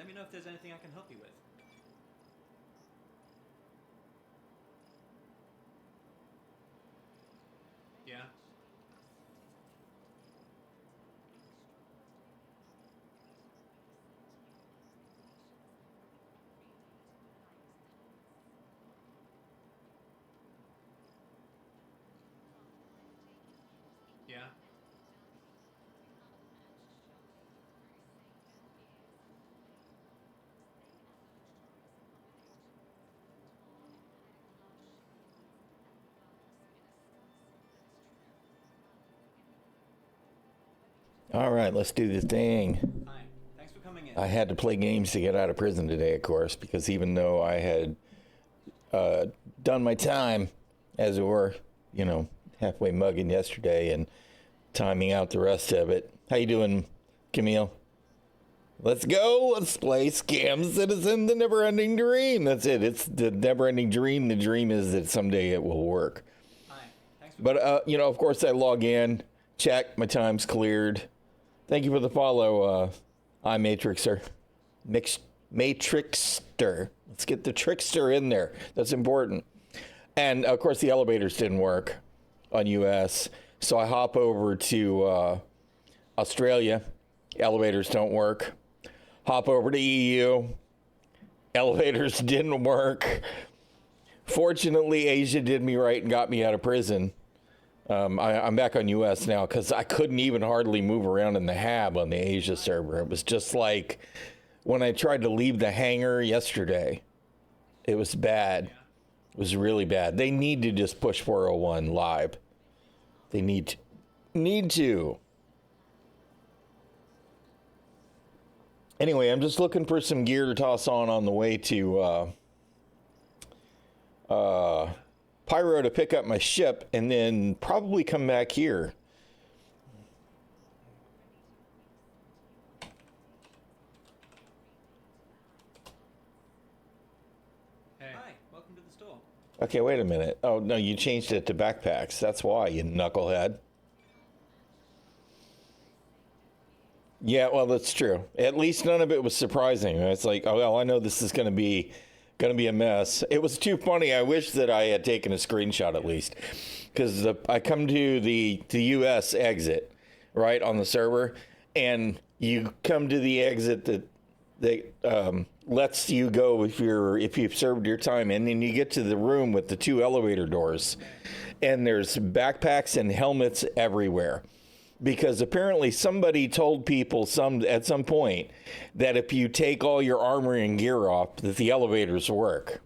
me know if there's anything I can help you with. Yeah. Yeah. All right, let's do the thing. Hi. Thanks for coming in. I had to play games to get out of prison today, of course, because even though I had done my time, as it were, you know, halfway mugging yesterday and timing out the rest of it. How you doing, Camille? Let's go. Let's play Scam Citizen, the never-ending dream. That's it. It's the never-ending dream. The dream is that someday it will work. Hi. Thanks for But, you know, of course, I log in, check, my time's cleared. Thank you for the follow, iMatrixer. Matrixter. Let's get the trickster in there. That's important. And, of course, the elevators didn't work on US. So I hop over to Australia. Elevators don't work. Hop over to EU. Elevators didn't work. Fortunately, Asia did me right and got me out of prison. I'm back on US now because I couldn't even hardly move around in the hab on the Asia server. It was just like when I tried to leave the hangar yesterday. It was bad. It was really bad. They need to just push 401 live. They need to. Anyway, I'm just looking for some gear to toss on the way to Pyro to pick up my ship and then probably come back here. Hey. Hi. Welcome to the store. Okay, wait a minute. Oh, no, you changed it to backpacks. That's why, you knucklehead. Yeah, well, that's true. At least none of it was surprising. It's like, oh, well, I know this is going to be a mess. It was too funny. I wish that I had taken a screenshot at least, because I come to the U.S. exit, right, on the server, and you come to the exit that lets you go if you've served your time, and then you get to the room with the two elevator doors, and there's backpacks and helmets everywhere. Because apparently somebody told people at some point that if you take all your armor and gear off, that the elevators work.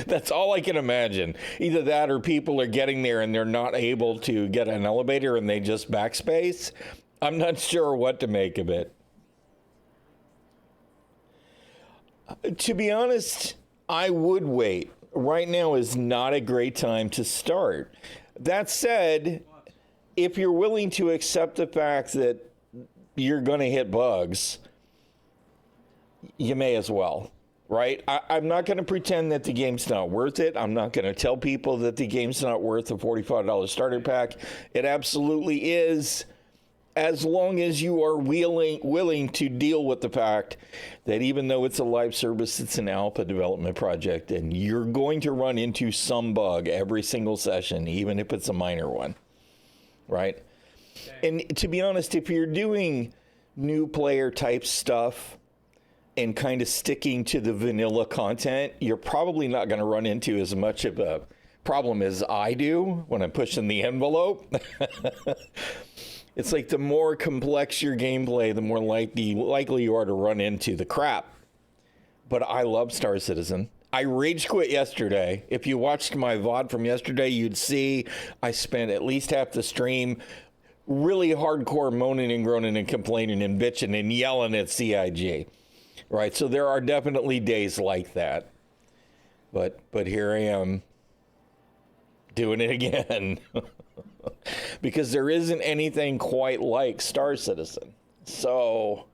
That's all I can imagine. Either that or people are getting there and they're not able to get an elevator and they just backspace. I'm not sure what to make of it. To be honest, I would wait. Right now is not a great time to start. That said, if you're willing to accept the fact that you're going to hit bugs, you may as well, right? I'm not going to pretend that the game's not worth it. I'm not going to tell people that the game's not worth a $45 starter pack. It absolutely is, as long as you are willing to deal with the fact that even though it's a live service, it's an alpha development project, and you're going to run into some bug every single session, even if it's a minor one. Right? Okay. And to be honest, if you're doing new player type stuff and kind of sticking to the vanilla content, you're probably not going to run into as much of a problem as I do when I'm pushing the envelope. It's like the more complex your gameplay, the more likely you are to run into the crap. But I love Star Citizen. I rage quit yesterday. If you watched my VOD from yesterday, you'd see I spent at least half the stream really hardcore moaning and groaning and complaining and bitching and yelling at CIG. Right? So there are definitely days like that. But here I am doing it again. Because there isn't anything quite like Star Citizen. So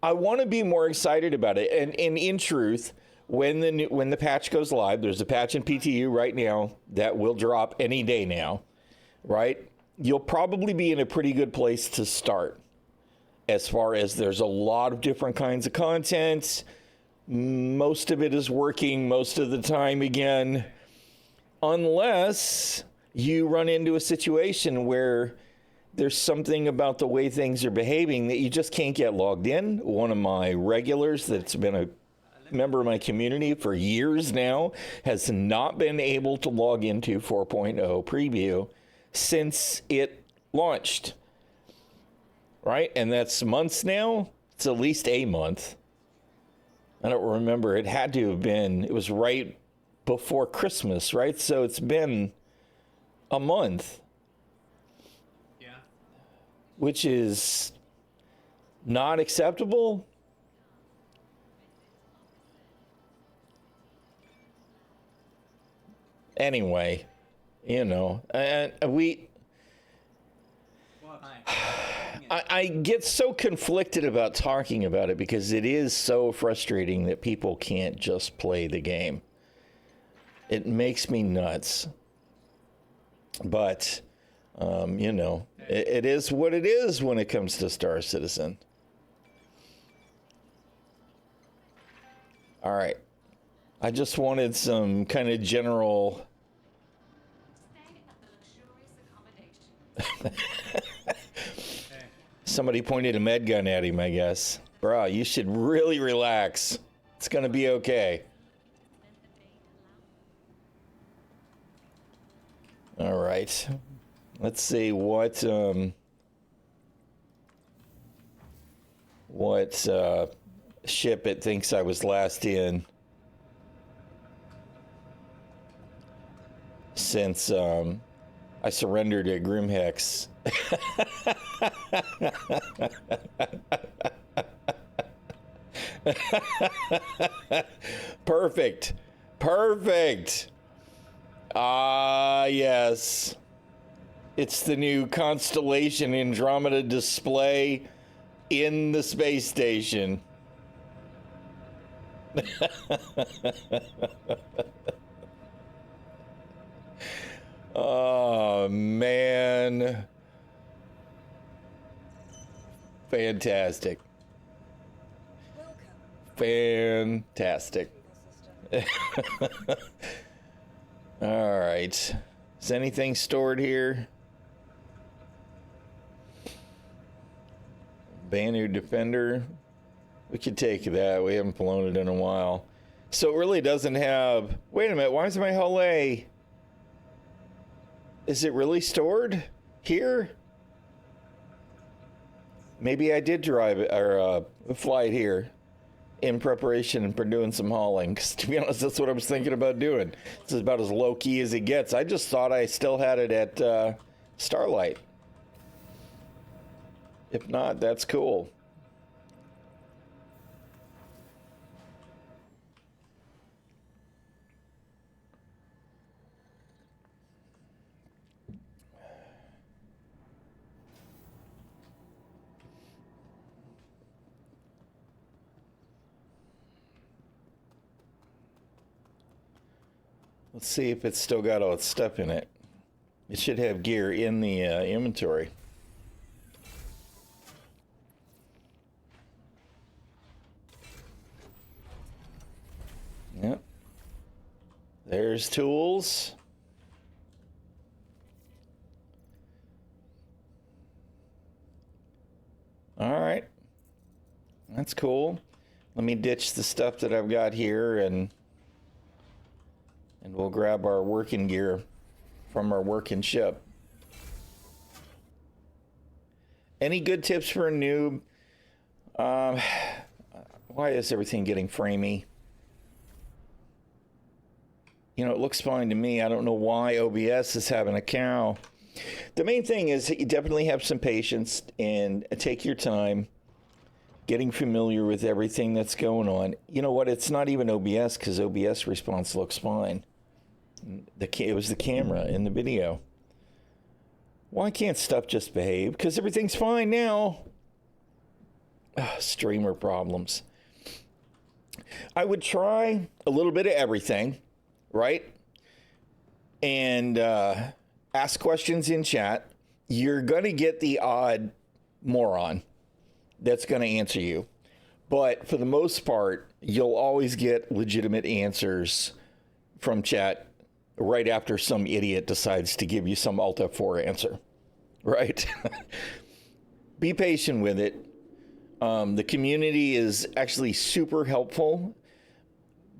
I want to be more excited about it. And in truth, when the patch goes live, there's a patch in PTU right now that will drop any day now, right? You'll probably be in a pretty good place to start. as far as there's a lot of different kinds of content. Most of it is working most of the time again, unless you run into a situation where there's something about the way things are behaving that you just can't get logged in. One of my regulars that's been a member of my community for years now has not been able to log into 4.0 preview since it launched. Right? And that's months now. It's at least a month. I don't remember. It had to have been, it was right before Christmas, right? So it's been a month. Yeah. Which is not acceptable. Anyway, you know, and we... I get so conflicted about talking about it because it is so frustrating that people can't just play the game. It makes me nuts. But, you know, it is what it is when it comes to Star Citizen. All right. I just wanted some kind of general... Somebody pointed a med gun at him, I guess. Bro, you should really relax. It's gonna be okay. All right. Let's see what ship it thinks I was last in. Since I surrendered at Grimhex. Perfect. Perfect. Ah, yes. It's the new Constellation Andromeda display in the space station. Oh, man. Fantastic. Fantastic. All right. Is anything stored here? Banu Defender. We could take that. We haven't flown it in a while. So it really doesn't have... Wait a minute. Why is my hull A... Is it really stored here? Maybe I did drive it or fly it here in preparation for doing some hauling. 'Cause to be honest, that's what I was thinking about doing. This is about as low key as it gets. I just thought I still had it at Starlight. If not, that's cool. Let's see if it's still got all its stuff in it. It should have gear in the inventory. Yep. There's tools. All right. That's cool. Let me ditch the stuff that I've got here and we'll grab our working gear from our working ship. Any good tips for a noob? Why is everything getting framey? You know, it looks fine to me. I don't know why OBS is having a cow. The main thing is that you definitely have some patience and take your time getting familiar with everything that's going on. You know what? It's not even OBS because OBS response looks fine. It was the camera in the video. Why can't stuff just behave? Because everything's fine now. Streamer problems. I would try a little bit of everything, right? And ask questions in chat. You're going to get the odd moron, that's going to answer you. But for the most part, you'll always get legitimate answers from chat right after some idiot decides to give you some Alt F4 answer, right? Be patient with it. The community is actually super helpful,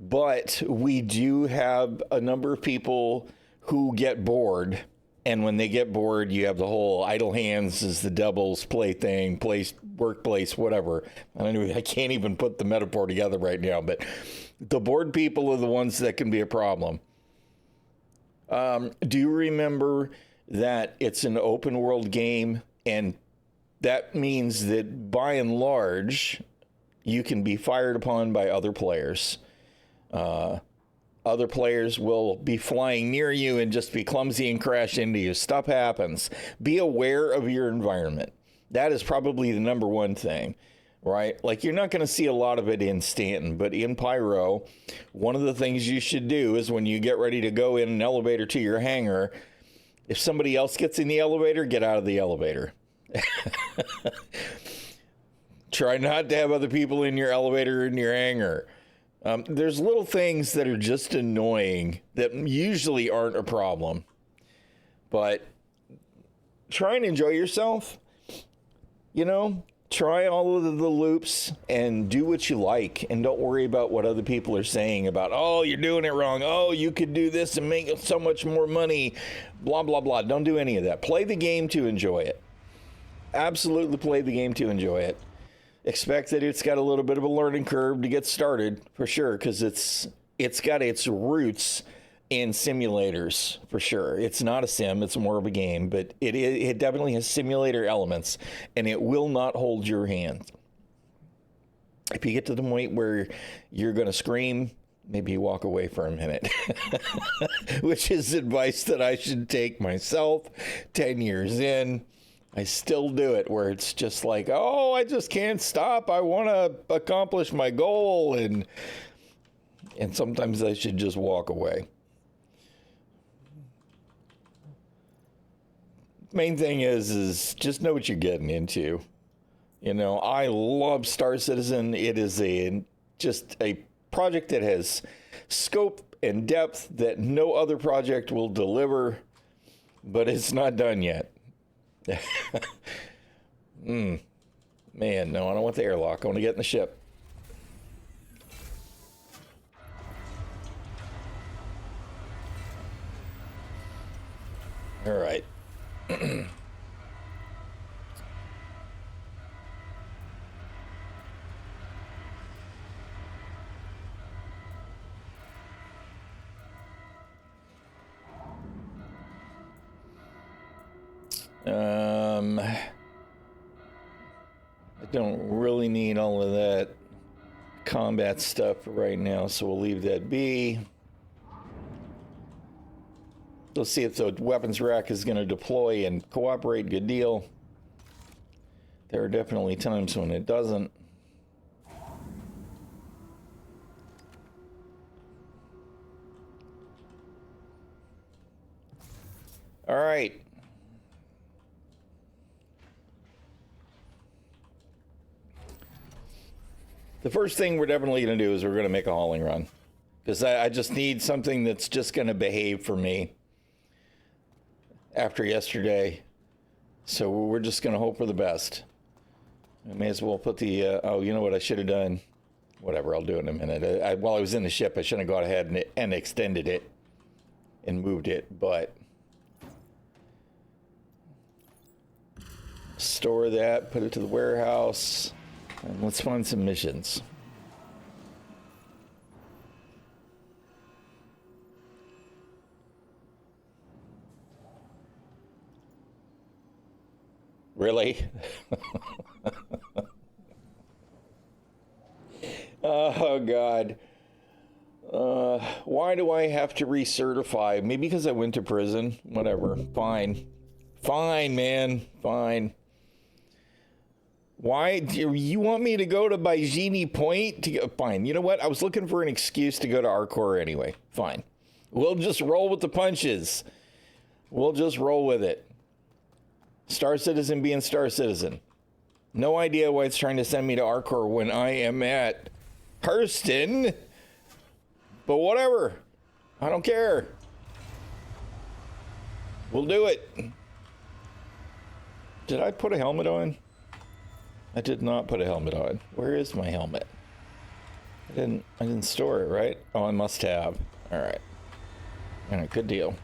but we do have a number of people who get bored. And when they get bored, you have the whole idle hands is the devil's plaything, place, workplace, whatever. I can't even put the metaphor together right now, but the bored people are the ones that can be a problem. Do you remember that it's an open world game, and that means that by and large, you can be fired upon by other players. Other players will be flying near you and just be clumsy and crash into you. Stuff happens. Be aware of your environment. That is probably the number one thing, right? Like, you're not going to see a lot of it in Stanton, but in Pyro, one of the things you should do is when you get ready to go in an elevator to your hangar, if somebody else gets in the elevator, get out of the elevator. Try not to have other people in your elevator or in your hangar. There's little things that are just annoying that usually aren't a problem. But try and enjoy yourself. You know, try all of the loops and do what you like. And don't worry about what other people are saying about, oh, you're doing it wrong. Oh, you could do this and make so much more money. Blah, blah, blah. Don't do any of that. Play the game to enjoy it. Absolutely play the game to enjoy it. Expect that it's got a little bit of a learning curve to get started, for sure, because it's got its roots in simulators, for sure. It's not a sim, it's more of a game, but it definitely has simulator elements, and it will not hold your hand. If you get to the point where you're going to scream, maybe walk away for a minute, which is advice that I should take myself 10 years in. I still do it where it's just like, oh, I just can't stop. I want to accomplish my goal. And sometimes I should just walk away. Main thing is just know what you're getting into. You know, I love Star Citizen. It is just a project that has scope and depth that no other project will deliver, but it's not done yet. Man, no, I don't want the airlock. I want to get in the ship. All right. I don't really need all of that combat stuff right now, so we'll leave that be. Let's see if the weapons rack is going to deploy and cooperate. Good deal. There are definitely times when it doesn't. All right. The first thing we're definitely going to do is we're going to make a hauling run. Because I just need something that's just going to behave for me after yesterday. So we're just going to hope for the best. I may as well put the, oh, you know what I should have done? Whatever, I'll do it in a minute. While I was in the ship, I shouldn't have gone ahead and extended it and moved it, but store that, put it to the warehouse. And let's find some missions. Really? Oh, God. Why do I have to recertify? Maybe because I went to prison. Whatever. Fine. Fine, man. Fine. Why do you want me to go to Baijini Point? Fine. You know what? I was looking for an excuse to go to Arcor anyway. Fine. We'll just roll with the punches. We'll just roll with it. Star Citizen being Star Citizen. No idea why it's trying to send me to Arcor when I am at Hurston. But whatever. I don't care. We'll do it. Did I put a helmet on? I did not put a helmet on. Where is my helmet? I didn't store it, right? Oh, I must have. All right. All right, good deal.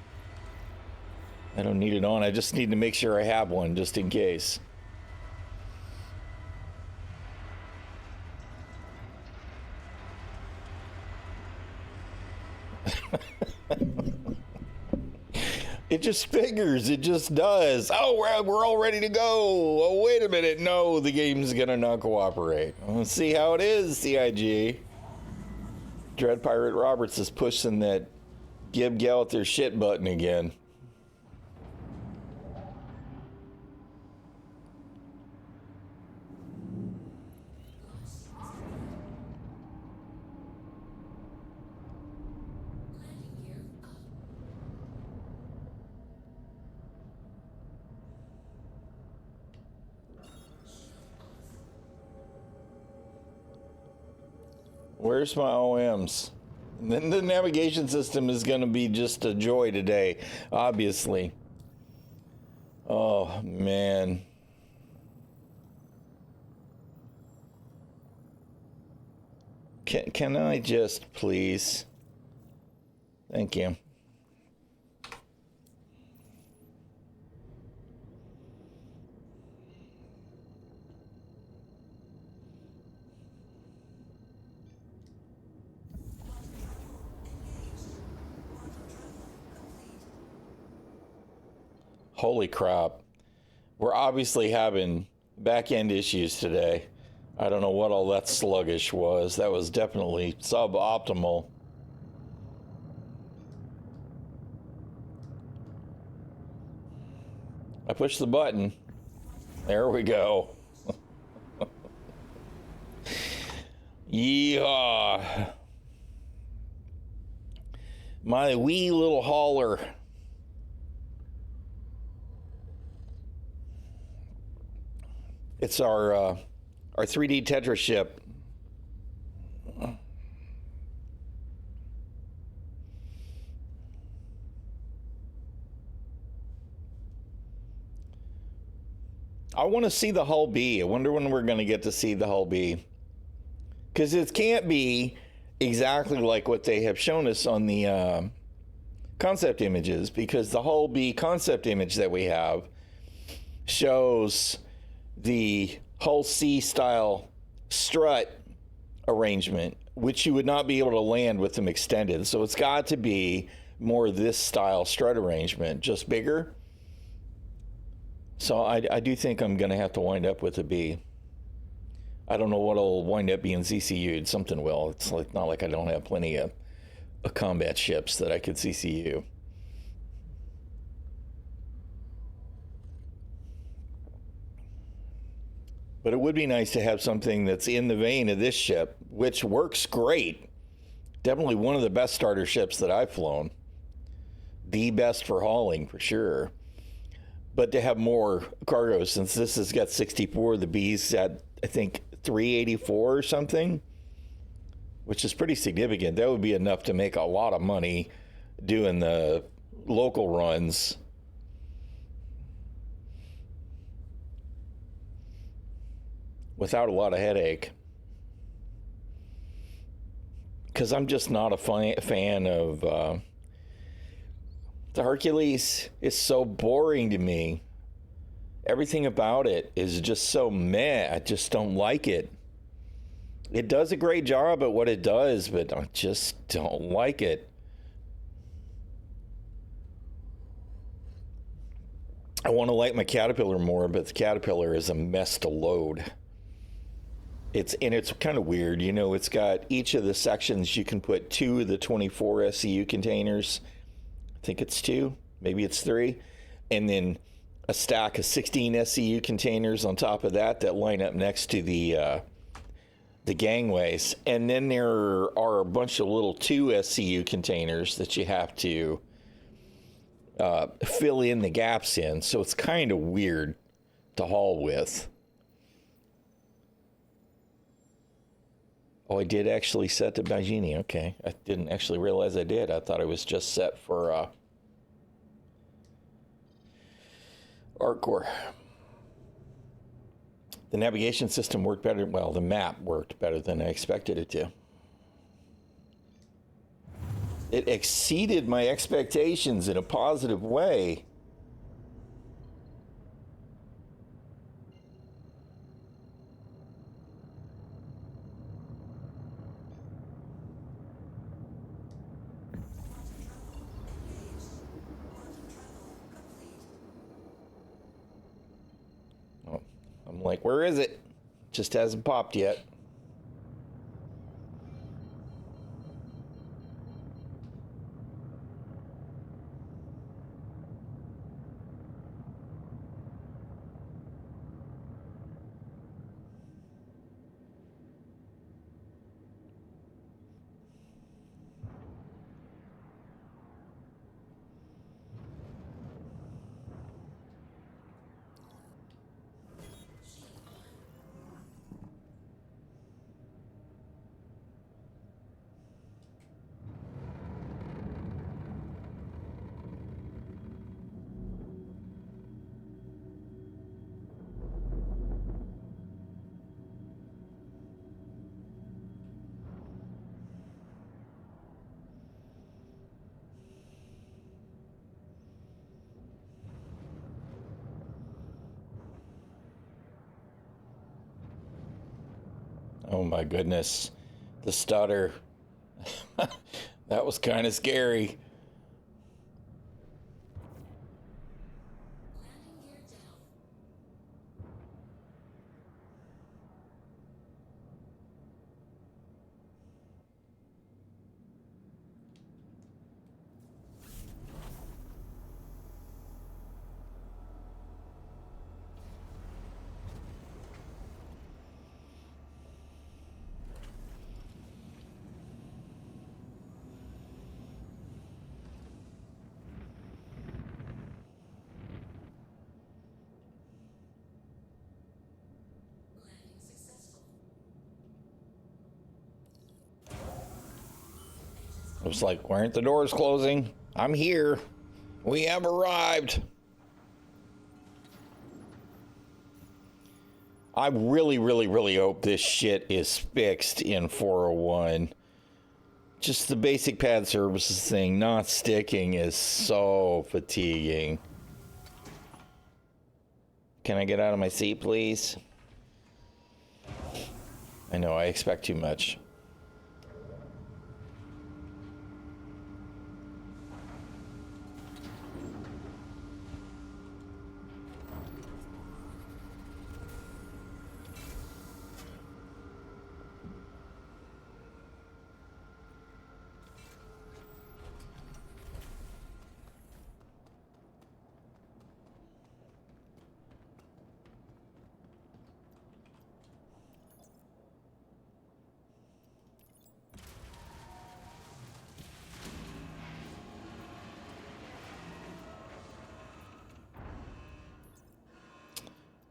I don't need it on. I just need to make sure I have one just in case. It just figures. It just does. Oh, we're all ready to go. Oh, wait a minute. No, the game's going to not cooperate. Let's see how it is, CIG. Dread Pirate Roberts is pushing that Gib Gallagher shit button again. Where's my OMs? And then the navigation system is going to be just a joy today, obviously. Oh, man. Can I just please? Thank you. Holy crap. We're obviously having back-end issues today. I don't know what all that sluggish was. That was definitely suboptimal. I pushed the button. There we go. Yeehaw. My wee little hauler. It's our 3D Tetris ship. I want to see the hull B. I wonder when we're going to get to see the hull B. Because it can't be exactly like what they have shown us on the concept images, because the hull B concept image that we have shows the hull C style strut arrangement, which you would not be able to land with them extended. So it's got to be more this style strut arrangement, just bigger. So I do think I'm going to have to wind up with a B. I don't know what'll wind up being CCU'd. Something will. It's like not like I don't have plenty of combat ships that I could CCU. But it would be nice to have something that's in the vein of this ship, which works great. Definitely one of the best starter ships that I've flown. The best for hauling, for sure. But to have more cargo, since this has got 64, the B's at, I think, 384 or something, which is pretty significant. That would be enough to make a lot of money doing the local runs. Without a lot of headache. Because I'm just not a fan of the Hercules. Is so boring to me. Everything about it is just so meh. I just don't like it. It does a great job at what it does, but I just don't like it. I want to like my Caterpillar more, but the Caterpillar is a mess to load. It's kind of weird, you know. It's got each of the sections. You can put 2 of the 24 SCU containers. I think it's 2, maybe it's 3, and then a stack of 16 SCU containers on top of that line up next to the gangways. And then there are a bunch of little 2 SCU containers that you have to fill in the gaps in. So it's kind of weird to haul with. Oh, I did actually set to Bajini. Okay. I didn't actually realize I did. I thought it was just set for Artcore. The navigation system worked better. Well, the map worked better than I expected it to. It exceeded my expectations in a positive way. Oh, I'm like, where is it? Just hasn't popped yet. Oh my goodness. The stutter. That was kind of scary. It was like, why aren't the doors closing? I'm here. We have arrived. I really, really, really hope this shit is fixed in 401. Just the basic pad services thing not sticking is so fatiguing. Can I get out of my seat, please? I know I expect too much.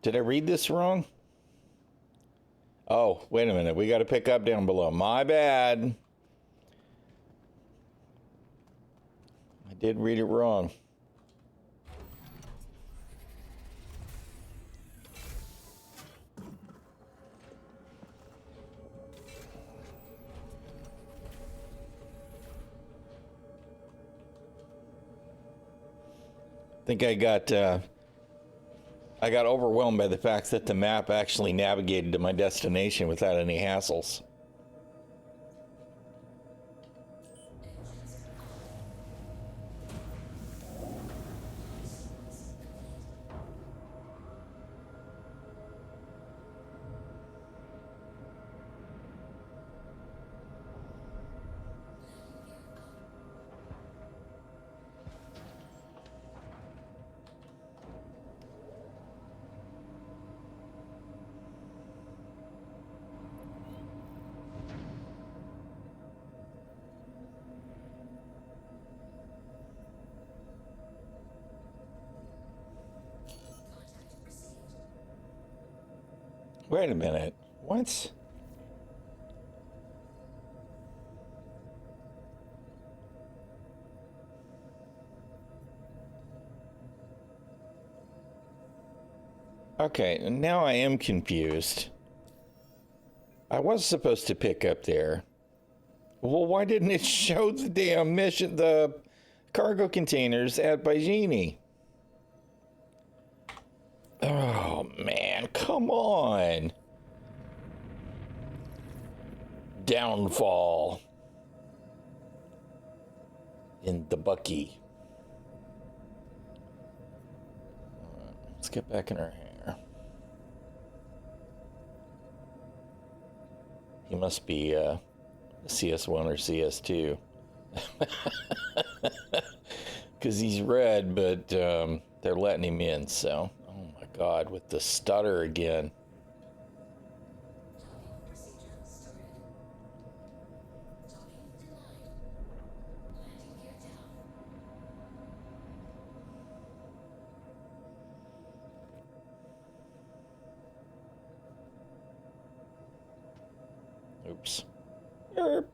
Did I read this wrong? Oh, wait a minute. We got to pick up down below. My bad. I did read it wrong. I think I got overwhelmed by the fact that the map actually navigated to my destination without any hassles. Wait a minute. What? Okay, now I am confused. I was supposed to pick up there. Well, why didn't it show the damn mission, the cargo containers at Baijini? Oh, man, come on. Downfall. In the Bucky. Let's get back in our hair. He must be CS1 or CS2. Because he's red, but they're letting him in, so. Oh my god, with the stutter again. Oops. Erp.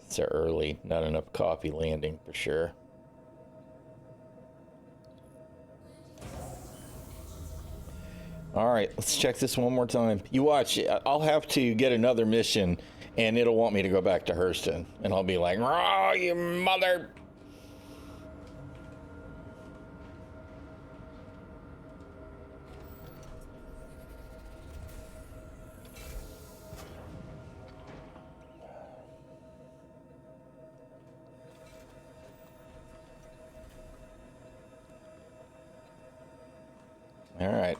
It's early, not enough coffee landing for sure. All right, let's check this one more time. You watch, I'll have to get another mission and it'll want me to go back to Hurston and I'll be like, "Oh, you mother..." All right,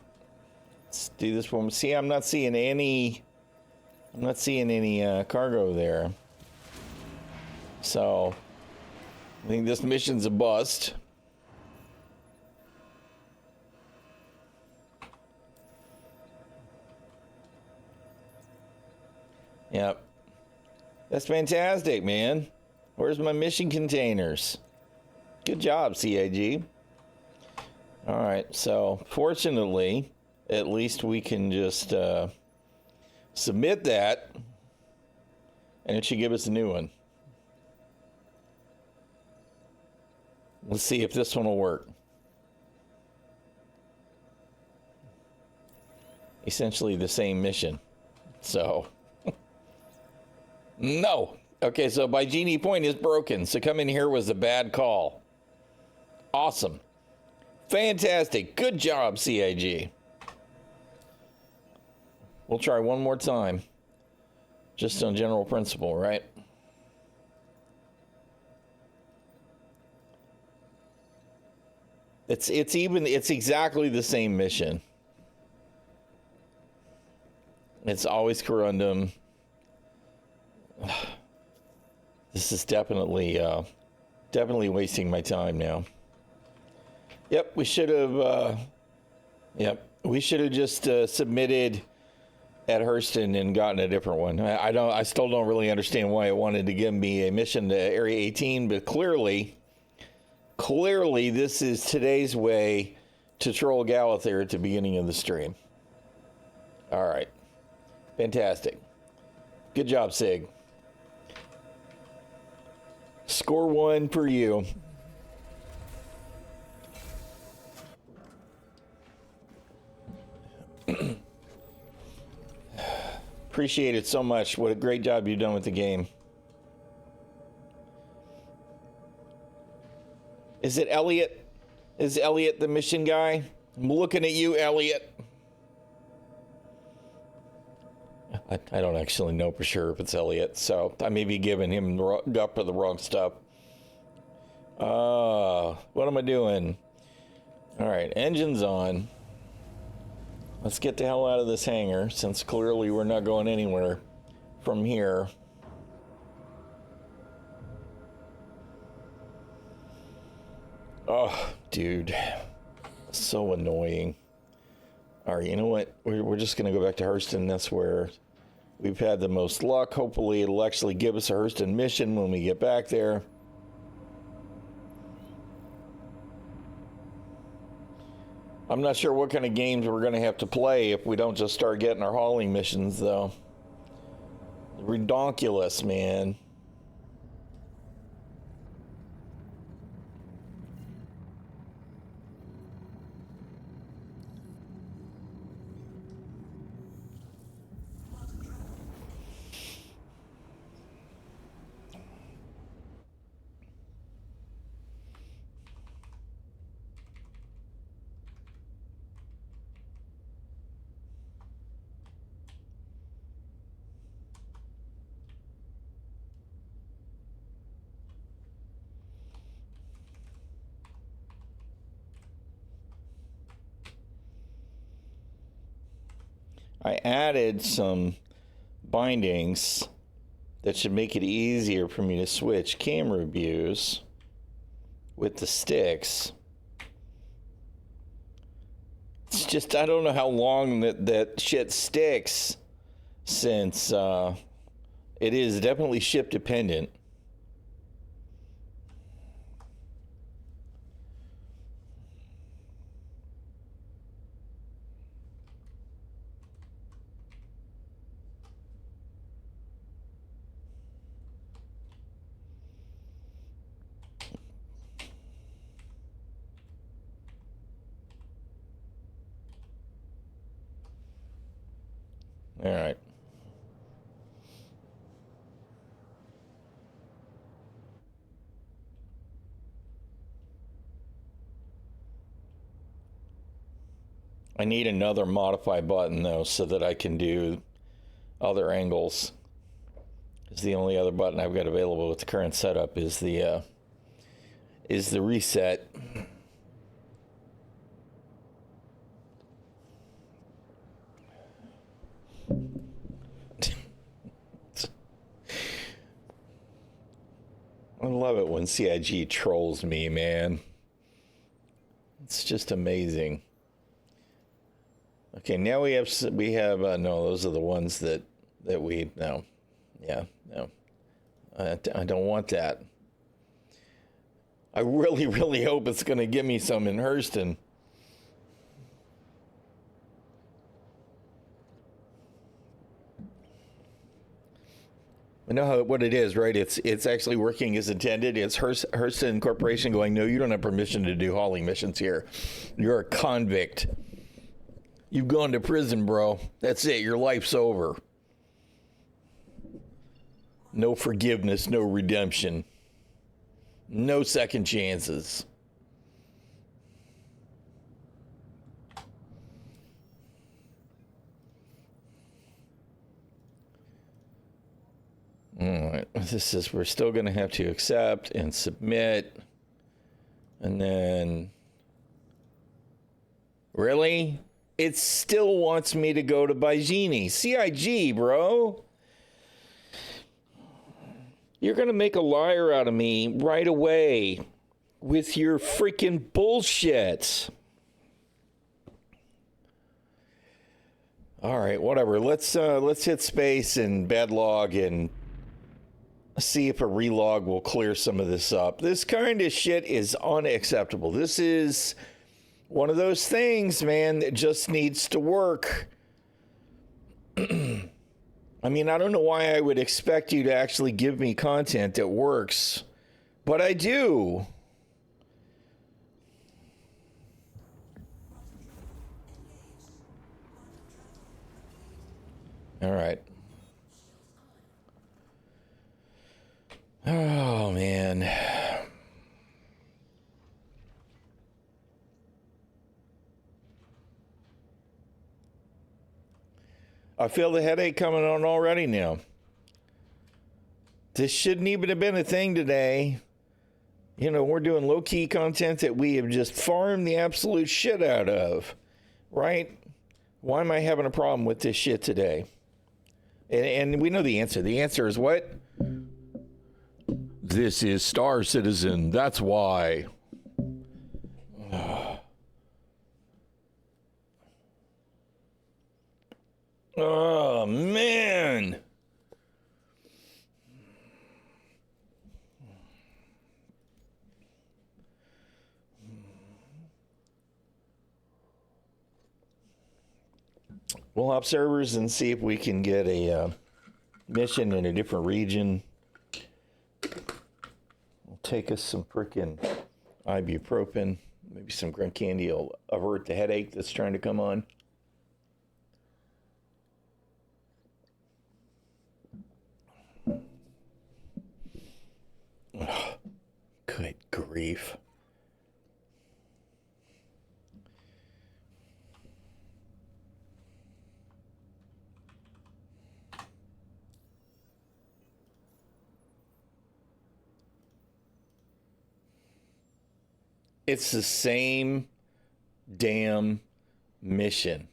let's do this one. See, I'm not seeing any cargo there. So I think this mission's a bust. Yep. That's fantastic, man. Where's my mission containers? Good job, CIG. All right, so fortunately, at least we can just submit that, and it should give us a new one. Let's see if this one will work. Essentially the same mission. So, no. Okay, so Baijini Point is broken, so coming here was a bad call. Awesome. Fantastic. Good job, CIG. We'll try one more time. Just on general principle, right? It's exactly the same mission. It's always Corundum. This is definitely wasting my time now. Yep, we should have. We should have just submitted at Hurston and gotten a different one. I still don't really understand why it wanted to give me a mission to Area 18, but clearly, this is today's way to troll Galather at the beginning of the stream. All right, fantastic. Good job, Sig. Score 1 for you. Appreciate it so much. What a great job you've done with the game. Is it Elliot? Is Elliot the mission guy? I'm looking at you, Elliot. I don't actually know for sure if it's Elliot, so I may be giving him up for the wrong stuff. What am I doing? All right, engine's on. Let's get the hell out of this hangar, since clearly we're not going anywhere from here. Oh, dude. So annoying. All right, you know what? We're just going to go back to Hurston. That's where we've had the most luck. Hopefully it'll actually give us a Hurston mission when we get back there. I'm not sure what kind of games we're going to have to play if we don't just start getting our hauling missions, though. Redonkulous, man. I added some bindings that should make it easier for me to switch camera views with the sticks. It's just, I don't know how long that shit sticks, since it is definitely ship dependent. All right. I need another modify button though, so that I can do other angles. Because the only other button I've got available with the current setup is the reset. I love it when CIG trolls me, man. It's just amazing. Okay, now we have no, those are the ones that we, no. Yeah, no. I don't want that. I really, really hope it's going to give me some in Hurston. I know what it is, right? It's actually working as intended. It's Hurston Corporation going, no, you don't have permission to do hauling missions here. You're a convict. You've gone to prison, bro. That's it. Your life's over. No forgiveness, no redemption. No second chances. All right. This is, we're still going to have to accept and submit. And then, really? It still wants me to go to Baijini. CIG, bro. You're going to make a liar out of me right away with your freaking bullshit. All right, whatever. Let's hit space and bad log and see if a relog will clear some of this up. This kind of shit is unacceptable. This is one of those things, man, that just needs to work. I mean, I don't know why I would expect you to actually give me content that works, but I do. All right. Oh, man. I feel the headache coming on already now. This shouldn't even have been a thing today. You know, we're doing low-key content that we have just farmed the absolute shit out of, right? Why am I having a problem with this shit today? And we know the answer. The answer is what? This is Star Citizen. That's why. Oh, man. We'll hop servers and see if we can get a mission in a different region. We'll take us some freaking ibuprofen. Maybe some grunt candy will avert the headache that's trying to come on. Oh, good grief. It's the same damn mission.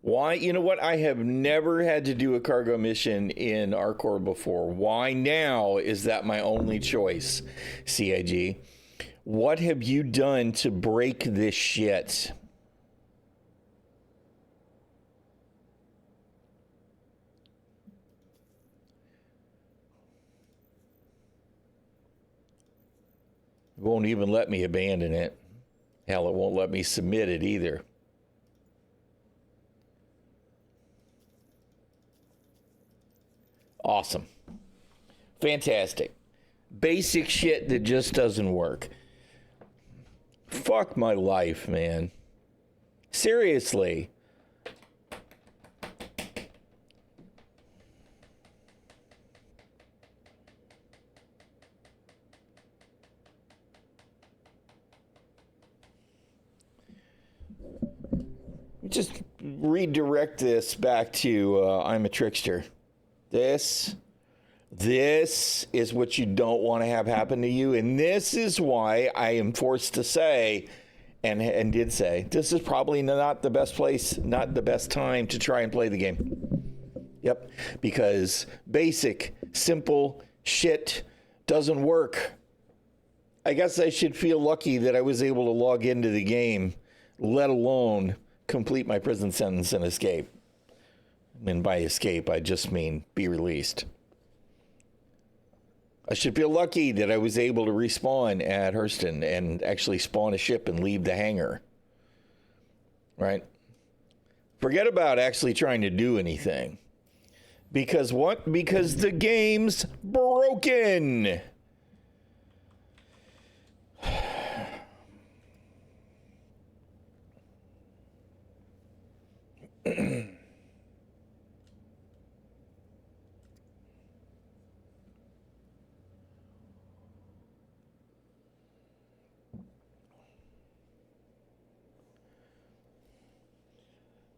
Why? You know what? I have never had to do a cargo mission in Arcor before. Why now is that my only choice, CIG? What have you done to break this shit? It won't even let me abandon it. Hell, it won't let me submit it either. Awesome. Fantastic. Basic shit that just doesn't work. Fuck my life, man. Seriously. Just redirect this back to I'm a trickster. This is what you don't want to have happen to you. And this is why I am forced to say, and did say, this is probably not the best place, not the best time to try and play the game. Yep. Because basic, simple shit doesn't work. I guess I should feel lucky that I was able to log into the game, let alone complete my prison sentence and escape. And by escape, I just mean be released. I should feel lucky that I was able to respawn at Hurston and actually spawn a ship and leave the hangar. Right? Forget about actually trying to do anything. Because what? Because the game's broken.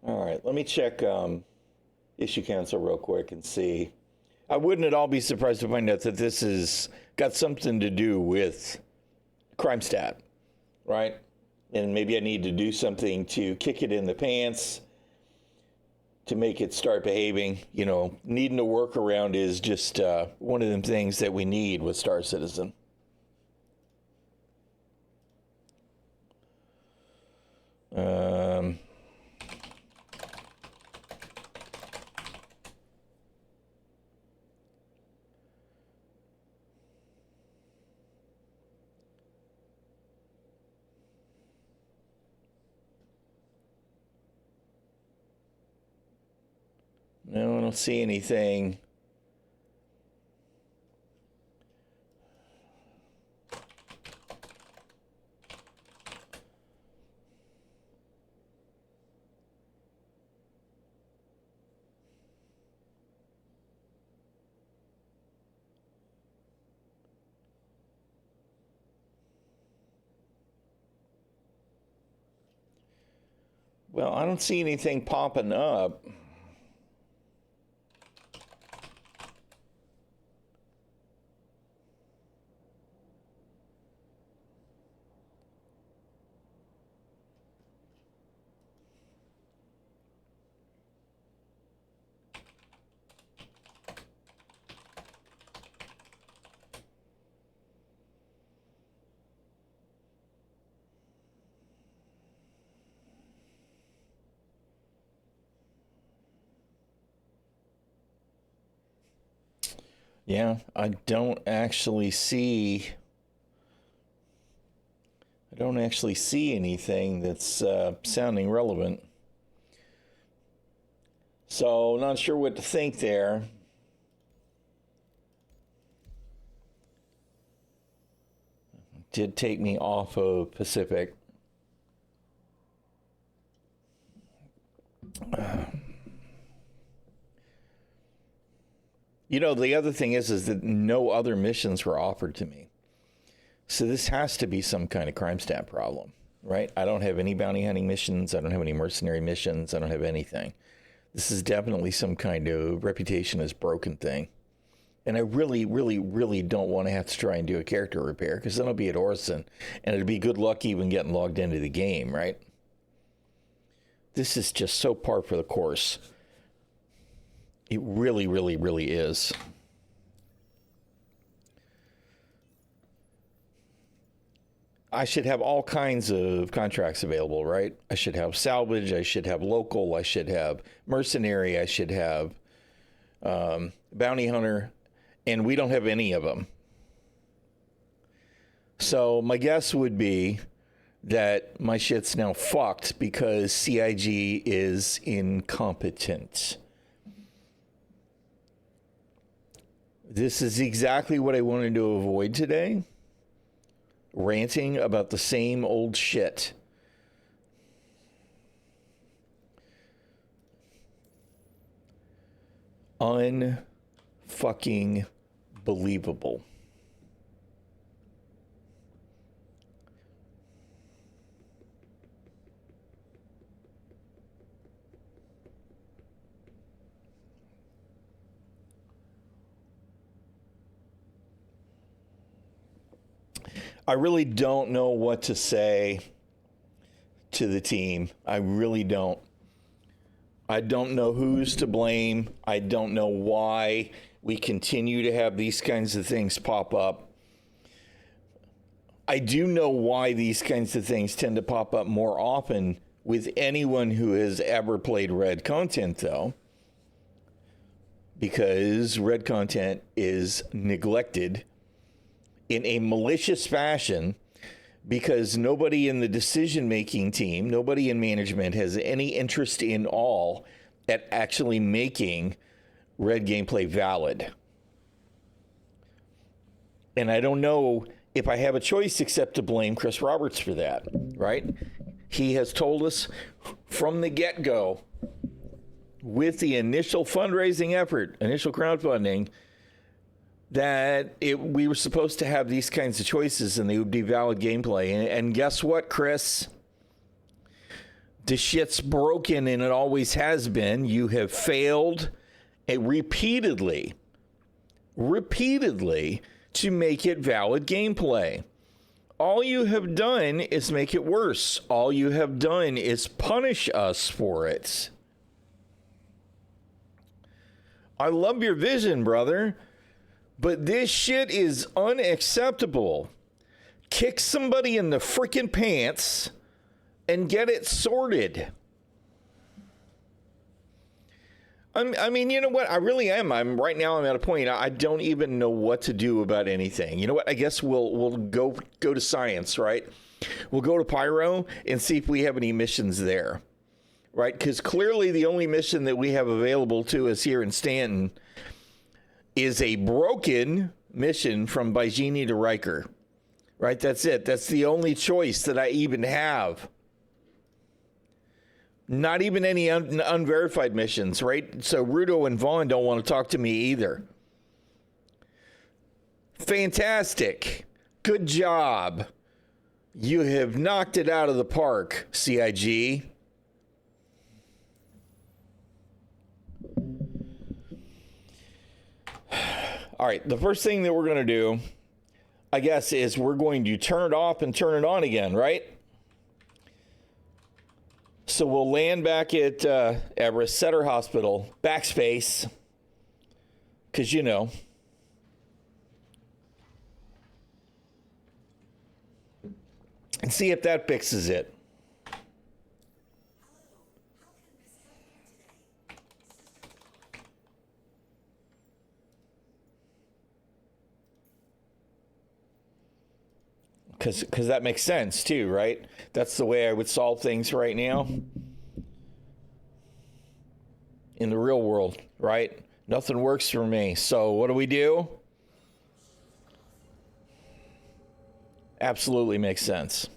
All right, let me check issue council real quick and see. I wouldn't at all be surprised to find out that this has got something to do with crime stat, right? And maybe I need to do something to kick it in the pants to make it start behaving. You know, needing a workaround is just one of them things that we need with Star Citizen. No, I don't see anything. Well, I don't see anything popping up. Yeah, I don't actually see anything that's sounding relevant. So, not sure what to think there. Did take me off of Pacific. You know, the other thing is that no other missions were offered to me. So this has to be some kind of crime stat problem, right? I don't have any bounty hunting missions. I don't have any mercenary missions. I don't have anything. This is definitely some kind of reputation as broken thing. And I really, really, really don't want to have to try and do a character repair, because then I'll be at Orson and it'll be good luck even getting logged into the game, right? This is just so par for the course. It really, really, really is. I should have all kinds of contracts available, right? I should have salvage. I should have local. I should have mercenary. I should have bounty hunter. And we don't have any of them. So my guess would be that my shit's now fucked because CIG is incompetent. This is exactly what I wanted to avoid today. Ranting about the same old shit. Unfucking believable. I really don't know what to say to the team. I really don't. I don't know who's to blame. I don't know why we continue to have these kinds of things pop up. I do know why these kinds of things tend to pop up more often with anyone who has ever played red content, though. Because red content is neglected in a malicious fashion because nobody in the decision-making team, nobody in management has any interest in all at actually making red gameplay valid. And I don't know if I have a choice except to blame Chris Roberts for that, right? He has told us from the get-go with the initial fundraising effort, initial crowdfunding, that we were supposed to have these kinds of choices and they would be valid gameplay. And guess what, Chris? The shit's broken and it always has been. You have failed repeatedly to make it valid gameplay. All you have done is make it worse. All you have done is punish us for it. I love your vision, brother. But this shit is unacceptable. Kick somebody in the freaking pants and get it sorted. I mean, you know what? I really am. Right now I'm at a point I don't even know what to do about anything. You know what? I guess we'll go to science, right? We'll go to Pyro and see if we have any missions there. Right? Because clearly the only mission that we have available to us here in Stanton is a broken mission from Baijini to Riker. Right? That's it. That's the only choice that I even have. Not even any unverified missions, right? So Rudo and Vaughn don't want to talk to me either. Fantastic. Good job. You have knocked it out of the park, CIG. All right, the first thing that we're going to do, I guess, is we're going to turn it off and turn it on again, right? So we'll land back at Setter Hospital, backspace, because, you know, and see if that fixes it. Because that makes sense too, right? That's the way I would solve things right now. In the real world, right? Nothing works for me. So what do? Absolutely makes sense.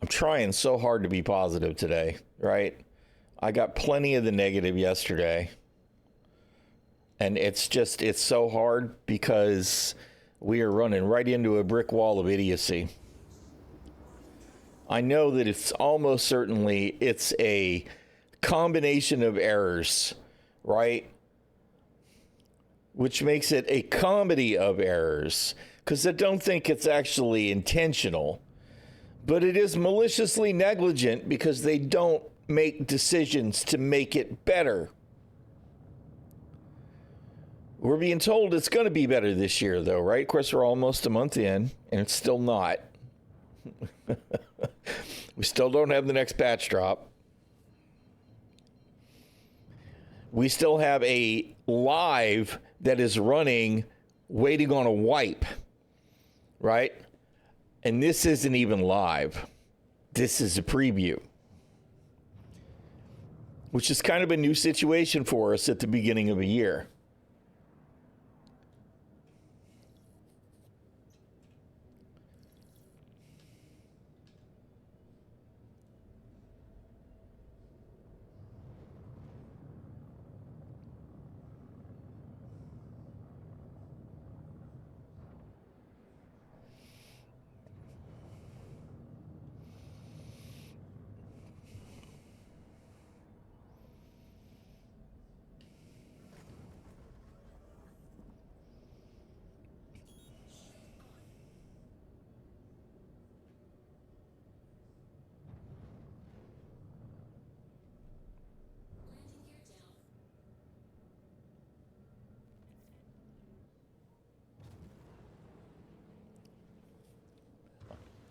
I'm trying so hard to be positive today, right? I got plenty of the negative yesterday. And it's so hard because we are running right into a brick wall of idiocy. I know that it's almost certainly it's a combination of errors, right? Which makes it a comedy of errors, because I don't think it's actually intentional, but it is maliciously negligent because they don't make decisions to make it better. We're being told it's going to be better this year, though, right? Of course, we're almost a month in, and it's still not. We still don't have the next patch drop. We still have a live that is running, waiting on a wipe, right? And this isn't even live. This is a preview, which is kind of a new situation for us at the beginning of a year.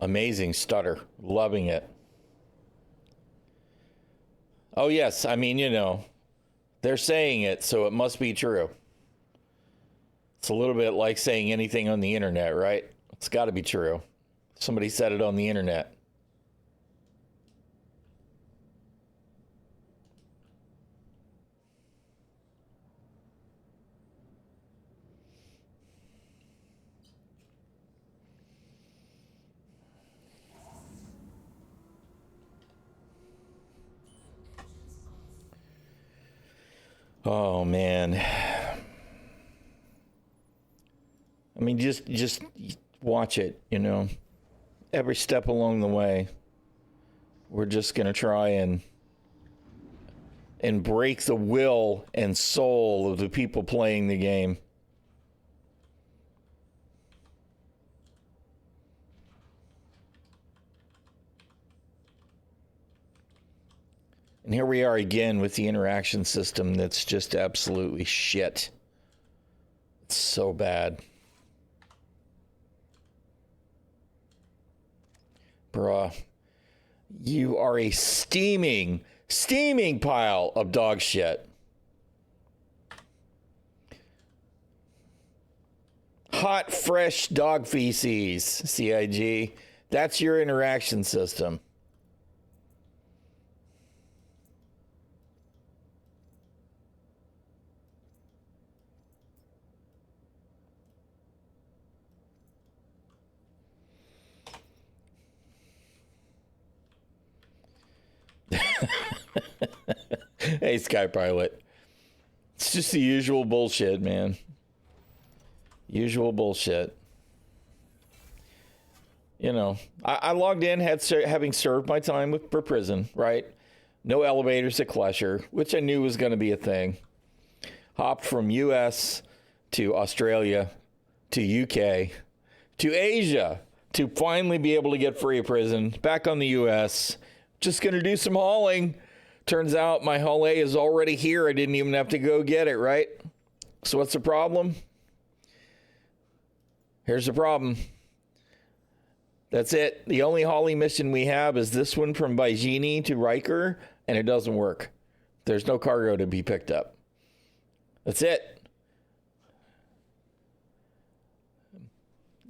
Amazing stutter. Loving it. Oh, yes. I mean, you know, they're saying it, so it must be true. It's a little bit like saying anything on the internet, right? It's got to be true. Somebody said it on the internet. Oh, man. I mean, just watch it, you know. Every step along the way, we're just going to try and break the will and soul of the people playing the game. And here we are again with the interaction system that's just absolutely shit. It's so bad. Bruh, you are a steaming pile of dog shit. Hot, fresh dog feces, CIG. That's your interaction system. Hey, Sky Pilot. It's just the usual bullshit, man. Usual bullshit. You know, I logged in, having served my time for prison, right? No elevators at Klesher, which I knew was going to be a thing. Hopped from U.S. to Australia to U.K. to Asia to finally be able to get free of prison. Back on the U.S. Just going to do some hauling. Turns out my Haul A is already here. I didn't even have to go get it, right? So what's the problem? Here's the problem. That's it. The only hauling mission we have is this one from Baijini to Riker, and it doesn't work. There's no cargo to be picked up. That's it.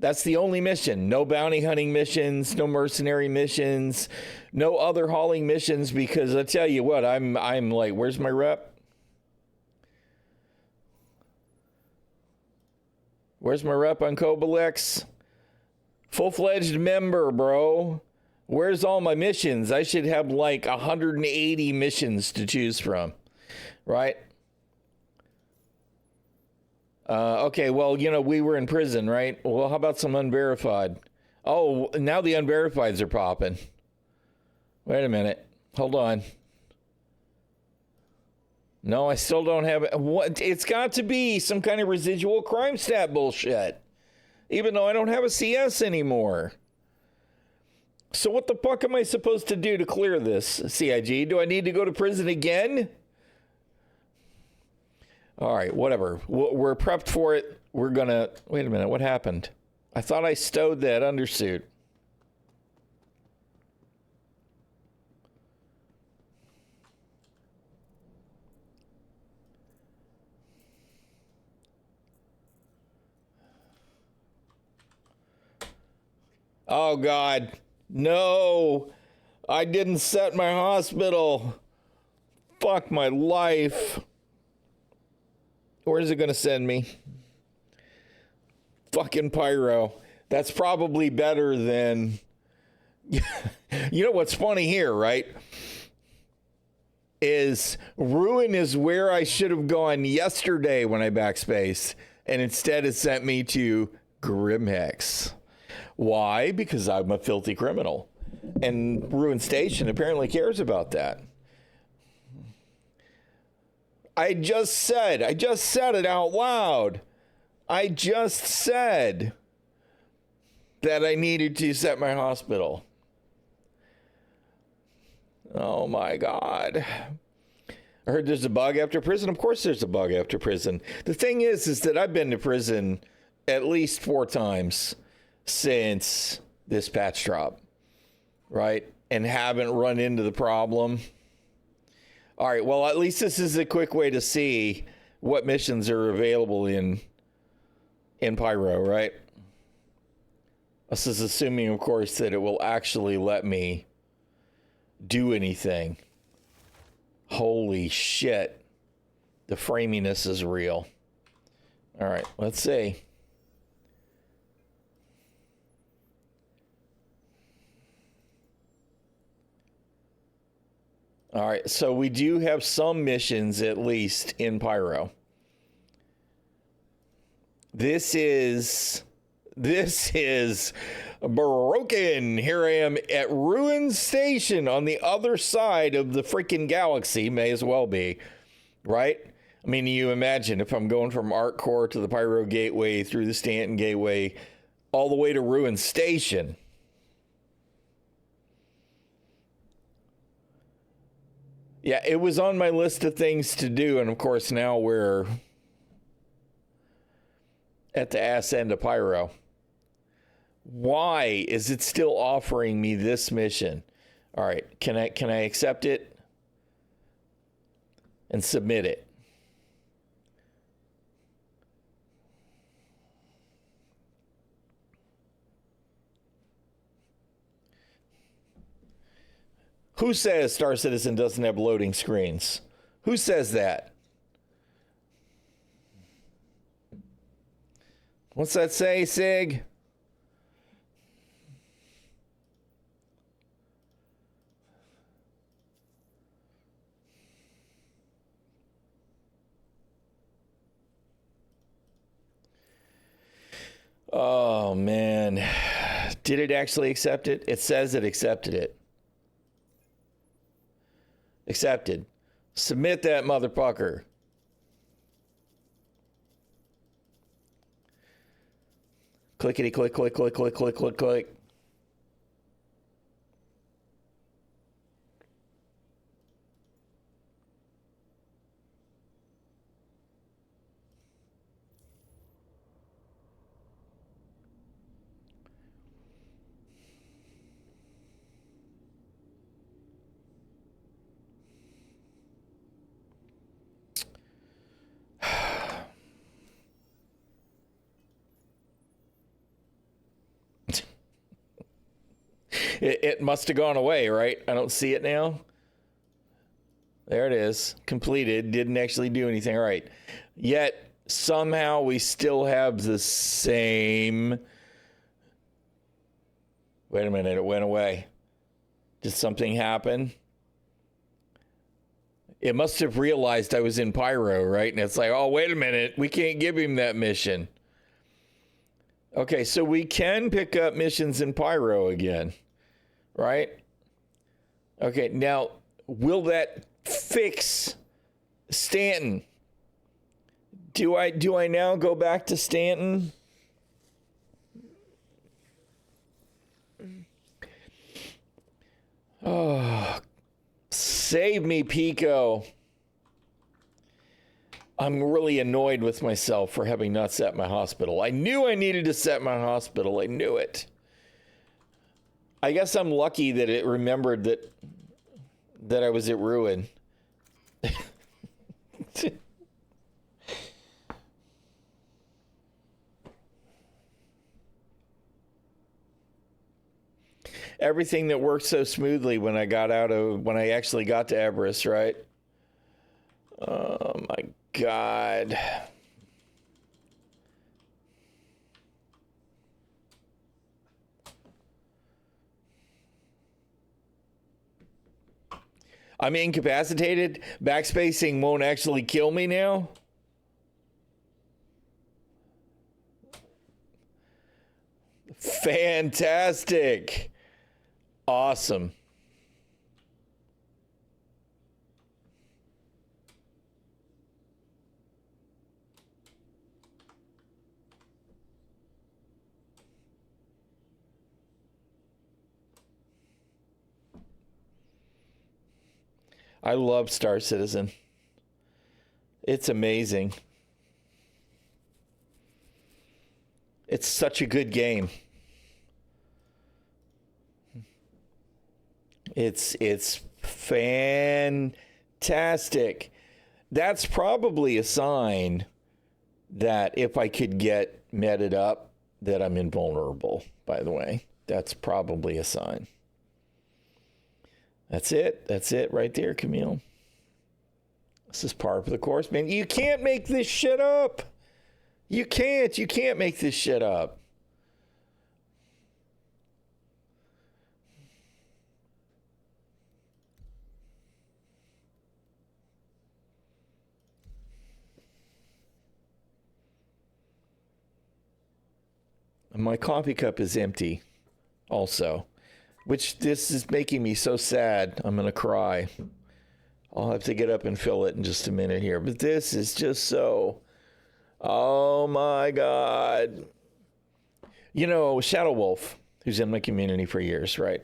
That's the only mission. No bounty hunting missions, no mercenary missions, no other hauling missions, because I tell you what, I'm like, where's my rep? Where's my rep on Kobalix? Full-fledged member, bro. Where's all my missions? I should have like 180 missions to choose from, right? Okay, well, you know, we were in prison, right? Well, how about some unverified? Oh, now the unverifieds are popping. Wait a minute. Hold on. No, I still don't have it. What? It's got to be some kind of residual crime stat bullshit. Even though I don't have a CS anymore. So what the fuck am I supposed to do to clear this, CIG? Do I need to go to prison again? All right, whatever. We're prepped for it. We're gonna... Wait a minute, what happened? I thought I stowed that undersuit. Oh, God. No. I didn't set my hospital. Fuck my life. Where is it going to send me? Fucking pyro. That's probably better than... You know what's funny here, right? Is Ruin is where I should have gone yesterday when I backspaced. And instead it sent me to Grimhex. Why? Because I'm a filthy criminal. And Ruin Station apparently cares about that. I just said it out loud. I just said that I needed to set my hospital. Oh my God. I heard there's a bug after prison. Of course there's a bug after prison. The thing is that I've been to prison at least 4 times since this patch drop, right? And haven't run into the problem. All right, well, at least this is a quick way to see what missions are available in Pyro, right? This is assuming, of course, that it will actually let me do anything. Holy shit. The framiness is real. All right, let's see. All right, so we do have some missions, at least, in Pyro. This is broken. Here I am at Ruin Station on the other side of the freaking galaxy. May as well be, right? I mean, you imagine if I'm going from Arc Core to the Pyro Gateway, through the Stanton Gateway, all the way to Ruin Station. Yeah, it was on my list of things to do, and of course now we're at the ass end of Pyro. Why is it still offering me this mission? All right, can I accept it and submit it? Who says Star Citizen doesn't have loading screens? Who says that? What's that say, Sig? Oh, man. Did it actually accept it? It says it accepted it. Accepted. Submit that motherfucker. Clickety click, click, click, click, click, click, click. It must have gone away, right? I don't see it now. There it is. Completed. Didn't actually do anything. All right. Yet, somehow, we still have the same... Wait a minute. It went away. Did something happen? It must have realized I was in Pyro, right? And it's like, oh, wait a minute. We can't give him that mission. Okay, so we can pick up missions in Pyro again. Right? Okay, now, will that fix Stanton? Do I now go back to Stanton? Oh, save me, Pico. I'm really annoyed with myself for having not set my hospital. I knew I needed to set my hospital. I knew it. I guess I'm lucky that it remembered that I was at ruin. Everything that worked so smoothly when I actually got to Everest, right? Oh my God. I'm incapacitated. Backspacing won't actually kill me now. Fantastic. Awesome. I love Star Citizen. It's amazing. It's such a good game. It's fantastic. That's probably a sign that if I could get meted up, that I'm invulnerable, by the way. That's probably a sign. That's it. That's it right there, Camille. This is par for the course, man. You can't make this shit up. You can't make this shit up. My coffee cup is empty also, which this is making me so sad. I'm going to cry. I'll have to get up and fill it in just a minute here. But this is just so, oh my God. You know, Shadow Wolf, who's in my community for years, right?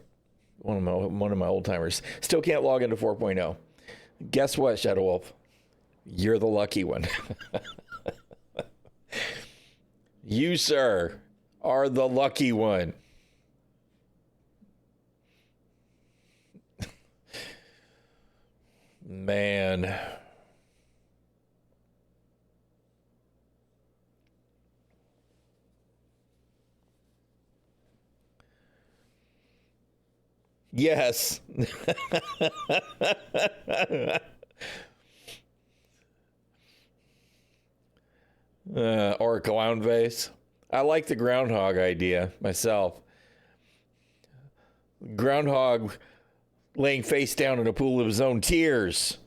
One of my old timers, still can't log into 4.0. Guess what, Shadow Wolf? You're the lucky one. You, sir, are the lucky one. Man. Yes. Or a clown face. I like the groundhog idea myself. Groundhog laying face down in a pool of his own tears.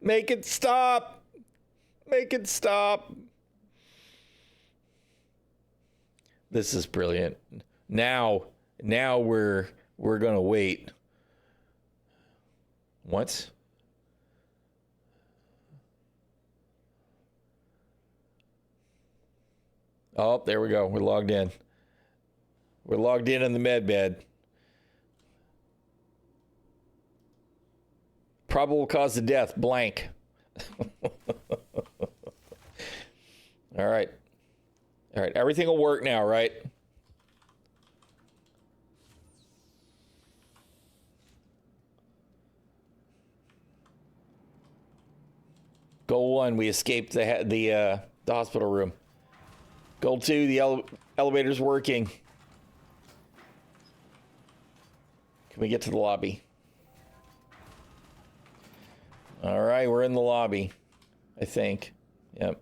Make it stop. Make it stop. This is brilliant. Now we're gonna wait. What? Oh, there we go. We're logged in. We're logged in the med bed. Probable cause of death, blank. All right. All right. Everything will work now, right? Goal 1, we escaped the hospital room. Goal 2, the elevator's working. Can we get to the lobby? All right, we're in the lobby, I think. Yep.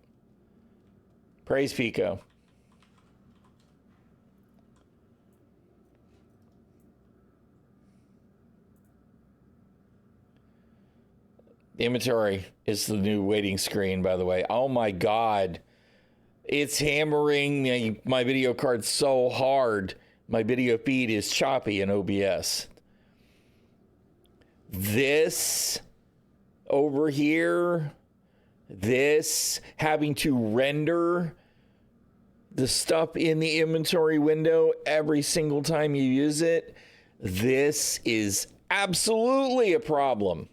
Praise Pico. The inventory is the new waiting screen, by the way. Oh my God. It's hammering my video card so hard My video feed is choppy in OBS. This over here, this having to render the stuff in the inventory window every single time you use it, this is absolutely a problem.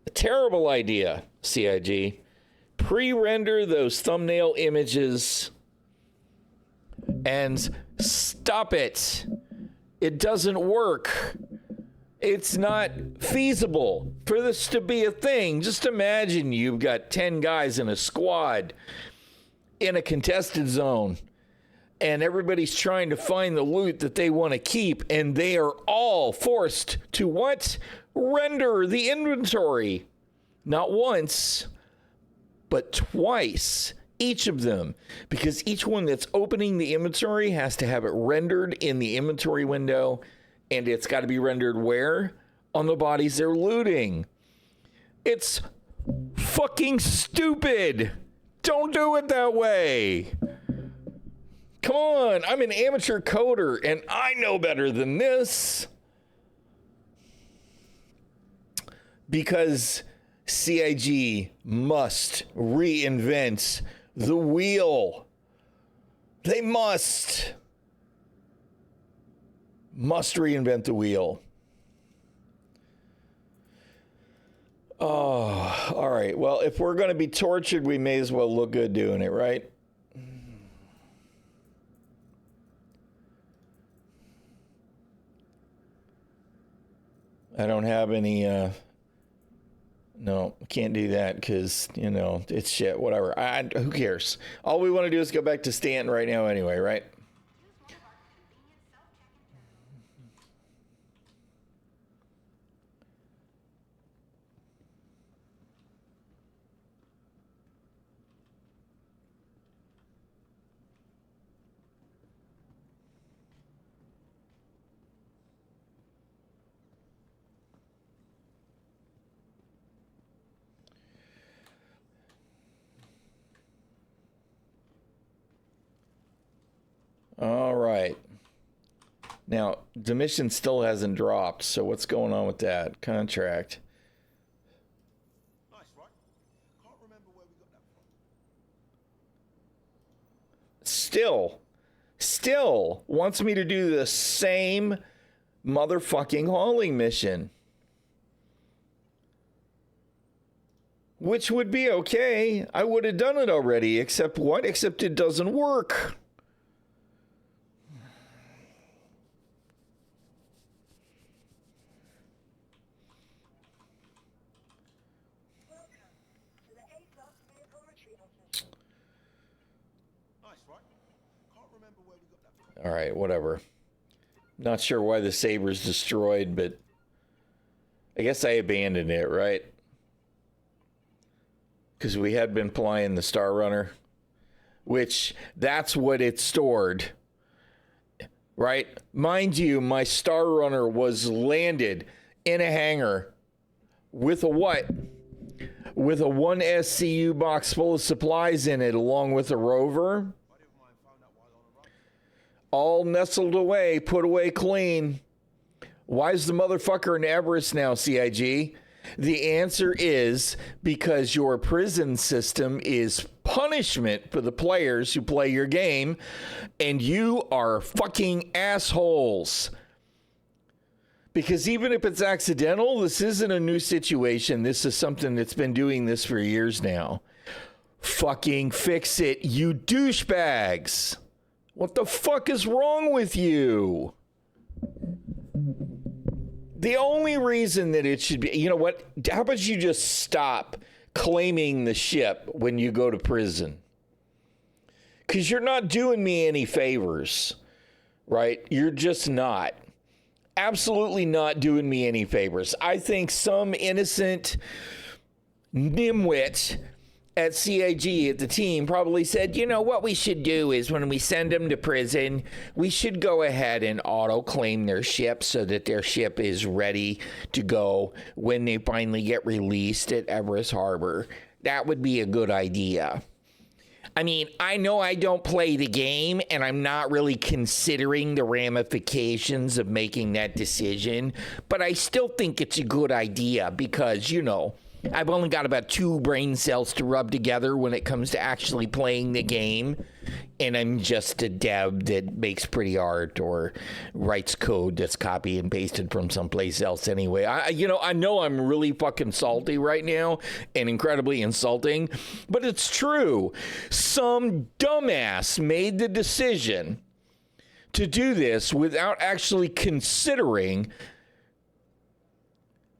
A terrible idea, CIG. Pre-render those thumbnail images and stop it. It doesn't work. It's not feasible for this to be a thing. Just imagine you've got 10 guys in a squad in a contested zone, and everybody's trying to find the loot that they want to keep, and they are all forced to what? Render the inventory. Not once, but twice. Each of them, because each one that's opening the inventory has to have it rendered in the inventory window, and it's got to be rendered where? On the bodies they're looting. It's fucking stupid. Don't do it that way. Come on, I'm an amateur coder, and I know better than this. Because CIG must reinvent the wheel. They must reinvent the wheel. Oh, all right. Well, if we're going to be tortured, we may as well look good doing it, right? I don't have any, no, can't do that because, you know, it's shit, whatever. Who cares? All we want to do is go back to Stanton right now anyway, right? All right. Now, the mission still hasn't dropped, so what's going on with that contract? Nice, right? Can't remember where we got that from. Still wants me to do the same motherfucking hauling mission. Which would be okay. I would have done it already, except what? Except it doesn't work. All right, whatever. Not sure why the Saber's destroyed, but I guess I abandoned it, right? Because we had been flying the Star Runner, which that's what it stored, right? Mind you, my Star Runner was landed in a hangar with a what? With a 1 SCU box full of supplies in it, along with a rover. All nestled away, put away clean. Why is the motherfucker in Everest now, CIG? The answer is because your prison system is punishment for the players who play your game, and you are fucking assholes. Because even if it's accidental, this isn't a new situation. This is something that's been doing this for years now. Fucking fix it, you douchebags. What the fuck is wrong with you? The only reason that it should be, you know what? How about you just stop claiming the ship when you go to prison? Because you're not doing me any favors, right? You're just not. Absolutely not doing me any favors. I think some innocent nimwit at CIG, at the team, probably said, you know, what we should do is when we send them to prison, we should go ahead and auto-claim their ship so that their ship is ready to go when they finally get released at Everest Harbor. That would be a good idea. I mean, I know I don't play the game, and I'm not really considering the ramifications of making that decision, but I still think it's a good idea because, you know, I've only got about 2 brain cells to rub together when it comes to actually playing the game, and I'm just a dev that makes pretty art or writes code that's copy and pasted from someplace else anyway. I know I'm really fucking salty right now and incredibly insulting, but it's true. Some dumbass made the decision to do this without actually considering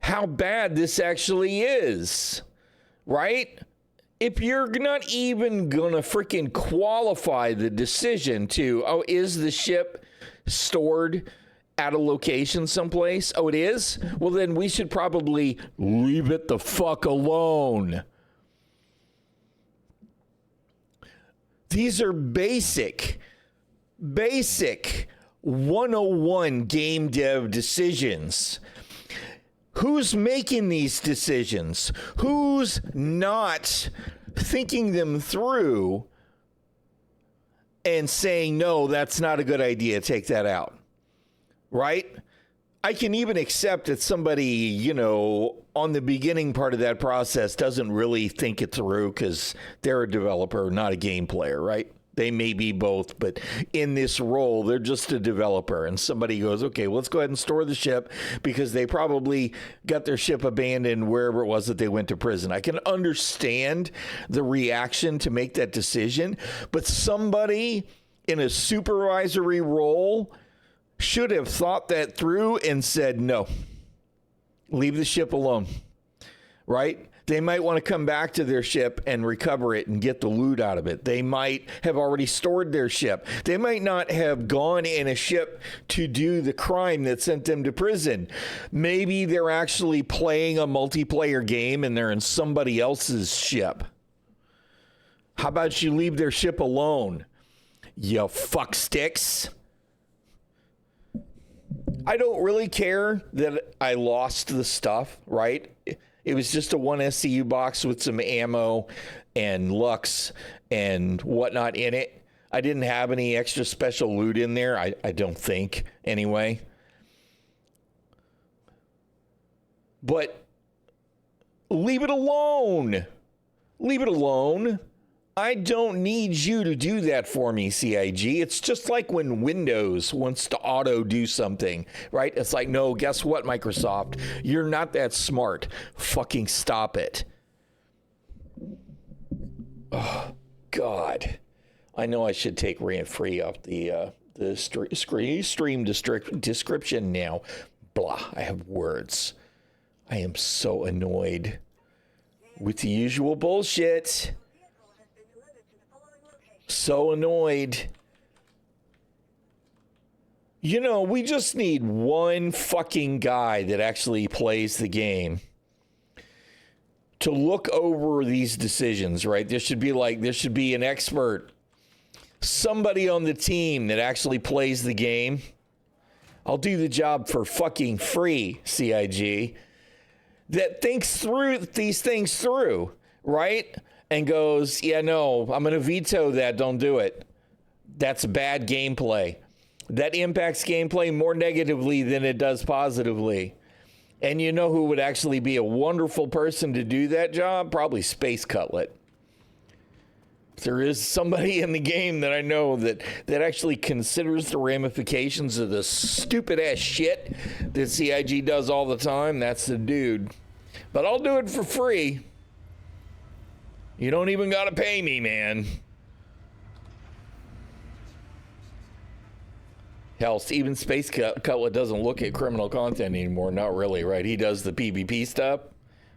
how bad this actually is, right? If you're not even gonna freaking qualify the decision to, oh, is the ship stored at a location someplace? Oh, it is? Well, then we should probably leave it the fuck alone. These are basic 101 game dev decisions. Who's making these decisions? Who's not thinking them through and saying, no, that's not a good idea, take that out, right? I can even accept that somebody, you know, on the beginning part of that process doesn't really think it through because they're a developer, not a game player, right? They may be both, but in this role, they're just a developer. And somebody goes, okay, well, let's go ahead and store the ship because they probably got their ship abandoned wherever it was that they went to prison. I can understand the reaction to make that decision, but somebody in a supervisory role should have thought that through and said, no, leave the ship alone, right? They might want to come back to their ship and recover it and get the loot out of it. They might have already stored their ship. They might not have gone in a ship to do the crime that sent them to prison. Maybe they're actually playing a multiplayer game and they're in somebody else's ship. How about you leave their ship alone, you fuck sticks? I don't really care that I lost the stuff, right? It was just a 1 SCU box with some ammo and Lux and whatnot in it. I didn't have any extra special loot in there. I don't think, anyway. But leave it alone. Leave it alone. I don't need you to do that for me, CIG. It's just like when Windows wants to auto do something, right? It's like, no, guess what, Microsoft? You're not that smart. Fucking stop it. Oh, God. I know I should take rant-free off the stream description now. Blah, I have words. I am so annoyed with the usual bullshit. So annoyed. You know, we just need one fucking guy that actually plays the game to look over these decisions, right? There should be an expert, somebody on the team that actually plays the game. I'll do the job for fucking free, CIG, that thinks through these things through, right? And goes, yeah, no, I'm going to veto that. Don't do it. That's bad gameplay. That impacts gameplay more negatively than it does positively. And you know who would actually be a wonderful person to do that job? Probably Space Cutlet. There is somebody in the game that I know that actually considers the ramifications of the stupid ass shit that CIG does all the time. That's the dude. But I'll do it for free. You don't even gotta pay me, man. Hell, even Space Cutlet doesn't look at criminal content anymore. Not really, right? He does the PvP stuff,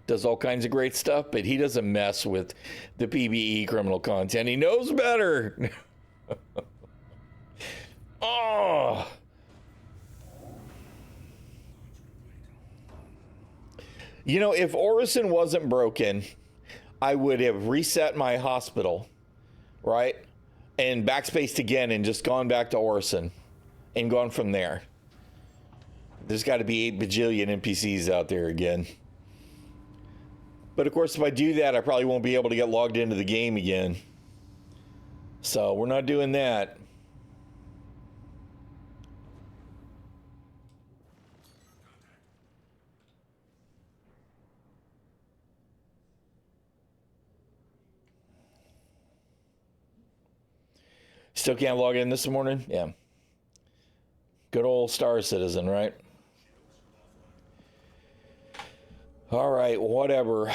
does all kinds of great stuff, but he doesn't mess with the PvE criminal content. He knows better. Oh. You know, if Orison wasn't broken, I would have reset my hospital, right? And backspaced again and just gone back to Orison and gone from there. There's got to be 8 bajillion NPCs out there again. But of course, if I do that, I probably won't be able to get logged into the game again. So we're not doing that. Still can't log in this morning? Yeah. Good old Star Citizen, right? All right, whatever.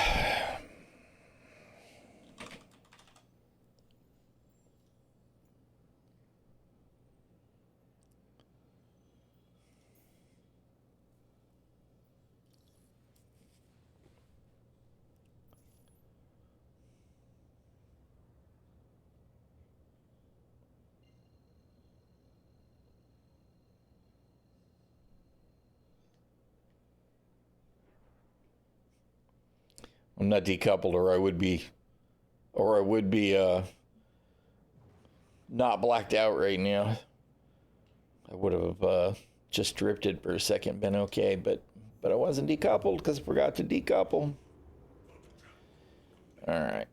I'm not decoupled, or I would be not blacked out right now. I would have just drifted for a second, been okay, but I wasn't decoupled because I forgot to decouple. All right.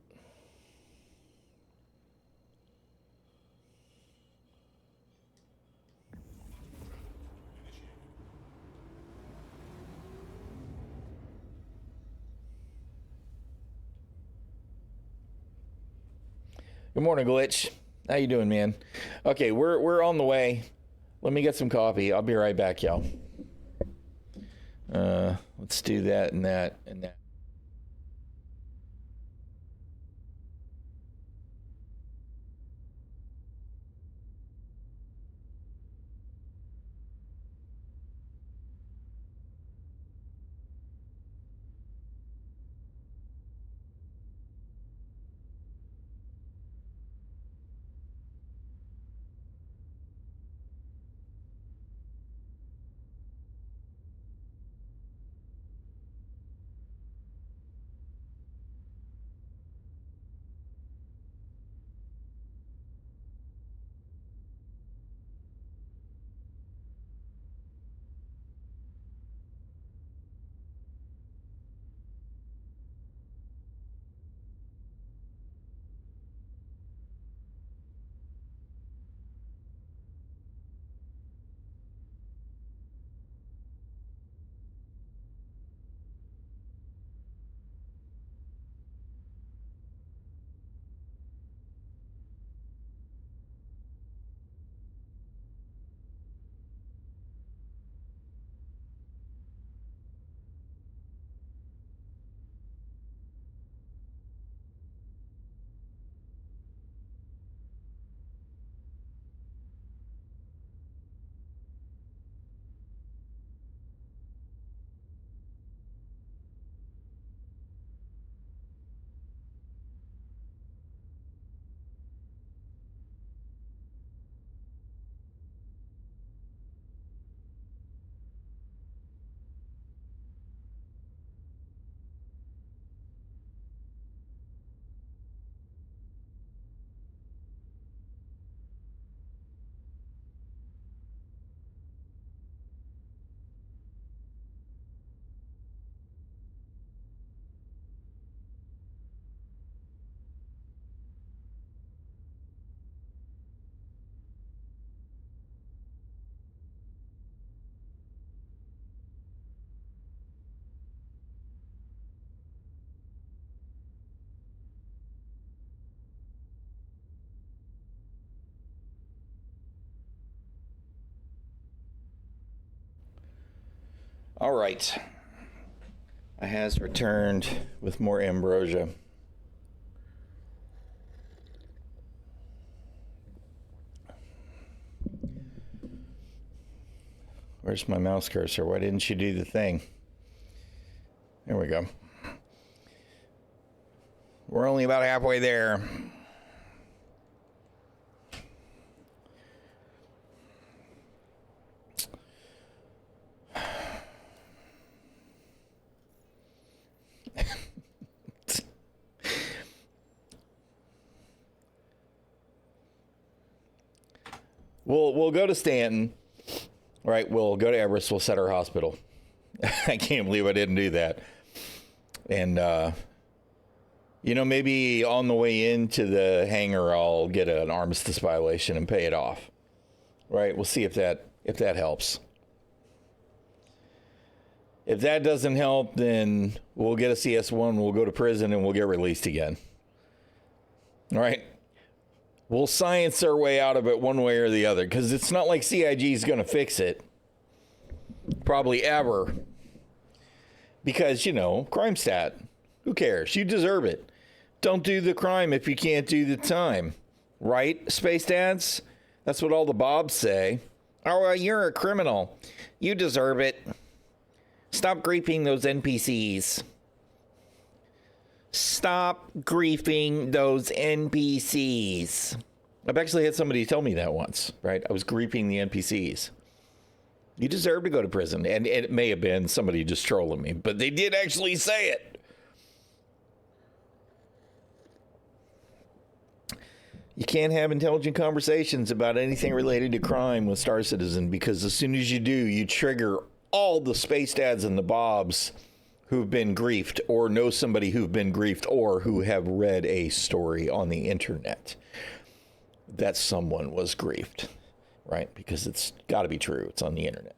Good morning, Glitch. How you doing, man? Okay, we're on the way. Let me get some coffee. I'll be right back, y'all. Let's do that and that and that. All right. I has returned with more ambrosia. Where's my mouse cursor? Why didn't you do the thing? There we go. We're only about halfway there. We'll go to Stanton, right? We'll go to Everest. We'll set our hospital. I can't believe I didn't do that. And You know, maybe on the way into the hangar, I'll get an armistice violation and pay it off. Right? We'll see if that helps. If that doesn't help, then we'll get a CS1, we'll go to prison, and we'll get released again. All right? We'll science our way out of it one way or the other, because it's not like CIG is going to fix it. Probably ever. Because, you know, crime stat. Who cares? You deserve it. Don't do the crime if you can't do the time. Right, Space Dads? That's what all the Bobs say. Oh, well, you're a criminal. You deserve it. Stop griefing those NPCs. Stop griefing those NPCs. I've actually had somebody tell me that once, right? I was griefing the NPCs. You deserve to go to prison. And it may have been somebody just trolling me, but they did actually say it. You can't have intelligent conversations about anything related to crime with Star Citizen, because as soon as you do, you trigger all the Space Dads and the Bobs who've been griefed, or know somebody who've been griefed, or who have read a story on the internet that someone was griefed, right? Because it's got to be true. It's on the internet.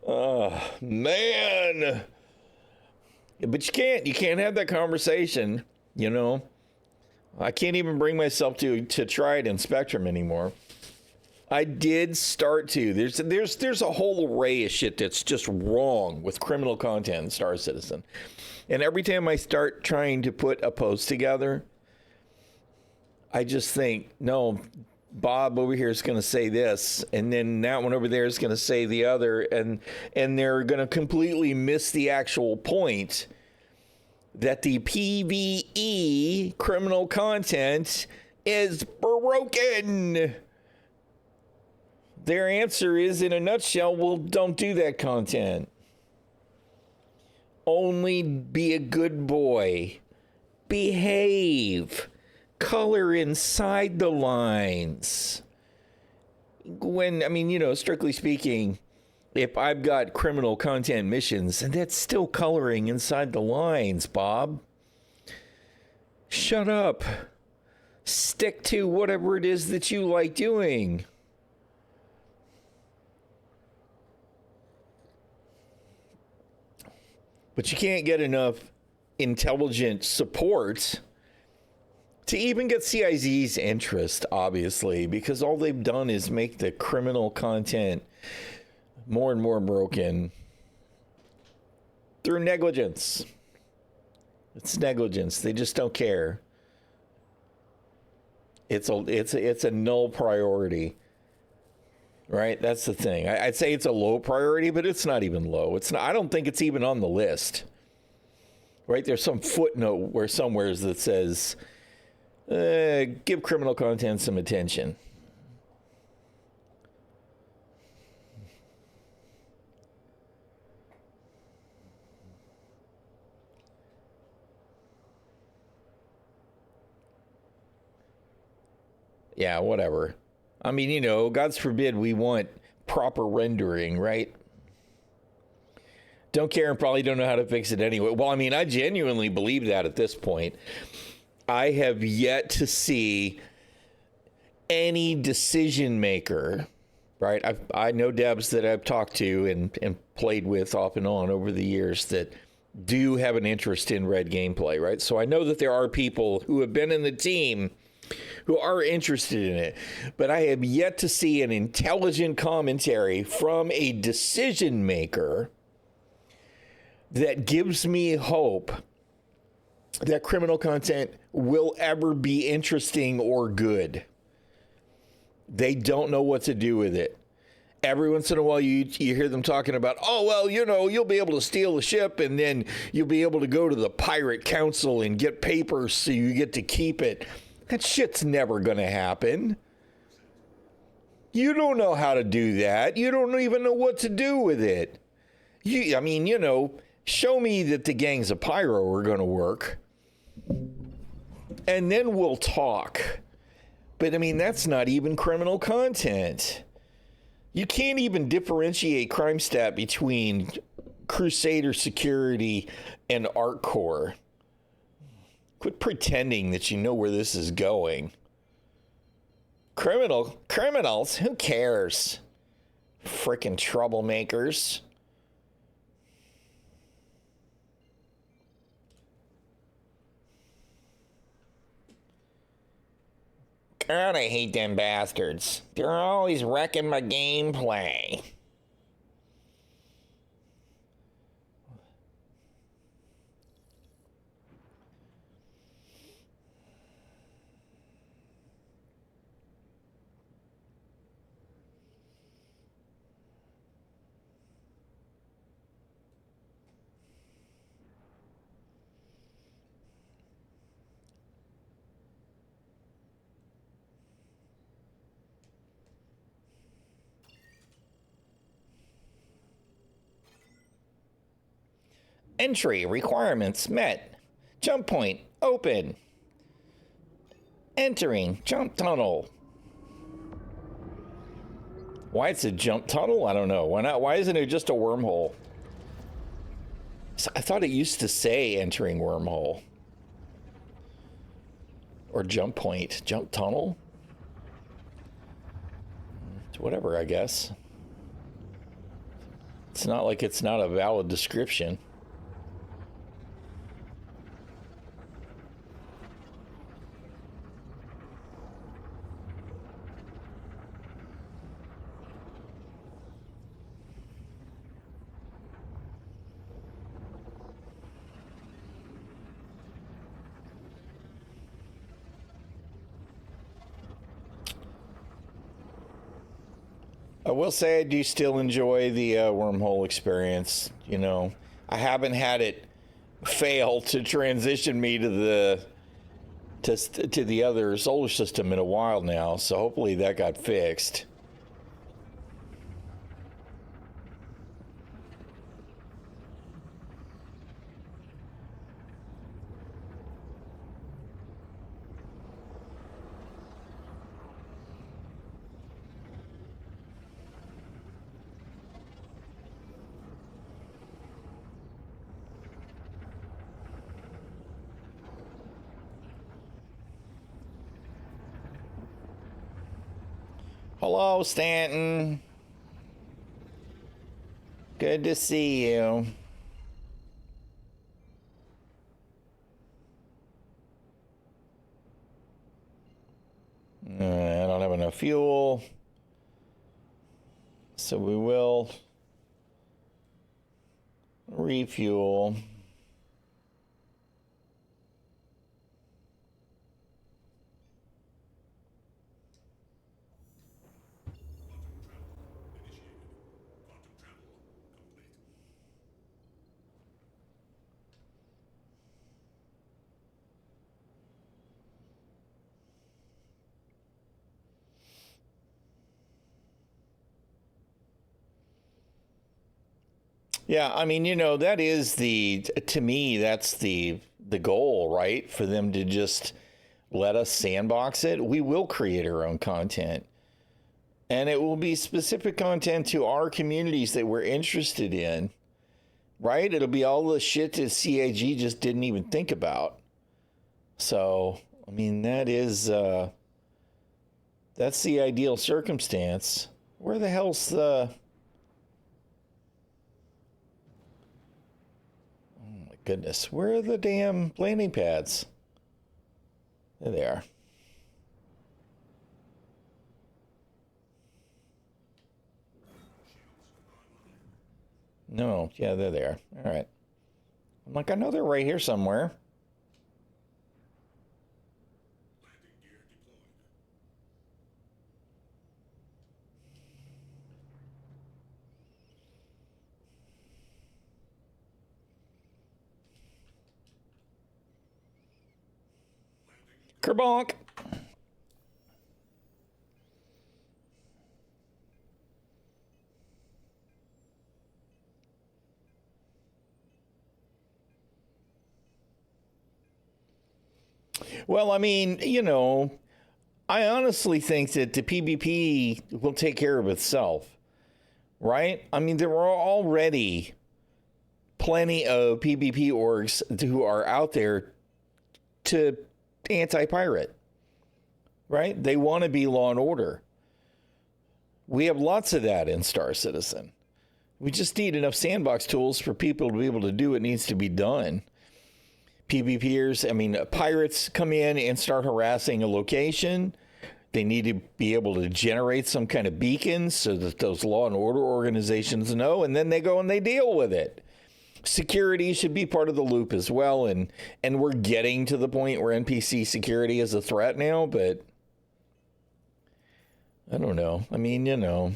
Oh, man. But you can't have that conversation, you know. I can't even bring myself to try it in Spectrum anymore. I did start to. There's a whole array of shit that's just wrong with criminal content in Star Citizen. And every time I start trying to put a post together, I just think, no, Bob over here is going to say this, and then that one over there is going to say the other, and they're going to completely miss the actual point that the PvE criminal content is broken. Their answer is, in a nutshell, well, don't do that content. Only be a good boy. Behave. Color inside the lines. When, I mean, you know, strictly speaking, if I've got criminal content missions, and that's still coloring inside the lines, Bob. Shut up. Stick to whatever it is that you like doing. But you can't get enough intelligent support to even get CIZ's interest, obviously, because all they've done is make the criminal content more and more broken through negligence. It's negligence. They just don't care. It's a null priority. Right? That's the thing. I'd say it's a low priority, but it's not even low. It's not. I don't think it's even on the list. Right? There's some footnote where somewhere that says, give criminal content some attention. Yeah, whatever. I mean, you know, God's forbid we want proper rendering, right? Don't care and probably don't know how to fix it anyway. Well, I mean, I genuinely believe that at this point. I have yet to see any decision maker, right? I know devs that I've talked to and played with off and on over the years that do have an interest in red gameplay, right? So I know that there are people who have been in the team who are interested in it, but I have yet to see an intelligent commentary from a decision maker that gives me hope that criminal content will ever be interesting or good. They don't know what to do with it. Every once in a while you hear them talking about, oh, well, you know, you'll be able to steal the ship and then you'll be able to go to the Pirate Council and get papers so you get to keep it. That shit's never going to happen. You don't know how to do that. You don't even know what to do with it. I mean, you know, show me that the gangs of Pyro are going to work, and then we'll talk. But, I mean, that's not even criminal content. You can't even differentiate crime stat between Crusader security and ArtCore. Quit pretending that you know where this is going. Criminals? Who cares? Frickin' troublemakers. God, I hate them bastards. They're always wrecking my gameplay. Entry requirements met. Jump point open. Entering jump tunnel. Why it's a jump tunnel? I don't know. Why not? Why isn't it just a wormhole? I thought it used to say entering wormhole. Or jump point. Jump tunnel? Whatever, I guess. It's not like it's not a valid description. I will say I do still enjoy the wormhole experience. You know, I haven't had it fail to transition me to the other solar system in a while now, so hopefully that got fixed. Hello, Stanton. Good to see you. I don't have enough fuel, so we will refuel. Yeah, I mean, you know, that is to me, that's the goal, right? For them to just let us sandbox it. We will create our own content. And it will be specific content to our communities that we're interested in, right? It'll be all the shit that CIG just didn't even think about. So, I mean, that's the ideal circumstance. Where the hell's the... Goodness, where are the damn landing pads? There they are. No, yeah, there they are. All right. I'm like, I know they're right here somewhere. Kerbonk. Well, I mean, you know, I honestly think that the PvP will take care of itself. right? I mean, there are already plenty of PvP orgs who are out there to anti-pirate, right? They want to be law and order. We have lots of that in Star Citizen. We just need enough sandbox tools for people to be able to do what needs to be done. PvPers, I mean, pirates come in and start harassing a location. They need to be able to generate some kind of beacons so that those law and order organizations know, and then they go and they deal with it. Security should be part of the loop as well, and we're getting to the point where NPC security is a threat now, but I don't know. I mean, you know,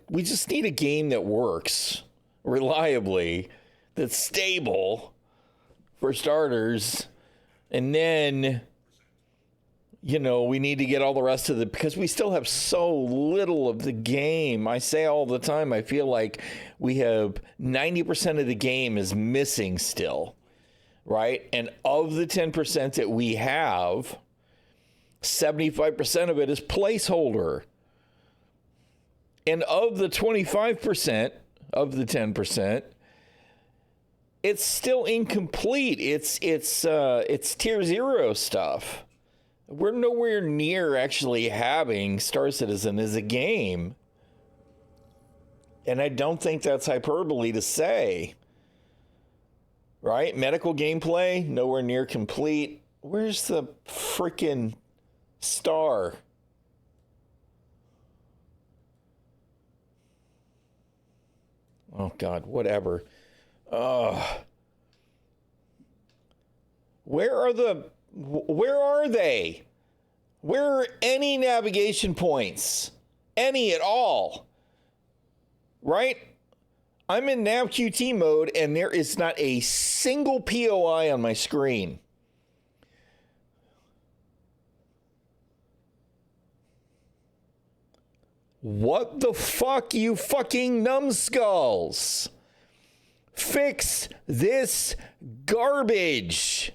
we just need a game that works reliably, that's stable for starters, and then, you know, we need to get all the rest of because we still have so little of the game. I say all the time, I feel like we have 90% of the game is missing still, right? And of the 10% that we have, 75% of it is placeholder. And of the 25% of the 10%, it's still incomplete. It's tier 0 stuff. We're nowhere near actually having Star Citizen as a game. And I don't think that's hyperbole to say. Right? Medical gameplay, nowhere near complete. Where's the freaking star? Oh, God, whatever. Where are they? Where are any navigation points? Any at all? Right? I'm in nav QT mode and there is not a single POI on my screen. What the fuck, you fucking numbskulls? Fix this garbage.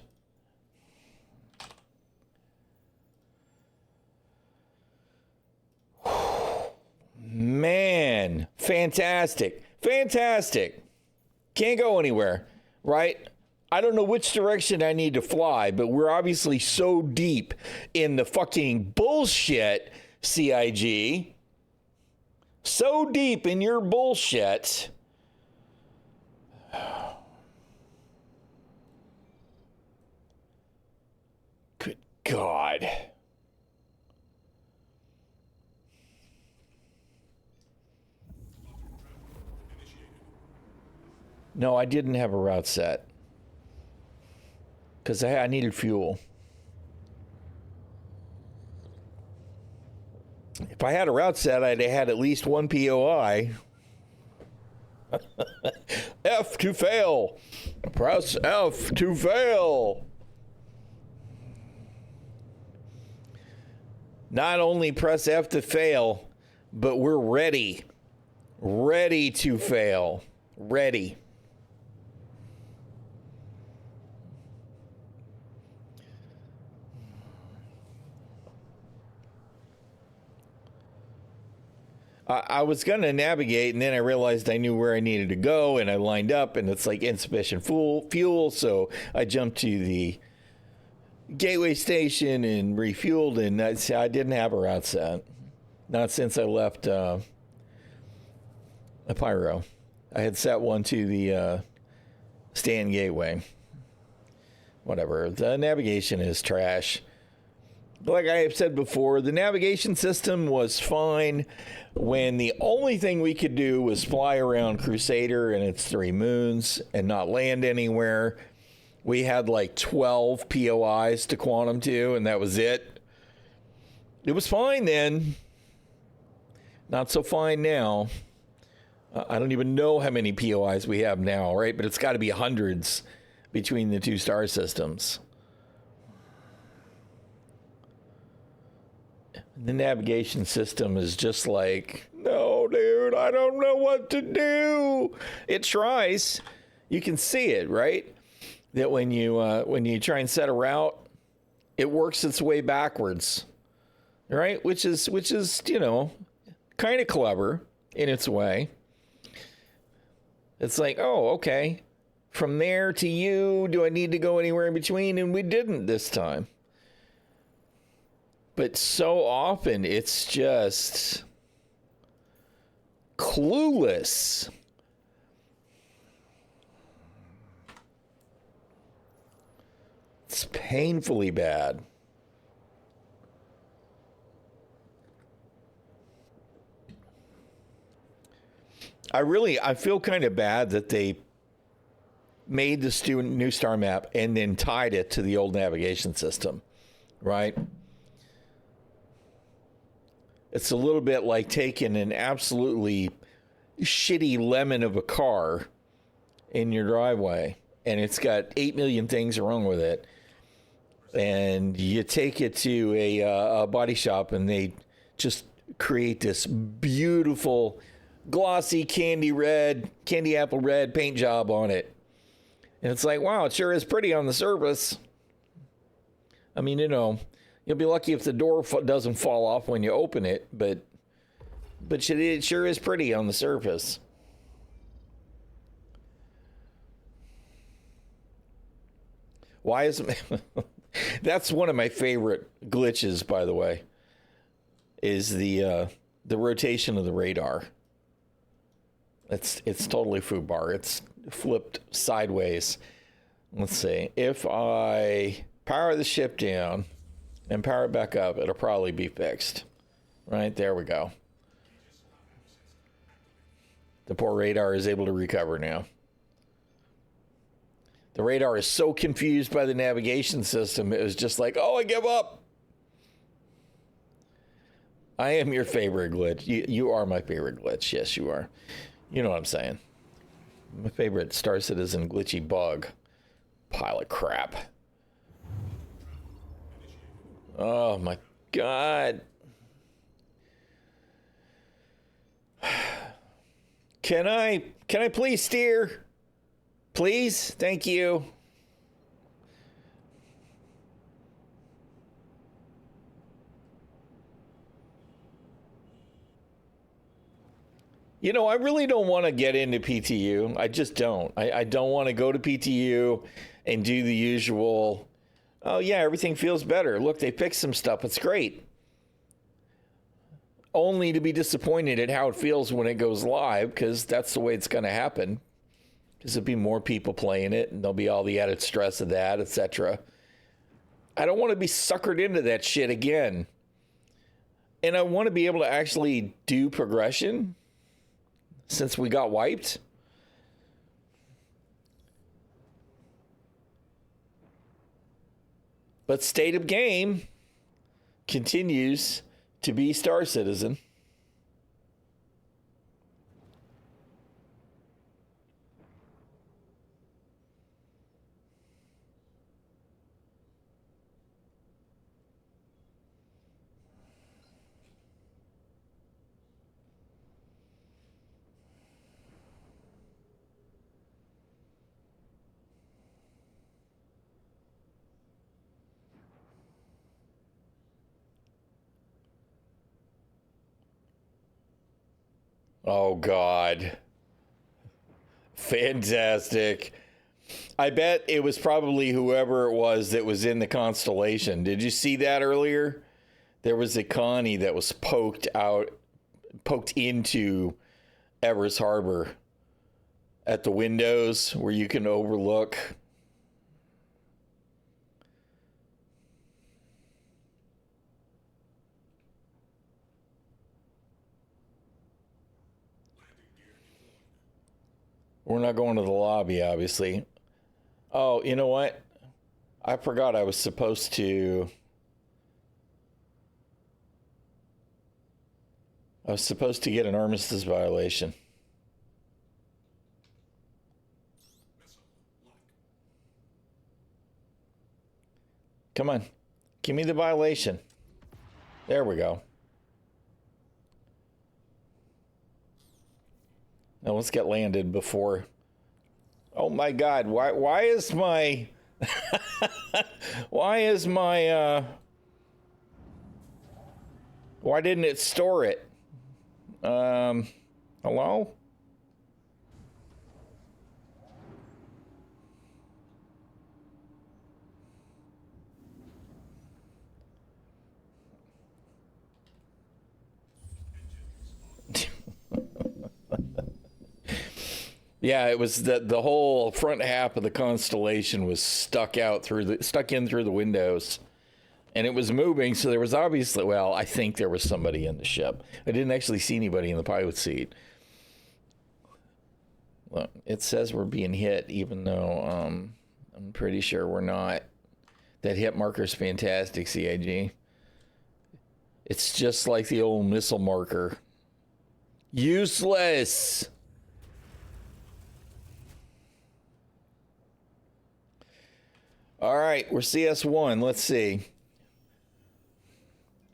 Man, fantastic. Fantastic. Can't go anywhere, right? I don't know which direction I need to fly, but we're obviously so deep in the fucking bullshit, CIG. So deep in your bullshit. Good God. No, I didn't have a route set. Because I needed fuel. If I had a route set, I'd have had at least one POI. F to fail. Press F to fail. Not only press F to fail, but we're ready. Ready to fail. Ready. I was going to navigate, and then I realized I knew where I needed to go, and I lined up, and it's like insufficient fuel, so I jumped to the gateway station and refueled, and I didn't have a route set. Not since I left a Pyro. I had set one to the stand gateway. Whatever. The navigation is trash. Like I have said before, the navigation system was fine when the only thing we could do was fly around Crusader and its 3 moons and not land anywhere. We had like 12 POIs to quantum to, and that was it. It was fine then. Not so fine now. I don't even know how many POIs we have now, right? But it's got to be hundreds between the 2 star systems. The navigation system is just like, no, dude, I don't know what to do. It tries. You can see it, right? That when you try and set a route, it works its way backwards, right? Which is, you know, kind of clever in its way. It's like, oh, okay. From there to you, do I need to go anywhere in between? And we didn't this time. But so often it's just clueless. It's painfully bad. I feel kind of bad that they made the new star map and then tied it to the old navigation system, right? It's a little bit like taking an absolutely shitty lemon of a car in your driveway, and it's got 8 million things wrong with it, and you take it to a body shop, and they just create this beautiful glossy candy apple red paint job on it. And it's like, wow, it sure is pretty on the surface. I mean, you'll be lucky if the door doesn't fall off when you open it, but it sure is pretty on the surface. Why is that's one of my favorite glitches, by the way, is the rotation of the radar. It's totally foobar. It's flipped sideways. Let's see. If I power the ship down and power it back up, it'll probably be fixed. Right, there we go. The poor radar is able to recover now. The radar is so confused by the navigation system, it was just like, oh, I give up. I am your favorite glitch. You are my favorite glitch. Yes, you are. You know what I'm saying. My favorite Star Citizen glitchy bug. Pile of crap. Oh my God. Can I please steer? Please? Thank you. I really don't want to get into PTU. I just don't. I don't want to go to PTU and do the usual, oh yeah, everything feels better. Look, they fixed some stuff. It's great. Only to be disappointed at how it feels when it goes live, because that's the way it's going to happen. Because there'll be more people playing it, and there'll be all the added stress of that, etc. I don't want to be suckered into that shit again. And I want to be able to actually do progression. Since we got wiped. But state of game continues to be Star Citizen. Oh, God. Fantastic. I bet it was probably whoever it was that was in the constellation. Did you see that earlier? There was a Connie that was poked into Evers Harbor at the windows where you can overlook. We're not going to the lobby, obviously. Oh, you know what? I forgot I was supposed to... get an armistice violation. Come on. Give me the violation. There we go. Now let's get landed before... Oh my God, why is my... why didn't it store it? Hello? Yeah, it was the whole front half of the constellation was stuck in through the windows, and it was moving. So there was obviously, well, I think there was somebody in the ship. I didn't actually see anybody in the pilot seat. Well, it says we're being hit, even though I'm pretty sure we're not. That hit marker's fantastic, CIG. It's just like the old missile marker. Useless. All right, we're CS1. Let's see.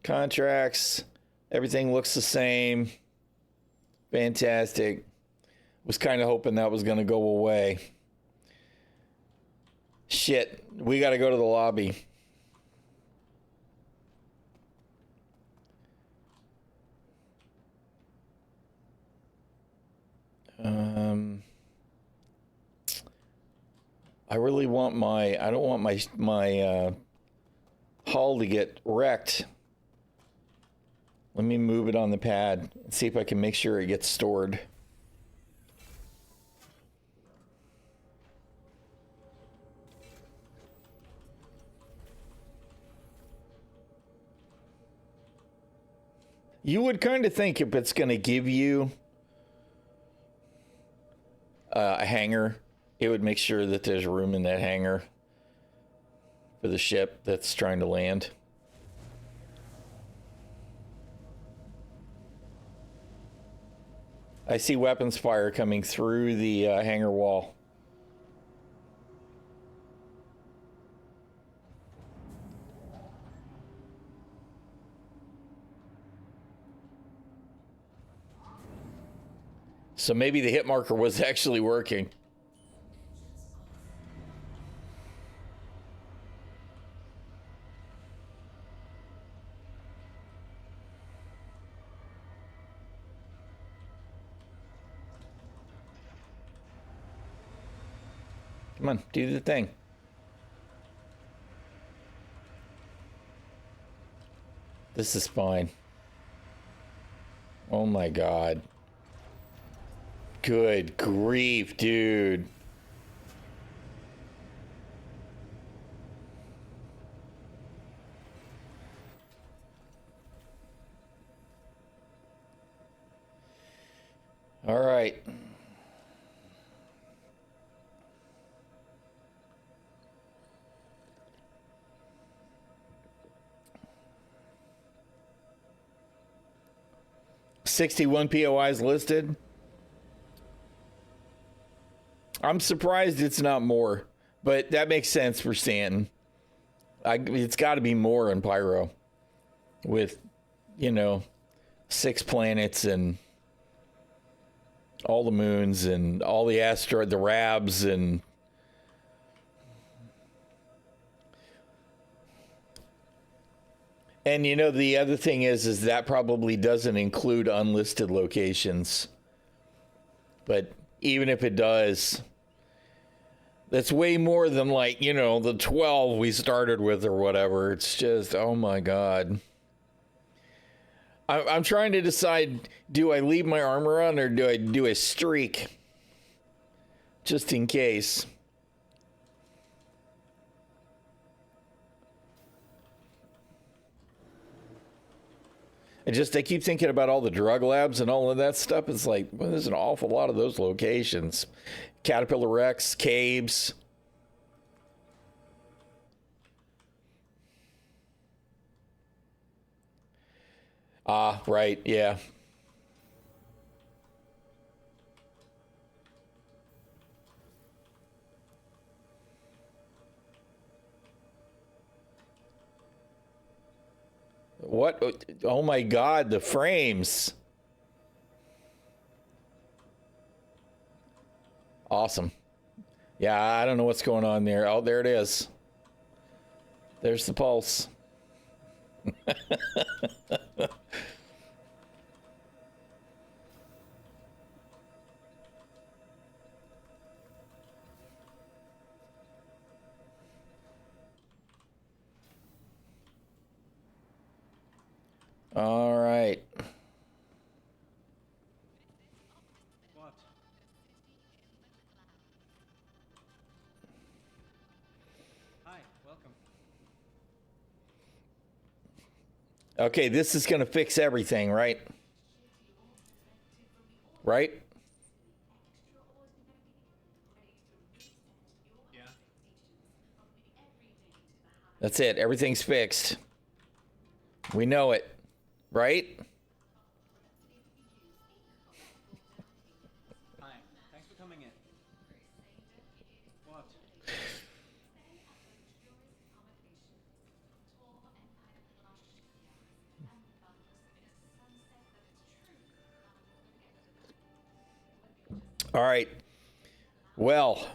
Contracts. Everything looks the same. Fantastic. Was kind of hoping that was going to go away. Shit. We got to go to the lobby. I really want I don't want my hull to get wrecked. Let me move it on the pad and see if I can make sure it gets stored. You would kind of think if it's going to give you a hangar, it would make sure that there's room in that hangar for the ship that's trying to land. I see weapons fire coming through the hangar wall. So maybe the hit marker was actually working. Come on, do the thing. This is fine. Oh my God. Good grief, dude. All right. $61 POIs listed. I'm surprised it's not more, but that makes sense for Stanton. It's got to be more in Pyro with, 6 planets and all the moons and all the asteroid, the Rabs, and the other thing is that probably doesn't include unlisted locations. But even if it does, that's way more than the 12 we started with or whatever. It's just, oh my God. I'm trying to decide, do I leave my armor on or do I do a streak? Just in case. I keep thinking about all the drug labs and all of that stuff. It's like, well, there's an awful lot of those locations. Caterpillar Rex, caves. Ah, right, yeah. What? Oh my God, the frames. Awesome. Yeah, I don't know what's going on there. Oh, there it is. There's the pulse. All right. What? Hi, welcome. Okay, this is going to fix everything, right? Right? Yeah. That's it. Everything's fixed. We know it, right? Hi, thanks for coming in. What? All right. Well,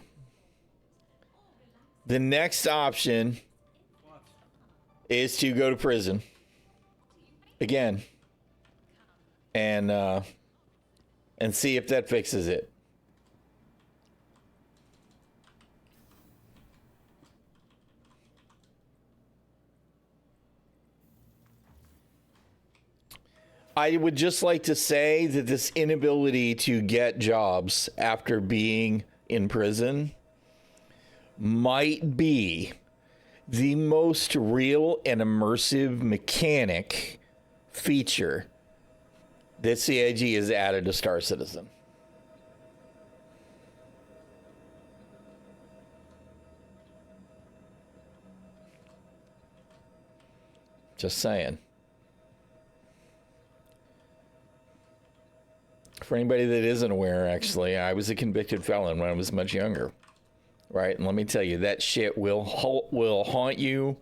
the next option What? is to go to prison again and see if that fixes it. I would just like to say that this inability to get jobs after being in prison might be the most real and immersive mechanic feature that CIG has added to Star Citizen. Just saying. For anybody that isn't aware, actually, I was a convicted felon when I was much younger. Right? And let me tell you, that shit will haunt you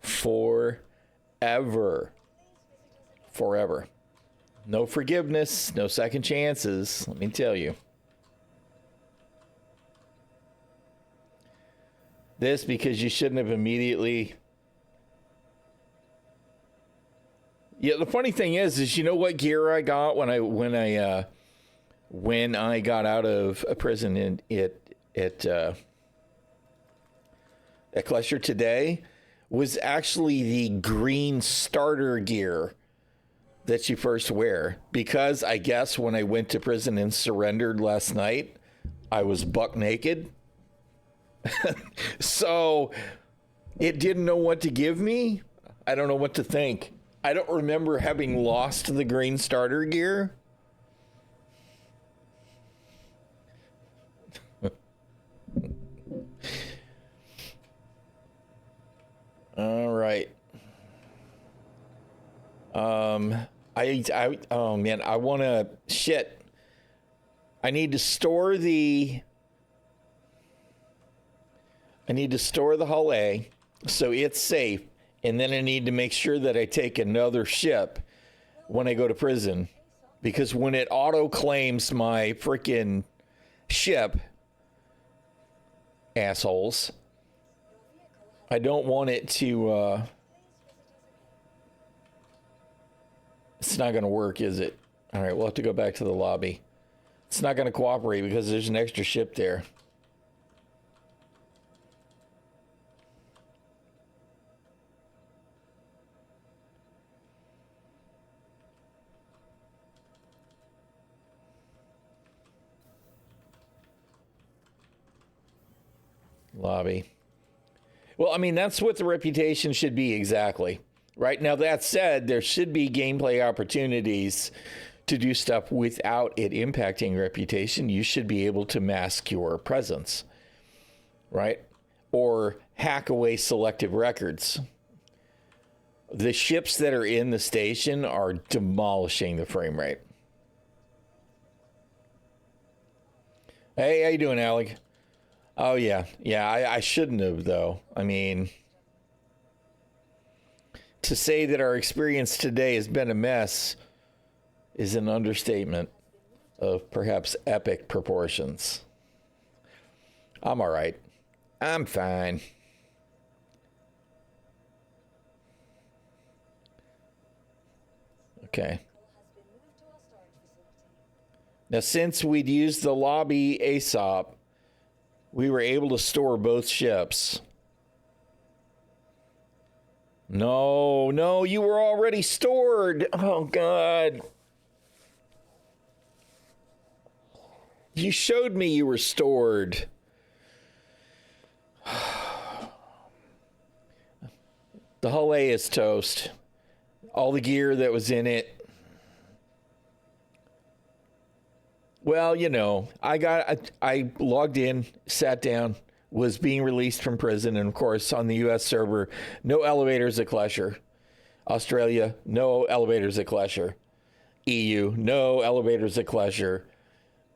forever. Forever. No forgiveness, no second chances, let me tell you. This because you shouldn't have immediately... Yeah, the funny thing is you know what gear I got when I got out of a prison at Cluster today was actually the green starter gear that you first wear, because I guess when I went to prison and surrendered last night, I was buck naked. So it didn't know what to give me. I don't know what to think. I don't remember having lost the green starter gear. All right. Oh man, I want to shit. I need to store the Hull A so it's safe, and then I need to make sure that I take another ship when I go to prison, because when it auto claims my freaking ship, assholes, I don't want it to it's not going to work, is it? All right, we'll have to go back to the lobby. It's not going to cooperate because there's an extra ship there. Lobby. Well, I mean, that's what the reputation should be exactly. Right now, that said, there should be gameplay opportunities to do stuff without it impacting reputation. You should be able to mask your presence, right? Or hack away selective records. The ships that are in the station are demolishing the frame rate. Hey, how you doing, Alec? Oh, yeah. Yeah, I shouldn't have, though. I mean... to say that our experience today has been a mess is an understatement of perhaps epic proportions. I'm all right. I'm fine. Okay. Now, since we'd used the lobby ASOP, we were able to store both ships. No, no, you were already stored. Oh, God. You showed me you were stored. The hull A is toast. All the gear that was in it. Well, you know, I logged in, sat down, was being released from prison, and of course on the US server, no elevators at Klesher. Australia, no elevators at Klesher. EU, no elevators at Klesher.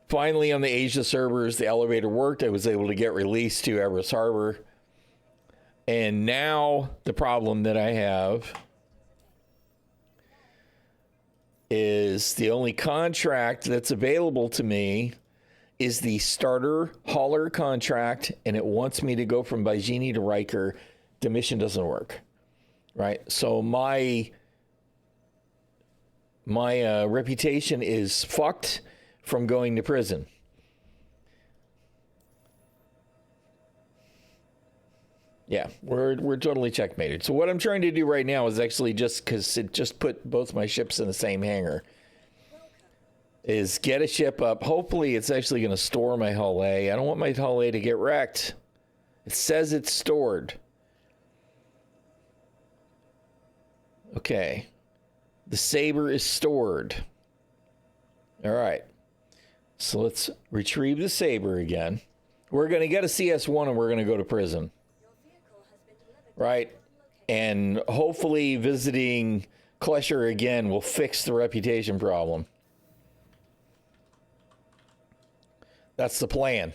Finally, on the Asia servers, the elevator worked. I was able to get released to Everest Harbor. And now the problem that I have is the only contract that's available to me is the starter hauler contract, and it wants me to go from Bajini to Riker. The mission doesn't work, right? So my reputation is fucked from going to prison. Yeah, we're totally checkmated. So what I'm trying to do right now is actually just because it just put both my ships in the same hangar, is get a ship up. Hopefully it's actually going to store my hull A. I don't want my hull A to get wrecked. It says it's stored. Okay. The Saber is stored. All right. So let's retrieve the Saber again. We're going to get a CS1 and we're going to go to prison. Right? And hopefully visiting Klesher again will fix the reputation problem. That's the plan.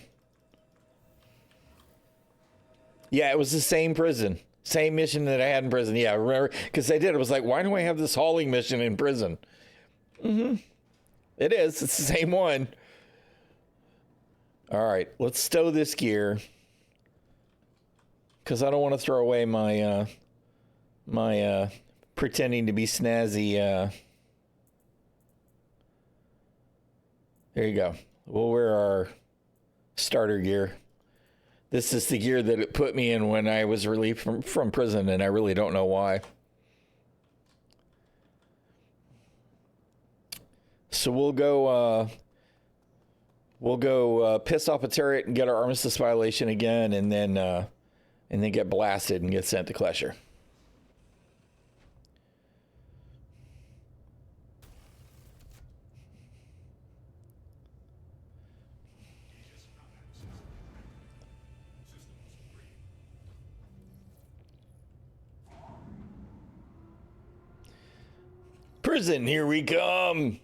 Yeah, it was the same prison. Same mission that I had in prison. Yeah, I remember. Because I did. It was like, why do I have this hauling mission in prison? Mm-hmm. It is. It's the same one. All right. Let's stow this gear. Because I don't want to throw away my pretending to be snazzy. There you go. We'll wear our starter gear. This is the gear that it put me in when I was relieved from prison, and I really don't know why. So we'll go piss off a turret and get our armistice violation again, and then get blasted and get sent to Klesher. Prison, here we come.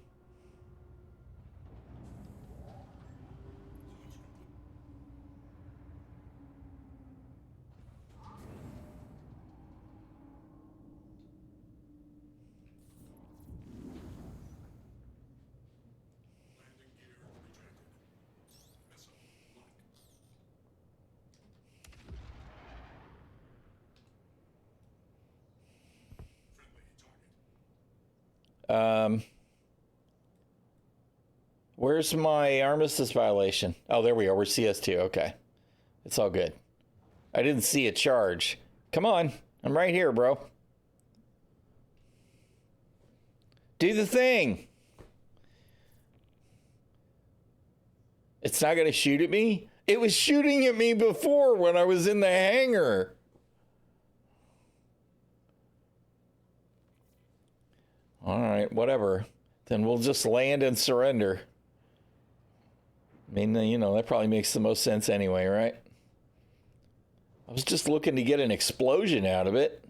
Where's my armistice violation? Oh, there we are. We're CS2. Okay. It's all good. I didn't see a charge. Come on. I'm right here, bro. Do the thing. It's not going to shoot at me? It was shooting at me before when I was in the hangar. All right, whatever. Then we'll just land and surrender. I mean, you know, that probably makes the most sense anyway, right? I was just looking to get an explosion out of it.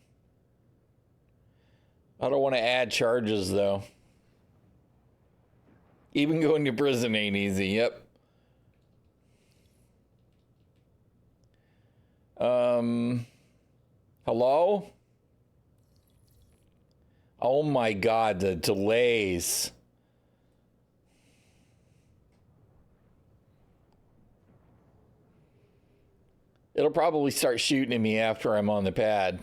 I don't want to add charges, though. Even going to prison ain't easy, yep. Hello? Oh my God, the delays. It'll probably start shooting at me after I'm on the pad.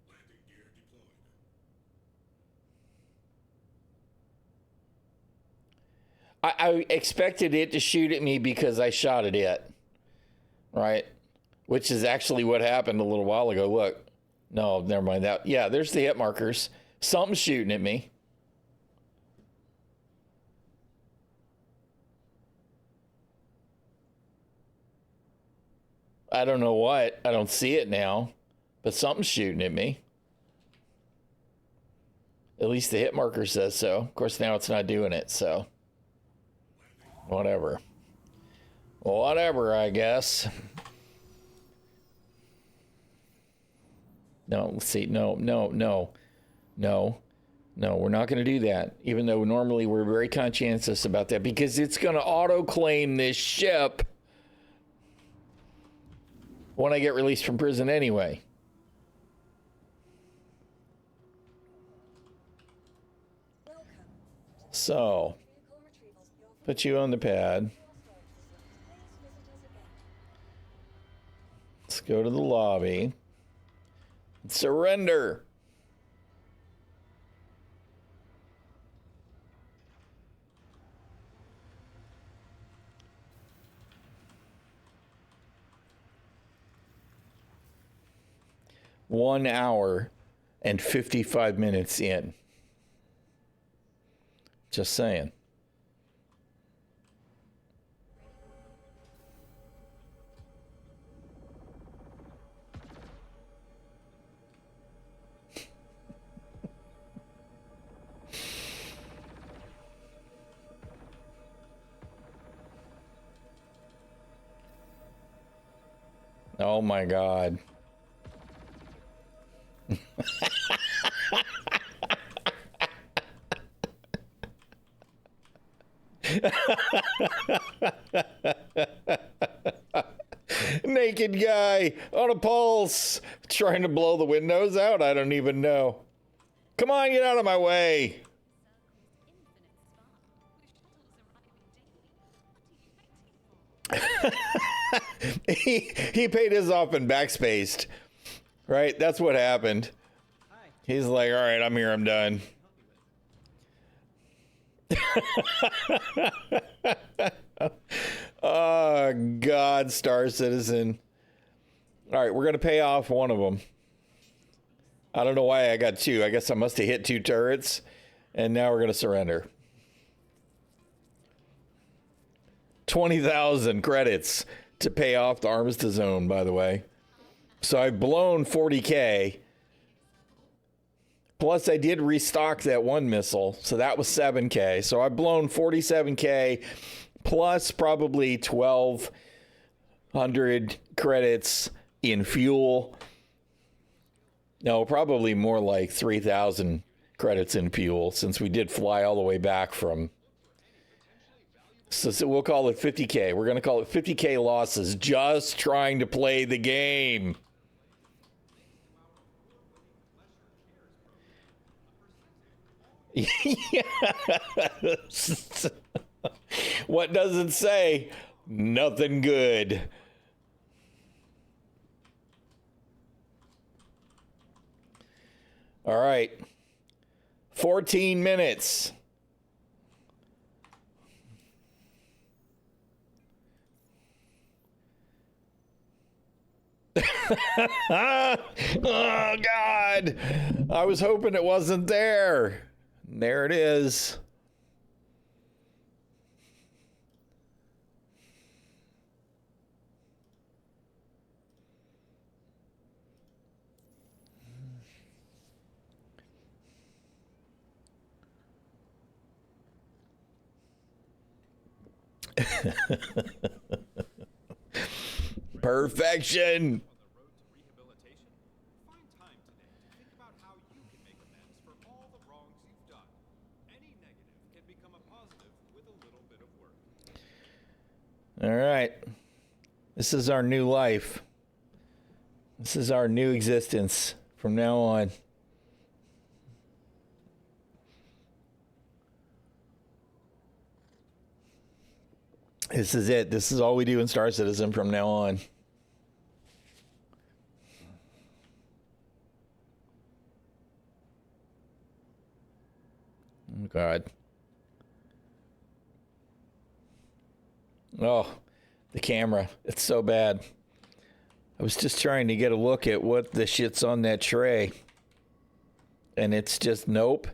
Landing gear I expected it to shoot at me because I shot at it. Right? Which is actually what happened a little while ago. Look. No, never mind that. Yeah, there's the hit markers. Something's shooting at me. I don't know what. I don't see it now. But something's shooting at me. At least the hit marker says so. Of course, now it's not doing it, so. Whatever. Whatever, I guess. No, let's see. No, we're not going to do that. Even though normally we're very conscientious about that because it's going to auto-claim this ship when I get released from prison anyway. So, put you on the pad. Let's go to the lobby. Surrender. $1 and 55 minutes in. Just saying. Oh my God. Naked guy on a pulse trying to blow the windows out. I don't even know. Come on, get out of my way. he paid his off and backspaced. Right? That's what happened. He's like, all right, I'm here, I'm done. Oh, God, Star Citizen. All right, we're going to pay off one of them. I don't know why I got two. I guess I must have hit two turrets. And now we're going to surrender. 20,000 credits to pay off the Armistice Zone, by the way. So I've blown 40K. Plus, I did restock that one missile. So that was 7K. So I've blown 47K plus probably 1,200 credits in fuel. No, probably more like 3,000 credits in fuel since we did fly all the way back from. So we'll call it 50K. We're going to call it 50K losses just trying to play the game. Yes. What does it say? Nothing good. All right. 14 minutes. Oh, God. I was hoping it wasn't there. There it is. Perfection. All right. This is our new life. This is our new existence from now on. This is it. This is all we do in Star Citizen from now on. Oh, God. Oh, the camera. It's so bad. I was just trying to get a look at what the shit's on that tray. And it's just, nope.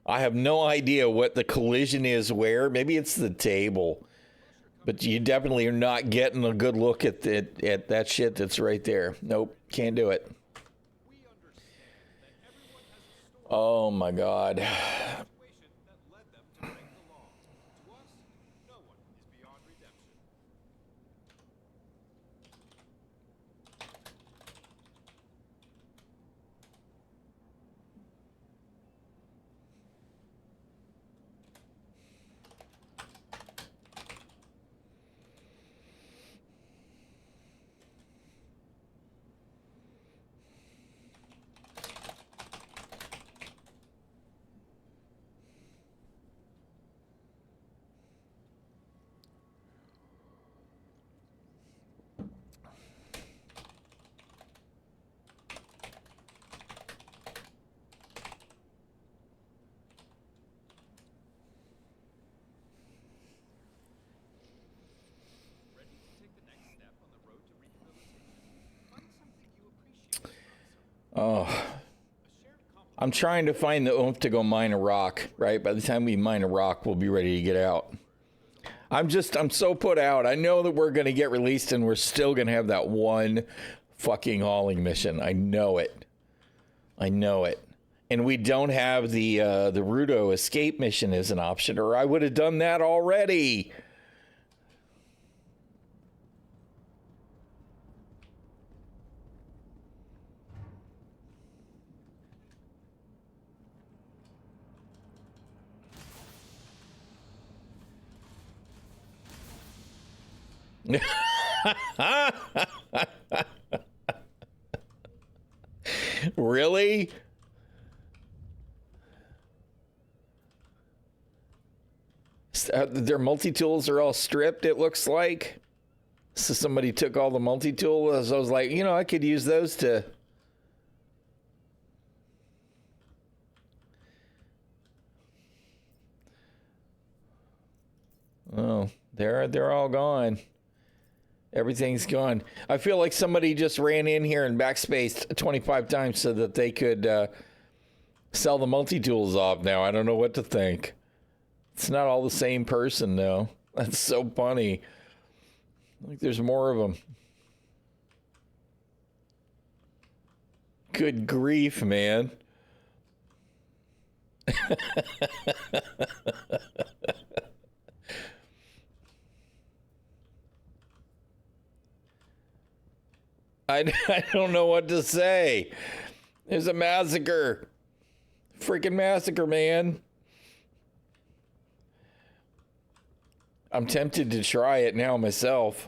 I have no idea what the collision is where. Maybe it's the table. But you definitely are not getting a good look at that shit that's right there. Nope, can't do it. Oh my God. Oh, I'm trying to find the oomph to go mine a rock, right? By the time we mine a rock, we'll be ready to get out. I'm so put out. I know that we're going to get released and we're still going to have that one fucking hauling mission. I know it. I know it. And we don't have the Rudo escape mission as an option, or I would have done that already. Really? Their multi-tools are all stripped, it looks like. So somebody took all the multi-tools. I was like, you know, I could use those to... Oh, they're all gone. Everything's gone. I feel like somebody just ran in here and backspaced 25 times so that they could sell the multi-tools off now. I don't know what to think. It's not all the same person, though. That's so funny. Like there's more of them. Good grief, man. I don't know what to say. There's a massacre. Freaking massacre, man. I'm tempted to try it now myself.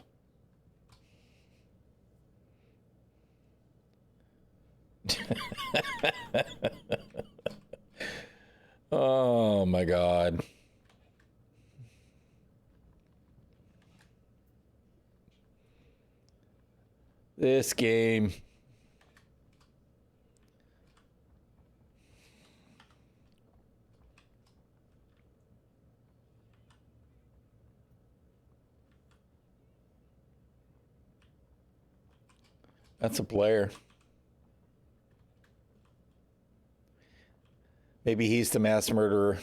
Oh my God. This game. That's a player. Maybe he's the mass murderer.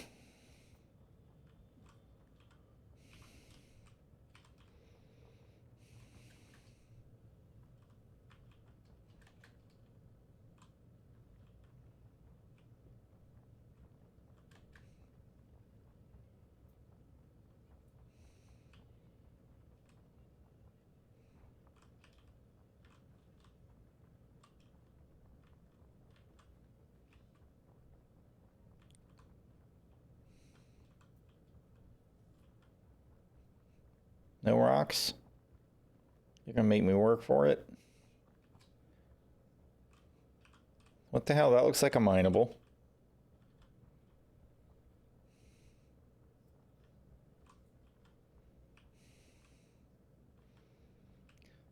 No rocks? You're gonna make me work for it? What the hell? That looks like a mineable.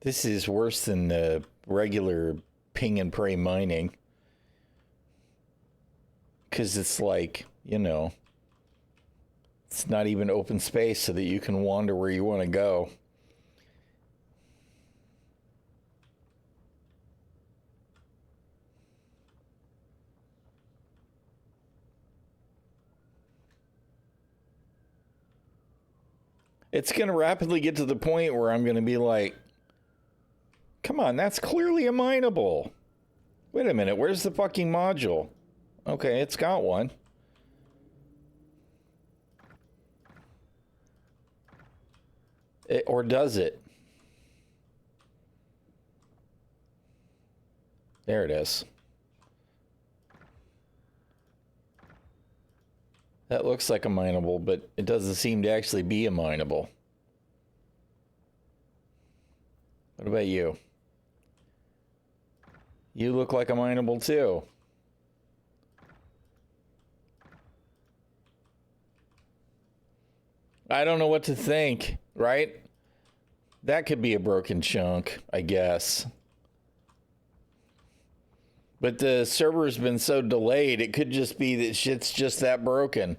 This is worse than the regular ping and pray mining. Because it's like, you know, it's not even open space so that you can wander where you want to go. It's going to rapidly get to the point where I'm going to be like, come on, that's clearly a mineable. Wait a minute, where's the fucking module? Okay, it's got one. Or does it? There it is. That looks like a mineable, but it doesn't seem to actually be a mineable. What about you? You look like a mineable too. I don't know what to think, right? That could be a broken chunk, I guess. But the server's been so delayed, it could just be that shit's just that broken.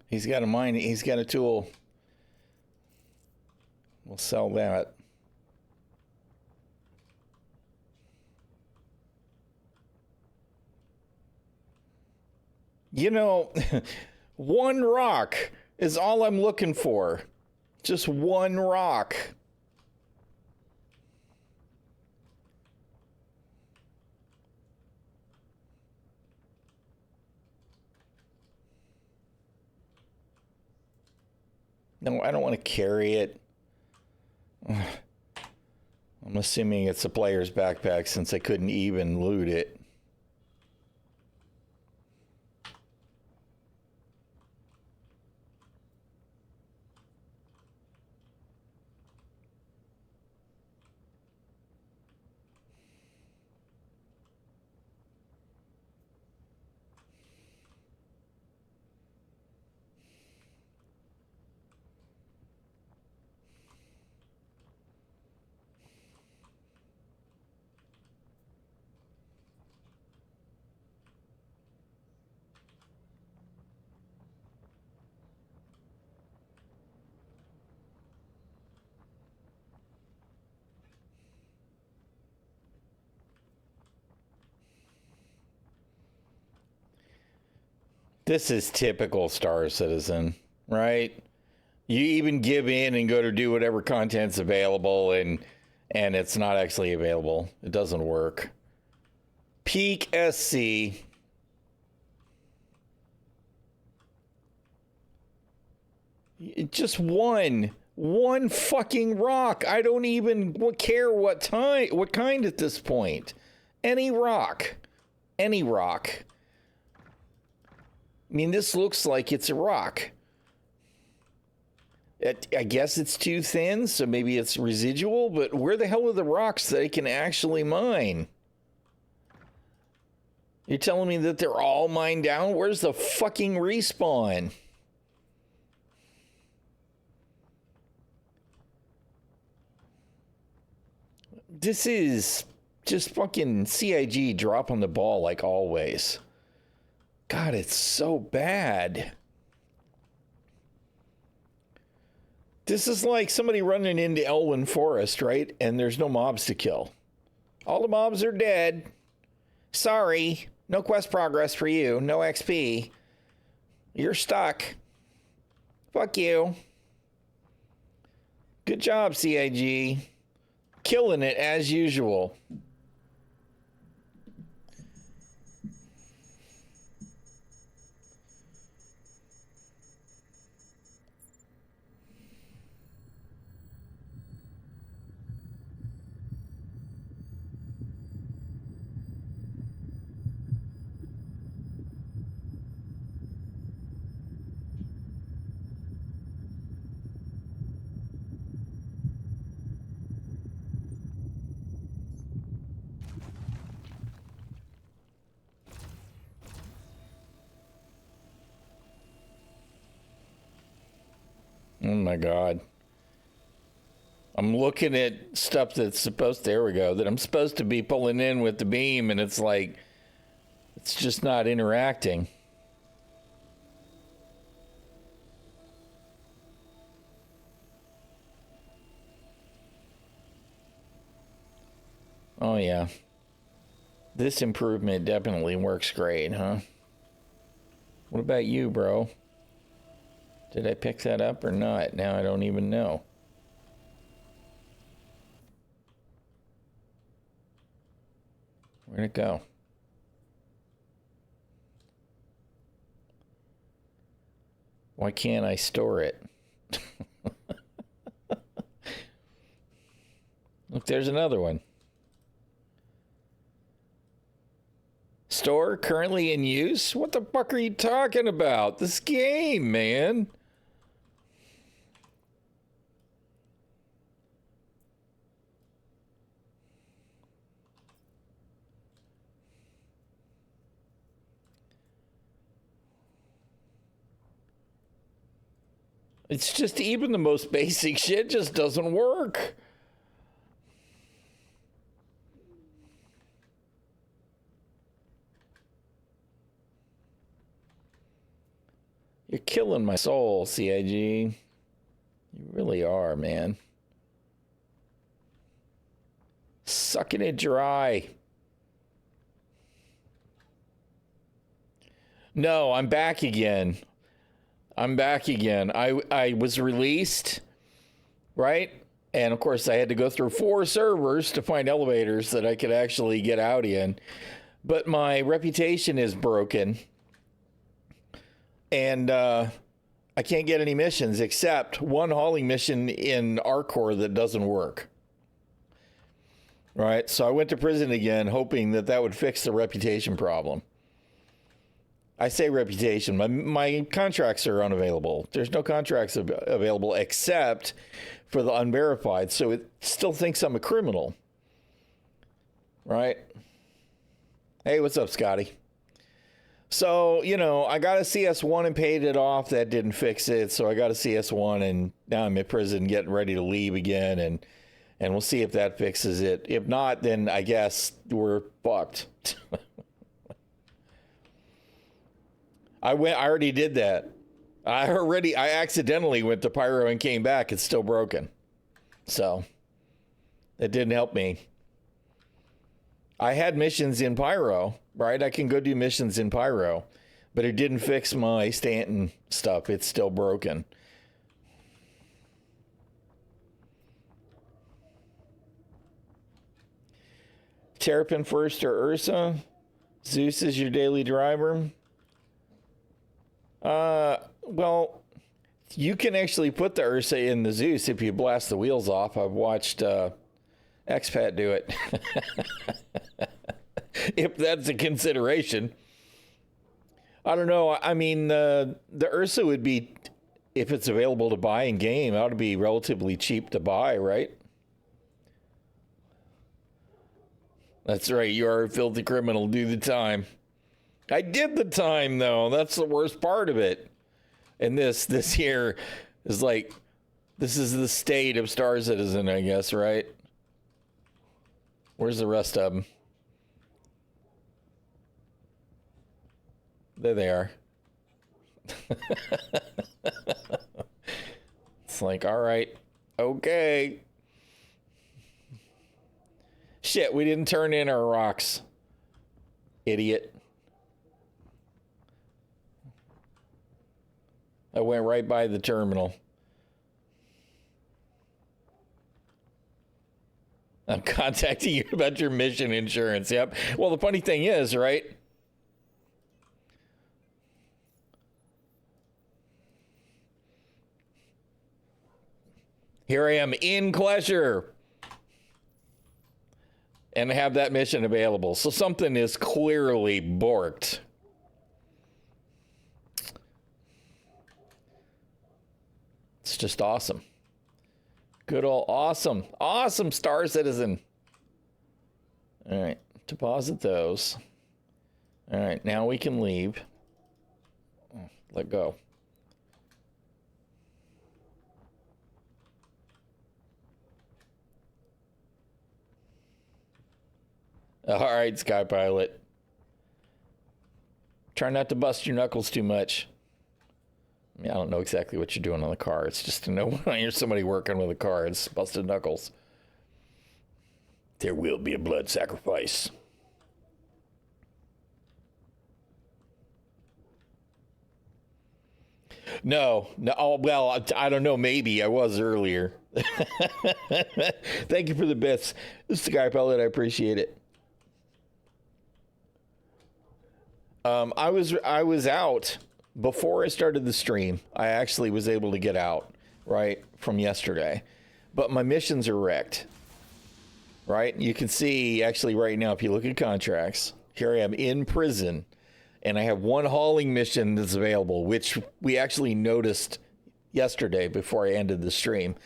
He's got a mine. He's got a tool. We'll sell that. You know, one rock is all I'm looking for. Just one rock. No, I don't want to carry it. I'm assuming it's a player's backpack since I couldn't even loot it. This is typical Star Citizen, right? You even give in and go to do whatever content's available, and it's not actually available. It doesn't work. Peak SC. Just one fucking rock. I don't even care what kind at this point. Any rock. Any rock. I mean, this looks like it's a rock. I guess it's too thin, so maybe it's residual, but where the hell are the rocks that I can actually mine? You're telling me that they're all mined down? Where's the fucking respawn? This is just fucking CIG dropping the ball like always. God, it's so bad. This is like somebody running into Elwyn Forest, right? And there's no mobs to kill. All the mobs are dead. Sorry. No quest progress for you. No XP. You're stuck. Fuck you. Good job, CIG. Killing it as usual. Oh my God. I'm looking at stuff that's supposed to, there we go, that I'm supposed to be pulling in with the beam, and it's like, it's just not interacting. Oh, yeah. This improvement definitely works great, huh? What about you, bro? Did I pick that up or not? Now I don't even know. Where'd it go? Why can't I store it? Look, there's another one. Store currently in use? What the fuck are you talking about? This game, man. It's just even the most basic shit just doesn't work. You're killing my soul, CIG. You really are, man. Sucking it dry. No, I'm back again. I was released, right? And of course, I had to go through 4 servers to find elevators that I could actually get out in. But my reputation is broken. And I can't get any missions except one hauling mission in Arcor that doesn't work. Right? So I went to prison again, hoping that that would fix the reputation problem. I say reputation. My contracts are unavailable. There's no contracts available except for the unverified. So it still thinks I'm a criminal. Right? Hey, what's up, Scotty? So, you know, I got a CS1 and paid it off. That didn't fix it. So I got a CS1 and now I'm in prison getting ready to leave again. And we'll see if that fixes it. If not, then I guess we're fucked. I already did that. I accidentally went to Pyro and came back. It's still broken. So it didn't help me. I had missions in Pyro, right? I can go do missions in Pyro, but it didn't fix my Stanton stuff. It's still broken. Terrapin first or Ursa? Zeus is your daily driver? Well, you can actually put the Ursa in the Zeus if you blast the wheels off. I've watched Expat do it. If that's a consideration. I don't know. I mean, the Ursa would be, if it's available to buy in game, it ought to be relatively cheap to buy, right? That's right. You are a filthy criminal. Do the time. I did the time, though. That's the worst part of it. And this here is like, this is the state of Star Citizen, I guess, right? Where's the rest of them? There they are. It's like, all right, okay. Shit, we didn't turn in our rocks. Idiot. I went right by the terminal. I'm contacting you about your mission insurance. Yep. Well, the funny thing is, right? Here I am in Klesher. And have that mission available. So something is clearly borked. It's just awesome. Good old awesome. Awesome Star Citizen. All right. Deposit those. All right. Now we can leave. Let go. All right, Sky Pilot. Try not to bust your knuckles too much. I mean, I don't know exactly what you're doing on the car. It's just to know when I hear somebody working with a car, it's busted knuckles. There will be a blood sacrifice. No. Oh, well, I don't know. Maybe I was earlier. Thank you for the bits, Sky Pellet. I appreciate it. I was out before I started the stream. I actually was able to get out right from yesterday, but my missions are wrecked. Right, you can see actually right now if you look at contracts. Here I am in prison. And I have one hauling mission that's available, which we actually noticed yesterday before I ended the stream.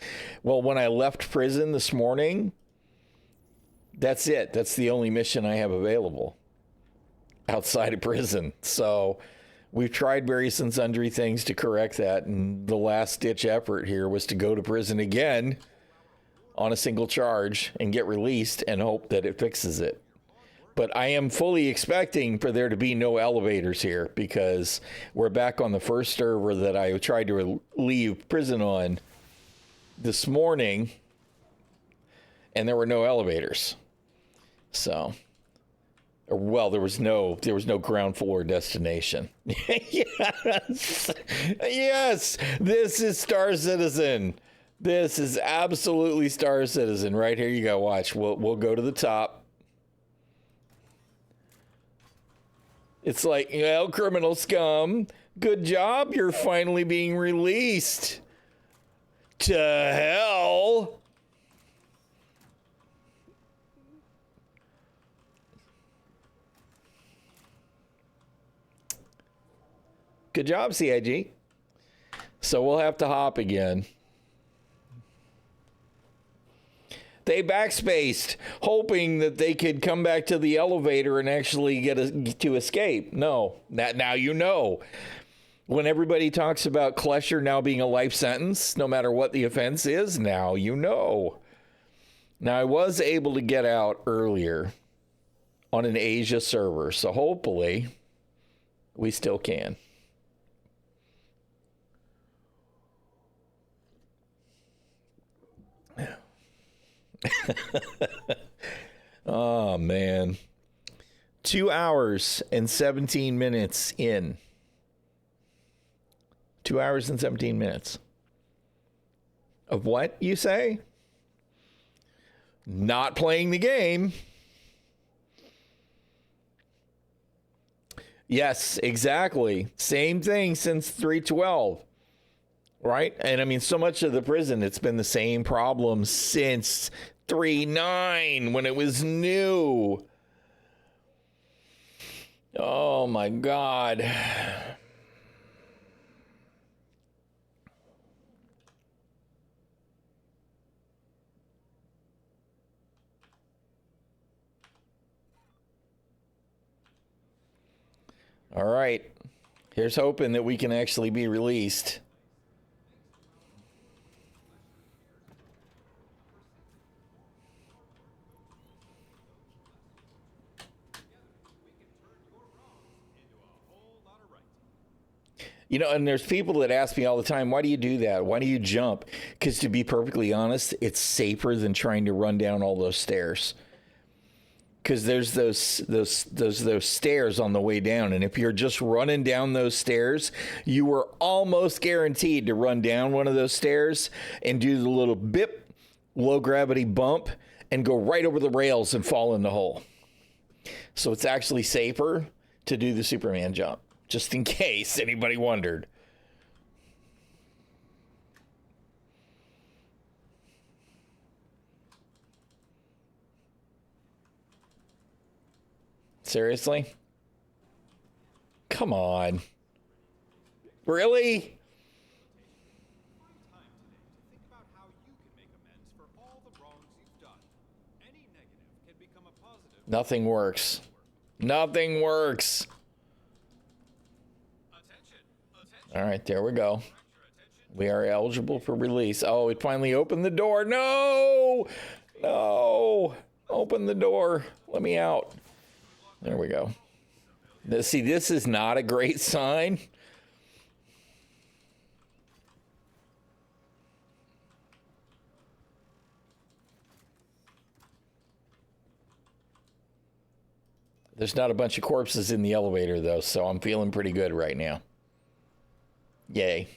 Well, when I left prison this morning, that's it. That's the only mission I have available outside of prison. So we've tried various and sundry things to correct that. And the last ditch effort here was to go to prison again on a single charge and get released and hope that it fixes it. But I am fully expecting for there to be no elevators here because we're back on the first server that I tried to leave prison on this morning, and there were no elevators. So, well, there was no ground floor destination. Yes, this is Star Citizen. This is absolutely Star Citizen. Right here, you go. Watch. We'll go to the top. It's like, well, criminal scum, good job. You're finally being released. To hell. Good job, CIG. So we'll have to hop again. They backspaced, hoping that they could come back to the elevator and actually get to escape. No, now you know. When everybody talks about Klesher now being a life sentence, no matter what the offense is, now you know. Now, I was able to get out earlier on an Asia server, so hopefully we still can. Oh, man. 2 hours and 17 minutes in. 2 hours and 17 minutes. Of what, you say? Not playing the game. Yes, exactly. Same thing since 312. Right? And I mean, so much of the prison, it's been the same problem since 3.9 when it was new. Oh my God. All right. Here's hoping that we can actually be released. You know, and there's people that ask me all the time, why do you do that? Why do you jump? Because to be perfectly honest, it's safer than trying to run down all those stairs. Because there's those stairs on the way down. And if you're just running down those stairs, you are almost guaranteed to run down one of those stairs and do the little bip, low gravity bump, and go right over the rails and fall in the hole. So it's actually safer to do the Superman jump. Just in case anybody wondered. Seriously? Come on. Really? Nothing works. Nothing works. All right, there we go. We are eligible for release. Oh, it finally opened the door. No! No! Open the door. Let me out. There we go. See, this is not a great sign. There's not a bunch of corpses in the elevator, though, so I'm feeling pretty good right now. Yay.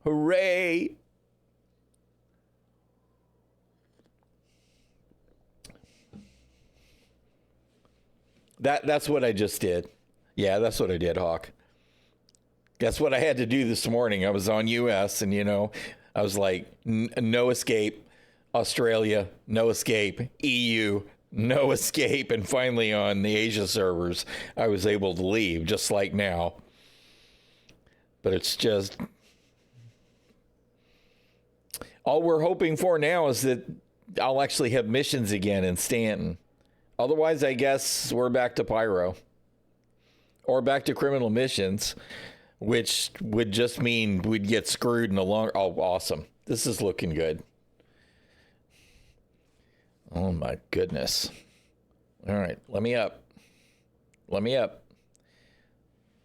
Hooray! That's what I just did. Yeah, that's what I did, Hawk. That's what I had to do this morning. I was on US and, I was like, no escape. Australia, no escape. EU, no escape. And finally on the Asia servers, I was able to leave, just like now. But it's just... all we're hoping for now is that I'll actually have missions again in Stanton. Otherwise, I guess we're back to Pyro. Or back to criminal missions, which would just mean we'd get screwed in the long... oh, awesome. This is looking good. Oh, my goodness. All right, let me up. Let me up.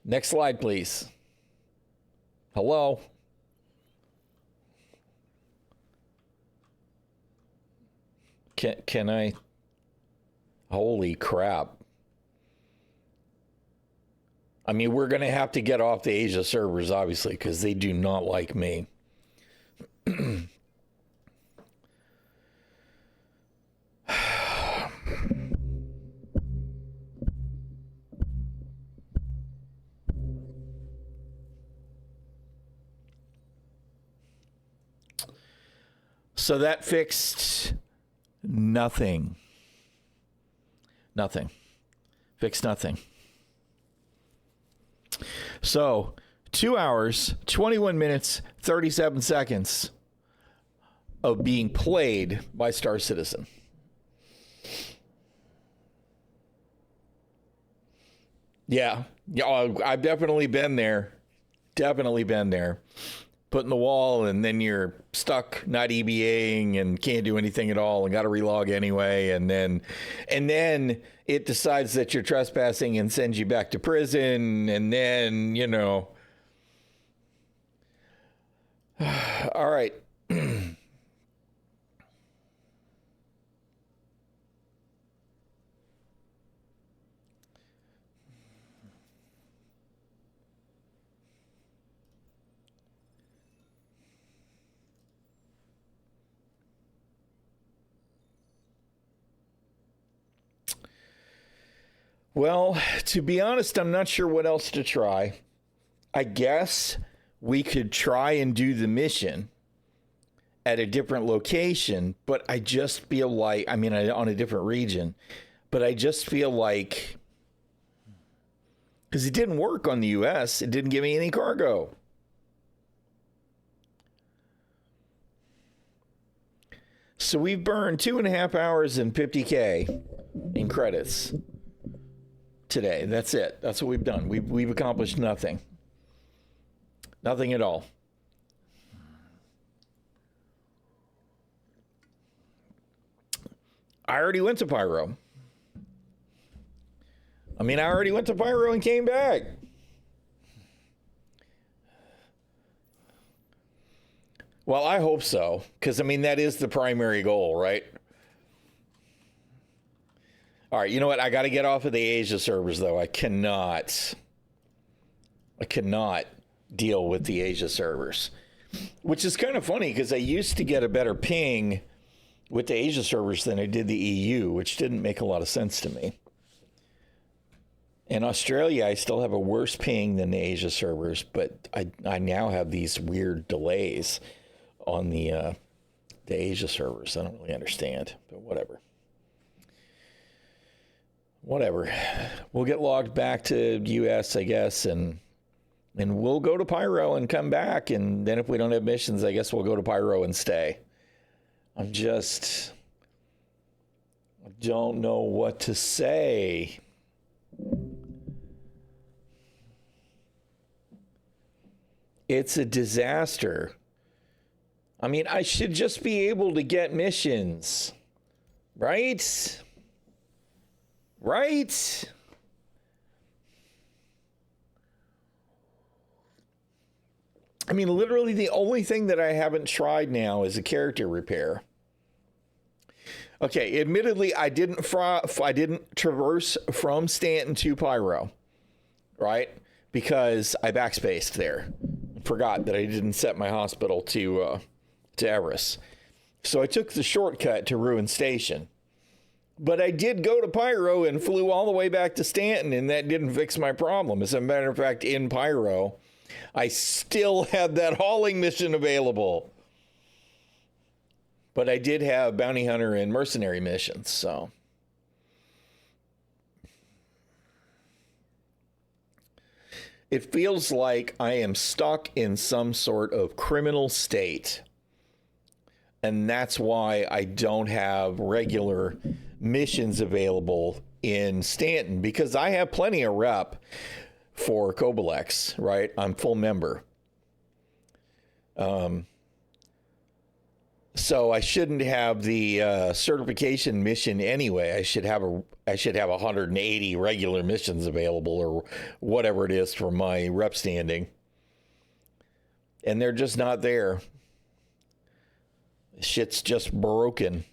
Next slide, please. Hello? Can I... holy crap. I mean, we're going to have to get off the Asia servers, obviously, because they do not like me. So that fixed nothing. Nothing. Fixed nothing. So 2 hours, 21 minutes, 37 seconds of being played by Star Citizen. Yeah, I've definitely been there. Definitely been there. Put in the wall and then you're stuck not EBAing and can't do anything at all and got to relog anyway. And then it decides that you're trespassing and sends you back to prison. And then, all right. Well, to be honest, I'm not sure what else to try. I guess we could try and do the mission at a different location, but I just feel like, on a different region, but I just feel like, because it didn't work on the US, it didn't give me any cargo. So we've burned 2.5 hours and 50K in credits today. That's it. That's what we've done. We've accomplished nothing. Nothing at all. I already went to Pyro. I already went to Pyro and came back. Well, I hope so, because that is the primary goal, right? All right, you know what? I got to get off of the Asia servers, though. I cannot deal with the Asia servers, which is kind of funny because I used to get a better ping with the Asia servers than I did the EU, which didn't make a lot of sense to me. In Australia, I still have a worse ping than the Asia servers, but I now have these weird delays on the Asia servers. I don't really understand, but whatever. Whatever. We'll get logged back to US, I guess, and we'll go to Pyro and come back. And then if we don't have missions, I guess we'll go to Pyro and stay. I don't know what to say. It's a disaster. I should just be able to get missions, right? Right? Literally the only thing that I haven't tried now is a character repair. Okay, admittedly, I didn't traverse from Stanton to Pyro, right? Because I backspaced there. Forgot that I didn't set my hospital to Everest. So I took the shortcut to Ruin Station. But I did go to Pyro and flew all the way back to Stanton, and that didn't fix my problem. As a matter of fact, in Pyro, I still had that hauling mission available. But I did have bounty hunter and mercenary missions, so. It feels like I am stuck in some sort of criminal state. And that's why I don't have regular missions available in Stanton, because I have plenty of rep for Kobalex, right? I'm full member. So I shouldn't have the certification mission anyway. I should have 180 regular missions available, or whatever it is for my rep standing. And they're just not there. Shit's just broken.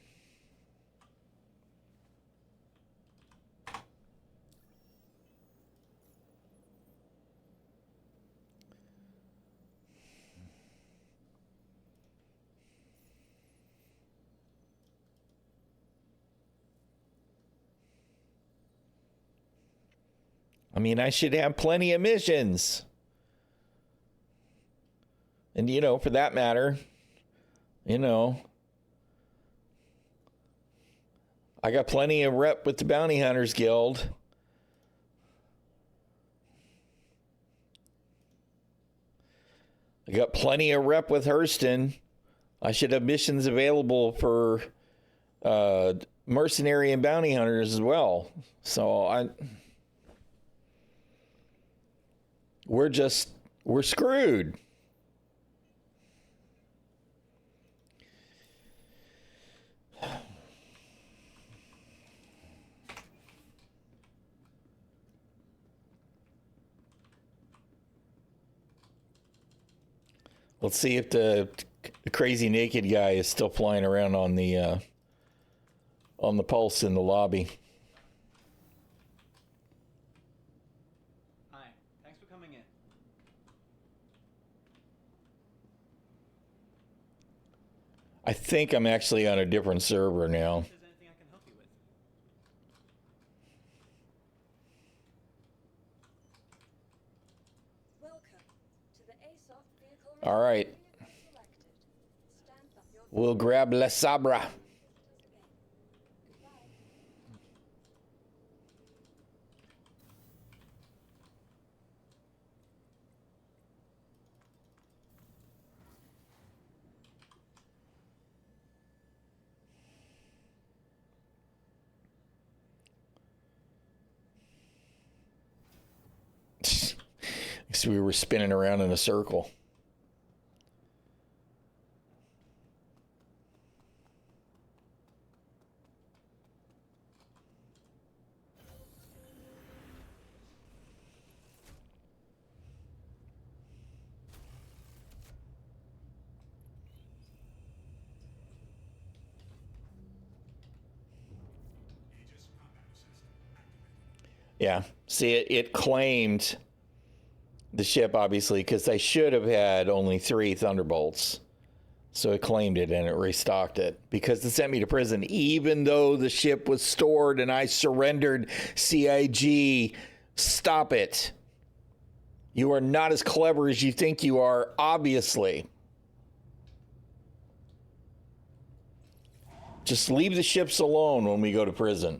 I mean, I should have plenty of missions. And, for that matter, I got plenty of rep with the Bounty Hunters Guild. I got plenty of rep with Hurston. I should have missions available for mercenary and bounty hunters as well. So we're screwed. Let's see if the crazy naked guy is still flying around on the pulse in the lobby. Hi, thanks for coming in. I think I'm actually on a different server now. If there's anything I can help you with. Welcome to the ASOC vehicle. All right. We'll grab La Sabra. So we were spinning around in a circle. Yeah. See, it claimed the ship, obviously, because they should have had only 3 Thunderbolts. So it claimed it and it restocked it because it sent me to prison, even though the ship was stored and I surrendered. CIG, stop it. You are not as clever as you think you are, obviously. Just leave the ships alone when we go to prison.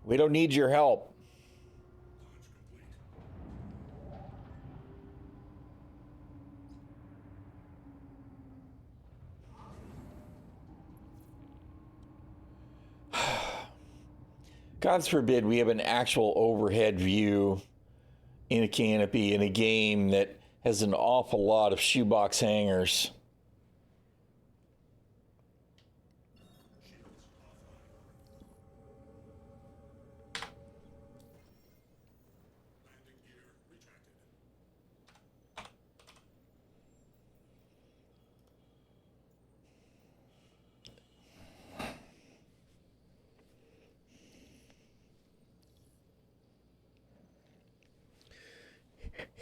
We don't need your help. God forbid we have an actual overhead view in a canopy in a game that has an awful lot of shoebox hangers.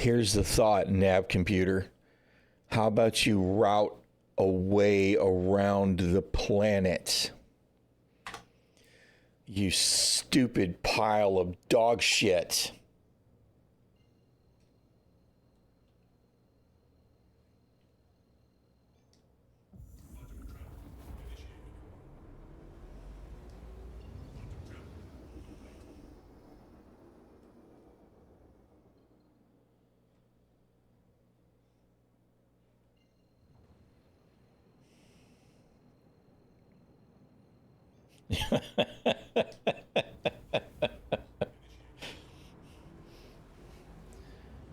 Here's the thought, nav computer. How about you route a way around the planet? You stupid pile of dog shit.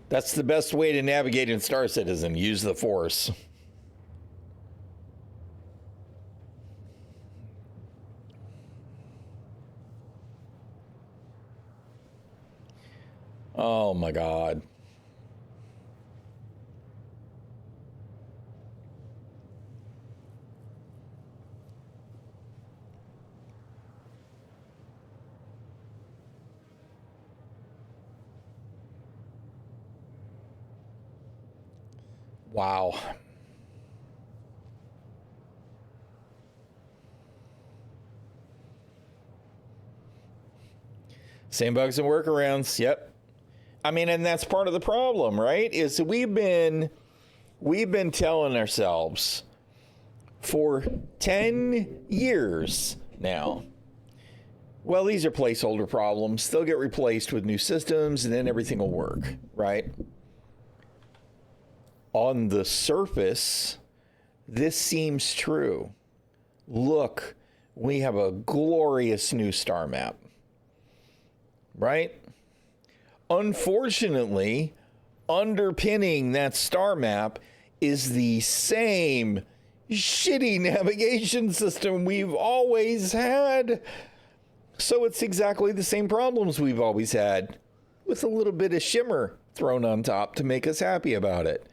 That's the best way to navigate in Star Citizen. Use the Force. Oh my God. Wow. Same bugs and workarounds. Yep. I mean, and that's part of the problem, right? Is we've been telling ourselves for 10 years now, well, these are placeholder problems. They'll get replaced with new systems and then everything will work, right? On the surface, this seems true. Look, we have a glorious new star map, right? Unfortunately, underpinning that star map is the same shitty navigation system we've always had. So it's exactly the same problems we've always had, with a little bit of shimmer thrown on top to make us happy about it.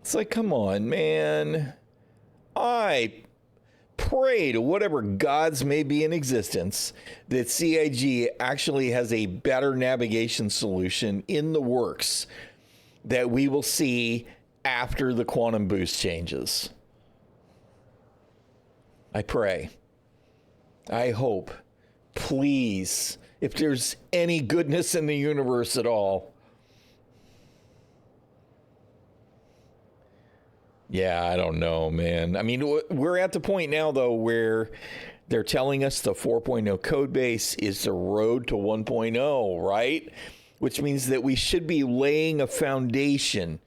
It's like, come on, man. I pray to whatever gods may be in existence that CIG actually has a better navigation solution in the works that we will see after the quantum boost changes. I pray. I hope. Please, if there's any goodness in the universe at all. Yeah, I don't know, man. I mean, we're at the point now, though, where they're telling us the 4.0 code base is the road to 1.0, right? Which means that we should be laying a foundation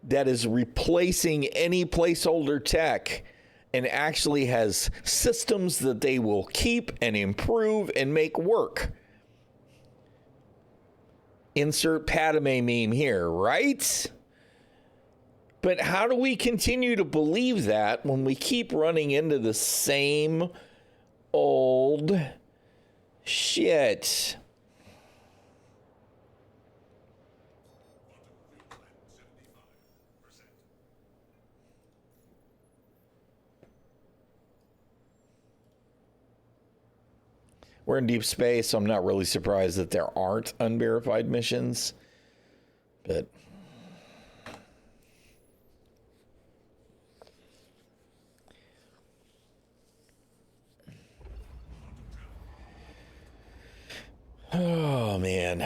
that is replacing any placeholder tech and actually has systems that they will keep and improve and make work. Insert Padme meme here, right? But how do we continue to believe that when we keep running into the same old shit? We're in deep space, so I'm not really surprised that there aren't unverified missions. But oh, man.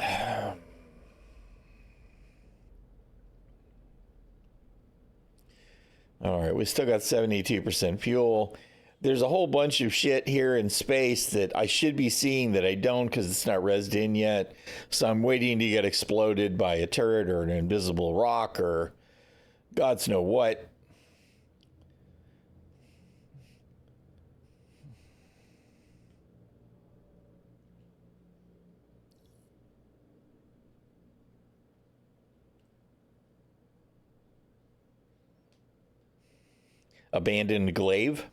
All right, we still got 72% fuel. There's a whole bunch of shit here in space that I should be seeing that I don't because it's not rezzed in yet. So I'm waiting to get exploded by a turret or an invisible rock or God's know what. Abandoned glaive.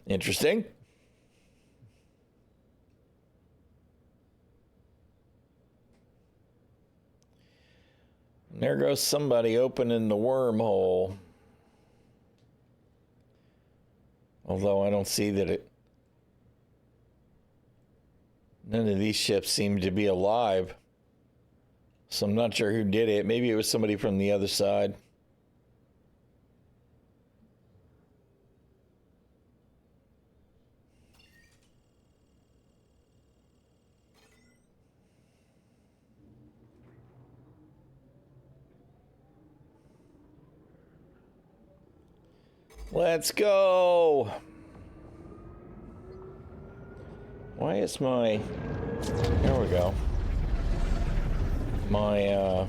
Interesting. There goes somebody opening the wormhole. Although I don't see that it... None of these ships seem to be alive. So I'm not sure who did it. Maybe it was somebody from the other side. Let's go. Why is my... There we go. My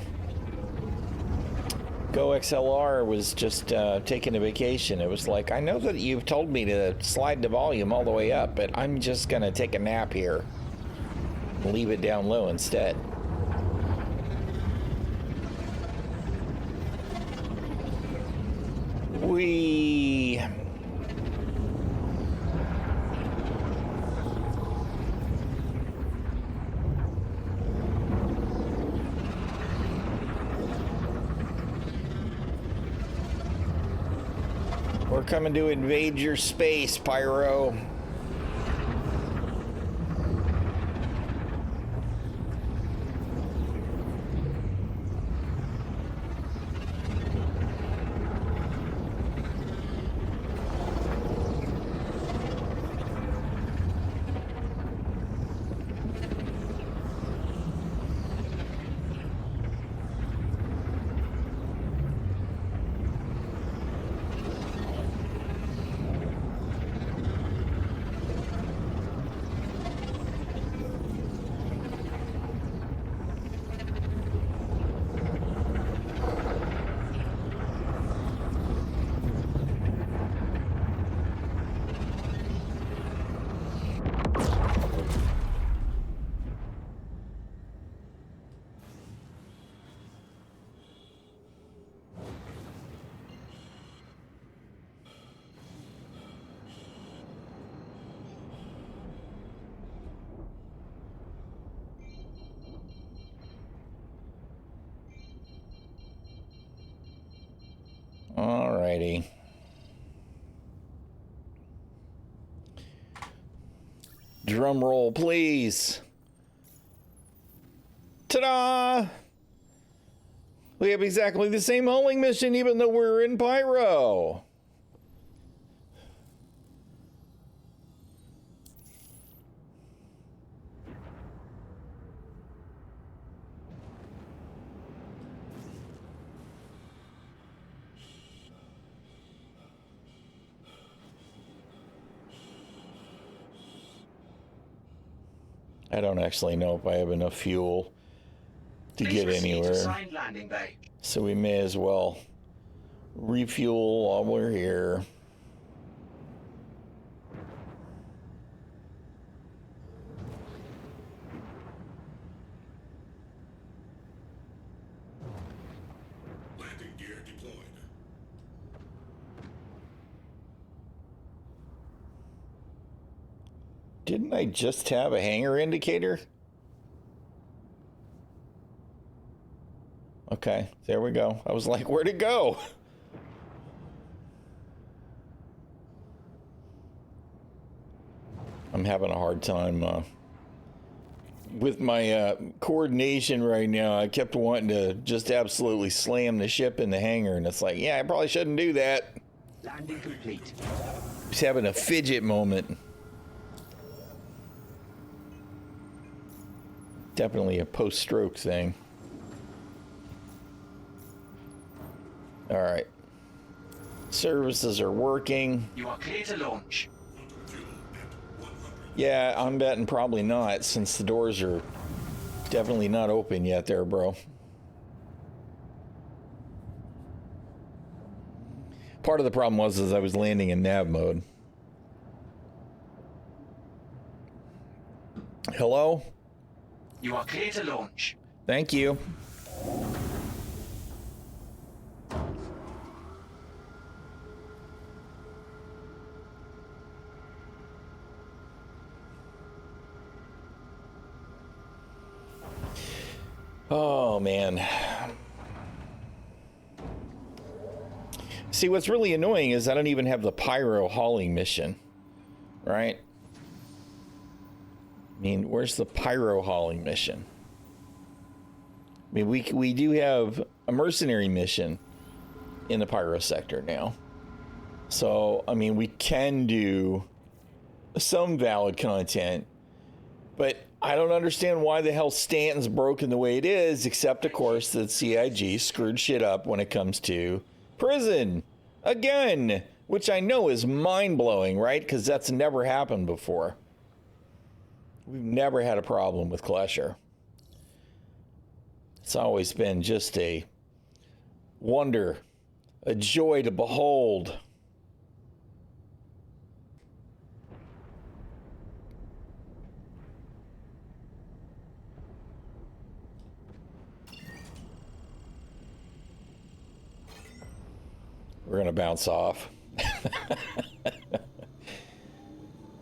Go XLR was just taking a vacation. It was like, I know that you've told me to slide the volume all the way up, but I'm just going to take a nap here. Leave it down low instead. We... We're coming to invade your space, Pyro. Alrighty. Drum roll, please. Ta-da! We have exactly the same hauling mission even though we're in Pyro. I don't actually know if I have enough fuel to get anywhere. Assigned landing bay. So we may as well refuel while we're here. Landing gear deployed. Didn't I just have a hangar indicator? Okay, there we go. I was like, where'd it go? I'm having a hard time with my coordination right now. I kept wanting to just absolutely slam the ship in the hangar, and it's like, yeah, I probably shouldn't do that. Landing complete. Just having a fidget moment. Definitely a post-stroke thing. All right. Services are working. You are clear to launch. Yeah, I'm betting probably not, since the doors are definitely not open yet there, bro. Part of the problem was I was landing in nav mode. Hello? You are clear to launch. Thank you. Oh, man. See, what's really annoying is I don't even have the pyro hauling mission, right? I mean, where's the pyro hauling mission? mean, we do have a mercenary mission in the Pyro sector now. So, I mean, we can do some valid content, but I don't understand why the hell Stanton's broken the way it is, except, of course, that CIG screwed shit up when it comes to prison. Again, which I know is mind-blowing, right? Because that's never happened before. We've never had a problem with Klesher. It's always been just a wonder, a joy to behold. We're gonna bounce off.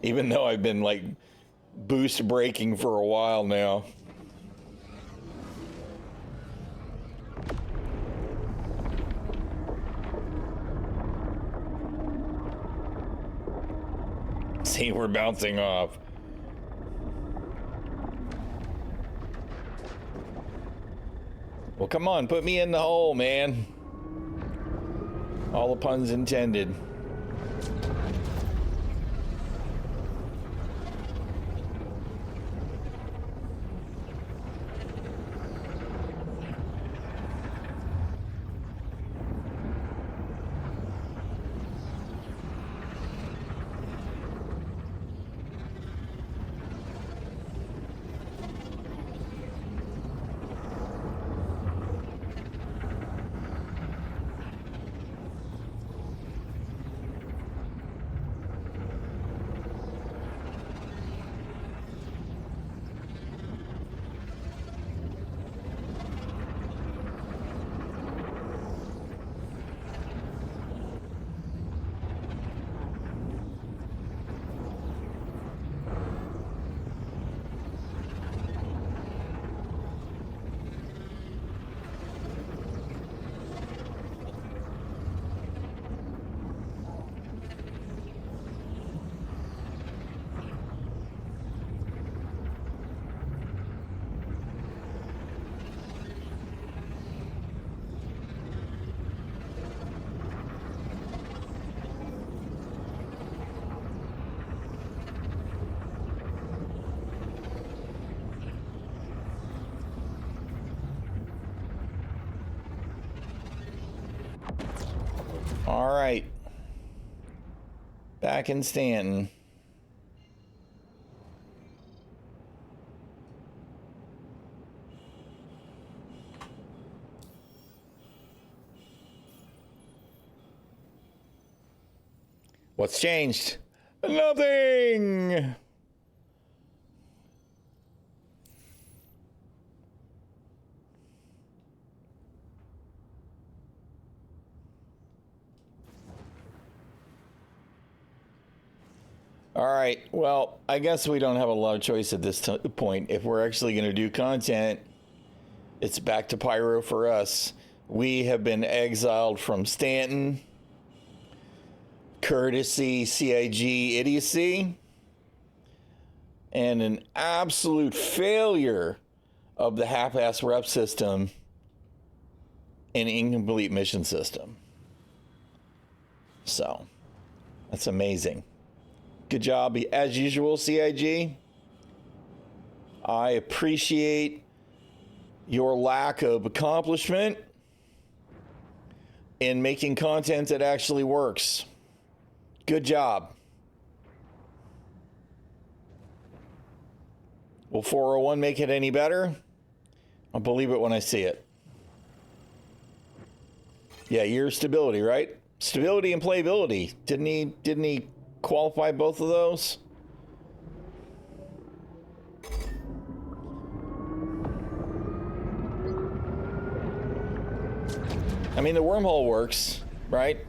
Even though I've been like boost braking for a while now. See, we're bouncing off. Well, come on, put me in the hole, man. All the puns intended. All right. Back in Stanton. What's changed? Nothing! All right, well, I guess we don't have a lot of choice at this point. If we're actually going to do content, it's back to Pyro for us. We have been exiled from Stanton, courtesy CIG idiocy, and an absolute failure of the half-ass rep system and incomplete mission system. So, that's amazing. Good job, as usual, CIG. I appreciate your lack of accomplishment in making content that actually works. Good job. Will 401 make it any better? I'll believe it when I see it. Yeah, year stability, right? Stability and playability. Didn't he qualify both of those? I mean, the wormhole works, right?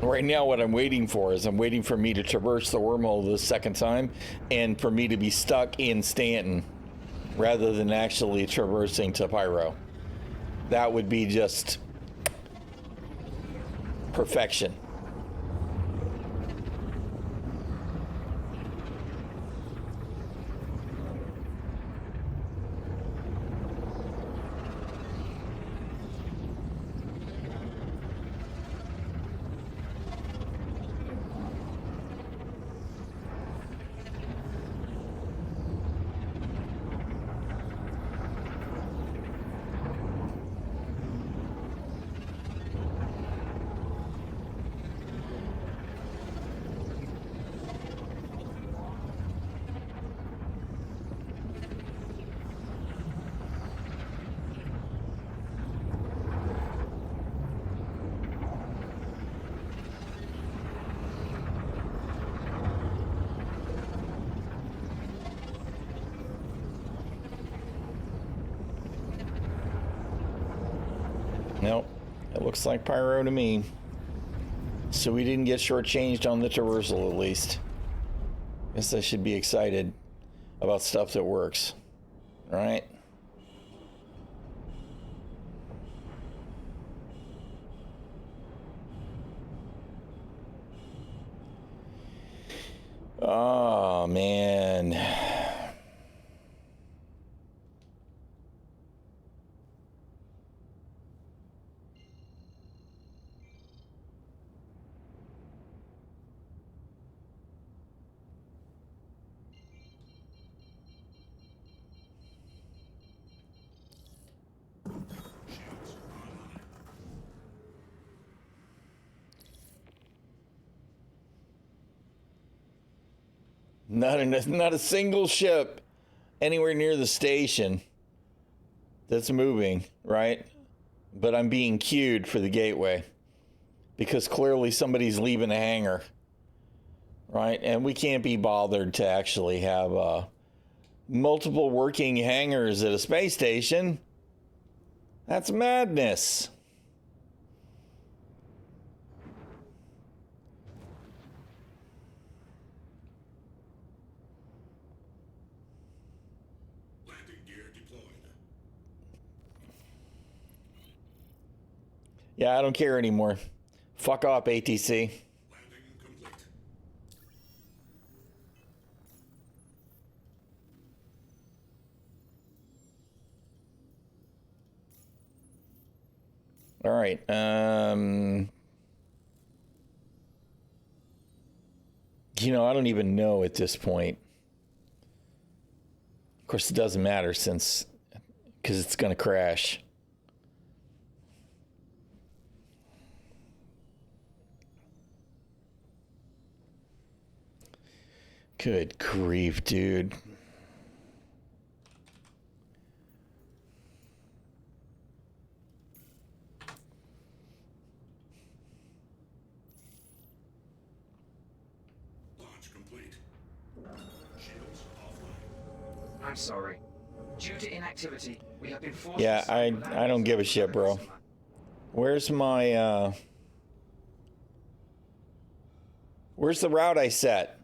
Right now, what I'm waiting for is I'm waiting for me to traverse the wormhole the second time and for me to be stuck in Stanton rather than actually traversing to Pyro. That would be just perfection. looks like pyro to me. So we didn't get shortchanged on the traversal, at least. Guess I should be excited about stuff that works. Right? Oh, man. Not a single ship anywhere near the station that's moving, right? But I'm being queued for the gateway because clearly somebody's leaving a hangar, right? And we can't be bothered to actually have multiple working hangars at a space station. That's madness. Yeah, I don't care anymore. Fuck off, ATC. All right. You know, I don't even know at this point. Of course, it doesn't matter because it's going to crash. Good grief, dude. Launch complete. Shields offline. I'm sorry. Due to inactivity, we have been forced Yeah, to I don't give a shit, bro. Where's my where's the route I set?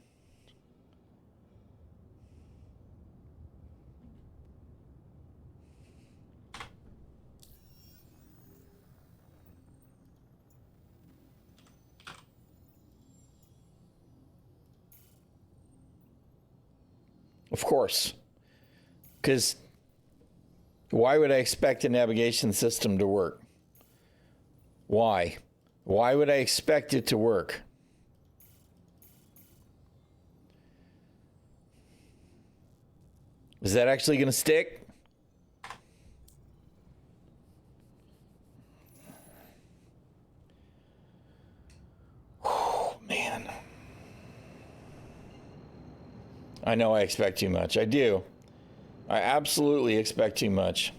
Of course. Because why would I expect a navigation system to work? Why? Why would I expect it to work? Is that actually going to stick? Oh, man. I know I expect too much. I do. I absolutely expect too much.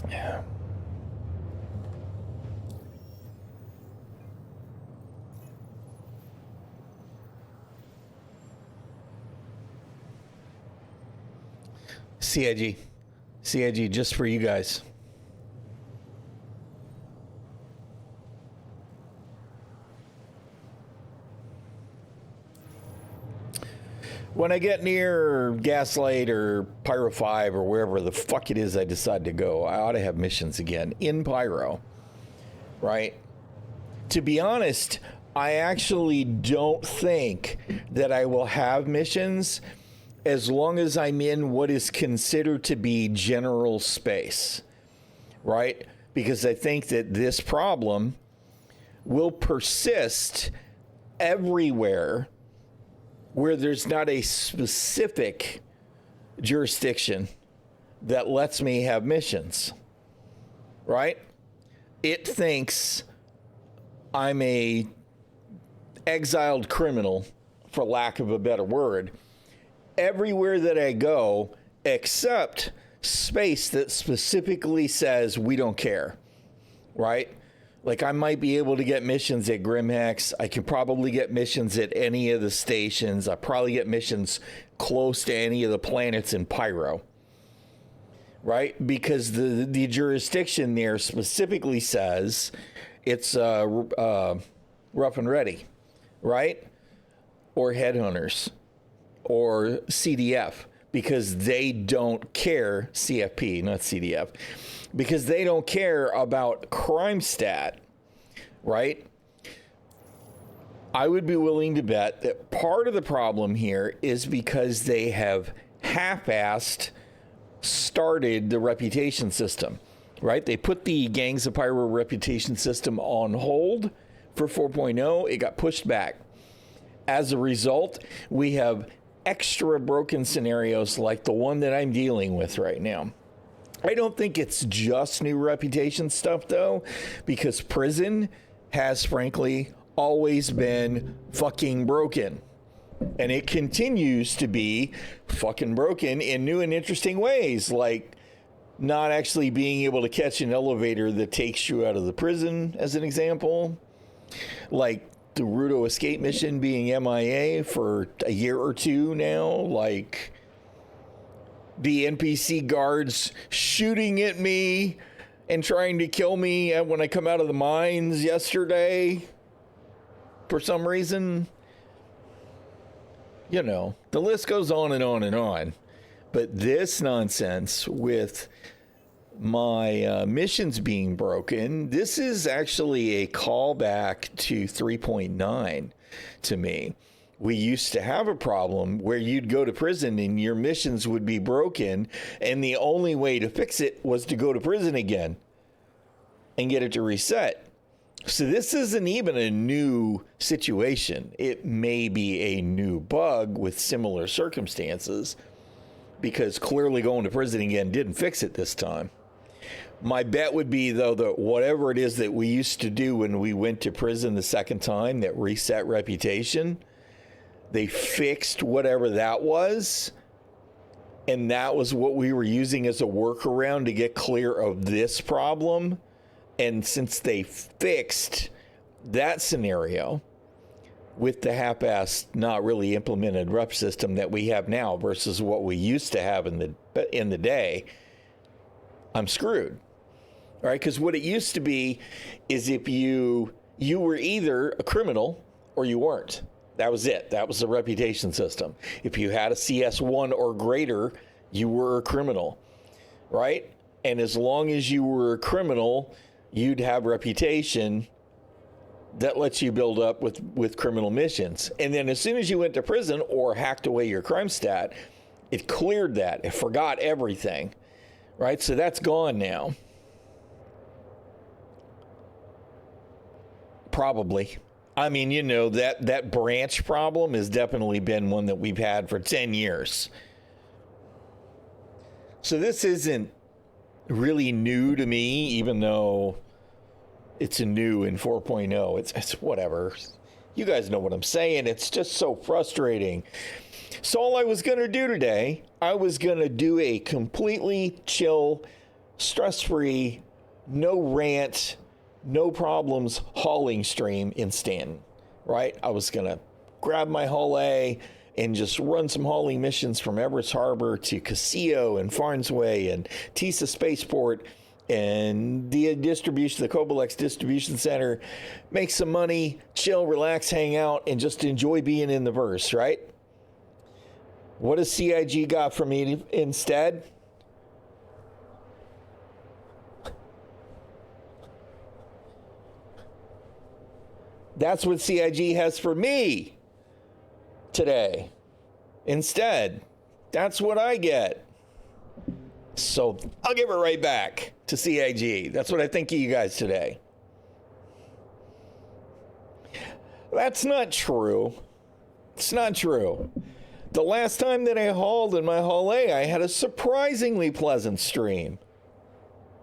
Yeah. CIG, just for you guys. When I get near Gaslight or Pyro 5 or wherever the fuck it is I decide to go, I ought to have missions again in Pyro, right? To be honest, I actually don't think that I will have missions as long as I'm in what is considered to be general space, right? Because I think that this problem will persist everywhere where there's not a specific jurisdiction that lets me have missions, right? It thinks I'm a exiled criminal, for lack of a better word, everywhere that I go, except space that specifically says we don't care, right? Like, I might be able to get missions at Grimhex. I can probably get missions at any of the stations. I probably get missions close to any of the planets in Pyro. Right? Because the jurisdiction there specifically says it's rough and ready. Right? Or headhunters. Or CDF. Because they don't care, CFP, not CDF, because they don't care about crime stat, right? I would be willing to bet that part of the problem here is because they have half-assed started the reputation system, right? They put the Gangs of Pyro reputation system on hold for 4.0. It got pushed back. As a result, we have extra broken scenarios like the one that I'm dealing with right now. I don't think it's just new reputation stuff, though, because prison has, frankly, always been fucking broken. And it continues to be fucking broken in new and interesting ways, like not actually being able to catch an elevator that takes you out of the prison, as an example. Like the Rudo escape mission being MIA for a year or two now, like the NPC guards shooting at me and trying to kill me when I come out of the mines yesterday for some reason. You know, the list goes on and on and on. But this nonsense with my missions being broken, this is actually a callback to 3.9 to me. We used to have a problem where you'd go to prison and your missions would be broken, and the only way to fix it was to go to prison again and get it to reset. So this isn't even a new situation. It may be a new bug with similar circumstances, because clearly going to prison again didn't fix it this time. My bet would be, though, that whatever it is that we used to do when we went to prison the second time, that reset reputation, they fixed whatever that was, and that was what we were using as a workaround to get clear of this problem. And since they fixed that scenario with the half-assed, not really implemented rep system that we have now versus what we used to have in the day, I'm screwed. All right, because what it used to be is if you were either a criminal or you weren't. That was it. That was the reputation system. If you had a CS1 or greater, you were a criminal, right? And as long as you were a criminal, you'd have reputation that lets you build up with criminal missions. And then as soon as you went to prison or hacked away your crime stat, it cleared that. It forgot everything, right? So that's gone now. Probably. I mean, you know, that branch problem has definitely been one that we've had for 10 years. So this isn't really new to me, even though it's a new in 4.0. It's whatever. You guys know what I'm saying. It's just so frustrating. So all I was going to do today, I was going to do a completely chill, stress-free, no rant, no problems hauling stream in Stanton, right? I was going to grab my Hull A and just run some hauling missions from Everest Harbor to Casio and Farnsway and Tisa Spaceport and the distribution, the Cobalex Distribution Center, make some money, chill, relax, hang out, and just enjoy being in the verse, right? What does CIG got for me instead? That's what CIG has for me today. Instead, that's what I get. So I'll give it right back to CIG. That's what I think of you guys today. That's not true. It's not true. The last time that I hauled in my Hull A, I had a surprisingly pleasant stream.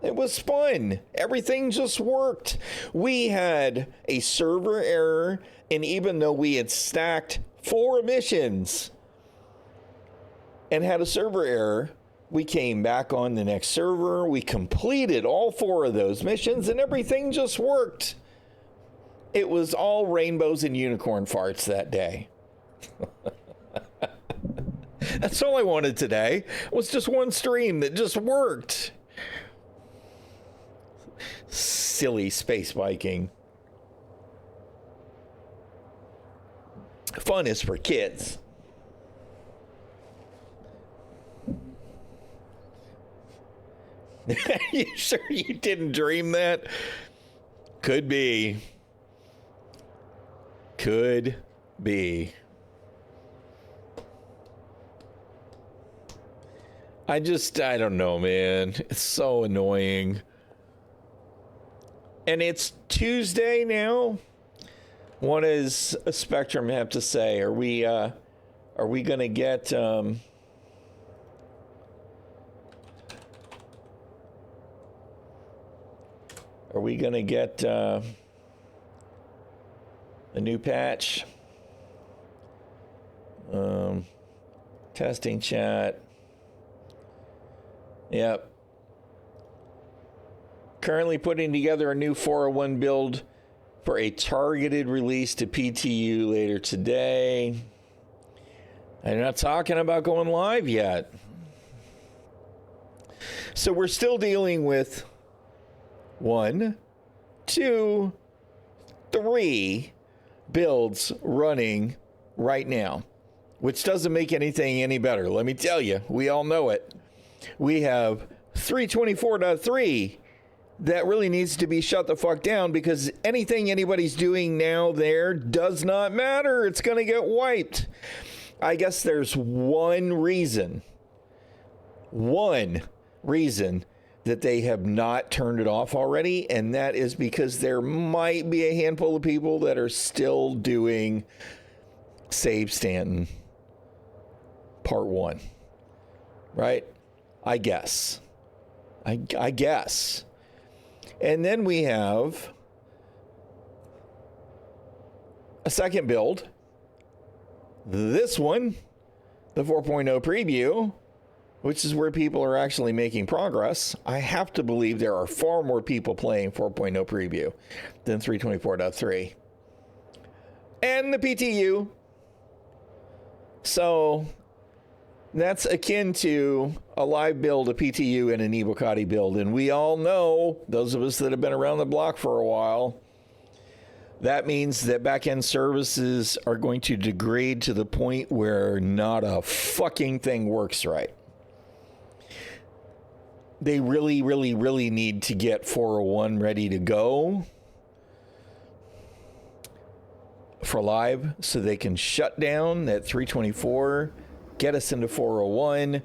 It was fun. Everything just worked. We had a server error, and even though we had stacked 4 missions and had a server error, We came back on the next server. We completed all 4 of those missions, and everything just worked. It was all rainbows and unicorn farts that day. That's all I wanted today. It was just one stream that just worked. Silly Space Viking. Fun is for kids. You sure you didn't dream that? Could be. Could be. I don't know, man. It's so annoying. And it's Tuesday now. What does Spectrum have to say? Are we gonna get are we gonna get a new patch? Testing chat. Yep. Currently putting together a new 401 build for a targeted release to PTU later today. I'm not talking about going live yet. So we're still dealing with 1, 2, 3 builds running right now, which doesn't make anything any better. Let me tell you, we all know it. We have 324.3 that really needs to be shut the fuck down, because anything anybody's doing now there does not matter. It's going to get wiped. I guess there's one reason that they have not turned it off already, and that is because there might be a handful of people that are still doing Save Stanton Part 1. Right? I guess. I guess. And then we have a second build. This one, the 4.0 preview, which is where people are actually making progress. I have to believe there are far more people playing 4.0 preview than 324.3. And the PTU. So that's akin to a live build, a PTU, and an Evocati build. And we all know, those of us that have been around the block for a while, that means that back-end services are going to degrade to the point where not a fucking thing works right. They really, really, really need to get 401 ready to go for live so they can shut down that 324, get us into 401,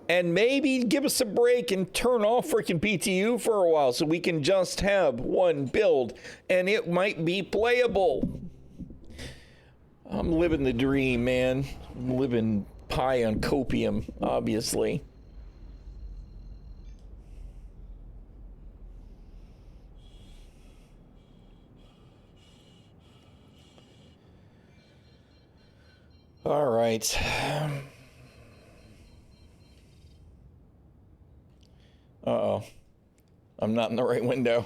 and maybe give us a break and turn off freaking PTU for a while so we can just have one build and it might be playable. I'm living the dream, man. I'm living pie on copium, obviously. All right. Uh-oh. I'm not in the right window.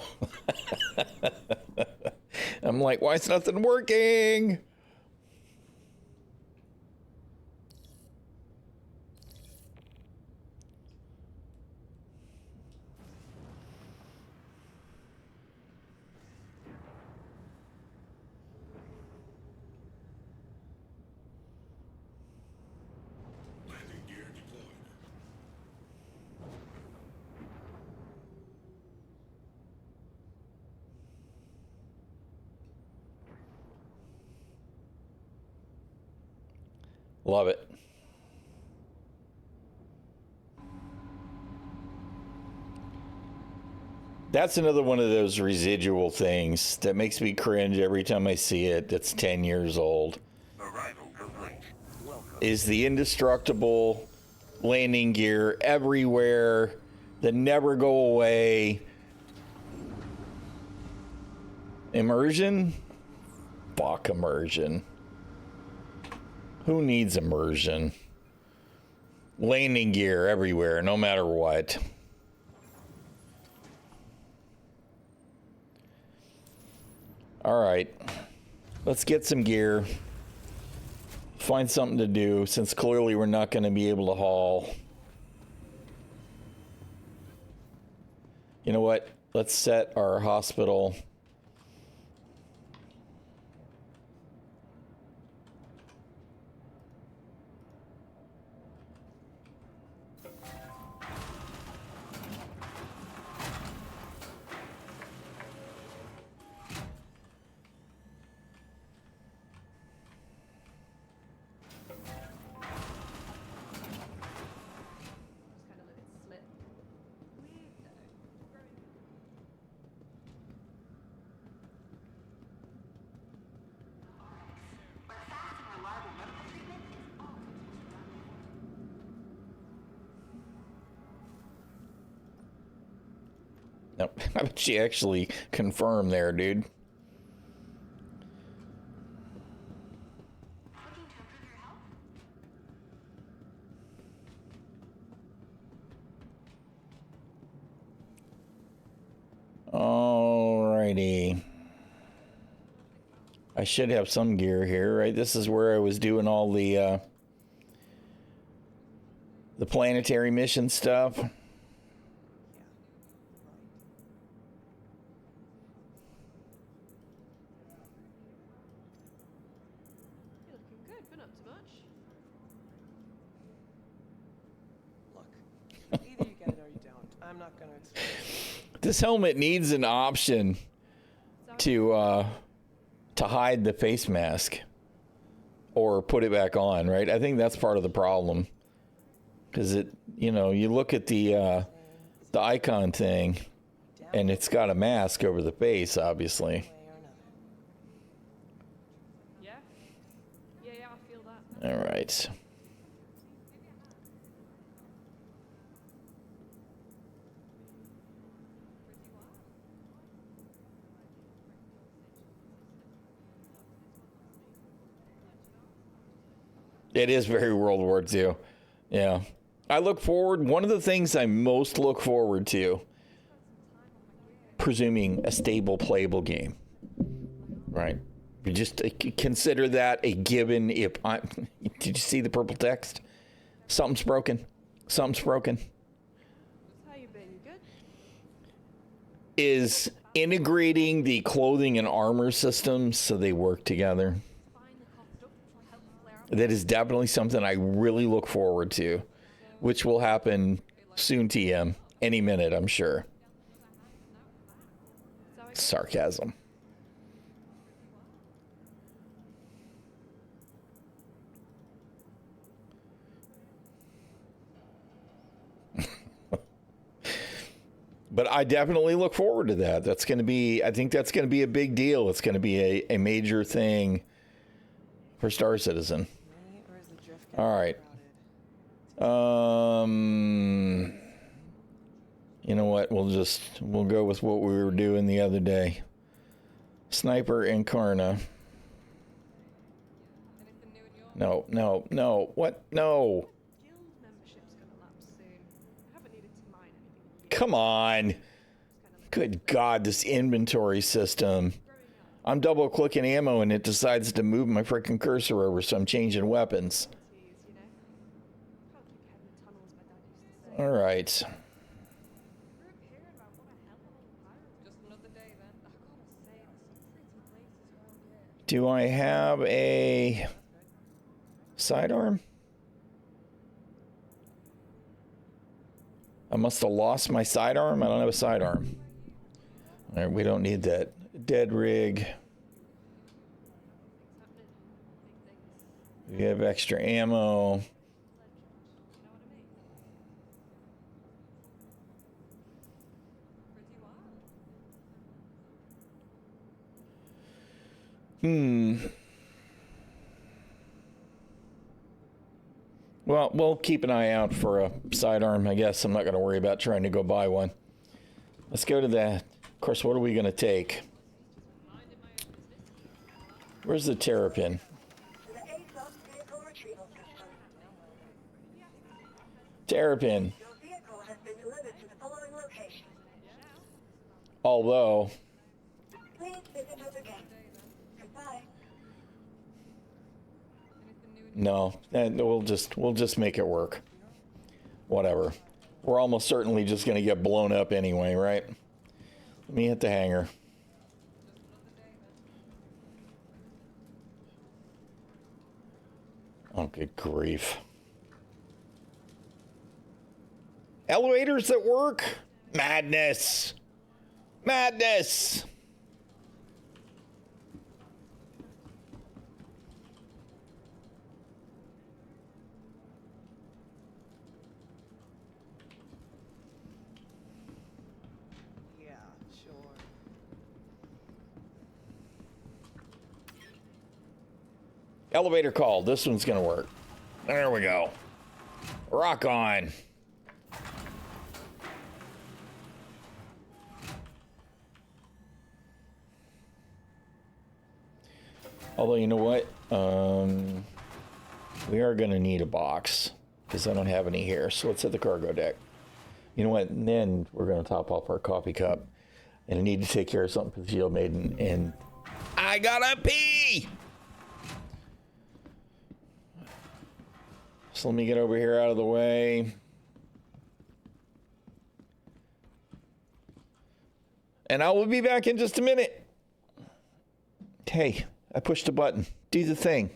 I'm like, why is nothing working? Landing gear deployed. Love it. That's another one of those residual things that makes me cringe every time I see it. That's 10 years old. Arrival complete. Is the indestructible landing gear everywhere that never go away. Immersion? Fuck immersion. Who needs immersion? Landing gear everywhere, no matter what. All right. Let's get some gear. Find something to do, since clearly we're not going to be able to haul. You know what? Let's set our hospital. No, how about she actually confirm there, dude? Alrighty. I should have some gear here, right? This is where I was doing all the planetary mission stuff. Either you get it or you don't. I'm not going to explain. This helmet needs an option to hide the face mask or put it back on, right? I think that's part of the problem, because it, you know, you look at the icon thing, and it's got a mask over the face, obviously. Yeah, I feel that. All right. It is very World War II. Yeah. I look forward, one of the things I most look forward to, presuming a stable playable game, right? You just consider that a given. If I did you see the purple text? Something's broken. Something's broken. How you been? Good? Is integrating the clothing and armor systems so they work together. That is definitely something I really look forward to, which will happen soon, TM. Any minute, I'm sure. Sarcasm. But I definitely look forward to that. That's going to be, I think that's going to be a big deal. It's going to be a major thing for Star Citizen. All right. You know what? We'll go with what we were doing the other day. Sniper Incarna. No. What? No. Come on. Good God, this inventory system. I'm double clicking ammo and it decides to move my freaking cursor over, so I'm changing weapons. All right. Do I have a sidearm? I must have lost my sidearm. I don't have a sidearm. All right, we don't need that. Dead rig. We have extra ammo. Well, we'll keep an eye out for a sidearm, I guess. I'm not going to worry about trying to go buy one. Let's go to that. Of course, what are we going to take? Where's the terrapin? Terrapin. Your vehicle has been delivered to the following location. Although, Please visit us again. Goodbye. no, we'll just make it work. Whatever. We're almost certainly just going to get blown up anyway, right? Let me hit the hangar. Oh, good grief. Elevators that work? Madness. Madness. Yeah, sure. Elevator call. This one's going to work. There we go. Rock on. Although, you know what? We are going to need a box because I don't have any here. So let's hit the cargo deck. You know what? And then we're going to top off our coffee cup. And I need to take care of something for the Shield Maiden. And I gotta pee! So let me get over here out of the way. And I will be back in just a minute. Hey, I pushed a button. Do the thing.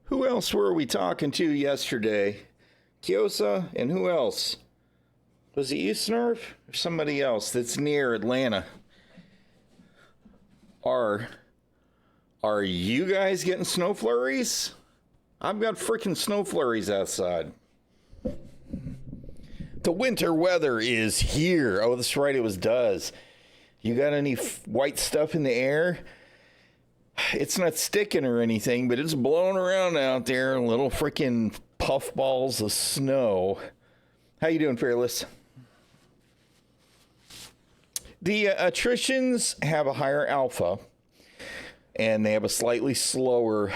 Who else were we talking to yesterday? ᚹᚖᚚᚗᚗ and who else? Was it you, Snurf? Or somebody else that's near Atlanta? Are you guys getting snow flurries? I've got freaking snow flurries outside. The winter weather is here. Oh, that's right, it was does. You got any white stuff in the air? It's not sticking or anything, but it's blowing around out there. Little freaking puff balls of snow. How you doing, Fearless? The attritions have a higher alpha, and they have a slightly slower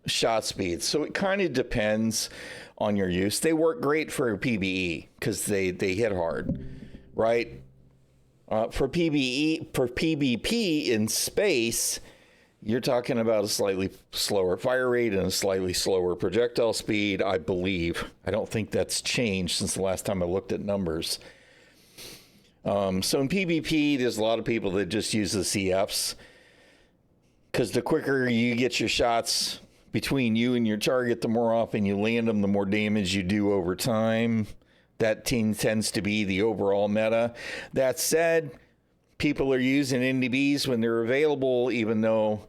shot speed. So it kind of depends on your use. They work great for PvE because they hit hard, right? For PvP in space, you're talking about a slightly slower fire rate and a slightly slower projectile speed, I believe. I don't think that's changed since the last time I looked at numbers. So in PvP, there's a lot of people that just use the CFs because the quicker you get your shots between you and your target, the more often you land them, the more damage you do over time. That tends to be the overall meta. That said, people are using NDBs when they're available, even though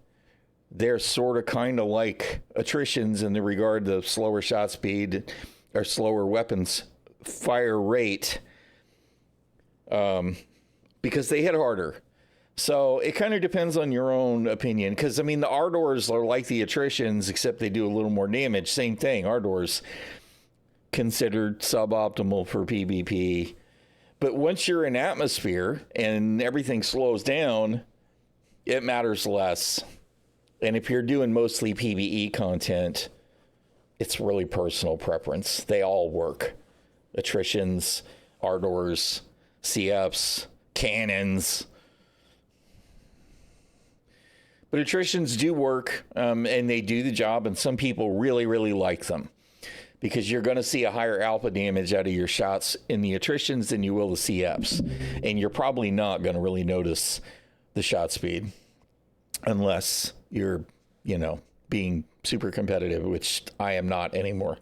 they're sort of kind of like attritions in the regard to slower shot speed or slower weapons fire rate, because they hit harder. So it kind of depends on your own opinion. Because, I mean, the Ardors are like the attritions, except they do a little more damage. Same thing. Ardors considered suboptimal for PvP. But once you're in atmosphere and everything slows down, it matters less. And if you're doing mostly PvE content, it's really personal preference. They all work. Attritions, Ardors, CFs, cannons. But attritions do work, and they do the job, and some people really, really like them because you're going to see a higher alpha damage out of your shots in the attritions than you will the CFs. And you're probably not going to really notice the shot speed unless you're, being super competitive, which I am not anymore.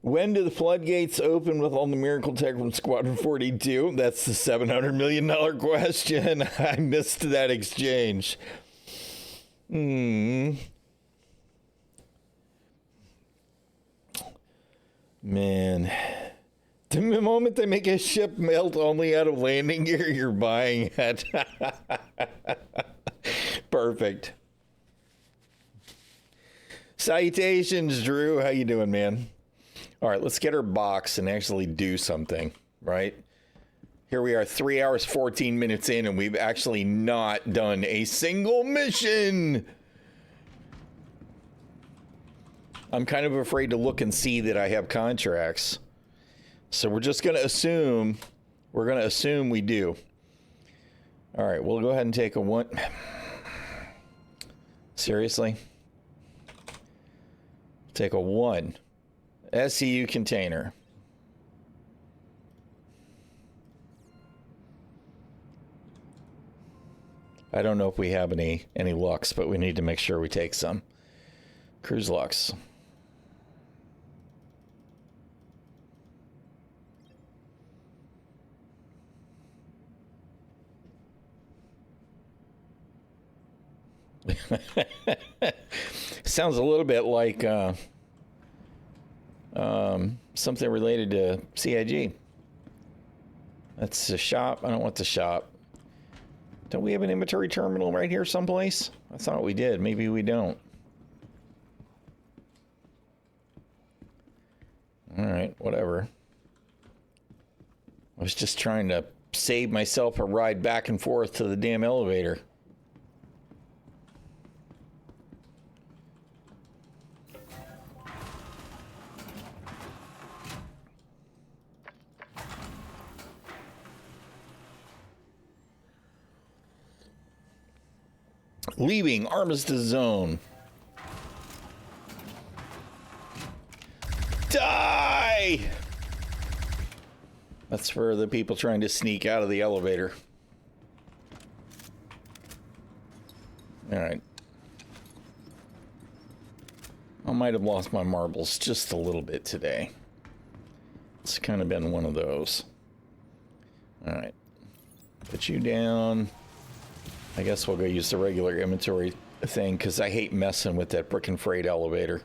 When do the floodgates open with all the miracle tech from Squadron 42? That's the $700 million question. I missed that exchange. Man. The moment they make a ship melt only out of landing gear, you're buying it. Perfect. Salutations, Drew. How you doing, man? All right, let's get our box and actually do something, right? Here we are, 3 hours, 14 minutes in, and we've actually not done a single mission. I'm kind of afraid to look and see that I have contracts. So we're just going to assume, we do. All right, we'll go ahead and take a one. Seriously? Take a 1. SCU container. I don't know if we have any Lux, but we need to make sure we take some. Cruise Lux. Sounds a little bit like something related to CIG. That's the shop. I don't want the shop. Don't we have an inventory terminal right here someplace? I thought we did. Maybe we don't. All right, whatever. I was just trying to save myself a ride back and forth to the damn elevator. Leaving Armistice Zone. Die! That's for the people trying to sneak out of the elevator. All right. I might have lost my marbles just a little bit today. It's kind of been one of those. All right. Put you down. I guess we'll go use the regular inventory thing because I hate messing with that frickin' freight elevator.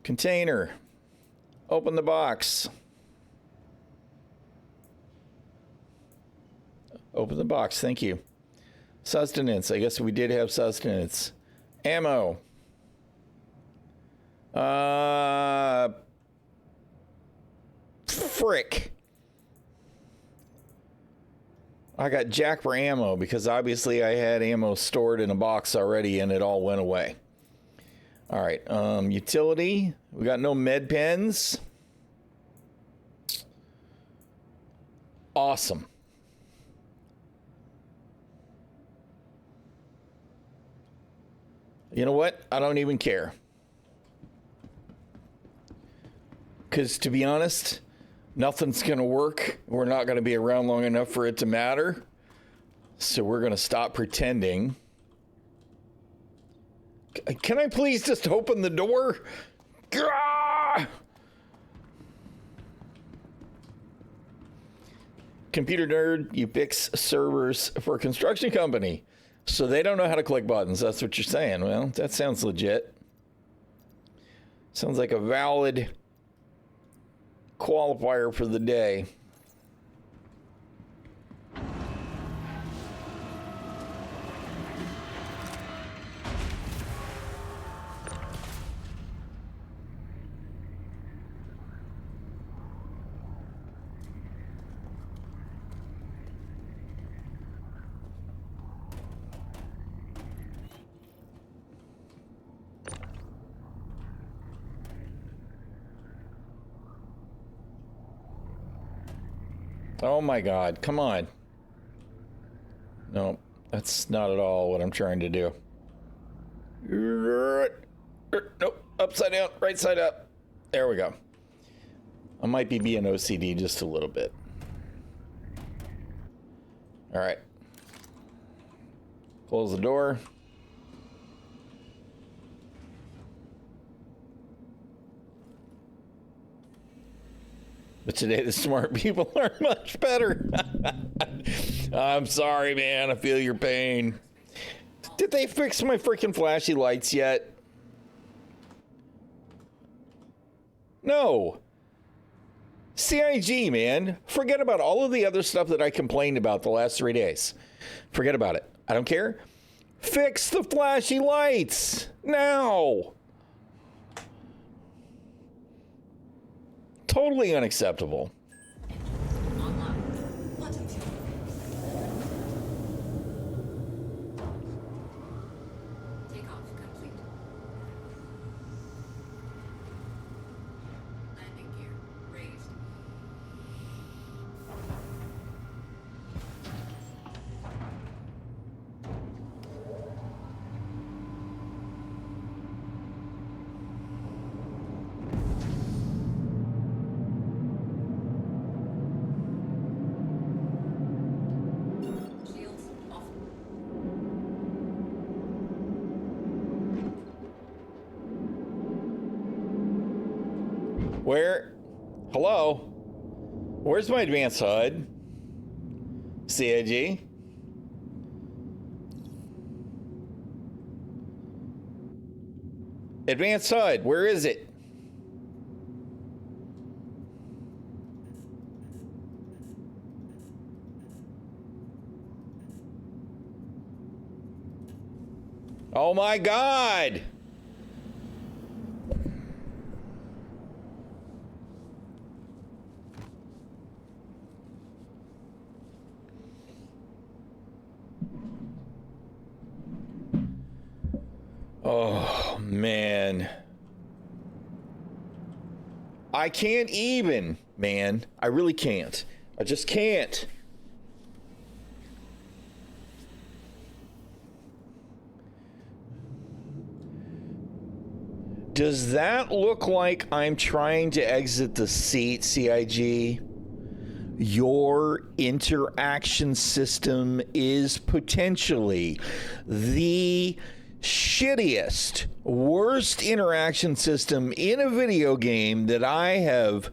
Container. Open the box. Open the box, thank you. Sustenance, I guess we did have sustenance. Ammo. Frick. I got jack for ammo because obviously I had ammo stored in a box already and it all went away. All right, utility. We got no med pens. Awesome. You know what? I don't even care. Because to be honest, nothing's going to work. We're not going to be around long enough for it to matter. So we're going to stop pretending. Can I please just open the door? Gah! Computer nerd, you fix servers for a construction company. So they don't know how to click buttons. That's what you're saying. Well, that sounds legit. Sounds like a valid qualifier for the day. Oh my God, come on. No, that's not at all what I'm trying to do. Nope, upside down, right side up. There we go. I might be being OCD just a little bit. All right. Close the door. But today the smart people are much better. I'm sorry, man. I feel your pain. Did they fix my freaking flashy lights yet? No. CIG, man. Forget about all of the other stuff that I complained about the last 3 days. Forget about it. I don't care. Fix the flashy lights now. Totally unacceptable. Takeoff complete. Landing gear raised. Shields off. Where? Hello? Where's my advanced HUD? CIG? Advanced HUD, where is it? Oh my God! Oh, man. I can't even, man. I really can't. I just can't. Does that look like I'm trying to exit the seat, CIG? Your interaction system is potentially the shittiest, worst interaction system in a video game that I have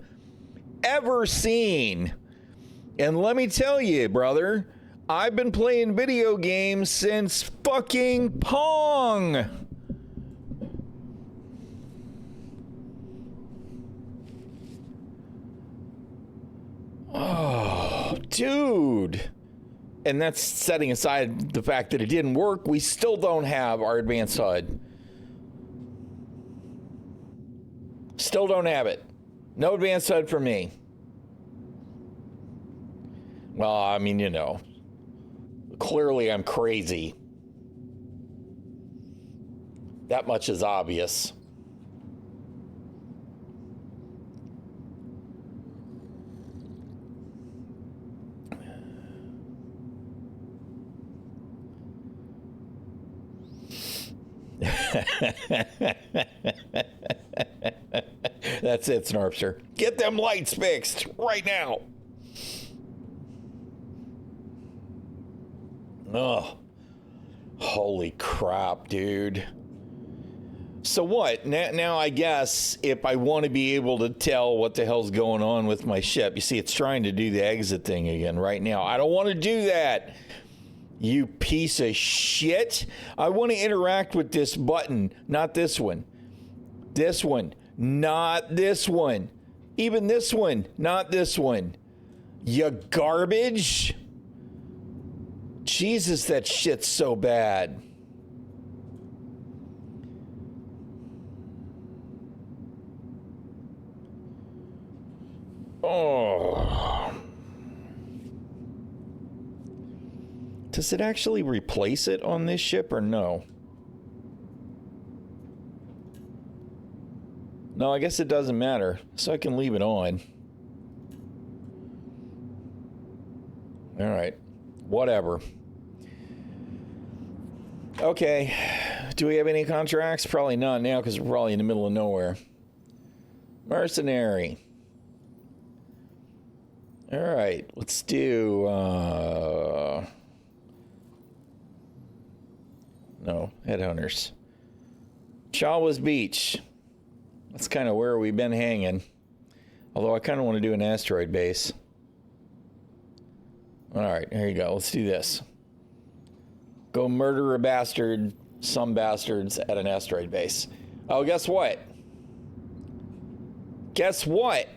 ever seen. And let me tell you, brother, I've been playing video games since fucking Pong. Oh, dude. And that's setting aside the fact that it didn't work. We still don't have our advanced HUD. Still don't have it. No advanced HUD for me. Well, I mean, you know, clearly I'm crazy. That much is obvious. That's it, Snarpster. Get them lights fixed right now. Oh, holy crap, dude. So what? Now I guess if I want to be able to tell what the hell's going on with my ship, you see it's trying to do the exit thing again right now. I don't want to do that. You piece of shit. I want to interact with this button, not this one. This one, not this one. Even this one, not this one. You garbage. Jesus, that shit's so bad. Oh. Does it actually replace it on this ship or no? No, I guess it doesn't matter. So I can leave it on. All right. Whatever. Okay. Do we have any contracts? Probably not now because we're probably in the middle of nowhere. Mercenary. All right. Let's do... No, headhunters. ᚹᚖᚚᚗᚗ Beach. That's kind of where we've been hanging. Although I kind of want to do an asteroid base. All right, here you go. Let's do this. Go murder a bastard, some bastards at an asteroid base. Oh, guess what? Guess what?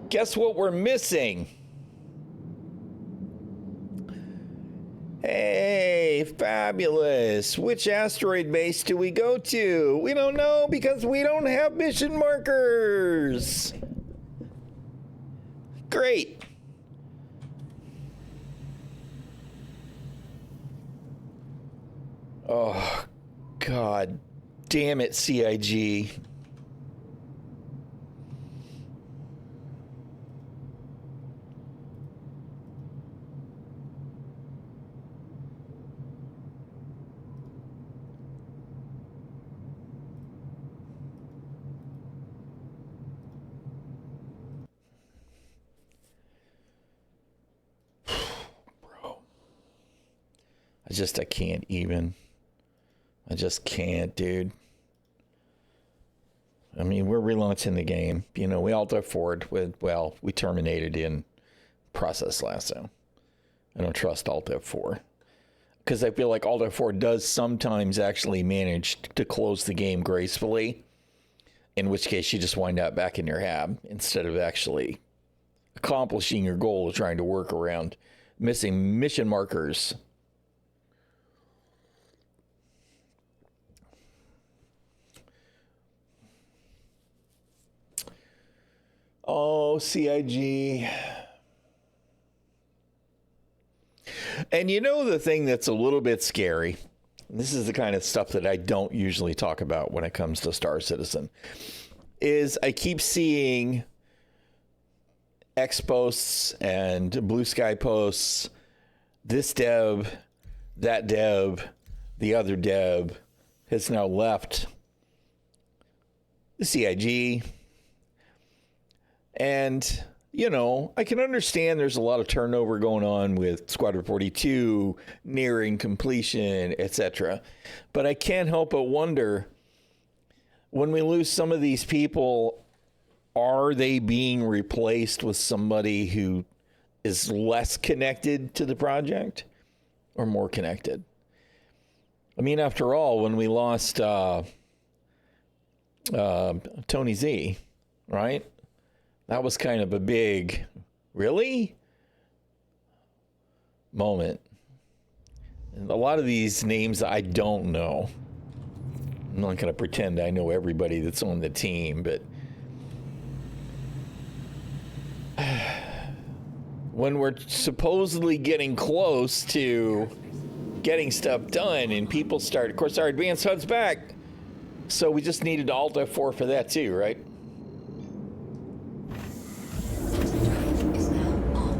Guess what we're missing? Hey, fabulous. Which asteroid base do we go to? We don't know because we don't have mission markers. Great. Oh, God damn it, CIG. I can't even. I just can't, dude. I mean, we're relaunching the game. You know, we Alt F4'd with, well, we terminated in process lasso. I don't trust Alt F4. Because I feel like Alt F4 does sometimes actually manage to close the game gracefully. In which case you just wind up back in your hab instead of actually accomplishing your goal of trying to work around missing mission markers. Oh, CIG. And you know the thing that's a little bit scary, this is the kind of stuff that I don't usually talk about when it comes to Star Citizen, is I keep seeing X posts and Blue Sky posts, this dev, that dev, the other dev has now left the CIG. And, you know, I can understand there's a lot of turnover going on with Squadron 42, nearing completion, etc. But I can't help but wonder, when we lose some of these people, are they being replaced with somebody who is less connected to the project or more connected? I mean, after all, when we lost Tony Z, right? That was kind of a big, really? Moment. And a lot of these names I don't know. I'm not going to pretend I know everybody that's on the team, but when we're supposedly getting close to getting stuff done and people start, of course, our advanced HUD's back. So we just needed Alt F4 for that too, right? Is now on.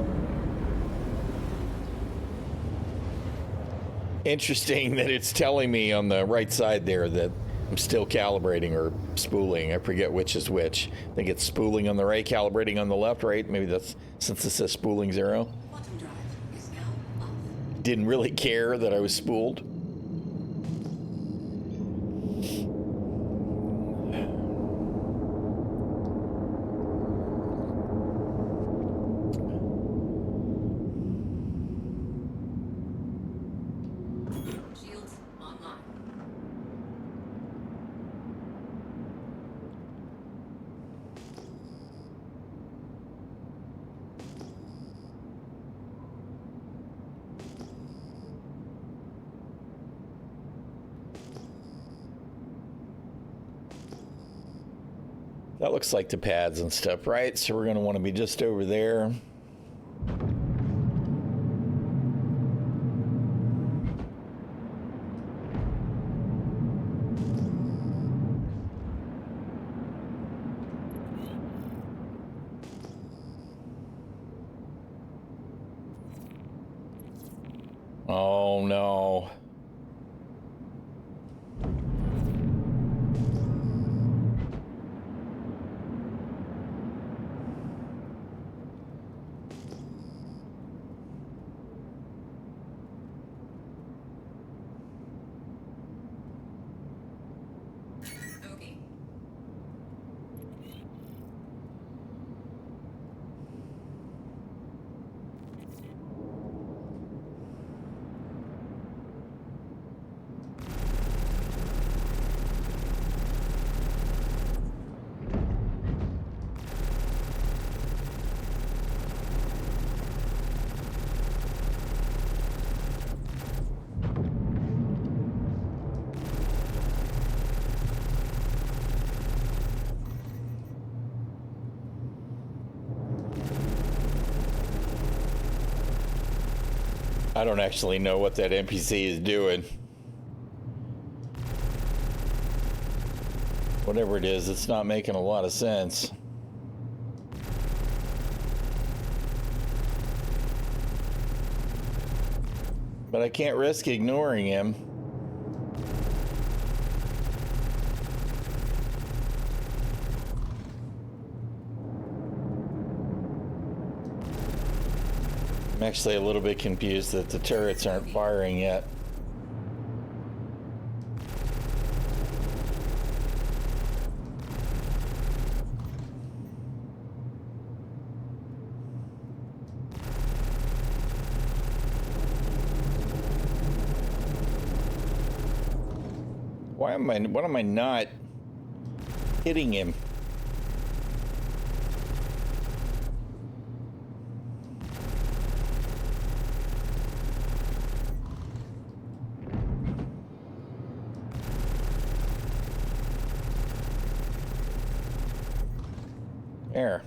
Interesting that it's telling me on the right side there that I'm still calibrating or spooling. I forget which is which. I think it's spooling on the right, calibrating on the left, right? Maybe that's since it says spooling 0. Bottom drive is now off. Didn't really care that I was spooled. Shields online. That looks like the pads and stuff, right? So we're going to want to be just over there. Oh, no. Okay. I don't actually know what that NPC is doing. Whatever it is, it's not making a lot of sense. But I can't risk ignoring him. I'm actually a little bit confused that the turrets aren't firing yet. Why am I not hitting him? There.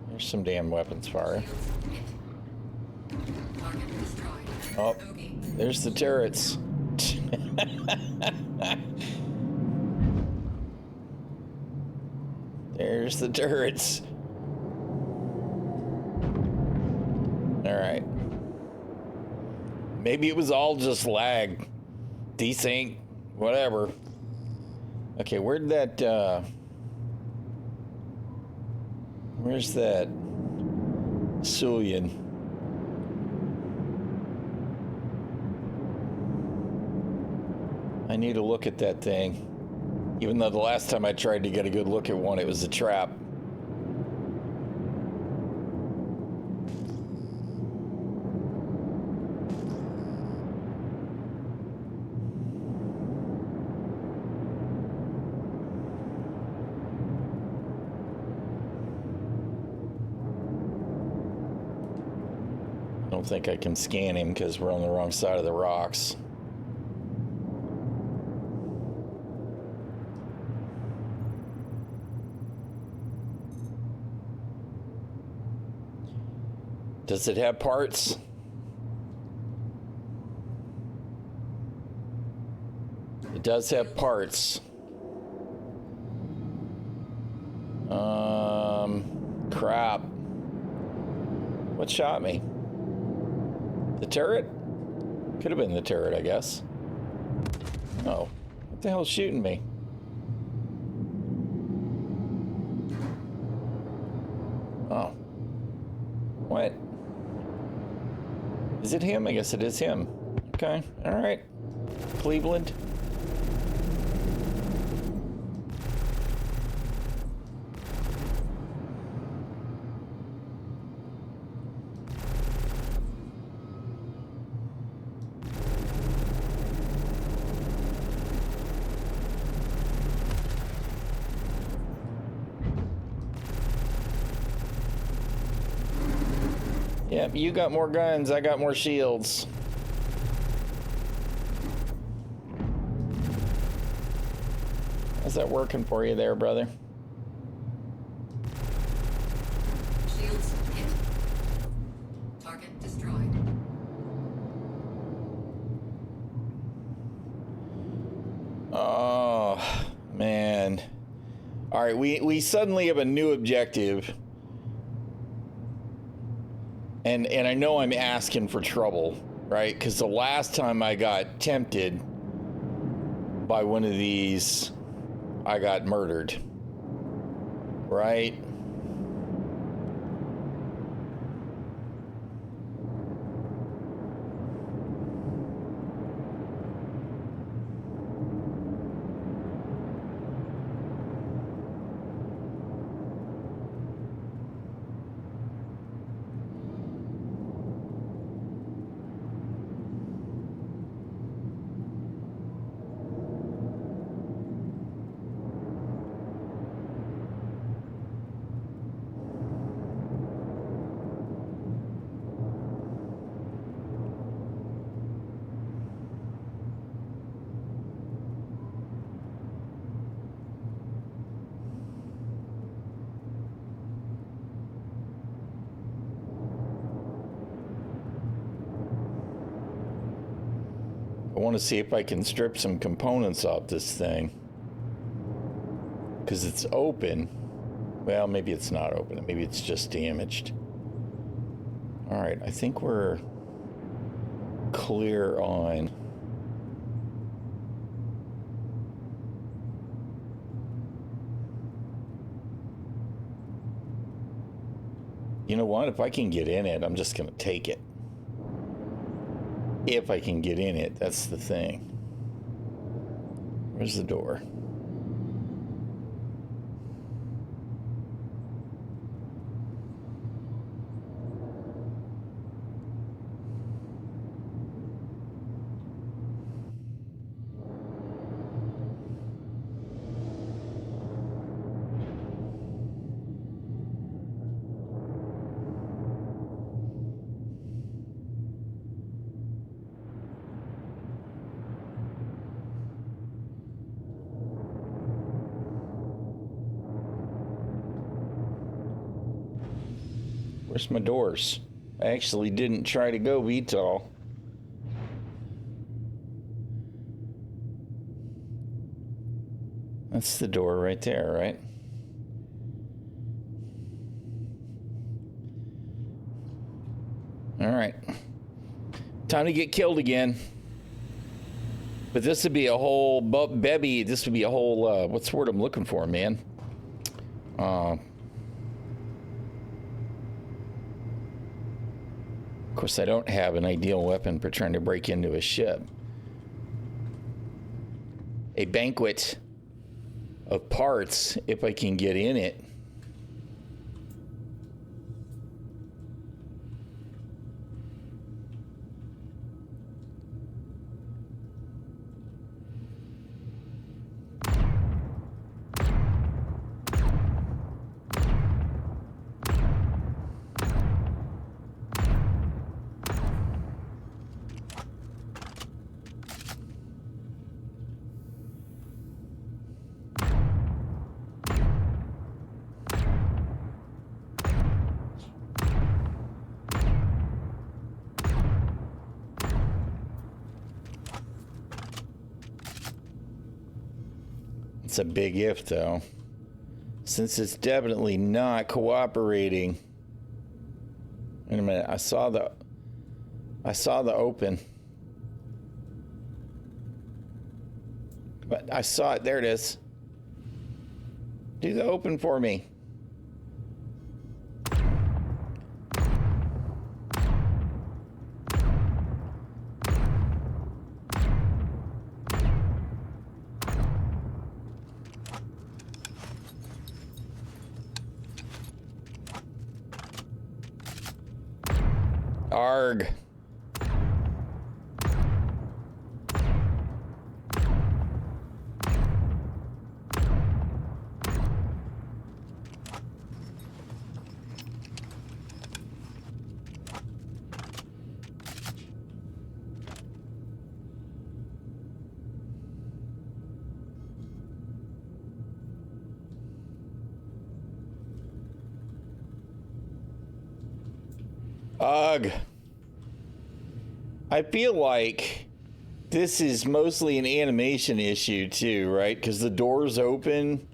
There's some damn weapons fire. Target destroyed. Oh, Okay. there's the turrets. There's the turrets. All right. Maybe it was all just lag. Desync. Whatever. Okay, where'd that, Where's that ᚹᚖᚚᚚᚚᚗ? I need to look at that thing. Even though the last time I tried to get a good look at one, it was a trap. I don't think I can scan him because we're on the wrong side of the rocks. Does it have parts? It does have parts. Crap. What shot me? The turret? Could have been the turret, I guess. Oh, what the hell's shooting me? Oh. What? Is it him? I guess it is him. Okay, all right. Cleveland. Yep, you got more guns, I got more shields. How's that working for you there, brother? Shields hit. Target destroyed. Oh, man. All right, we suddenly have a new objective. And I know I'm asking for trouble, right? Because the last time I got tempted by one of these, I got murdered, right? I want to see if I can strip some components off this thing. Because it's open. Well, maybe it's not open. Maybe it's just damaged. Alright, I think we're clear on. You know what? If I can get in it, I'm just going to take it. If I can get in it, that's the thing. Where's the door? Where's my doors? I actually didn't try to go VTOL. That's the door right there, right? All right. Time to get killed again. But this would be a whole bevy. This would be a whole, what's the word I'm looking for, man? course, I don't have an ideal weapon for trying to break into a ship. A banquet of parts, if I can get in it. It's a big if, though, since it's definitely not cooperating. Wait a minute, I saw the open. But I saw it, there it is. Do the open for me. Arg. Ugh. I feel like this is mostly an animation issue too, right? Because the door's open,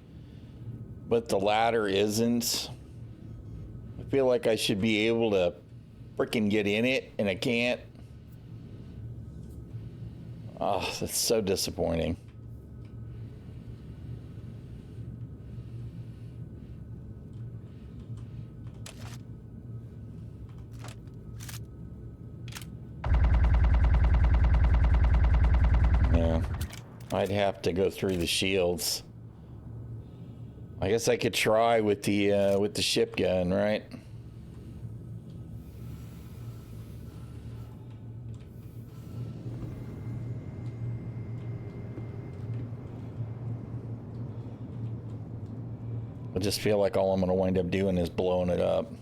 but the ladder isn't. I feel like I should be able to freaking get in it, and I can't. Oh, that's so disappointing. I'd have to go through the shields. I guess I could try with the ship gun, right? I just feel like all I'm going to wind up doing is blowing it up.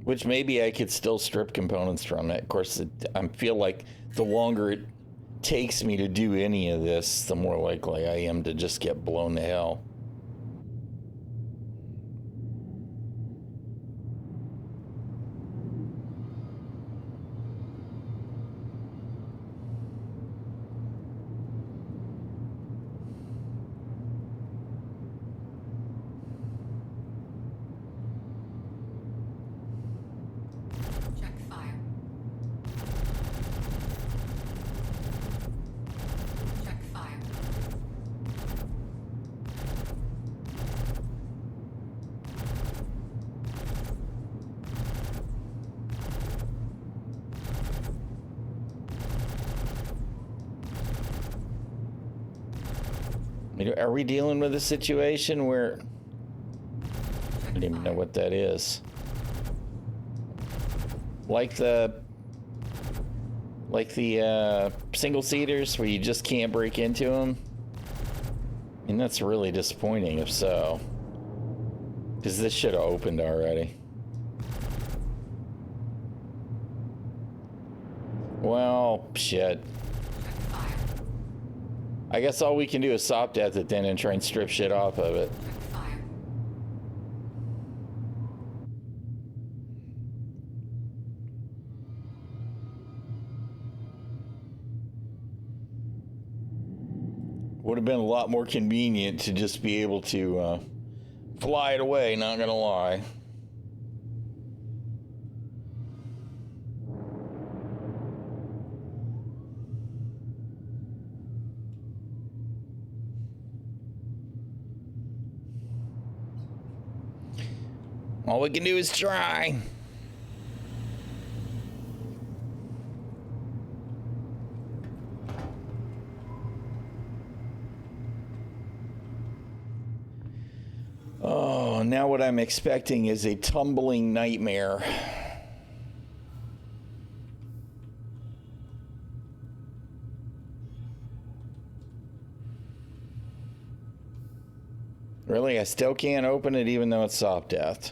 Which maybe I could still strip components from it. Of course, I feel like the longer it takes me to do any of this, the more likely I am to just get blown to hell. Check fire. Check fire. Are we dealing with a situation where I don't even know what that is? Like the single seaters where you just can't break into them? I mean, that's really disappointing if so, because this should have opened already. Well, shit. I guess all we can do is soft death it then and try and strip shit off of it. Fire. Would have been a lot more convenient to just be able to fly it away, not gonna lie. All we can do is try. now what I'm expecting is a tumbling nightmare. Really, I still can't open it even though it's soft death.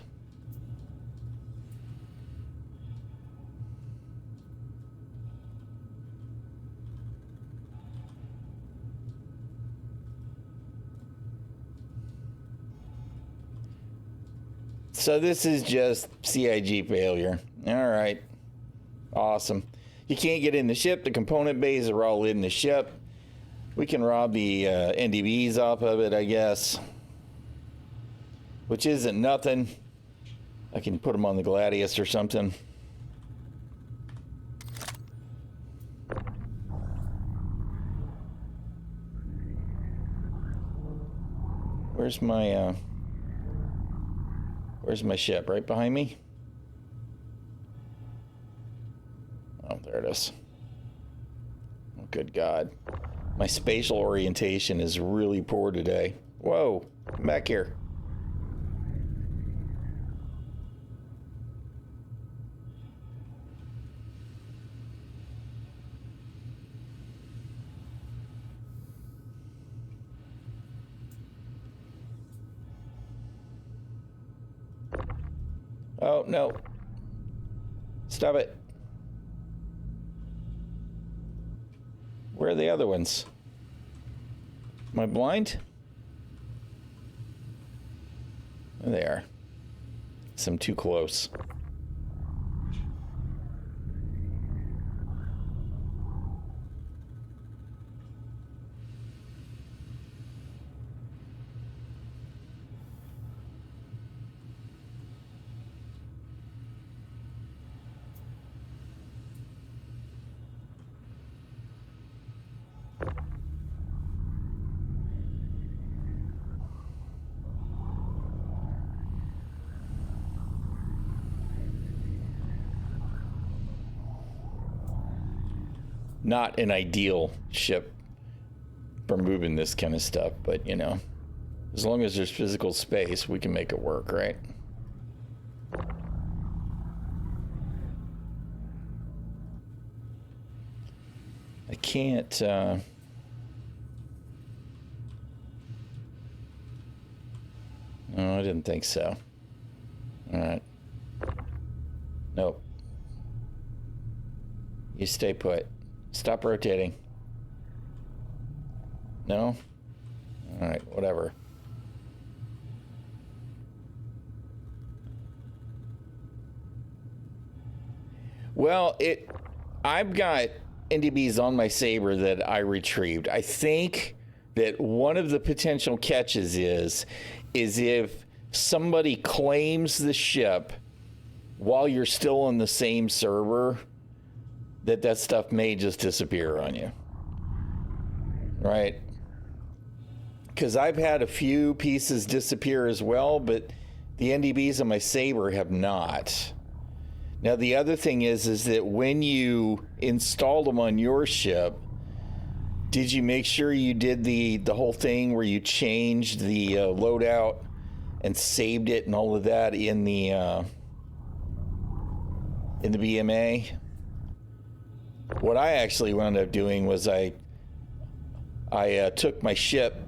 So this is just CIG failure. All right. Awesome. You can't get in the ship. The component bays are all in the ship. We can rob the NDBs off of it, I guess. Which isn't nothing. I can put them on the Gladius or something. Where's my ship? Right behind me? Oh, there it is. Oh, good God. My spatial orientation is really poor today. Whoa, come back here. Oh, no. Stop it. Where are the other ones? Am I blind? There they are. I'm too close. Not an ideal ship for moving this kind of stuff, but you know, as long as there's physical space, we can make it work, right? I can't, no, I didn't think so. All right. Nope. You stay put. Stop rotating. No? All right, whatever. Well, I've got NDBs on my Saber that I retrieved. I think that one of the potential catches is if somebody claims the ship while you're still on the same server, that stuff may just disappear on you, right? Because I've had a few pieces disappear as well, but the NDBs on my Saber have not. Now, the other thing is that when you installed them on your ship, did you make sure you did the whole thing where you changed the loadout and saved it and all of that in the BMA? What I actually wound up doing was I took my ship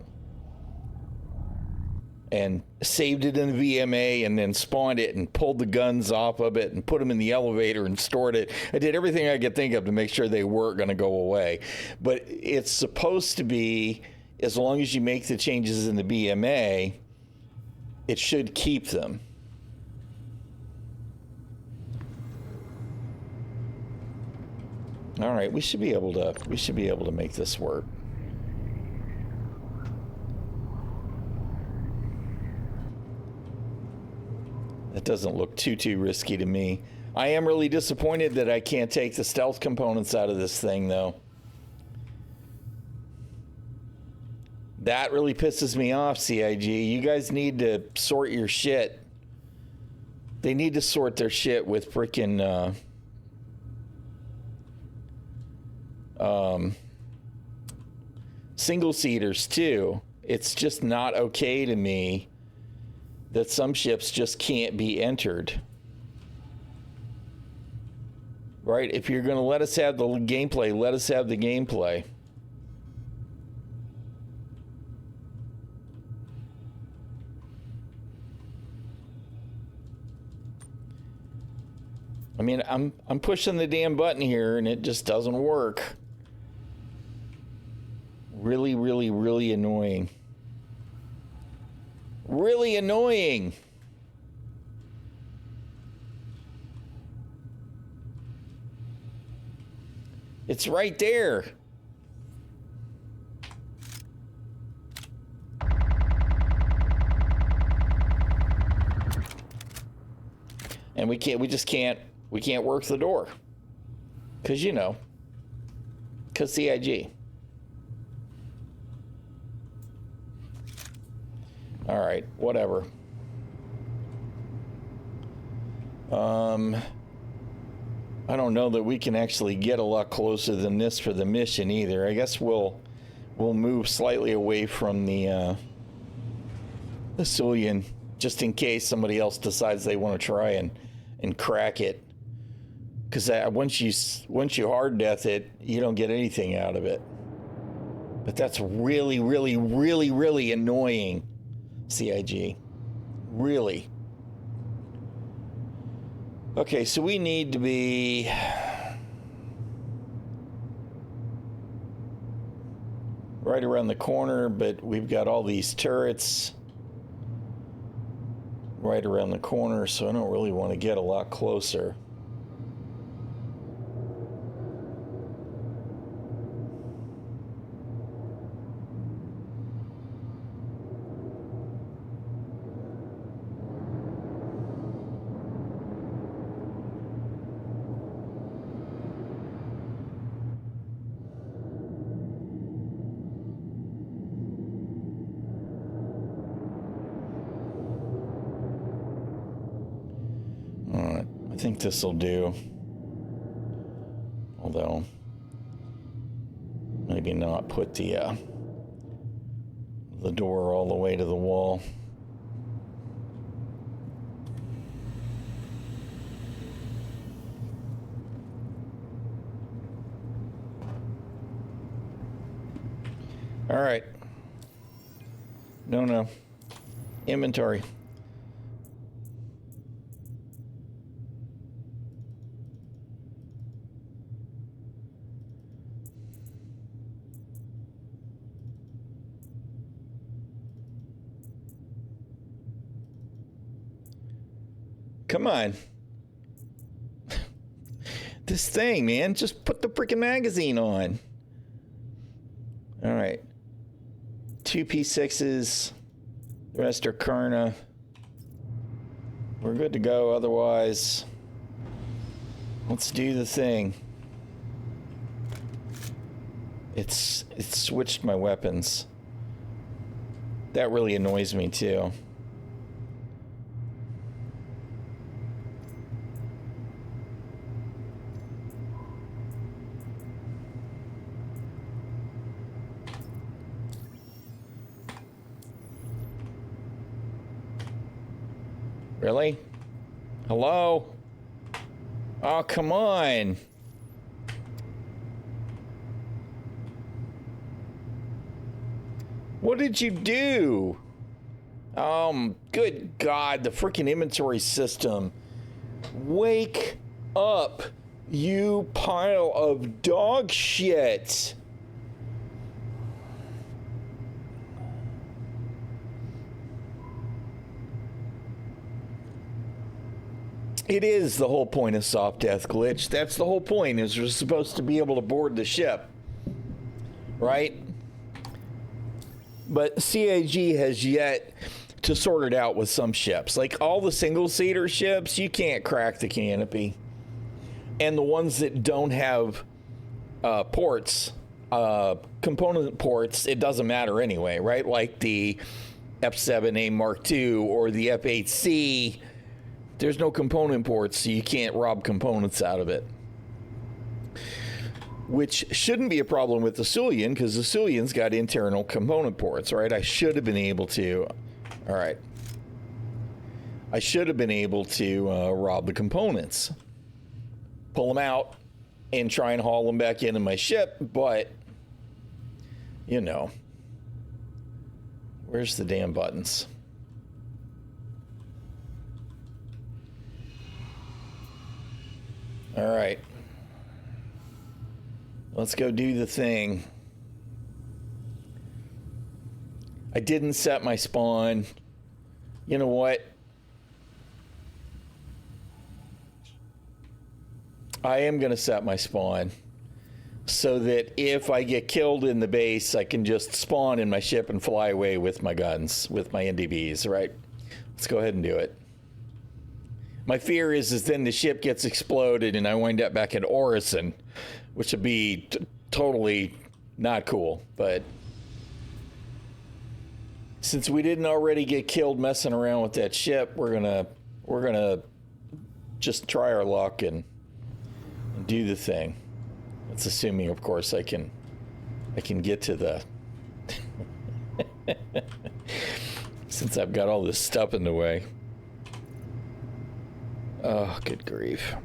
and saved it in the VMA and then spawned it and pulled the guns off of it and put them in the elevator and stored it. I did everything I could think of to make sure they weren't going to go away. But it's supposed to be, as long as you make the changes in the BMA, it should keep them. All right, we should be able to make this work. That doesn't look too risky to me. I am really disappointed that I can't take the stealth components out of this thing, though. That really pisses me off, CIG. You guys need to sort your shit. They need to sort their shit with freaking single seaters too. It's just not okay to me that some ships just can't be entered. Right? If you're going to let us have the gameplay, let us have the gameplay. I mean, I'm pushing the damn button here and it just doesn't work. Really, really, really annoying. Really annoying. It's right there. And we can't work the door. Because, you know, because CIG. All right, whatever. I don't know that we can actually get a lot closer than this for the mission either. I guess we'll move slightly away from the ᚹᚖᚚᚚᚗ just in case somebody else decides they want to try and crack it. Because once you hard death it, you don't get anything out of it. But that's really, really, really, really annoying, CIG. Really. Okay, so we need to be right around the corner, but we've got all these turrets right around the corner, so I don't really want to get a lot closer. I think this will do. Although, maybe not put the door all the way to the wall. All right. No. Inventory. Come on. This thing, man. Just put the freaking magazine on. All right. 2 P6s. The rest are Karna. We're good to go. Otherwise, let's do the thing. It's switched my weapons. That really annoys me too. Really? Hello? Oh, come on. What did you do? Good God, the freaking inventory system. Wake up, you pile of dog shit. It is the whole point of soft death glitch. That's the whole point, is we're supposed to be able to board the ship. Right? But CIG has yet to sort it out with some ships. Like all the single-seater ships, you can't crack the canopy. And the ones that don't have ports, component ports, it doesn't matter anyway, right? Like the F7A Mark II or the F8C, there's no component ports, so you can't rob components out of it. Which shouldn't be a problem with the ᚹᚚᚚᚚ, because the ᚹᚚᚚᚚ's got internal component ports, right? I should have been able to. All right. I should have been able to rob the components, pull them out, and try and haul them back into my ship, but, you know, where's the damn buttons? All right. Let's go do the thing. I didn't set my spawn. You know what? I am going to set my spawn so that if I get killed in the base, I can just spawn in my ship and fly away with my guns, with my NDBs, right? Let's go ahead and do it. My fear is then the ship gets exploded and I wind up back at Orison, which would be totally not cool. But since we didn't already get killed messing around with that ship, we're gonna just try our luck and do the thing. That's assuming, of course, I can get to the since I've got all this stuff in the way. Oh, good grief.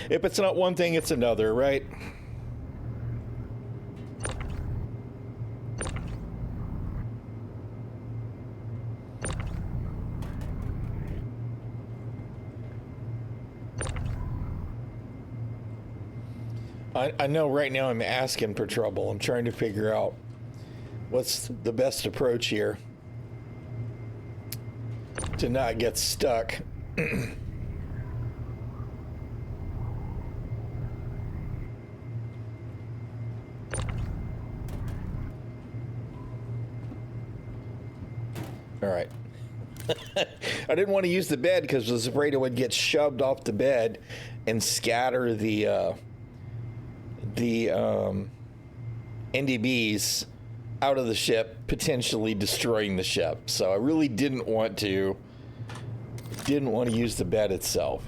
If it's not one thing, it's another, right? I know right now I'm asking for trouble. I'm trying to figure out what's the best approach here to not get stuck. All right. I didn't want to use the bed because I was afraid it would get shoved off the bed and scatter the NDBs out of the ship, potentially destroying the ship. So I really didn't want to use the bed itself.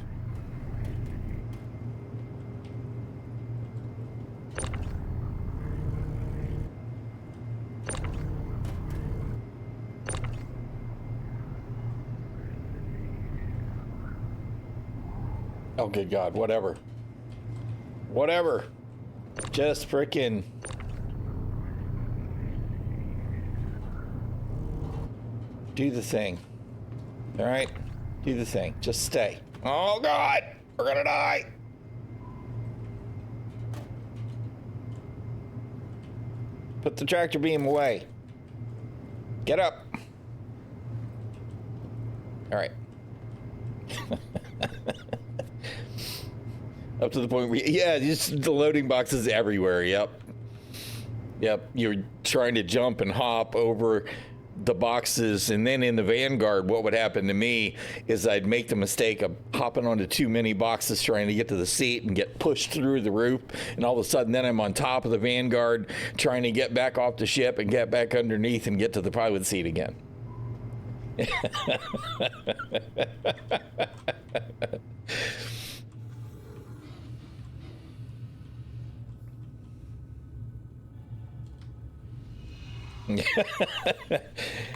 Oh, good God, whatever. Whatever. Just frickin' do the thing. All right? Do the thing. Just stay. Oh, God! We're gonna die! Put the tractor beam away. Get up. All right. Up to the point where, yeah, just the loading boxes everywhere. Yep. You're trying to jump and hop over the boxes, and then in the Vanguard, what would happen to me is I'd make the mistake of hopping onto too many boxes trying to get to the seat and get pushed through the roof, and all of a sudden then I'm on top of the Vanguard trying to get back off the ship and get back underneath and get to the pilot seat again.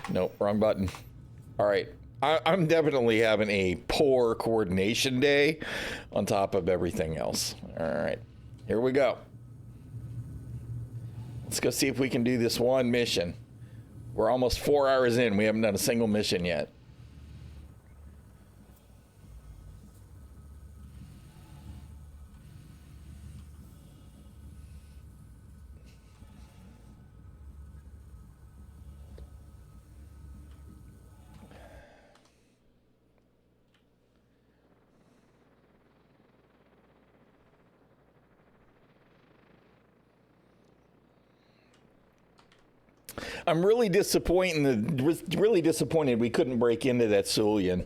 Nope, wrong button. All right. I'm definitely having a poor coordination day on top of everything else. All right. Here we go. Let's go see if we can do this one mission. We're almost 4 hours in. We haven't done a single mission yet. I'm really disappointed we couldn't break into that ᚹᚖᚚᚗ.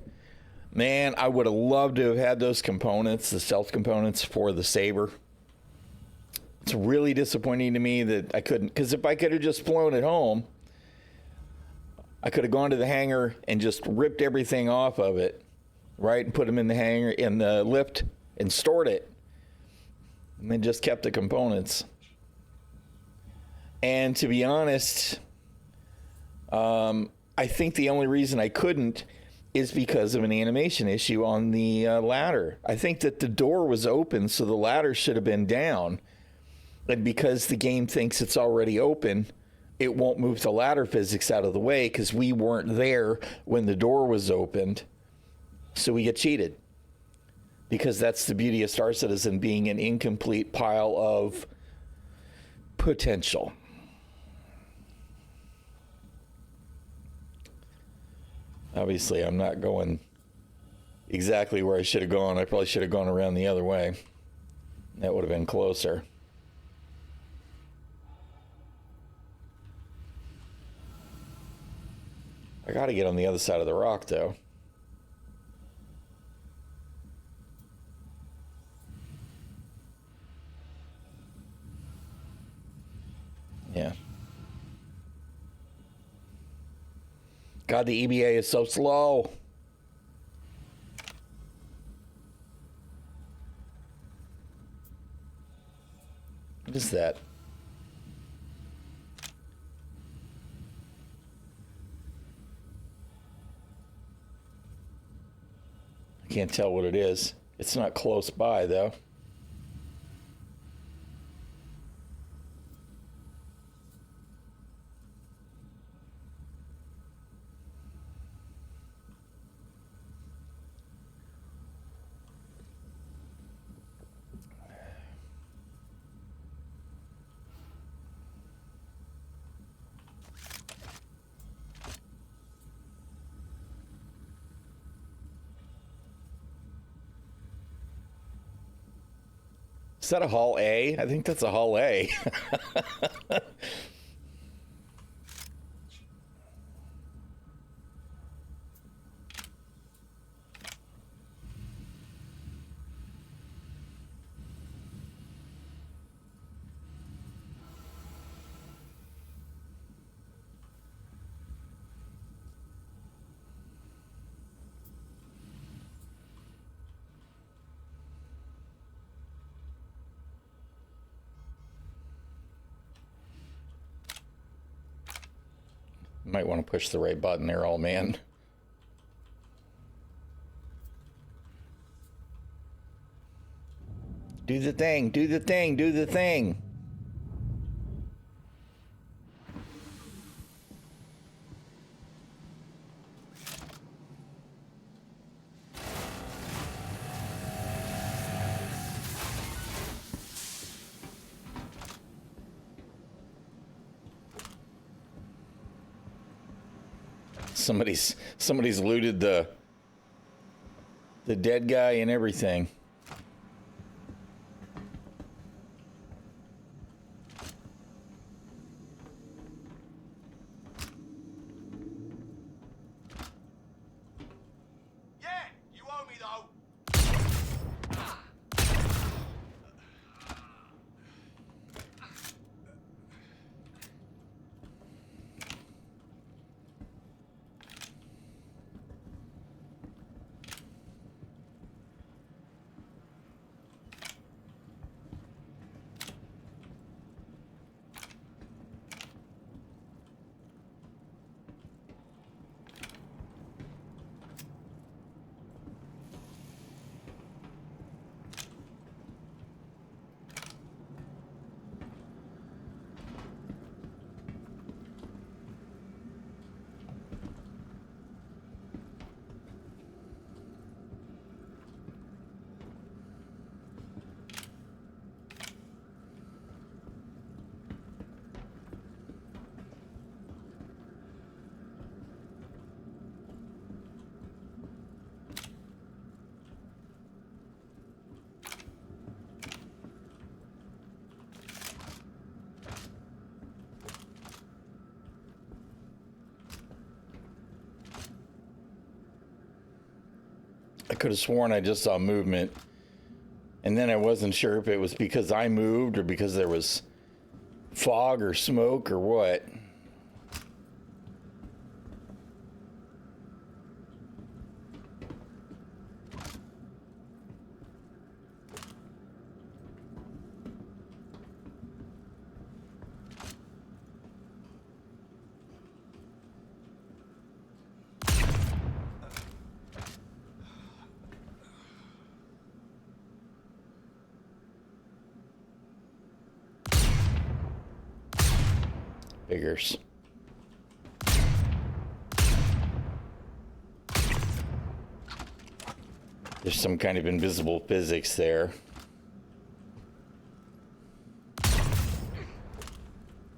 Man, I would have loved to have had those components, the stealth components for the saber. It's really disappointing to me that I couldn't, because if I could have just flown it home, I could have gone to the hangar and just ripped everything off of it, right, and put them in the hangar, in the lift, and stored it, and then just kept the components. And to be honest, I think the only reason I couldn't is because of an animation issue on the ladder. I think that the door was open, so the ladder should have been down. And because the game thinks it's already open, it won't move the ladder physics out of the way because we weren't there when the door was opened. So we get cheated. Because that's the beauty of Star Citizen being an incomplete pile of potential. Obviously, I'm not going exactly where I should have gone. I probably should have gone around the other way. That would have been closer. I got to get on the other side of the rock, though. Yeah. God, the EBA is so slow. What is that? I can't tell what it is. It's not close by, though. Is that a Hall A? I think that's a Hall A. Might want to push the right button there, old man. Do the thing, do the thing, do the thing. Somebody's looted the dead guy and everything. Yeah, you owe me though. I could have sworn I just saw movement. And then I wasn't sure if it was because I moved or because there was fog or smoke or what. Figures. There's some kind of invisible physics there.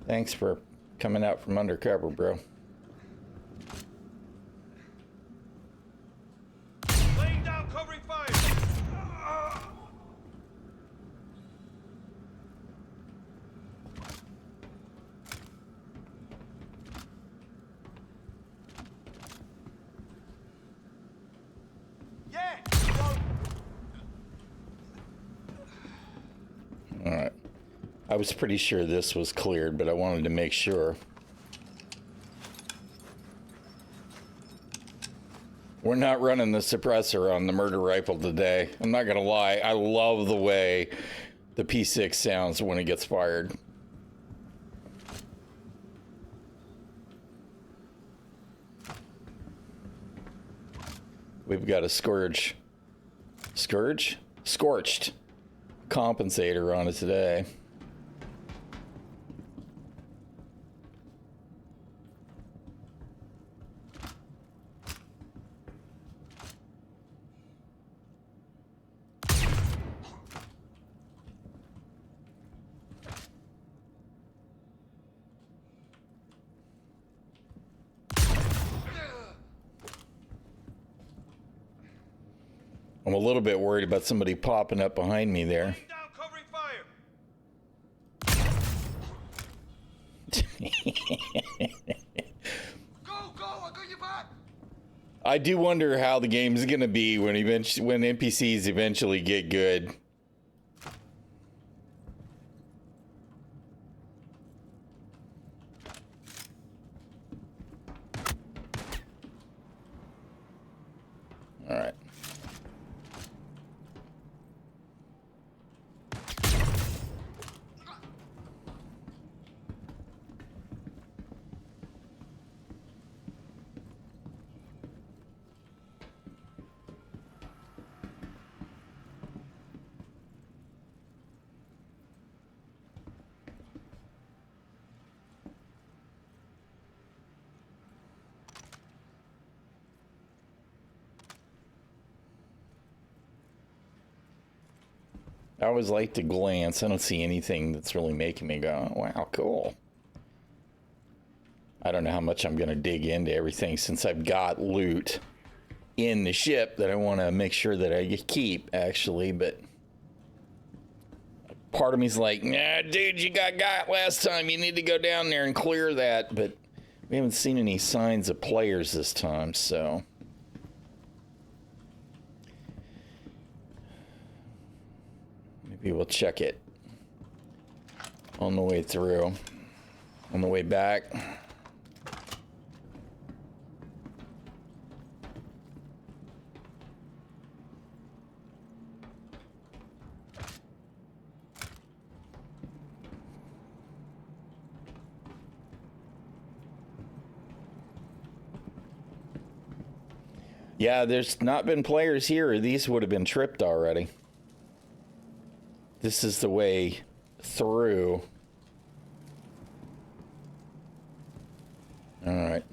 Thanks for coming out from undercover, bro. Laying down, covering fire. Yeah. All right. I was pretty sure this was cleared, but I wanted to make sure. We're not running the suppressor on the murder rifle today. I'm not gonna lie. I love the way the P6 sounds when it gets fired. We've got a scourge. Scourge? Scorched compensator on it today. I'm a little bit worried about somebody popping up behind me there. Laying down, covering fire. Go, go! I got your back. I do wonder how the game's gonna be when NPCs eventually get good. All right. I always like to glance. I don't see anything that's really making me go, wow, cool. I don't know how much I'm going to dig into everything since I've got loot in the ship that I want to make sure that I keep, actually, but part of me's like, nah, dude, you got last time. You need to go down there and clear that, but we haven't seen any signs of players this time, so... maybe we'll check it on the way through. On the way back. Yeah, there's not been players here, or these would have been tripped already. This is the way through. All right.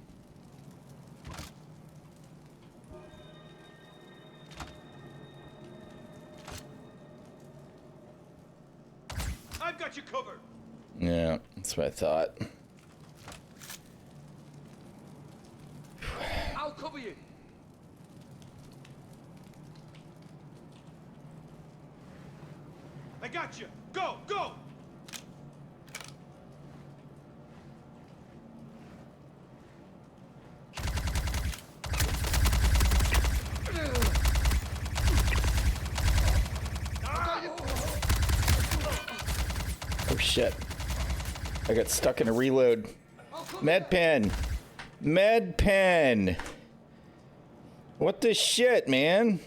I've got you covered. Yeah, that's what I thought. I'll cover you. I got you. Go, go. Oh shit. I got stuck in a reload. Med pen. Med pen. What the shit, man?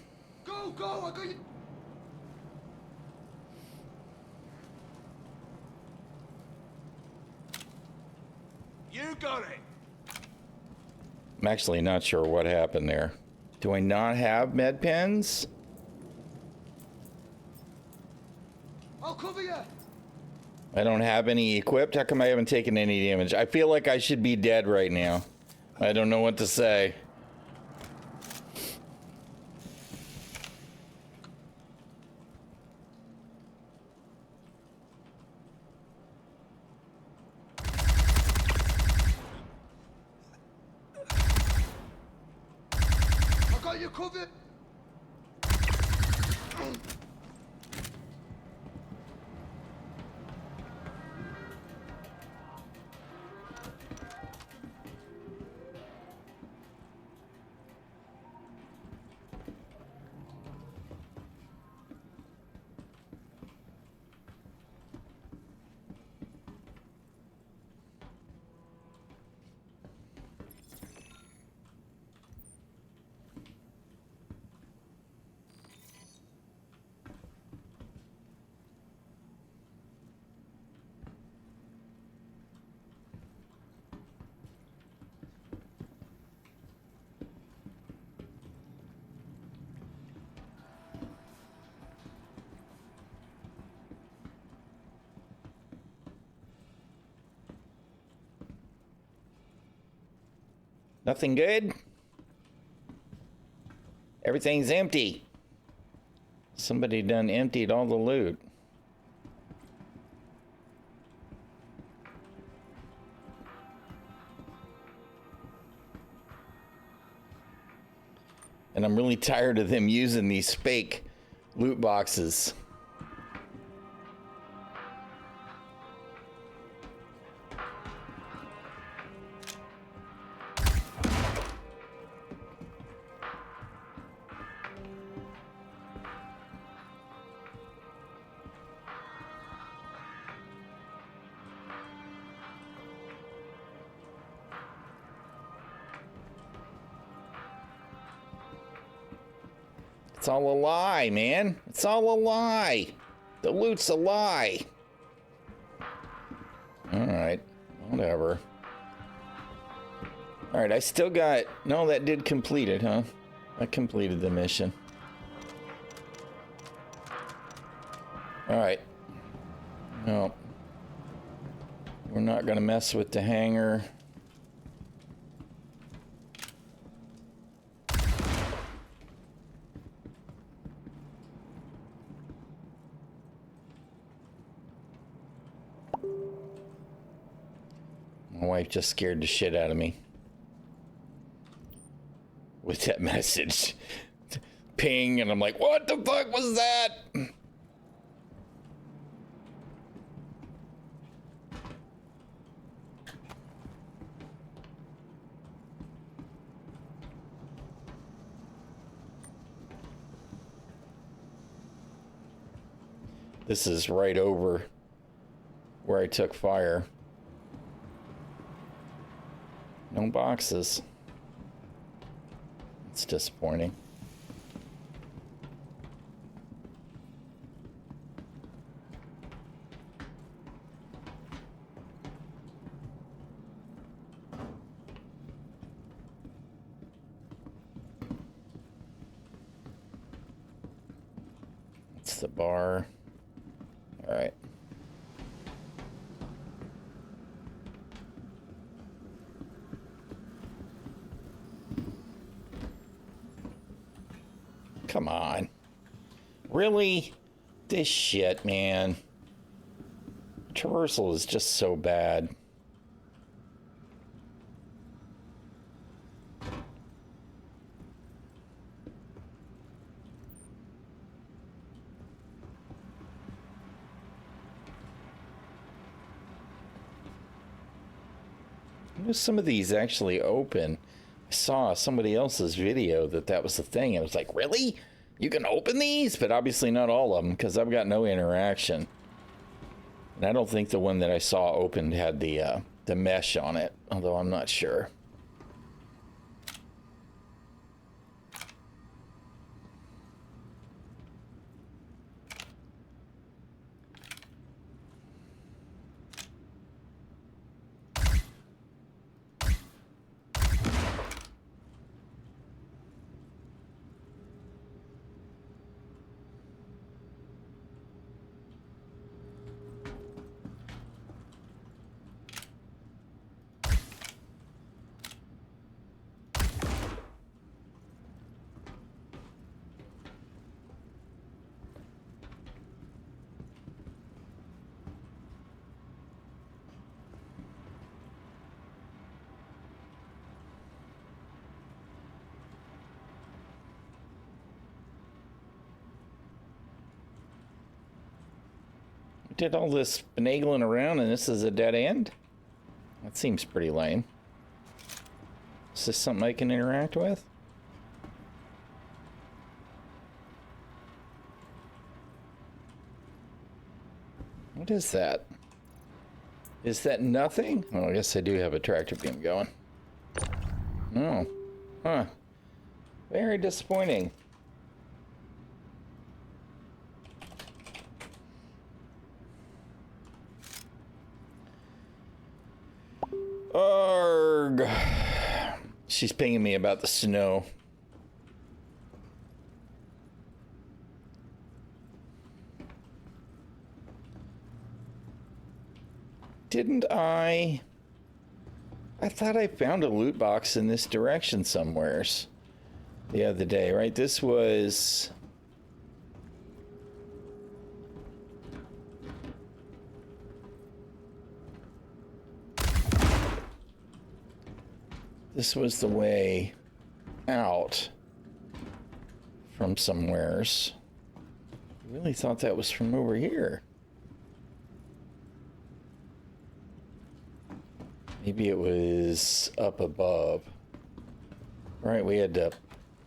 Go, go, I got you. You got it. I'm actually not sure what happened there. Do I not have med pens? I'll cover you. I don't have any equipped. How come I haven't taken any damage? I feel like I should be dead right now. I don't know what to say. I got you covered. Nothing good? Everything's empty. Somebody done emptied all the loot. And I'm really tired of them using these fake loot boxes. It's all a lie, man. It's all a lie. The loot's a lie. Alright. Whatever. Alright, I still got... No, that did complete it, huh? I completed the mission. Alright. No. We're not gonna mess with the hangar. My wife just scared the shit out of me with that message. Ping, and I'm like, what the fuck was that? This is right over where I took fire. No boxes. It's disappointing. It's the bar. All right. Come on. Really? This shit, man. Traversal is just so bad. I know some of these actually open. I saw somebody else's video that was the thing. I was like, really? You can open these? But obviously not all of them, because I've got no interaction. And I don't think the one that I saw opened had the mesh on it, although I'm not sure. Did all this finagling around and this is a dead end? That seems pretty lame. Is this something I can interact with? What is that? Is that nothing? Oh, I guess I do have a tractor beam going. No. Huh. Very disappointing. Arg. She's pinging me about the snow. Didn't I thought I found a loot box in this direction somewheres the other day, right? This was... This was the way out from somewheres. I really thought that was from over here. Maybe it was up above. Right, we had to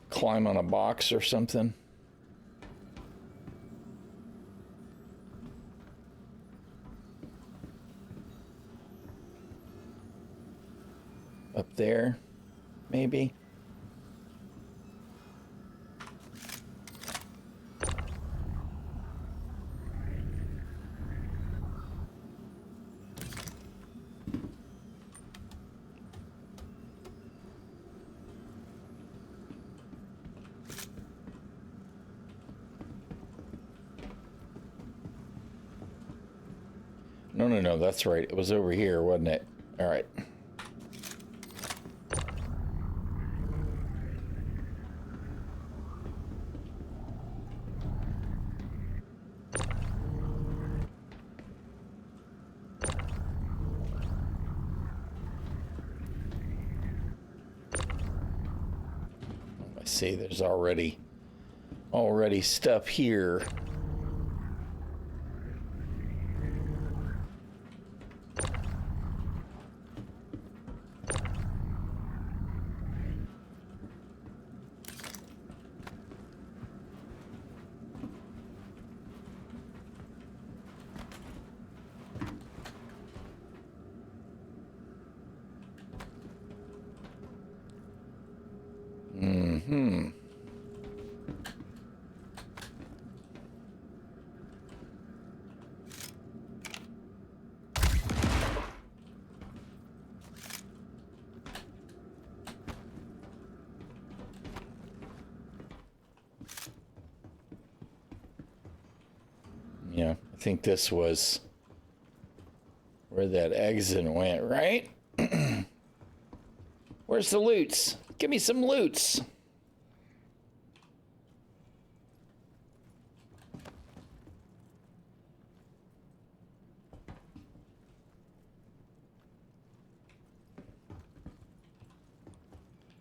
climb on a box or something. Up there, maybe. No, that's right. It was over here, wasn't it? All right. I see there's already stuff here. Yeah, I think this was where that exit went, right? Where's the loots? Give me some loots.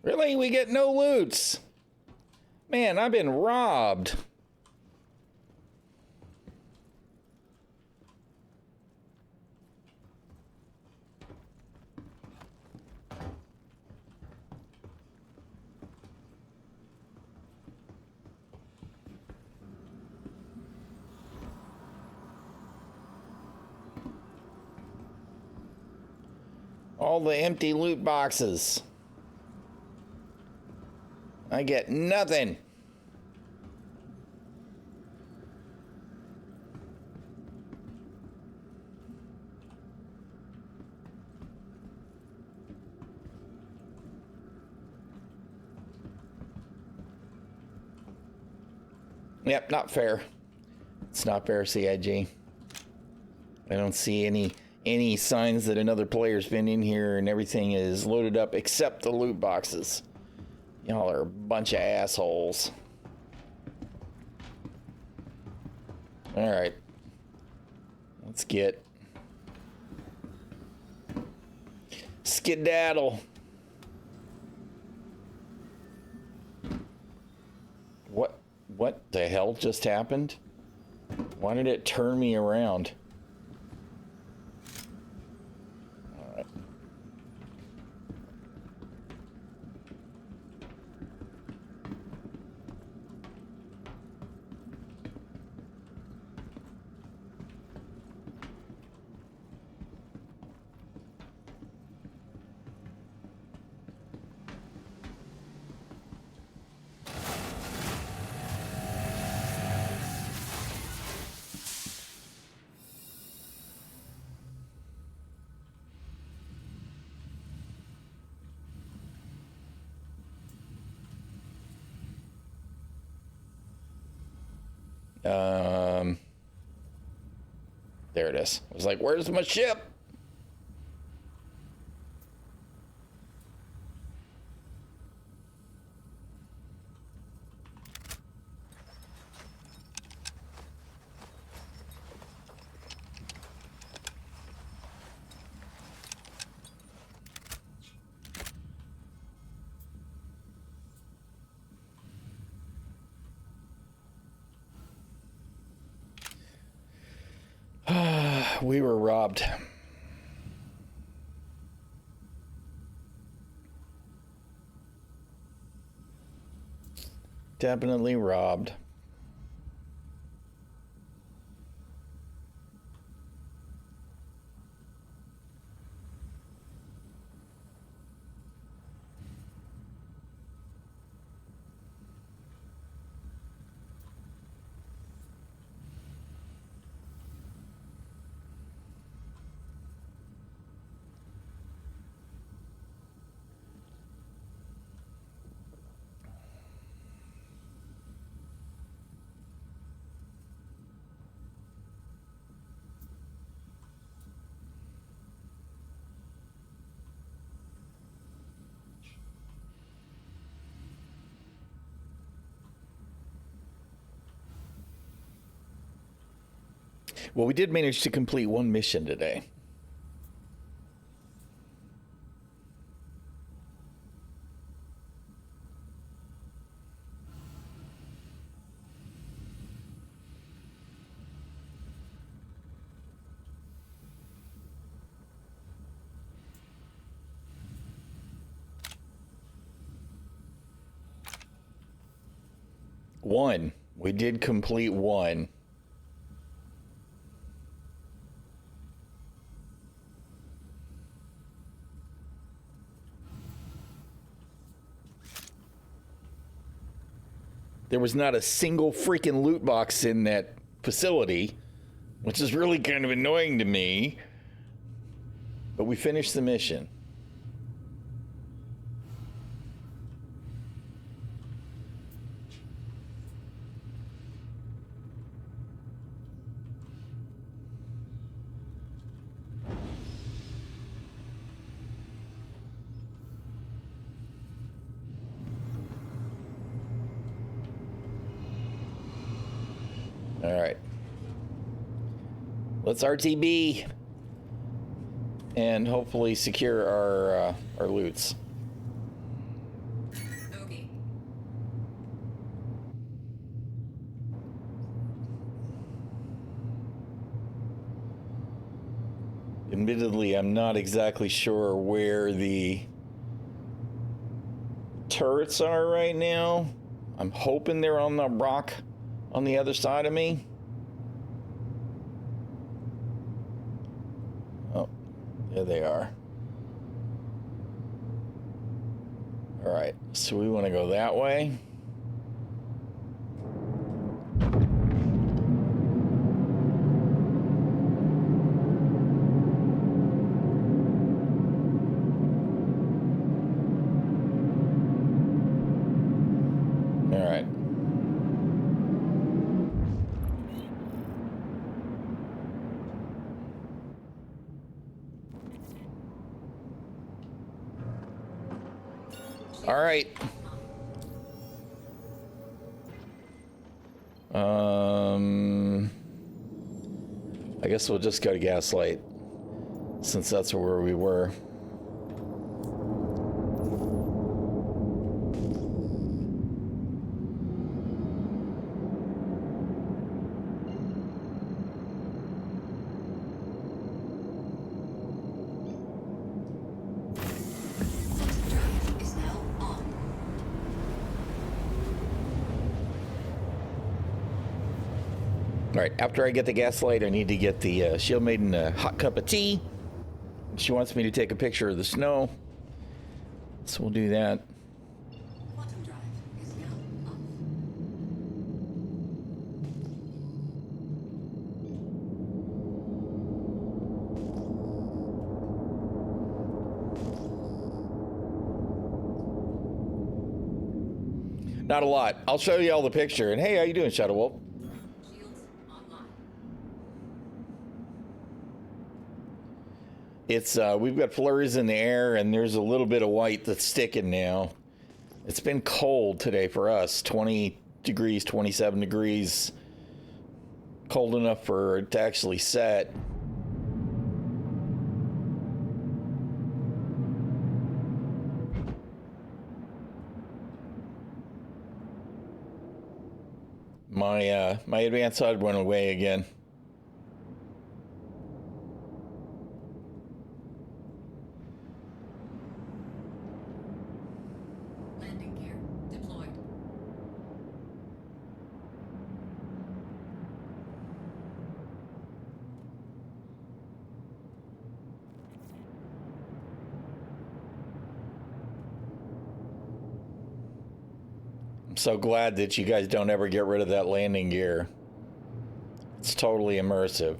Really? We get no loots? Man, I've been robbed. All the empty loot boxes. I get nothing. Yep, not fair. It's not fair, CIG. I don't see any signs that another player's been in here and everything is loaded up except the loot boxes. Y'all are a bunch of assholes. All right. Let's get skedaddle. What the hell just happened? Why did it turn me around? All right. There it is. I was like, where's my ship? We were robbed. Definitely robbed. Well, we did manage to complete one mission today. One. We did complete one. There was not a single freaking loot box in that facility, which is really kind of annoying to me. But we finished the mission. All right. Let's RTB and hopefully secure our loots. Okay. Admittedly, I'm not exactly sure where the turrets are right now. I'm hoping they're on the rock on the other side of me. Oh, there they are. All right, so we want to go that way. All right. All right. I guess we'll just go to Gaslight, since that's where we were. Drive is now on. All right, after I get the Gaslight, I need to get the Shield Maiden a hot cup of tea. She wants me to take a picture of the snow, so we'll do that. Quantum drive is now off. Not a lot. I'll show you all the picture. And hey, how you doing, Shadow Wolf? Shields online. It's we've got flurries in the air, and there's a little bit of white that's sticking now. It's been cold today for us. 20 degrees, 27 degrees. Cold enough for it to actually set. My advanced HUD went away again. Landing gear deployed. I'm so glad that you guys don't ever get rid of that landing gear. It's totally immersive.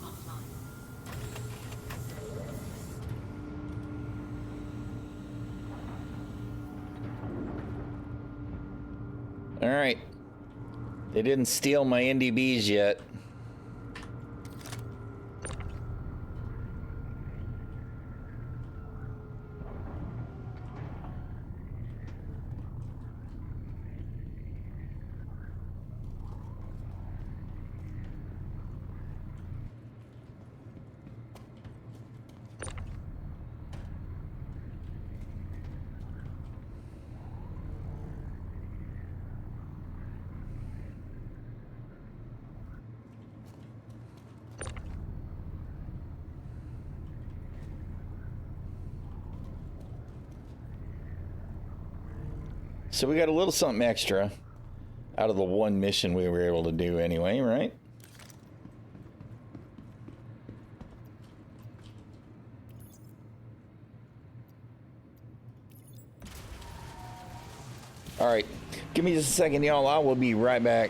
Offline. All right. They didn't steal my NDBs yet. So we got a little something extra out of the one mission we were able to do anyway, right? All right, give me just a second, y'all. I will be right back.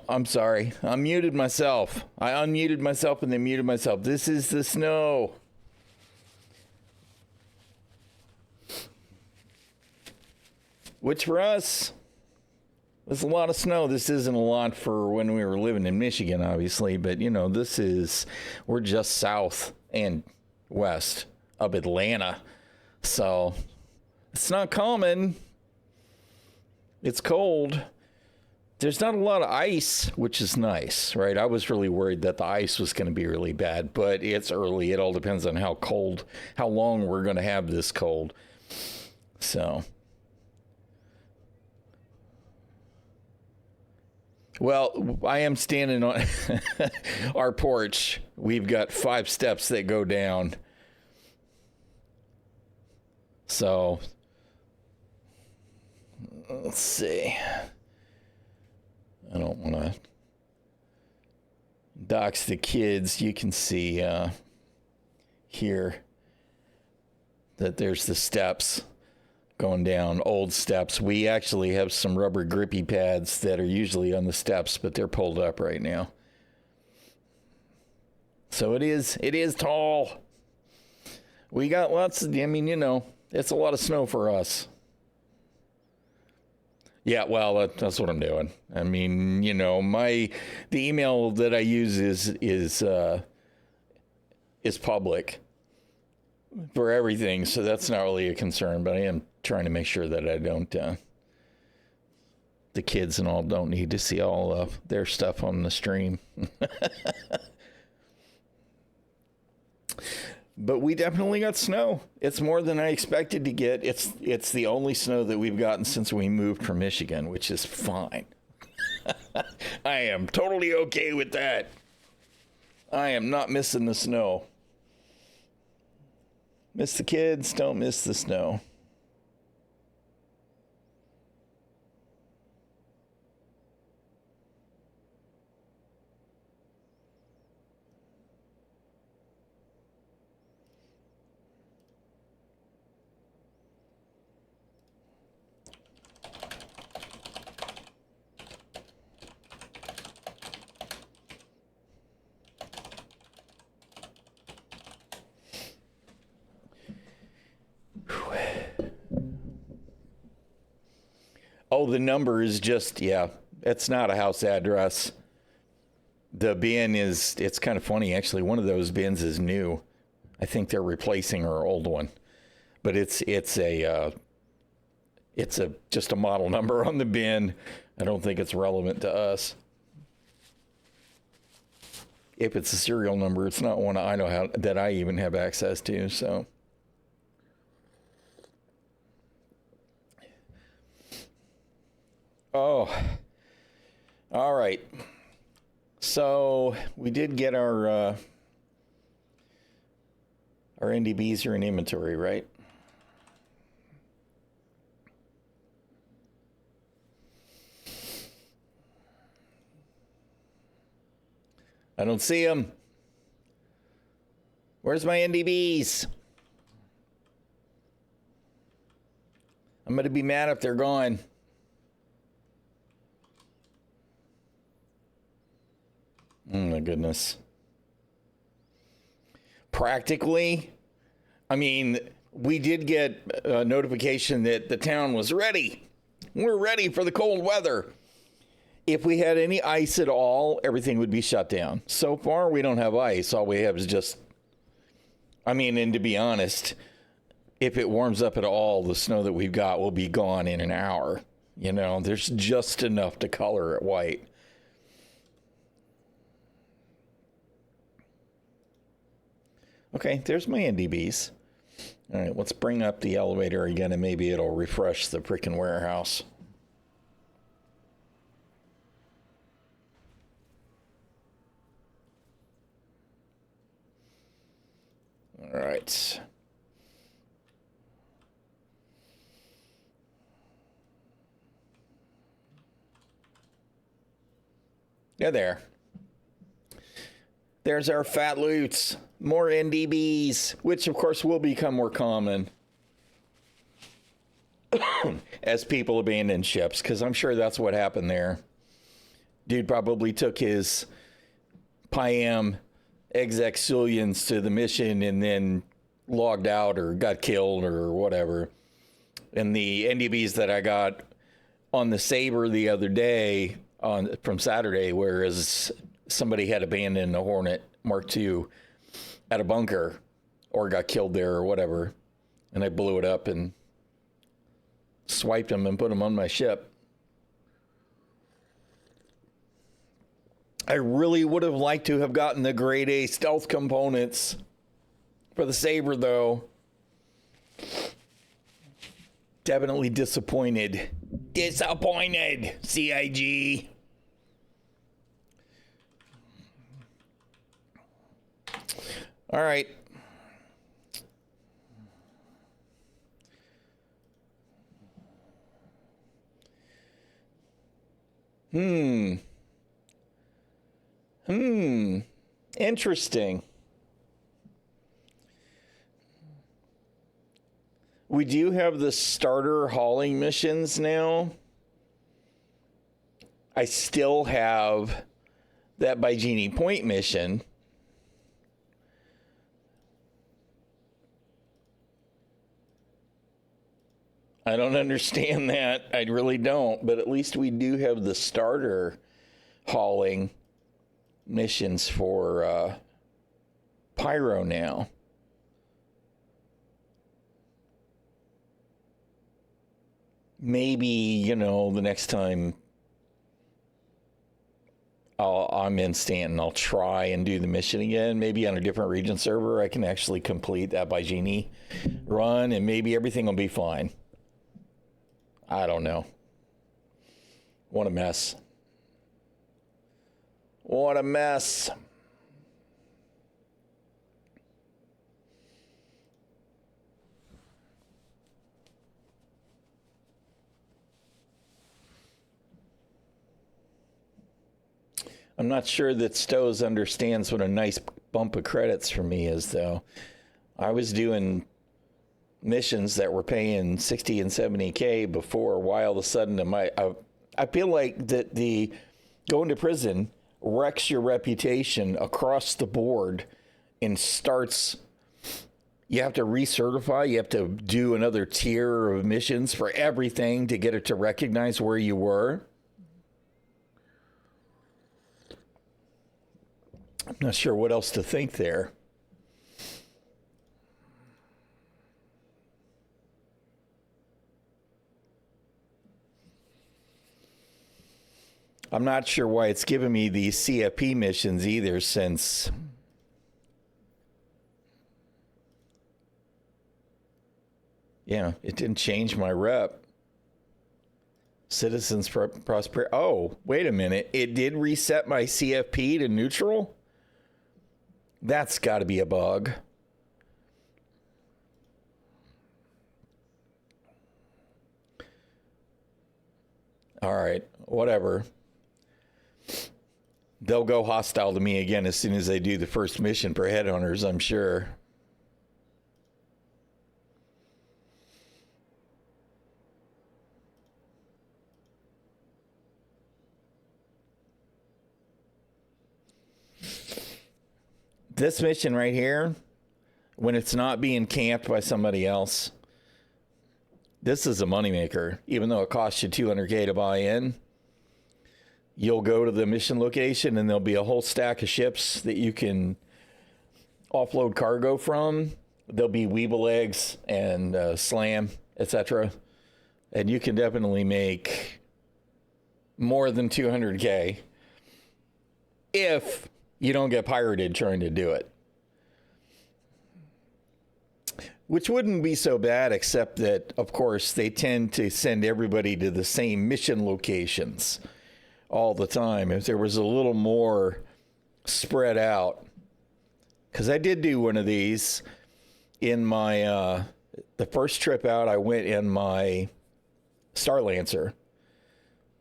I'm sorry. I muted myself. I unmuted myself and then muted myself. This is the snow. Which for us, there's a lot of snow. This isn't a lot for when we were living in Michigan, obviously. But, you know, we're just south and west of Atlanta. So it's not common. It's cold. There's not a lot of ice, which is nice, right? I was really worried that the ice was going to be really bad, but it's early. It all depends on how long we're going to have this cold. So, well, I am standing on our porch. We've got 5 steps that go down. So, let's see. I don't want to dox the kids. You can see here that there's the steps going down, old steps. We actually have some rubber grippy pads that are usually on the steps, but they're pulled up right now. So it is tall. We got lots of, I mean, you know, it's a lot of snow for us. Yeah, well, that's what I'm doing. I mean, you know, the email that I use is public for everything, so that's not really a concern. But I am trying to make sure that I don't, the kids and all don't need to see all of their stuff on the stream. But we definitely got snow. It's more than I expected to get. It's the only snow that we've gotten since we moved from Michigan, which is fine. I am totally okay with that. I am not missing the snow. Miss the kids, don't miss the snow. Oh, the number is just, yeah, it's not a house address. The bin it's kind of funny, actually. One of those bins is new. I think they're replacing our old one. But it's just a model number on the bin. I don't think it's relevant to us. If it's a serial number, it's not one I know that I even have access to, so. Oh, all right. So we did get our NDBs are in inventory, right? I don't see them. Where's my NDBs? I'm going to be mad if they're gone. Oh my goodness. Practically, I mean, we did get a notification that the town was ready. We're ready for the cold weather. If we had any ice at all, everything would be shut down. So far, we don't have ice. All we have is just, I mean, and to be honest, if it warms up at all, the snow that we've got will be gone in an hour. You know, there's just enough to color it white. Okay, there's my NDBs. All right, let's bring up the elevator again, and maybe it'll refresh the freaking warehouse. All right. Yeah, there. There's our fat loots. More NDBs, which of course will become more common as people abandon ships, because I'm sure that's what happened there. Dude probably took his ᚹᛖᚚᚗᚗᚗ ⚹ᚖᚚᚚᚗᚗ to the mission and then logged out or got killed or whatever. And the NDBs that I got on the Saber the other day from Saturday, whereas somebody had abandoned a Hornet Mark II at a bunker or got killed there or whatever. And I blew it up and swiped them and put them on my ship. I really would have liked to have gotten the grade A stealth components for the Saber, though. Definitely disappointed. Disappointed, CIG. All right. Interesting. We do have the starter hauling missions now. I still have that by Genie Point mission. I don't understand that. I really don't. But at least we do have the starter hauling missions for Pyro now. Maybe, the next time I'm in Stanton, I'll try and do the mission again. Maybe on a different region server, I can actually complete that by Genie run, and maybe everything will be fine. I don't know. What a mess. What a mess. I'm not sure that Stowe's understands what a nice bump of credits for me is, though. I was doing missions that were paying 60 and 70K before, why all of a sudden I feel like that the going to prison wrecks your reputation across the board and starts, you have to recertify, you have to do another tier of missions for everything to get it to recognize where you were. I'm not sure what else to think there. I'm not sure why it's giving me these CFP missions either, since it didn't change my rep. Citizens Prosperity. Oh, wait a minute. It did reset my CFP to neutral? That's got to be a bug. All right, whatever. They'll go hostile to me again as soon as they do the first mission for Headhunters, I'm sure. This mission right here, when it's not being camped by somebody else, this is a moneymaker. Even though it costs you 200K to buy in, you'll go to the mission location and there'll be a whole stack of ships that you can offload cargo from. There'll be Weeble eggs and Slam, etc. And you can definitely make more than 200K if you don't get pirated trying to do it. Which wouldn't be so bad, except that, of course, they tend to send everybody to the same mission locations all the time. If there was a little more spread out, because I did do one of these in my, the first trip out, I went in my Starlancer.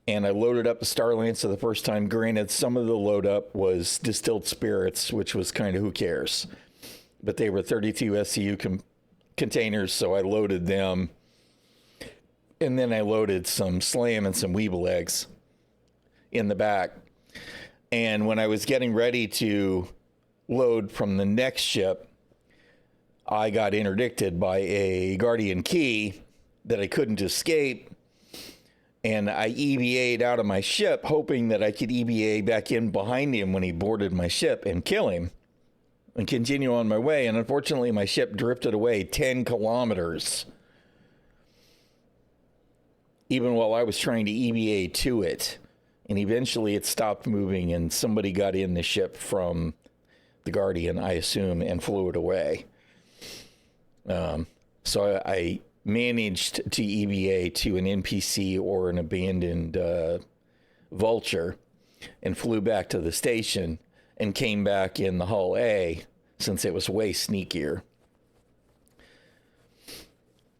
And I loaded up the Starlancer the first time. Granted, some of the load up was distilled spirits, which was kind of who cares. But they were 32 SCU containers, so I loaded them. And then I loaded some Slam and some Weeble eggs in the back. And when I was getting ready to load from the next ship, I got interdicted by a Guardian key that I couldn't escape. And I EVA'd out of my ship, hoping that I could EVA back in behind him when he boarded my ship and kill him and continue on my way. And unfortunately, my ship drifted away 10 kilometers, even while I was trying to EVA to it. And eventually it stopped moving and somebody got in the ship from the Guardian, I assume, and flew it away. So I managed to EVA to an NPC or an abandoned vulture and flew back to the station and came back in the Hull A since it was way sneakier.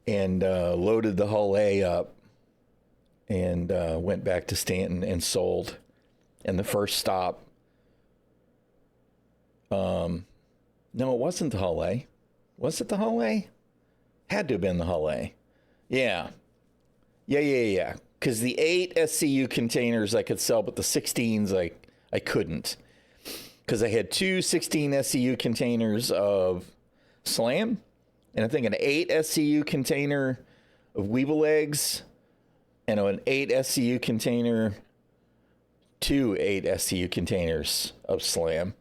And loaded the Hull A up and went back to Stanton and sold. And the first stop, no, it wasn't the Hull A. Was it the Hull A? Had to have been the Hull A. Yeah. Because the 8 SCU containers I could sell, but the 16s I couldn't. Because I had 2 16 SCU containers of Slam, and I think an 8 SCU container of Weevil eggs, and an 8 SCU container, 2 8 SCU containers of Slam.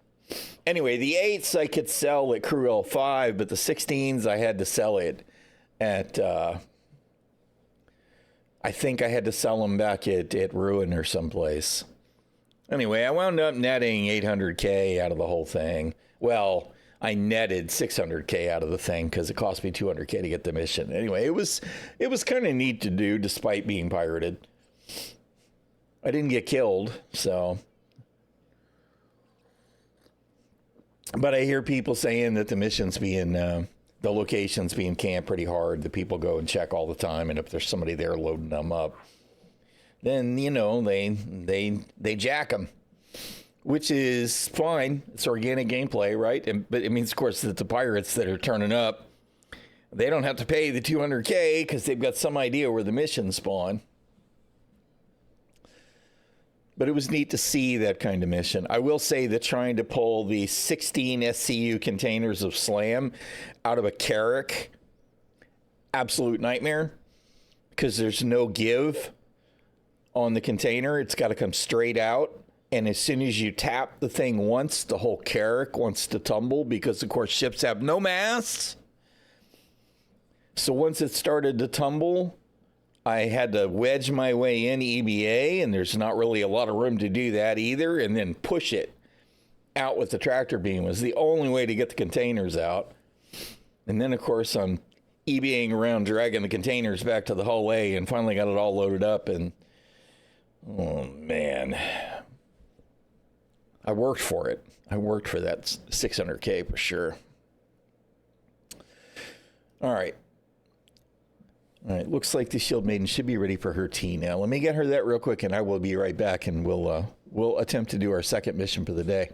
Anyway, the 8s I could sell at Crew L5, but the 16s I had to sell it at, I think I had to sell them back at Ruin or someplace. Anyway, I wound up netting 800K out of the whole thing. Well, I netted 600K out of the thing because it cost me 200K to get the mission. Anyway, it was kind of neat to do despite being pirated. I didn't get killed, so. But I hear people saying that the missions being, the locations being camped pretty hard. The people go and check all the time, and if there's somebody there loading them up, then, you know, they jack them, which is fine. It's organic gameplay, right? But it means, of course, that the pirates that are turning up, they don't have to pay the 200K because they've got some idea where the missions spawn. But it was neat to see that kind of mission. I will say that trying to pull the 16 SCU containers of Slam out of a Carrack, absolute nightmare, because there's no give on the container. It's got to come straight out. And as soon as you tap the thing once, the whole Carrack wants to tumble because, of course, ships have no masts. So once it started to tumble, I had to wedge my way in EBA, and there's not really a lot of room to do that either, and then push it out with the tractor beam was the only way to get the containers out. And then, of course, I'm EBAing around, dragging the containers back to the Hull A, and finally got it all loaded up, and oh, man. I worked for it. I worked for that 600K for sure. All right. All right, looks like the Shield Maiden should be ready for her tea now. Let me get her that real quick, and I will be right back, and we'll attempt to do our second mission for the day.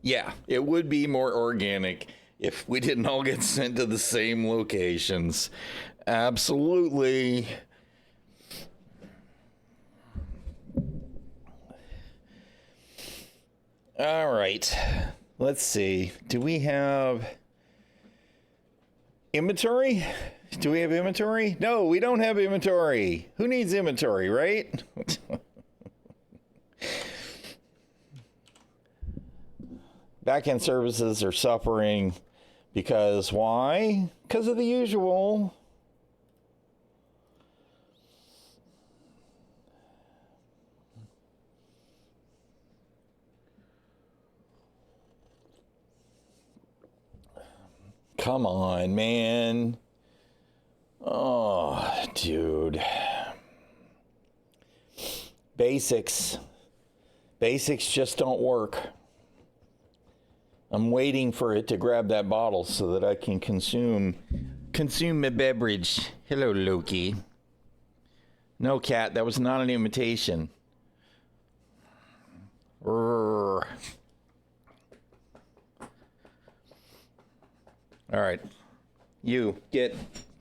Yeah, it would be more organic if we didn't all get sent to the same locations. Absolutely. All right. Let's see. Do we have inventory? Do we have inventory? No, we don't have inventory. Who needs inventory, right? Backend services are suffering because why? Because of the usual. Come on, man. Oh, dude. Basics. Basics just don't work. I'm waiting for it to grab that bottle so that I can consume my beverage. Hello, Loki. No, cat, that was not an invitation. All right. You,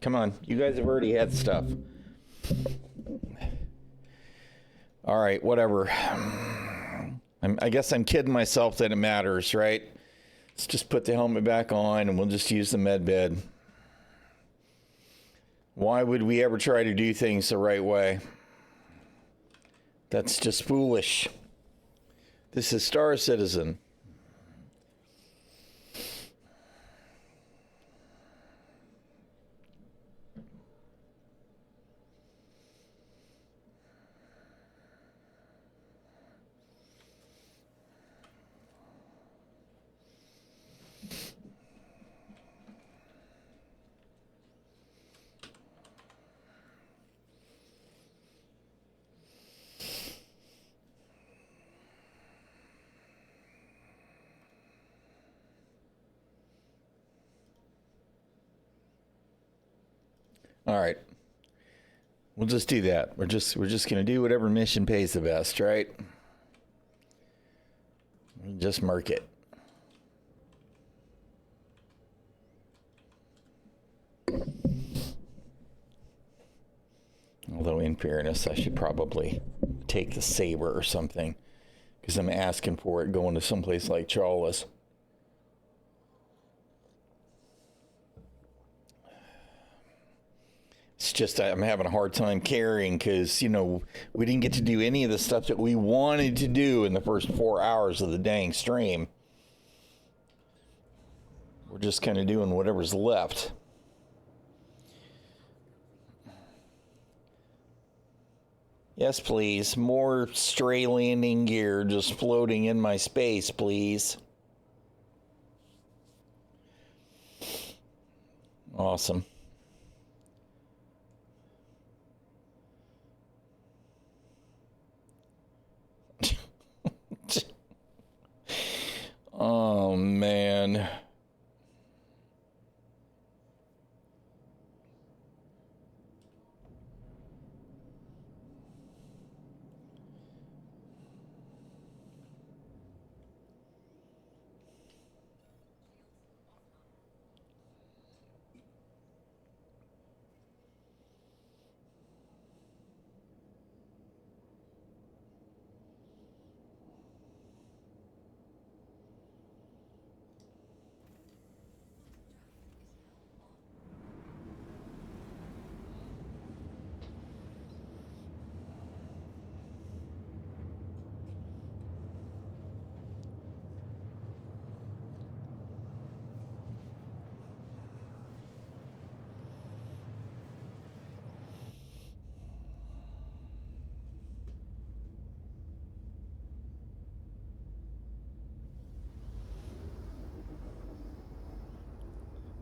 come on. You guys have already had stuff. All right, whatever. I guess I'm kidding myself that it matters, right? Let's just put the helmet back on and we'll just use the med bed. Why would we ever try to do things the right way? That's just foolish. This is Star Citizen. All right. We'll just do that. We're just going to do whatever mission pays the best, right? Just mark it. Although in fairness, I should probably take the saber or something because I'm asking for it going to someplace like ᚹᛖᚚᚗᚗ. It's just I'm having a hard time carrying because, you know, we didn't get to do any of the stuff that we wanted to do in the first 4 hours of the dang stream. We're just kind of doing whatever's left. Yes, please. More stray landing gear just floating in my space, please. Awesome. Oh, man.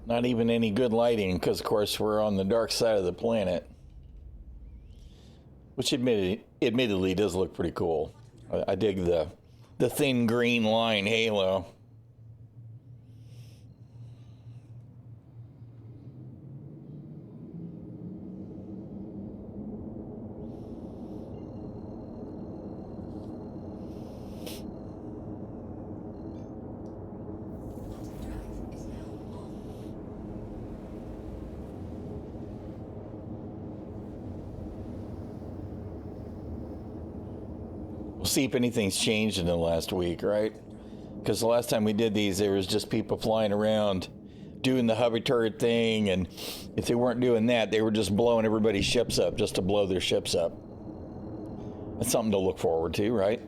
Not even any good lighting because, of course, we're on the dark side of the planet. Which admittedly does look pretty cool. I dig the thin green line halo. see if anything's changed in the last week, right? Because the last time we did these, there was just people flying around doing the hover turret thing, and if they weren't doing that, they were just blowing everybody's ships up just to blow their ships up. That's something to look forward to, right?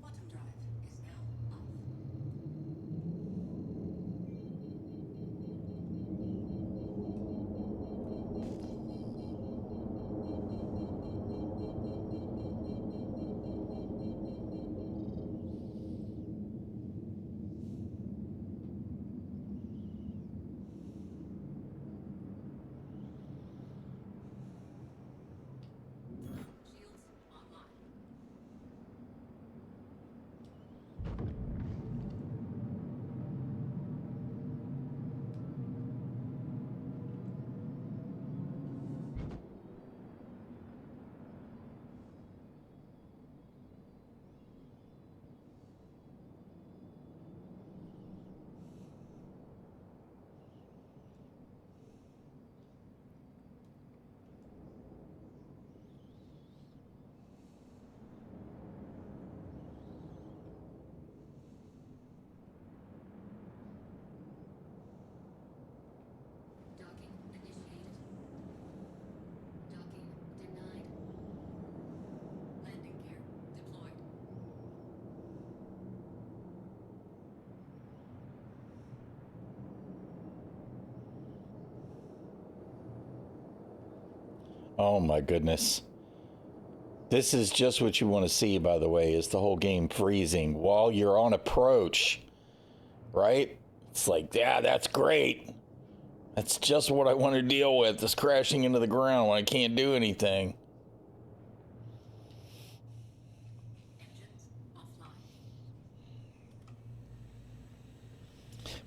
Quantum drive is now off. Shields online. Docking initiated. Docking denied. Landing gear deployed. Oh my goodness. This is just what you want to see, by the way, is the whole game freezing while you're on approach, right? It's like, yeah, that's great. That's just what I want to deal with, is crashing into the ground when I can't do anything. Engines offline.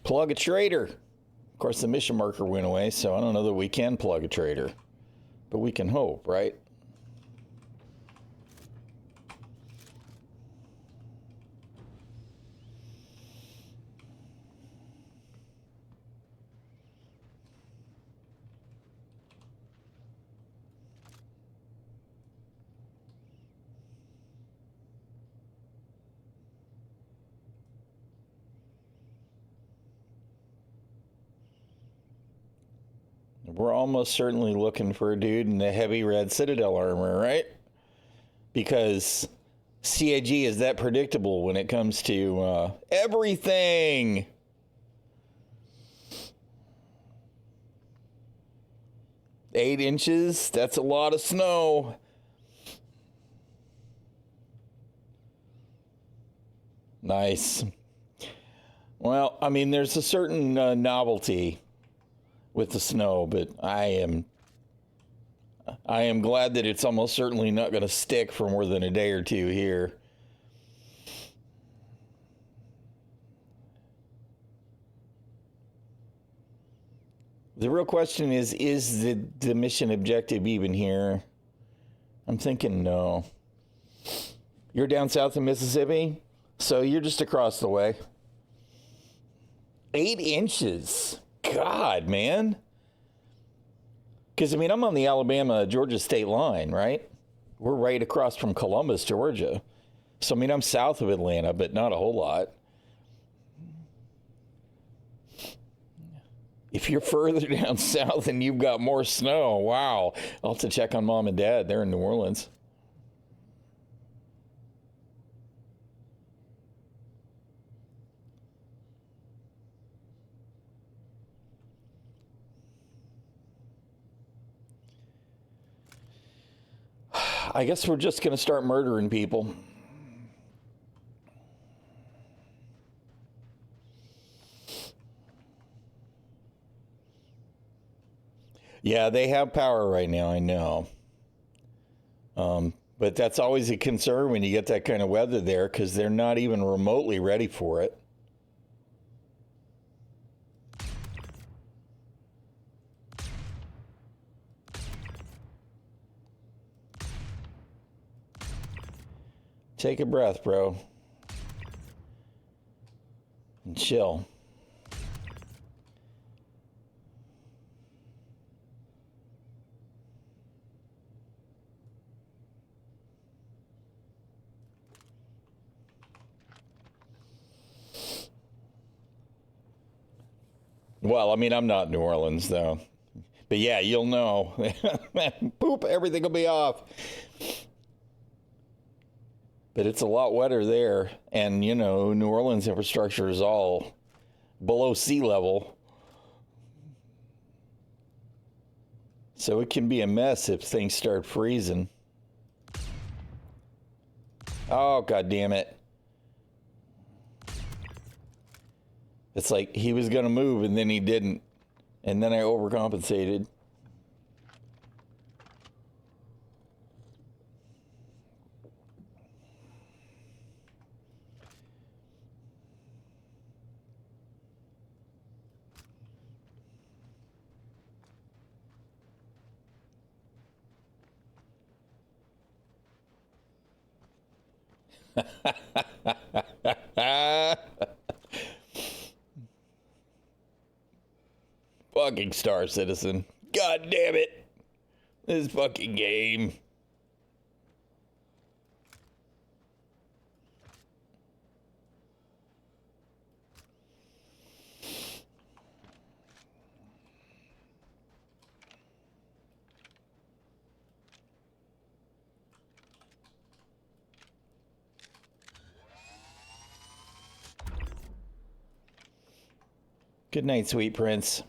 Plug a trader. Of course, the mission marker went away, so I don't know that we can plug a trader. But we can hope, right? We're almost certainly looking for a dude in the heavy red Citadel armor, right? Because CIG is that predictable when it comes to everything. Eight inches, that's a lot of snow. Nice. Well, I mean, there's a certain novelty with the snow, but I am glad that it's almost certainly not going to stick for more than a day or two here. The real question is the mission objective even here? I'm thinking no. You're down south of Mississippi, so you're just across the way. 8 inches. God, man. Because, I mean, I'm on the Alabama-Georgia state line, right? We're right across from Columbus, Georgia. So, I mean, I'm south of Atlanta, but not a whole lot. If you're further down south and you've got more snow, wow. I'll have to check on Mom and Dad. They're in New Orleans. I guess we're just going to start murdering people. Yeah, they have power right now, I know. But that's always a concern when you get that kind of weather there, because they're not even remotely ready for it. Take a breath, bro. And chill. Well, I mean, I'm not New Orleans, though. But yeah, you'll know. Poop, everything will be off. But it's a lot wetter there. And, you know, New Orleans infrastructure is all below sea level. So it can be a mess if things start freezing. Oh, God damn it. It's like he was going to move and then he didn't. And then I overcompensated. Fucking Star Citizen. God damn it. This fucking game. Good night, sweet prince.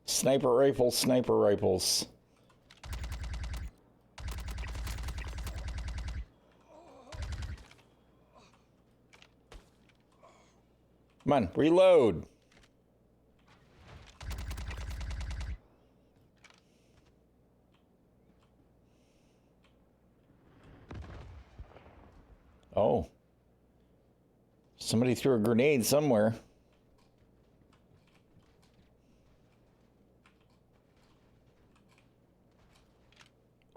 Sniper rifles, sniper rifles. Come on, reload. Oh. Somebody threw a grenade somewhere.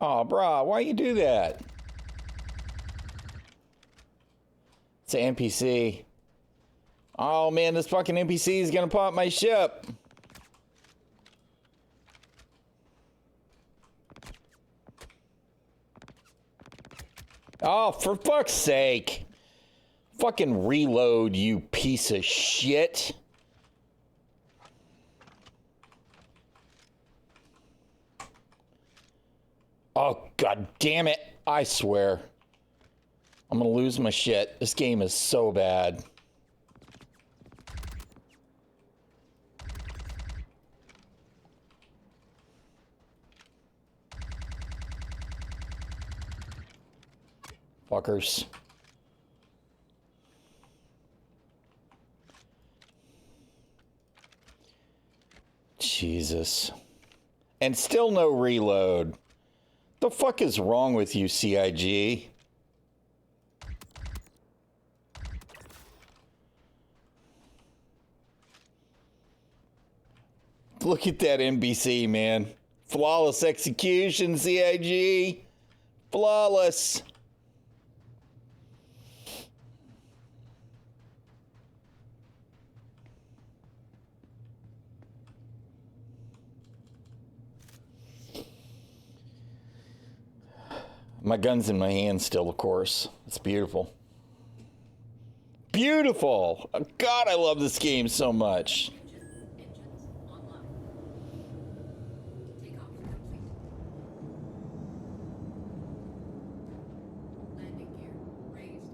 Oh, brah, why you do that? It's an NPC. Oh, man, this fucking NPC is gonna pop my ship. Oh, for fuck's sake. Fucking reload, you piece of shit. Oh, god damn it. I swear. I'm gonna lose my shit. This game is so bad. Fuckers. Jesus. And still no reload. The fuck is wrong with you, CIG? Look at that NBC, man. Flawless execution, CIG. Flawless. My gun's in my hand still, of course. It's beautiful. Beautiful! God, I love this game so much. Engines online. Takeoff complete. Landing gear raised.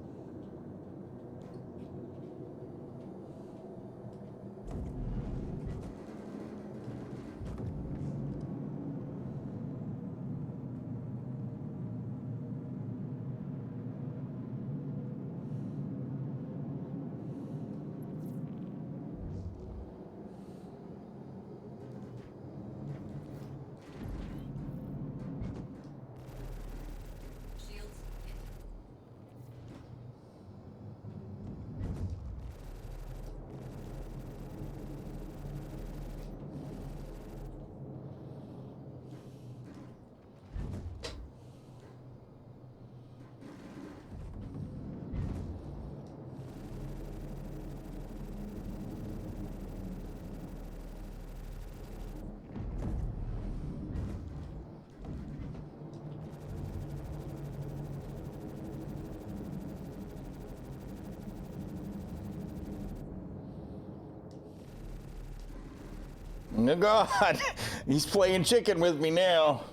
Oh, God. He's playing chicken with me now.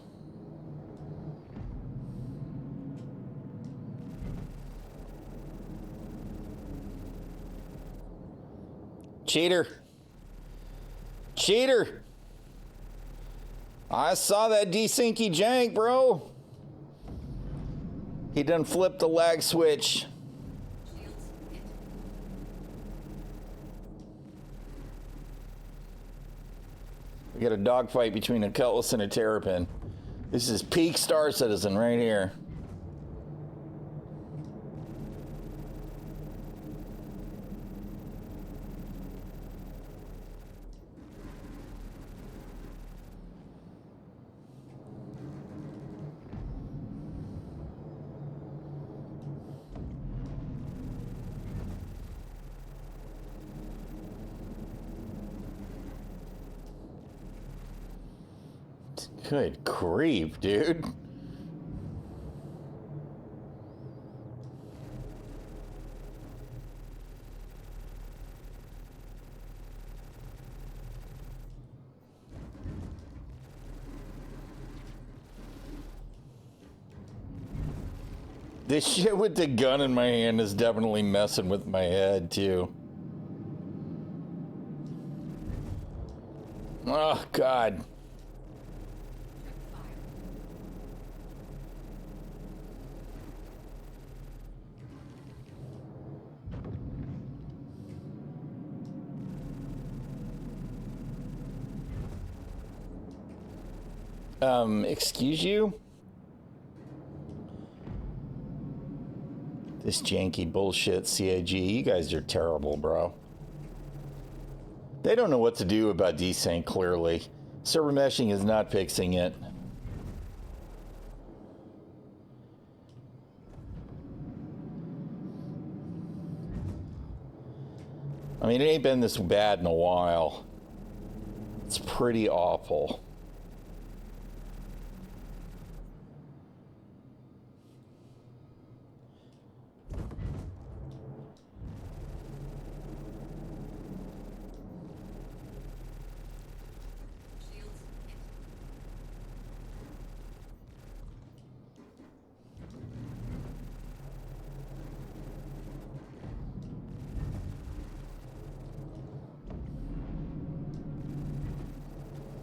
Cheater. Cheater. I saw that desinky jank, bro. He done flipped the lag switch. Shields hit. We got a dogfight between a Cutlass and a Terrapin. This is peak Star Citizen right here. Good grief, dude. This shit with the gun in my hand is definitely messing with my head, too. Oh, God. Excuse you? This janky bullshit CIG, you guys are terrible, bro. They don't know what to do about desync, clearly. Server meshing is not fixing it. I mean, it ain't been this bad in a while. It's pretty awful. Shields hit.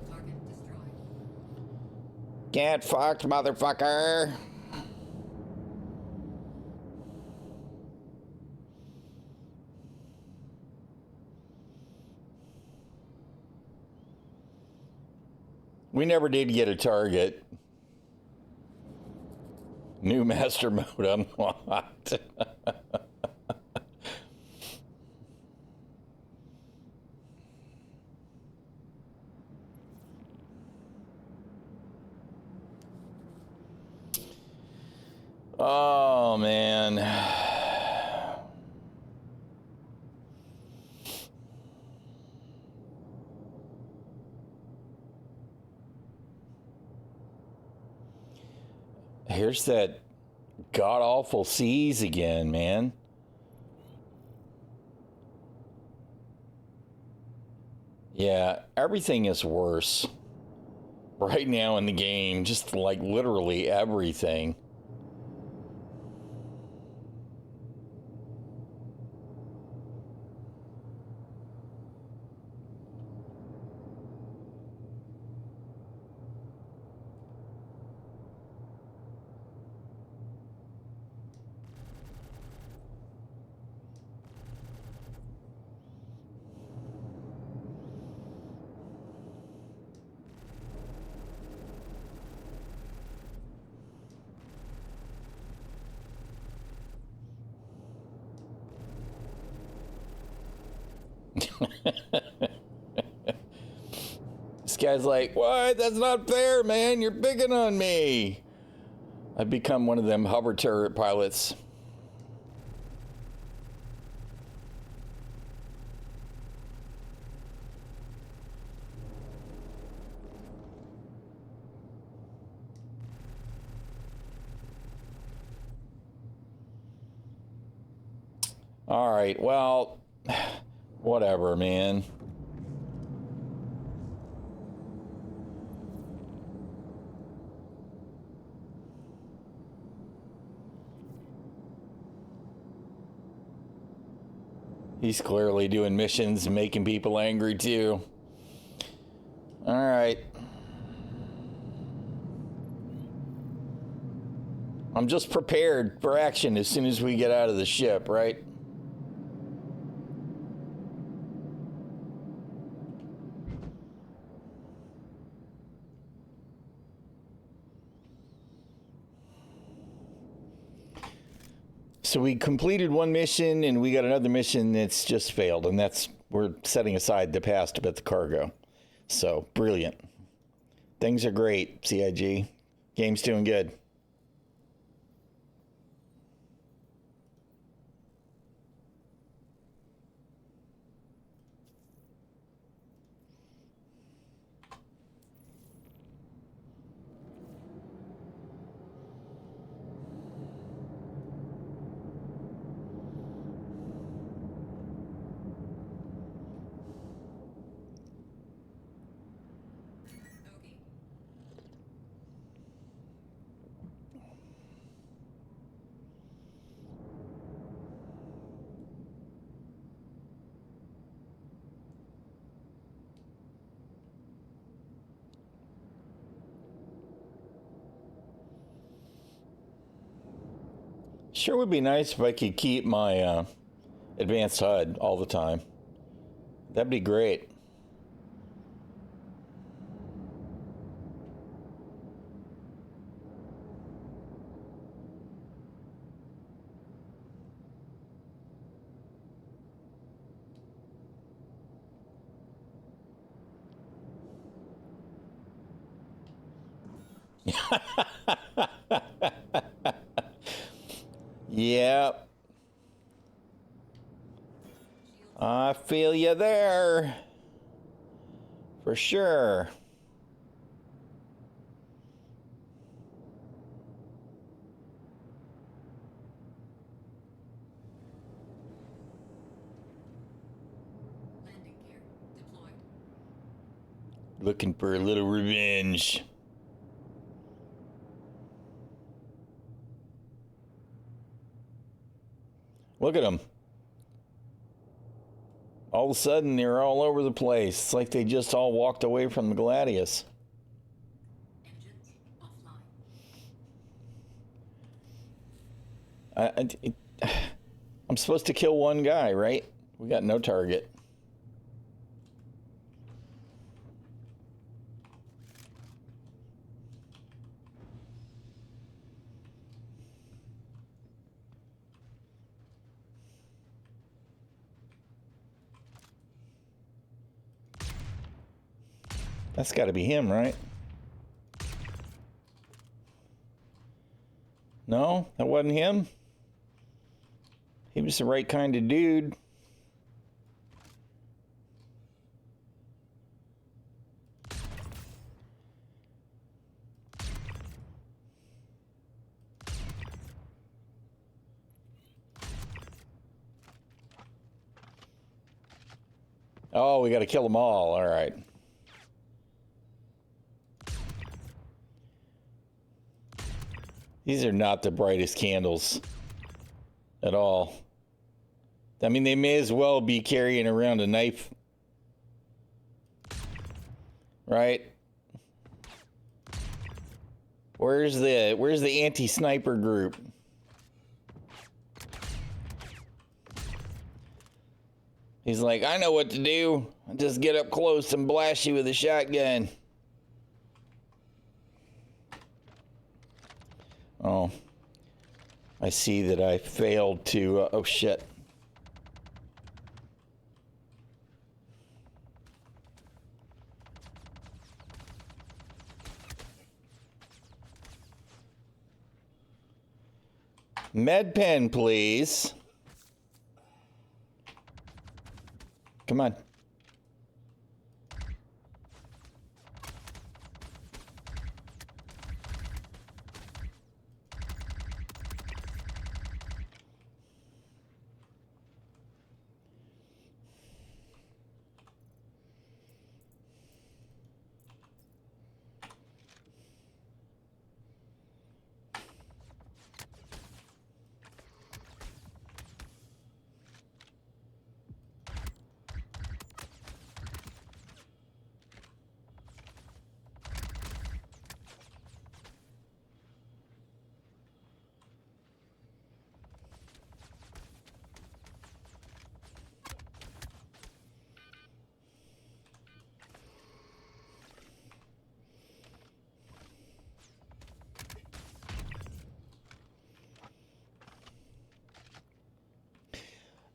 Target destroyed. Get fucked, motherfucker. We never did get a target. New master mode unlocked. Oh, man. Here's that god-awful seas again, man. Yeah, everything is worse right now in the game. Just like literally everything. This guy's like, what? That's not fair, man. You're picking on me. I've become one of them hover turret pilots. All right, well, whatever, man. He's clearly doing missions and making people angry too. All right. I'm just prepared for action as soon as we get out of the ship, right? So we completed one mission and we got another mission that's just failed, and we're setting aside the past about the cargo. So brilliant. Things are great, CIG. Game's doing good. Okay. Sure would be nice if I could keep my advanced HUD all the time. That'd be great. Yep. I feel you there. For sure. Landing gear deployed. Looking for a little revenge. Look at them. All of a sudden, they're all over the place. It's like they just all walked away from the Gladius. Engines offline. I'm supposed to kill one guy, right? We got no target. That's got to be him, right? No, that wasn't him. He was the right kind of dude. Oh, we got to kill them all. All right. These are not the brightest candles at all. I mean, they may as well be carrying around a knife. Right? Where's the anti-sniper group? He's like, I know what to do. I'll just get up close and blast you with a shotgun. Oh, I see that I failed to, oh shit. Med pen, please. Come on.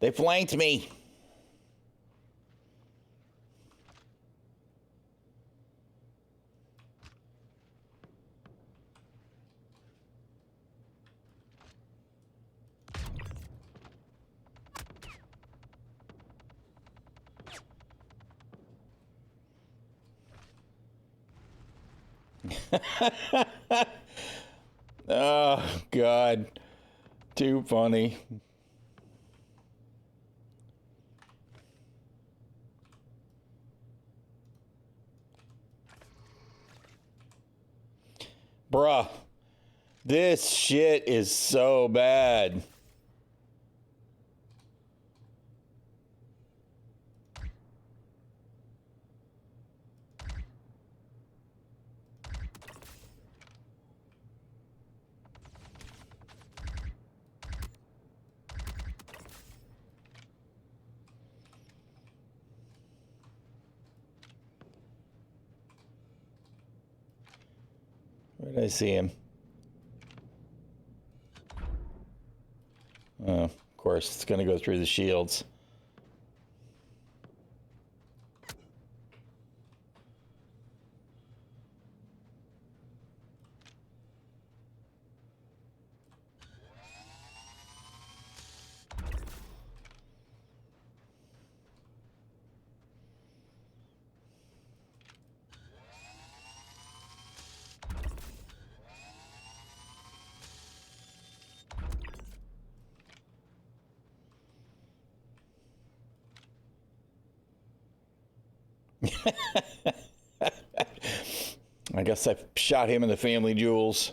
They flanked me. Oh, God. Too funny. Bruh. This shit is so bad. Where did I see him? Oh, of course, it's going to go through the shields. I guess I shot him in the family jewels.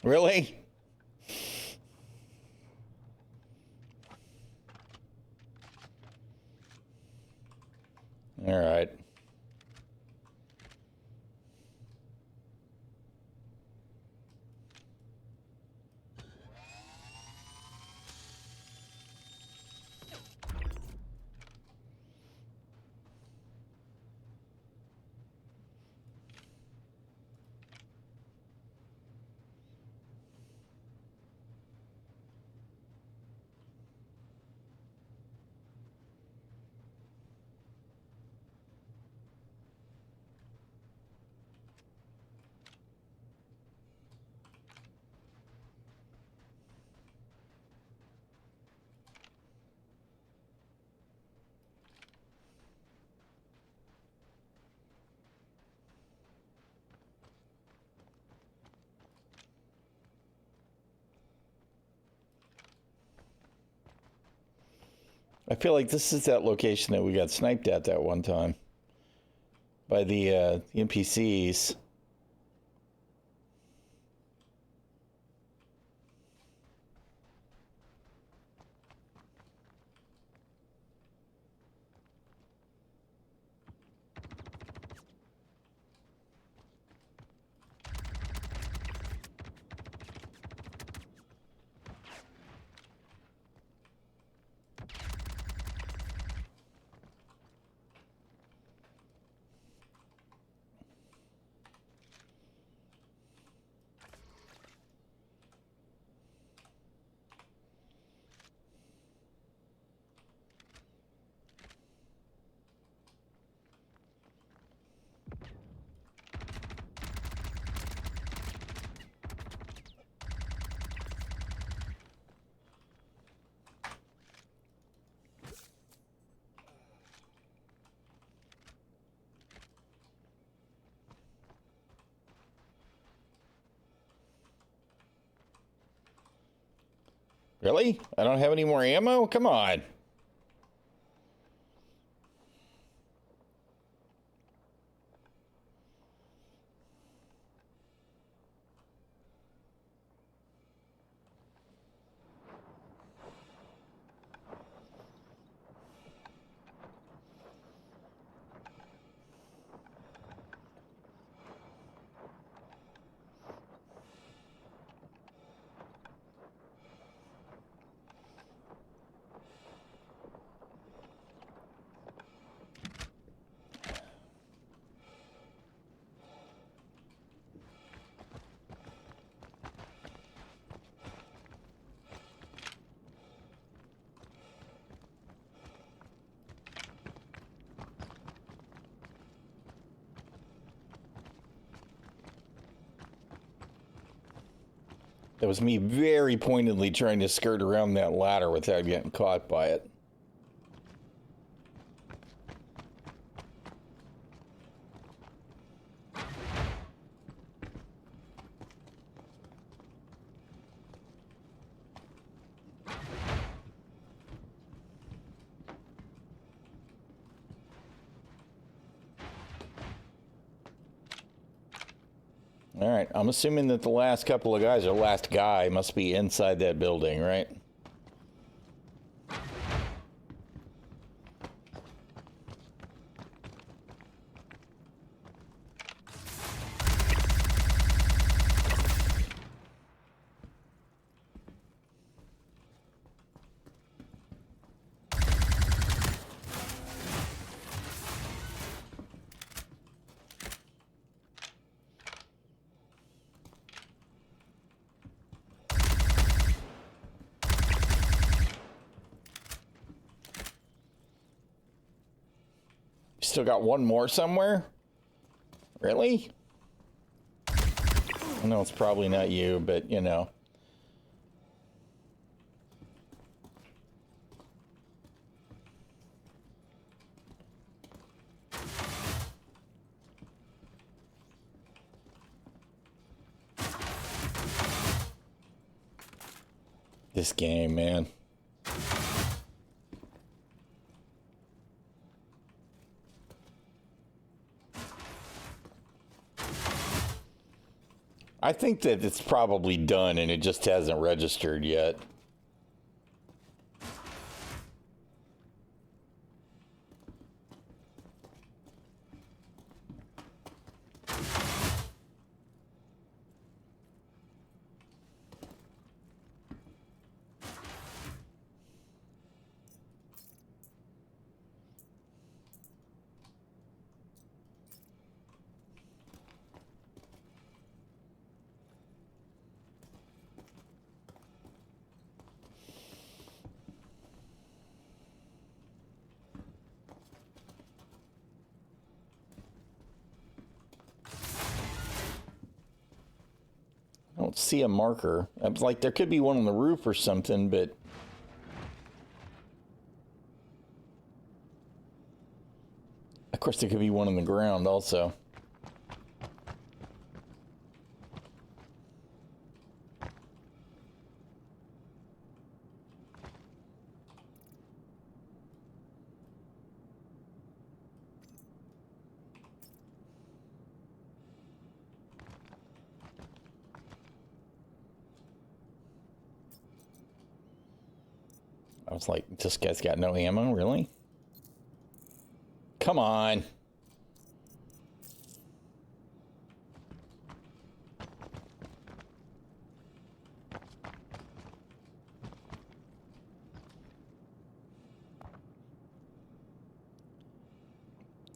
Really? All right. I feel like this is that location that we got sniped at that one time by the NPCs. Really? I don't have any more ammo? Come on. That was me very pointedly trying to skirt around that ladder without getting caught by it. All right, I'm assuming that the last couple of guys, or last guy, must be inside that building, right? Still got one more somewhere? Really? I know it's probably not you, but you know. This game, man. I think that it's probably done and it just hasn't registered yet. I don't see a marker. I was like, there could be one on the roof or something, but... Of course, there could be one on the ground also. I was like, this guy's got no ammo, really? Come on.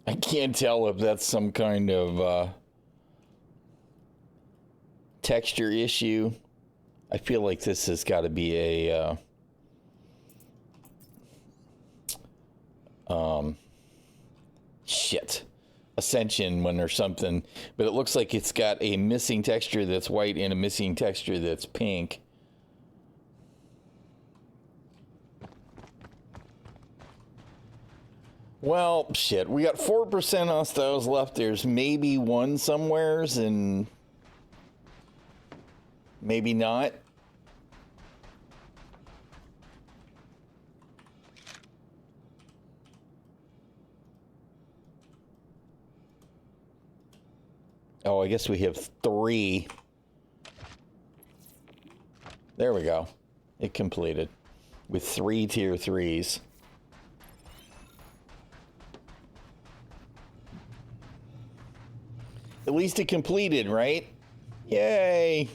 I can't tell if that's some kind of texture issue. I feel like this has got to be a Ascension one or something, but it looks like it's got a missing texture that's white and a missing texture that's pink. Well, shit, we got 4% hostiles left. There's maybe one somewheres and maybe not. Oh, I guess we have 3. There we go. It completed with 3 tier 3s. At least it completed, right? Yay!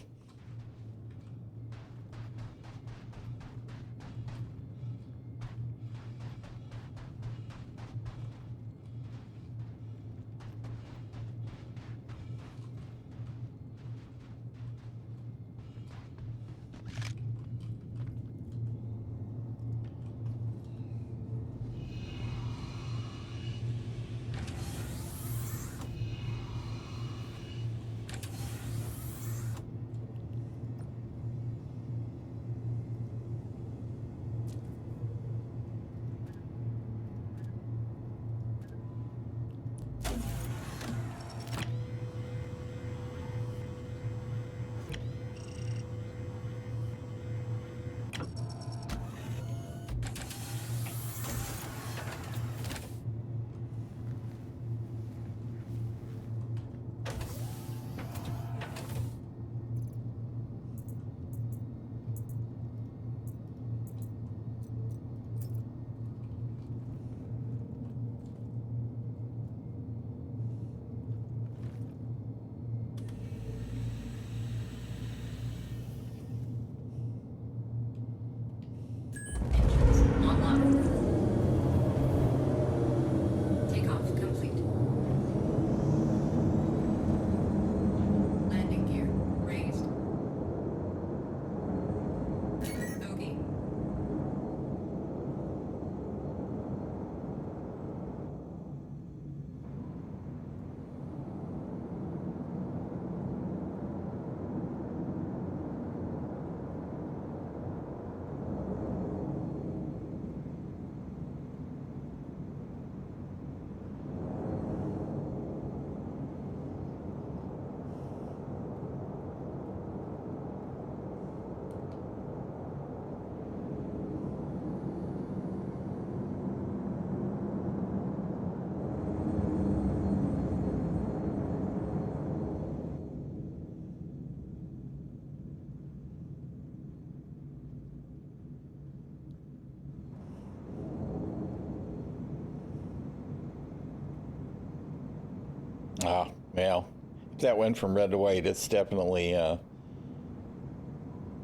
Ah, well, if that went from red to white, it's definitely a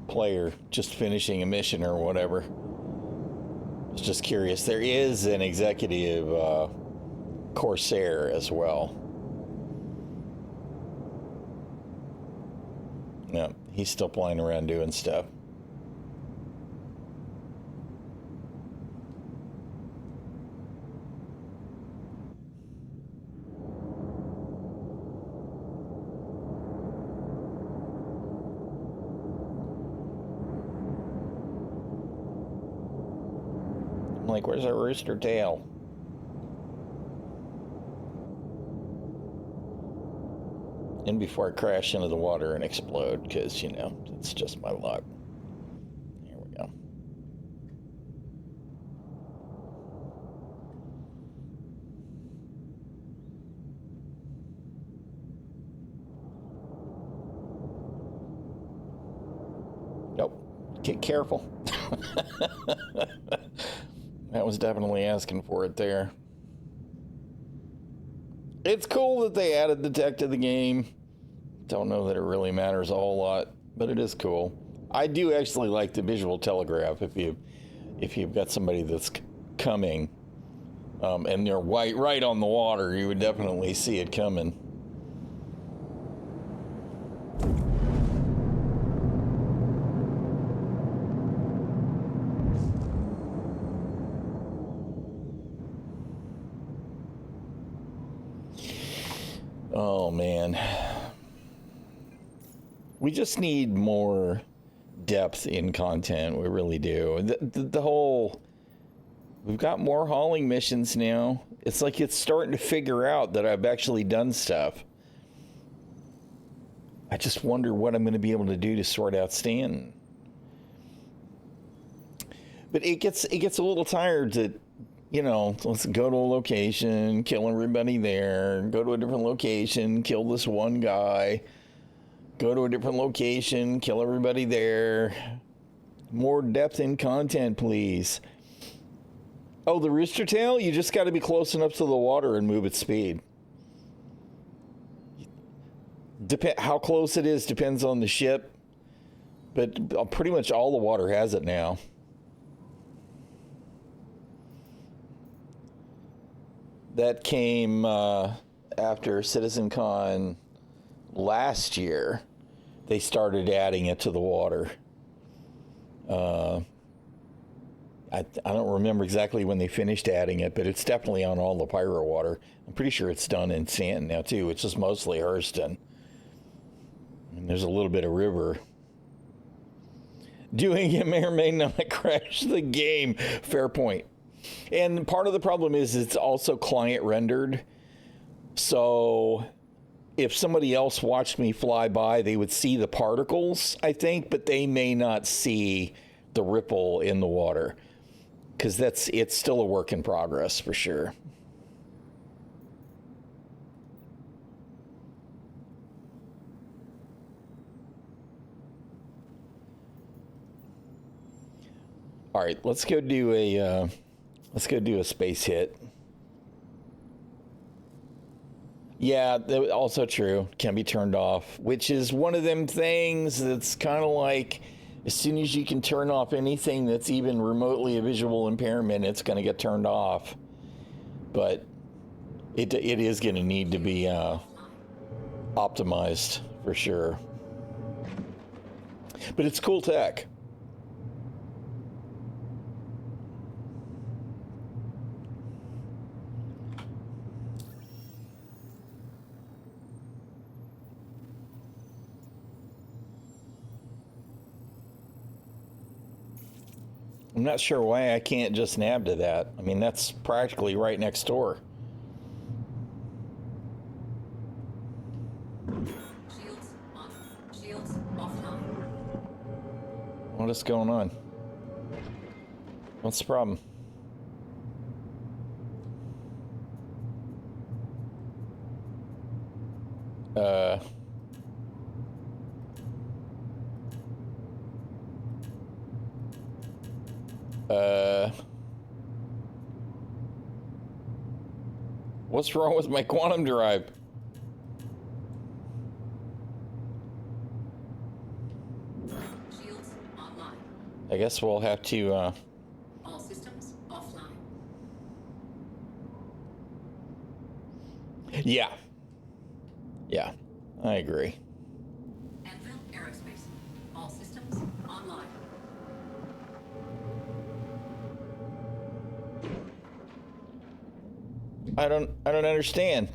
player just finishing a mission or whatever. I was just curious. There is an executive Corsair as well. No, he's still flying around doing stuff. I'm like, where's our rooster tail? And before I crash into the water and explode, because, you know, it's just my luck. Here we go. Nope. Get careful. That was definitely asking for it there. It's cool that they added the tech to the game. Don't know that it really matters a whole lot, but it is cool. I do actually like the visual telegraph if you've got somebody that's coming and they're right on the water, you would definitely see it coming. Oh, man. We just need more depth in content. We really do. The whole... We've got more hauling missions now. It's like it's starting to figure out that I've actually done stuff. I just wonder what I'm going to be able to do to sort out Stanton. But it gets a little tired to... You know, let's go to a location, kill everybody there, go to a different location, kill this one guy, go to a different location, kill everybody there. More depth in content, please. Oh, the rooster tail? You just got to be close enough to the water and move at speed. How close it is depends on the ship, but pretty much all the water has it now. That came after CitizenCon last year. They started adding it to the water. I don't remember exactly when they finished adding it, but it's definitely on all the Pyro water. I'm pretty sure it's done in Stanton now, too. It's just mostly Hurston. And there's a little bit of river. Doing it may or may not crash the game. Fair point. And part of the problem is it's also client rendered. So if somebody else watched me fly by, they would see the particles, I think, but they may not see the ripple in the water. Because it's still a work in progress for sure. All right, let's go do a space hit. Yeah, also true. Can be turned off, which is one of them things that's kind of like as soon as you can turn off anything that's even remotely a visual impairment, it's going to get turned off. But it is going to need to be optimized for sure. But it's cool tech. I'm not sure why I can't just nab to that. I mean, that's practically right next door. Shields on. Shields offline. What is going on? What's the problem? What's wrong with my quantum drive? I guess we'll have to, All systems offline. yeah. Yeah, I agree. Anvil Aerospace. All systems online. I don't understand.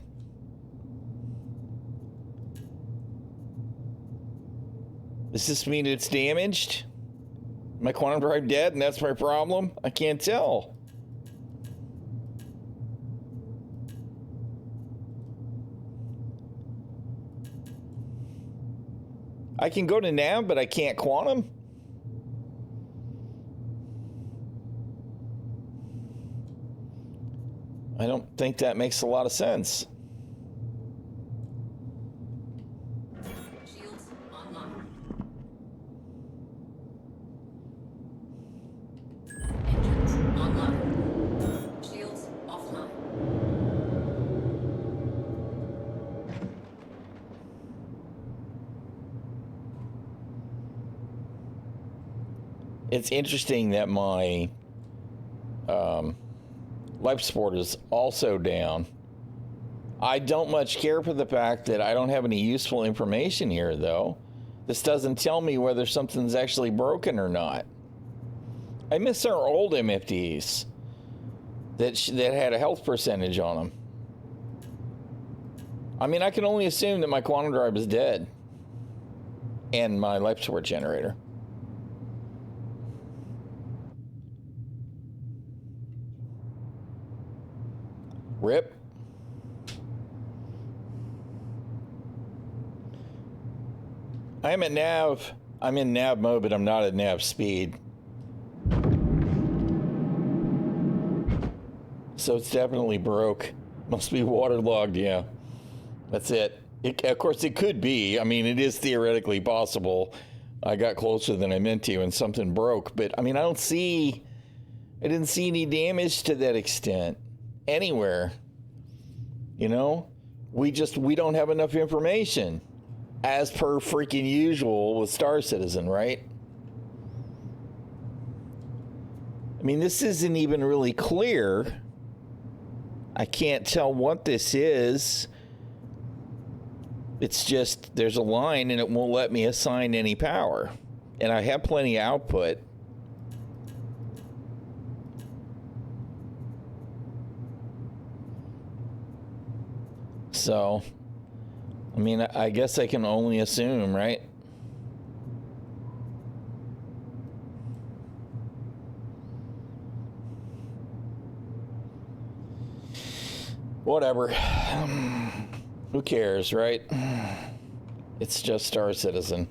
Does this mean it's damaged? My quantum drive dead and that's my problem? I can't tell. I can go to nav, but I can't quantum? I don't think that makes a lot of sense. Shields online. Engines online. Shields offline. It's interesting that my life support is also down. I don't much care for the fact that I don't have any useful information here, though. This doesn't tell me whether something's actually broken or not. I miss our old MFDs that had a health percentage on them. I mean, I can only assume that my quantum drive is dead and my life support generator. Rip. I'm at nav. I'm in nav mode, but I'm not at nav speed. So it's definitely broke. Must be waterlogged, yeah. That's it. Of course, it could be. I mean, it is theoretically possible. I got closer than I meant to and something broke. But, I mean, I didn't see any damage to that extent anywhere. You know? We don't have enough information. As per freaking usual with Star Citizen, right? I mean, this isn't even really clear. I can't tell what this is. It's just, there's a line and it won't let me assign any power. And I have plenty of output. So, I mean, I guess I can only assume, right? Whatever. Who cares, right? It's just Star Citizen.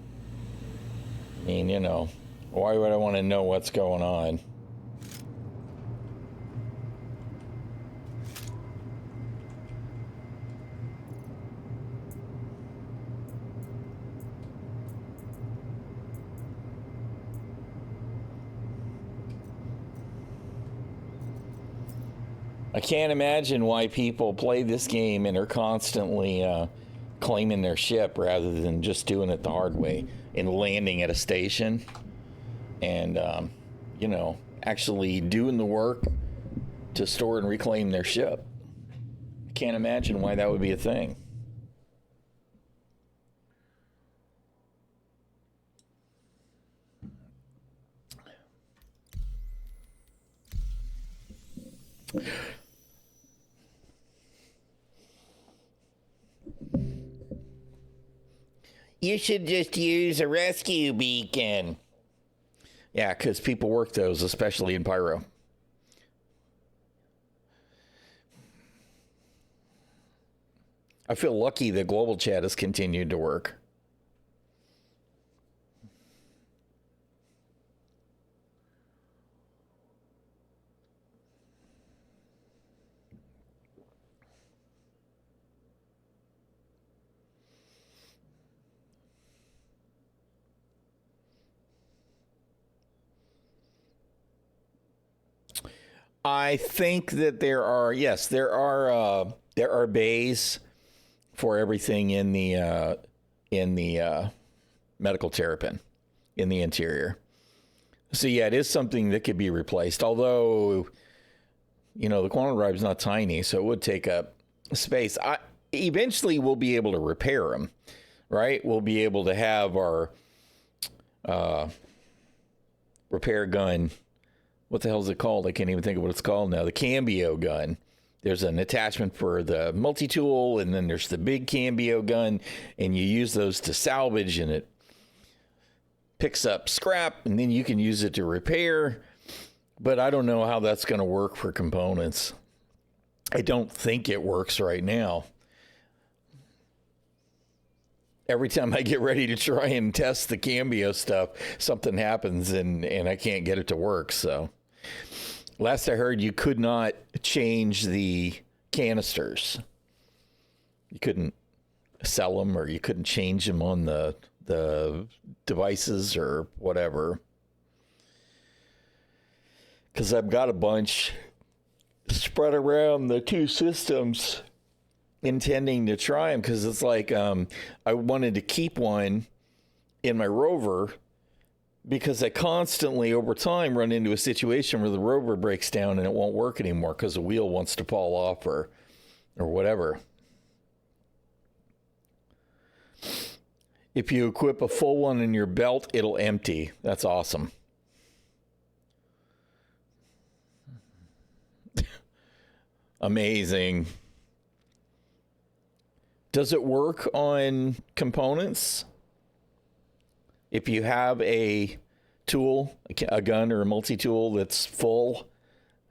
I mean, you know, why would I want to know what's going on? I can't imagine why people play this game and are constantly claiming their ship rather than just doing it the hard way and landing at a station and, you know, actually doing the work to store and reclaim their ship. I can't imagine why that would be a thing. You should just use a rescue beacon. Yeah, because people work those, especially in Pyro. I feel lucky that global chat has continued to work. I think that there are bays for everything in the medical terrapin in the interior. So yeah, it is something that could be replaced. Although, you know, the quantum drive is not tiny, so it would take up space. Eventually, we'll be able to repair them, right? We'll be able to have our repair gun. What the hell is it called? I can't even think of what it's called now. The cambio gun. There's an attachment for the multi-tool, and then there's the big cambio gun, and you use those to salvage, and it picks up scrap, and then you can use it to repair. But I don't know how that's going to work for components. I don't think it works right now. Every time I get ready to try and test the cambio stuff, something happens and I can't get it to work. So last I heard, you could not change the canisters. You couldn't sell them, or you couldn't change them on the devices or whatever. Because I've got a bunch spread around the two systems, intending to try them, because it's like I wanted to keep one in my rover, because I constantly over time run into a situation where the rover breaks down and it won't work anymore because the wheel wants to fall off or whatever. If you equip a full one in your belt, it'll empty. That's awesome. Amazing. Does it work on components? If you have a tool, a gun or a multi-tool that's full,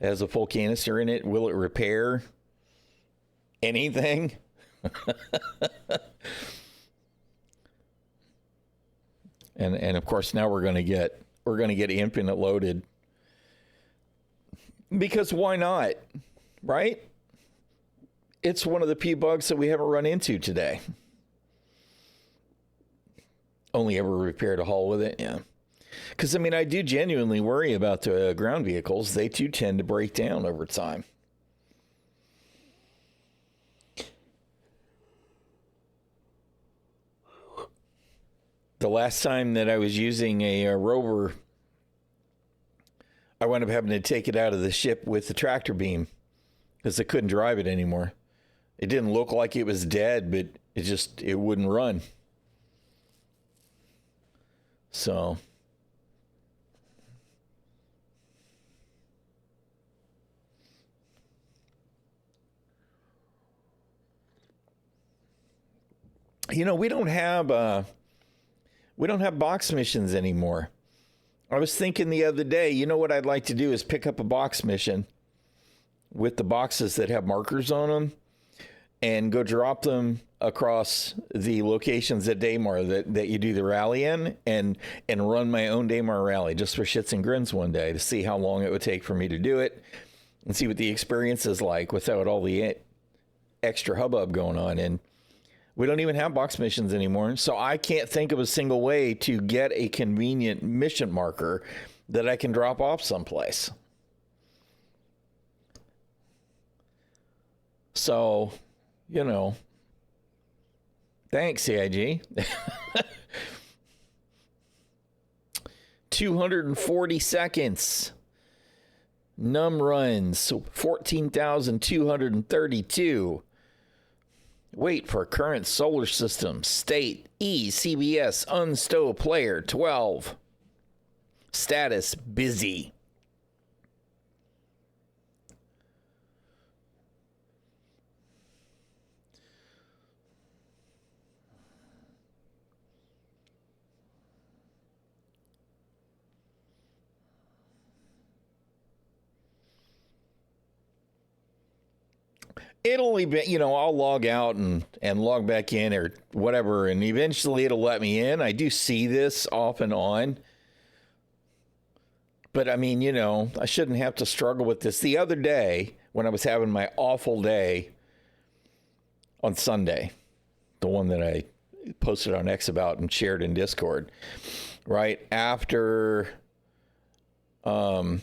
has a full canister in it, will it repair anything? And of course now we're going to get infinite loaded, because why not, right? It's one of the few bugs that we haven't run into today. Only ever repaired a hull with it, yeah. Because, I mean, I do genuinely worry about the ground vehicles. They, too, tend to break down over time. The last time that I was using a rover, I wound up having to take it out of the ship with the tractor beam because I couldn't drive it anymore. It didn't look like it was dead, but it wouldn't run. So you know, we don't have box missions anymore. I was thinking the other day, you know what I'd like to do is pick up a box mission with the boxes that have markers on them and go drop them across the locations at Daymar that you do the rally in, and run my own Daymar rally just for shits and grins one day to see how long it would take for me to do it and see what the experience is like without all the extra hubbub going on. And we don't even have box missions anymore, so I can't think of a single way to get a convenient mission marker that I can drop off someplace. So, you know, thanks, CIG. 240 seconds. Num runs 14,232. Wait for current solar system. State E CBS unstow player 12. Status busy. It'll, you know, I'll log out and log back in or whatever, and eventually it'll let me in. I do see this off and on. But, I mean, you know, I shouldn't have to struggle with this. The other day, when I was having my awful day on Sunday, the one that I posted on X about and shared in Discord, right after what?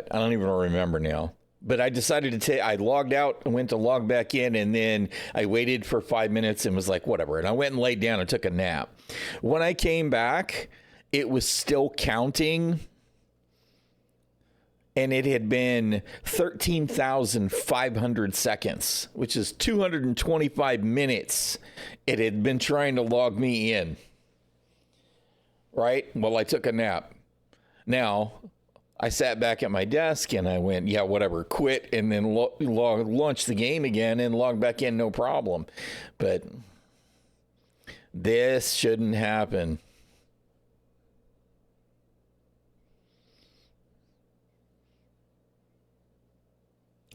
I don't even remember now. But I decided to I logged out and went to log back in, and then I waited for 5 minutes and was like, whatever. And I went and laid down and took a nap. When I came back it was still counting. And it had been 13,500 seconds, which is 225 minutes. It had been trying to log me in. Right? Well, I took a nap. Now, I sat back at my desk and I went, yeah, whatever, quit, and then launch the game again and log back in, no problem. But this shouldn't happen.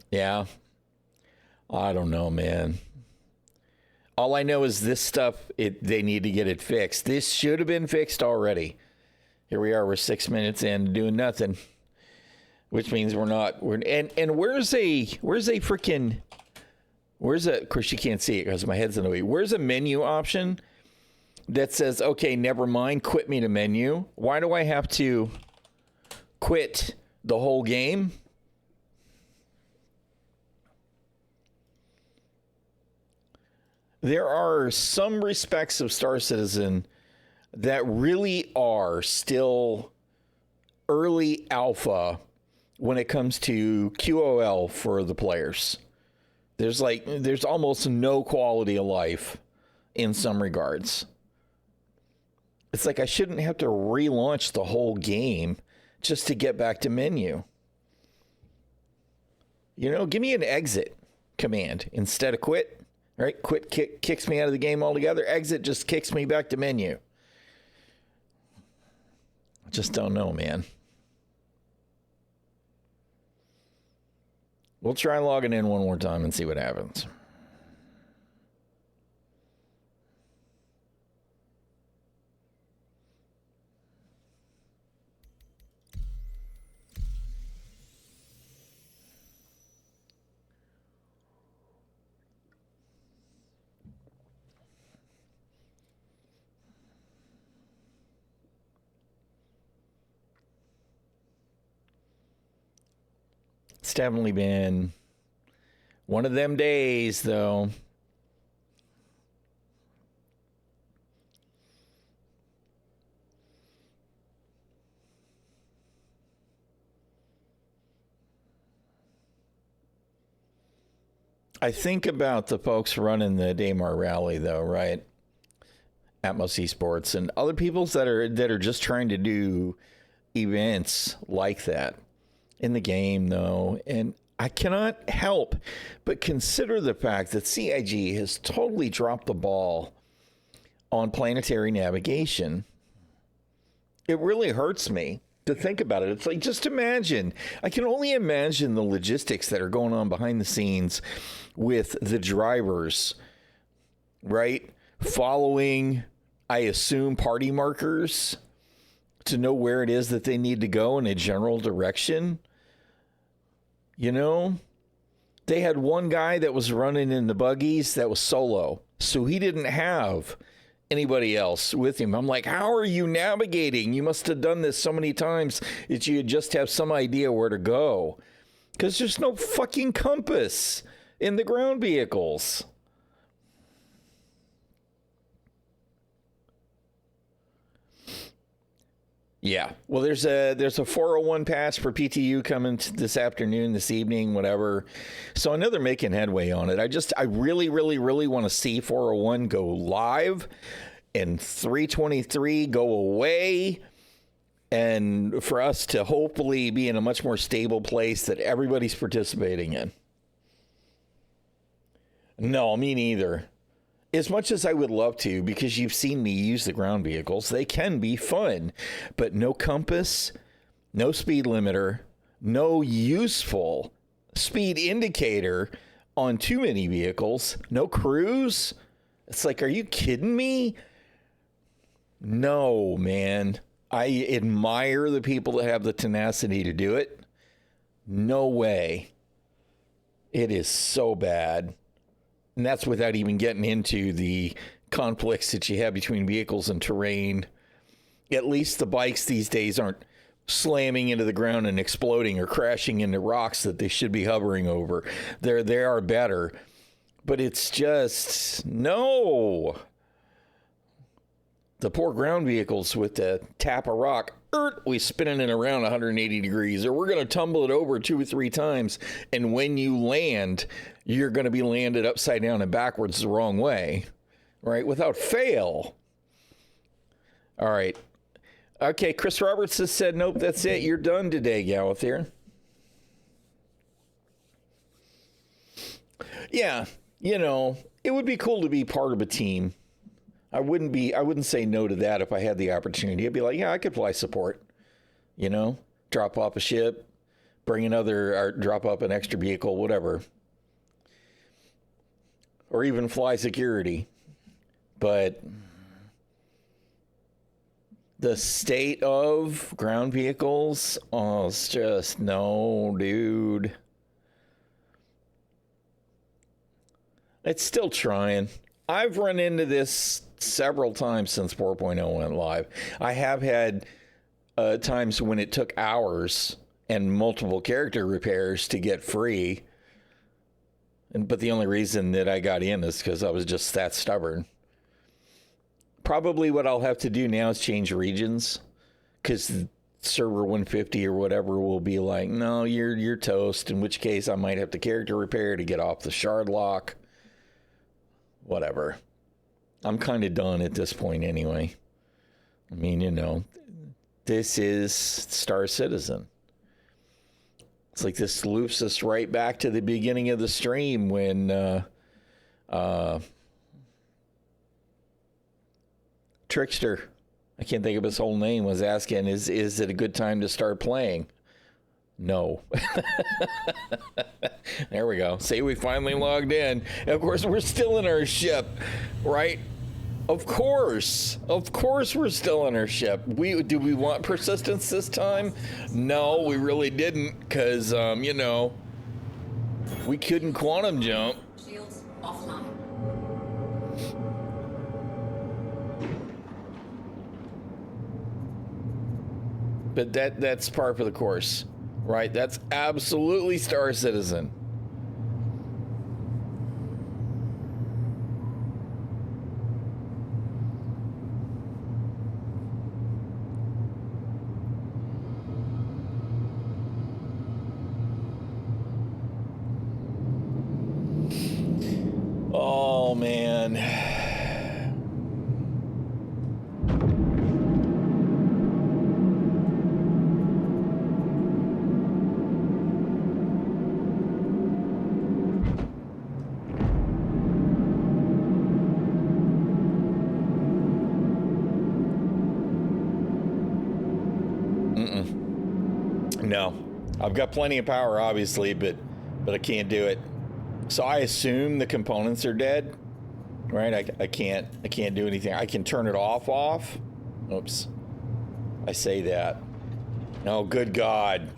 Yeah. I don't know, man. All I know is this stuff, they need to get it fixed. This should have been fixed already. Here we are, we're 6 minutes in doing nothing. Which means we're not, and where's a freaking, of course you can't see it because my head's in the way. Where's a menu option that says, okay, never mind, quit me to menu? Why do I have to quit the whole game? There are some respects of Star Citizen that really are still early alpha when it comes to QOL for the players. There's almost no quality of life in some regards. It's like I shouldn't have to relaunch the whole game just to get back to menu. You know, give me an exit command instead of quit. Right? Quit kicks me out of the game altogether. Exit just kicks me back to menu. I just don't know, man. We'll try logging in one more time and see what happens. It's definitely been one of them days, though. I think about the folks running the Daymar rally, though, right? Atmos Esports and other peoples that are just trying to do events like that in the game, though. And I cannot help but consider the fact that CIG has totally dropped the ball on planetary navigation. It really hurts me to think about it. It's like, just imagine. I can only imagine the logistics that are going on behind the scenes with the drivers, right? Following, I assume, party markers to know where it is that they need to go in a general direction. You know, they had one guy that was running in the buggies that was solo, so he didn't have anybody else with him. I'm like, how are you navigating? You must have done this so many times that you just have some idea where to go, because there's no fucking compass in the ground vehicles. Yeah, well, there's a 401 patch for PTU coming this afternoon, this evening, whatever. So I know they're making headway on it. I really, really, really want to see 401 go live and 323 go away, and for us to hopefully be in a much more stable place that everybody's participating in. No, me neither. As much as I would love to, because you've seen me use the ground vehicles, they can be fun, but no compass, no speed limiter, no useful speed indicator on too many vehicles, no cruise. It's like, are you kidding me? No, man. I admire the people that have the tenacity to do it. No way. It is so bad. And that's without even getting into the conflicts that you have between vehicles and terrain. At least the bikes these days aren't slamming into the ground and exploding or crashing into rocks that they should be hovering over. They are better. But it's just, no. The poor ground vehicles with the tap a rock, we spinning it around 180 degrees, or we're going to tumble it over 2 or 3 times. And when you land, you're going to be landed upside down and backwards the wrong way, right? Without fail. All right. Okay, Chris Roberts has said, nope, that's it. You're done today, Galathir. Yeah, you know, it would be cool to be part of a team. I wouldn't say no to that if I had the opportunity. I'd be like, yeah, I could fly support, you know, drop off a ship, bring another, or drop up an extra vehicle, whatever. Or even fly security. But the state of ground vehicles, oh, it's just, no, dude. It's still trying. I've run into this several times since 4.0 went live. I have had times when it took hours and multiple character repairs to get free. But the only reason that I got in is because I was just that stubborn. Probably what I'll have to do now is change regions, because server 150 or whatever will be like, no, you're toast, in which case I might have to character repair to get off the shard lock. Whatever. I'm kind of done at this point anyway. I mean, you know, this is Star Citizen. It's like this loops us right back to the beginning of the stream when Trickster, I can't think of his whole name, was asking, is it a good time to start playing? No. There we go. See, we finally logged in. And of course, we're still in our ship, right? Of course we're still in our ship. Do we want persistence this time? No, we really didn't, because, you know, we couldn't quantum jump. Shields offline. But that's par for the course, right? That's absolutely Star Citizen. Oh, man. No, I've got plenty of power, obviously, but I can't do it. So I assume the components are dead, right? I can't do anything. I can turn it off. Oops, I say that. Oh, good God!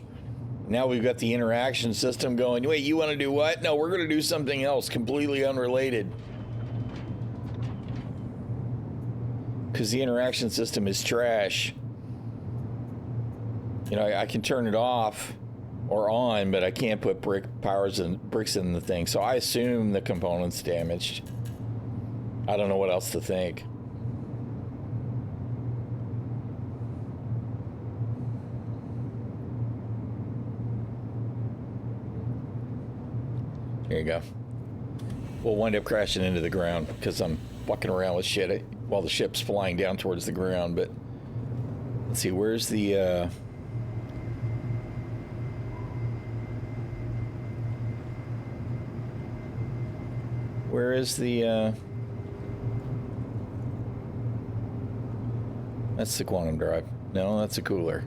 Now we've got the interaction system going. Wait, you want to do what? No, we're going to do something else, completely unrelated. Because the interaction system is trash. You know, I can turn it off or on, but I can't put bricks in the thing. So I assume the component's damaged. I don't know what else to think. Here you go. We'll wind up crashing into the ground because I'm fucking around with shit while the ship's flying down towards the ground. But let's see, where's the where is the that's the quantum drive. No, that's a cooler.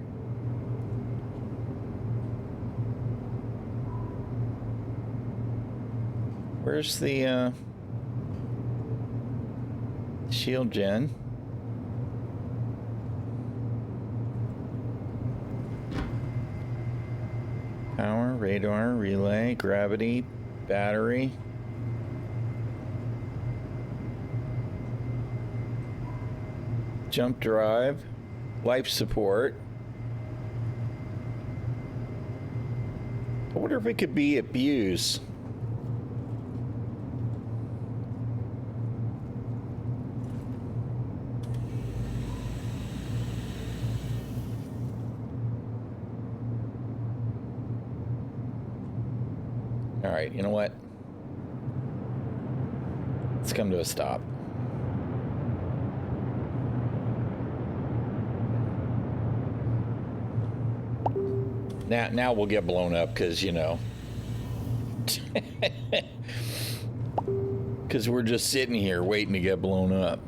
Where's the shield gen? Power, radar, relay, gravity, battery. Jump drive, life support. I wonder if it could be at Buse. right, you know what? Let's come to a stop. Now we'll get blown up because, you know, because we're just sitting here waiting to get blown up.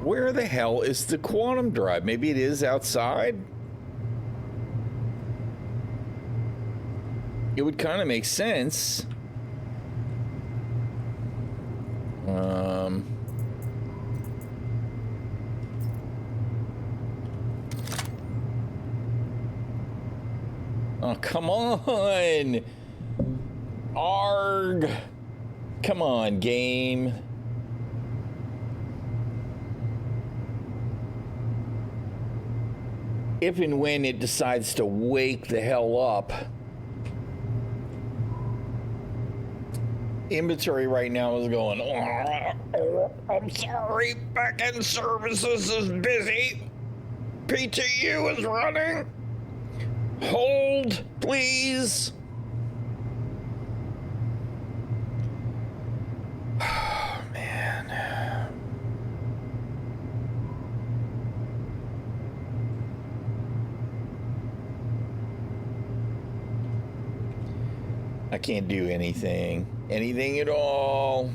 Where the hell is the quantum drive? Maybe it is outside? It would kind of make sense. Oh, come on. Arg. Come on, game. If and when it decides to wake the hell up. Inventory right now is going, oh, I'm sorry, back-end services is busy. PTU is running. Hold, please. Oh, man. I can't do anything at all.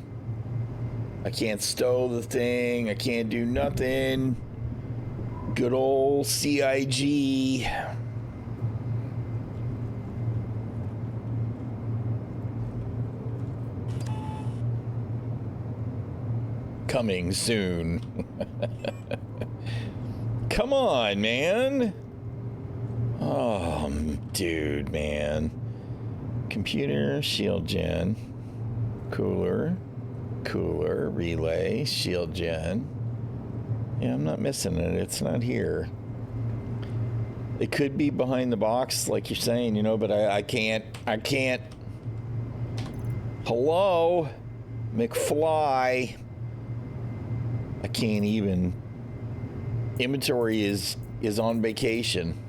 I can't stow the thing. I can't do nothing. Good old CIG. Coming soon. Come on, man. Oh, dude, man. Computer, shield gen, cooler, relay, shield gen. Yeah, I'm not missing it. It's not here. It could be behind the box, like you're saying, you know, but I can't. Hello, McFly. I can't even. Inventory is on vacation.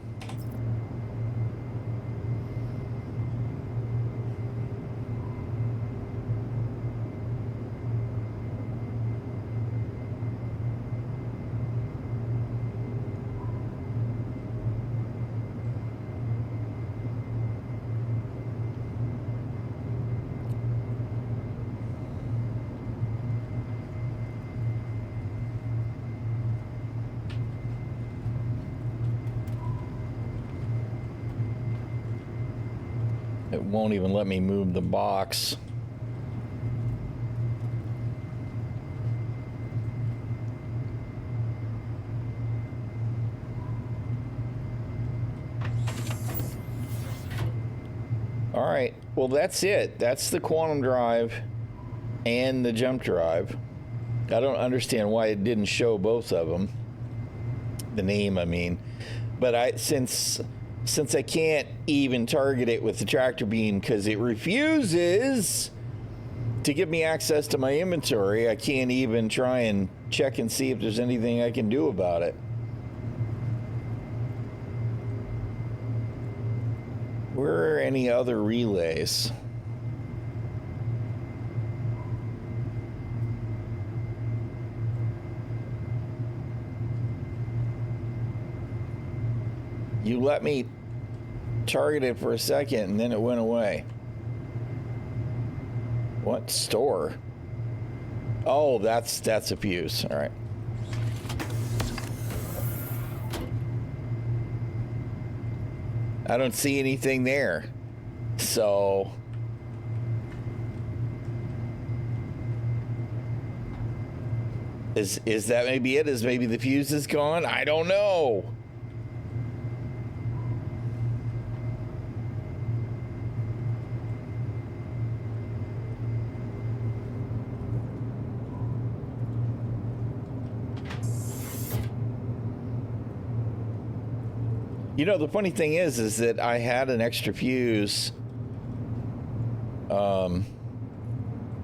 It won't even let me move the box. All right, well, that's it. That's the quantum drive and the jump drive. I don't understand why it didn't show both of them. The name, I mean. But since I can't even target it with the tractor beam because it refuses to give me access to my inventory, I can't even try and check and see if there's anything I can do about it. Where are any other relays? You let me target it for a second and then it went away. What? Store? Oh, that's a fuse. All right. I don't see anything there. So is that maybe it? Is maybe the fuse is gone? I don't know. You know, the funny thing is that I had an extra fuse in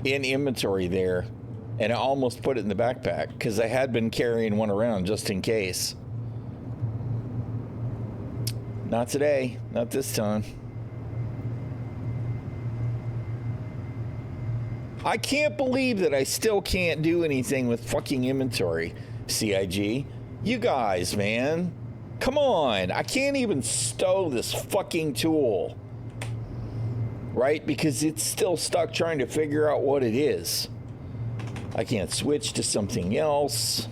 inventory there, And I almost put it in the backpack because I had been carrying one around just in case. Not today. Not this time. I can't believe that I still can't do anything with fucking inventory, CIG. You guys, man. Come on. I can't even stow this fucking tool. Right? Because it's still stuck trying to figure out what it is. I can't switch to something else.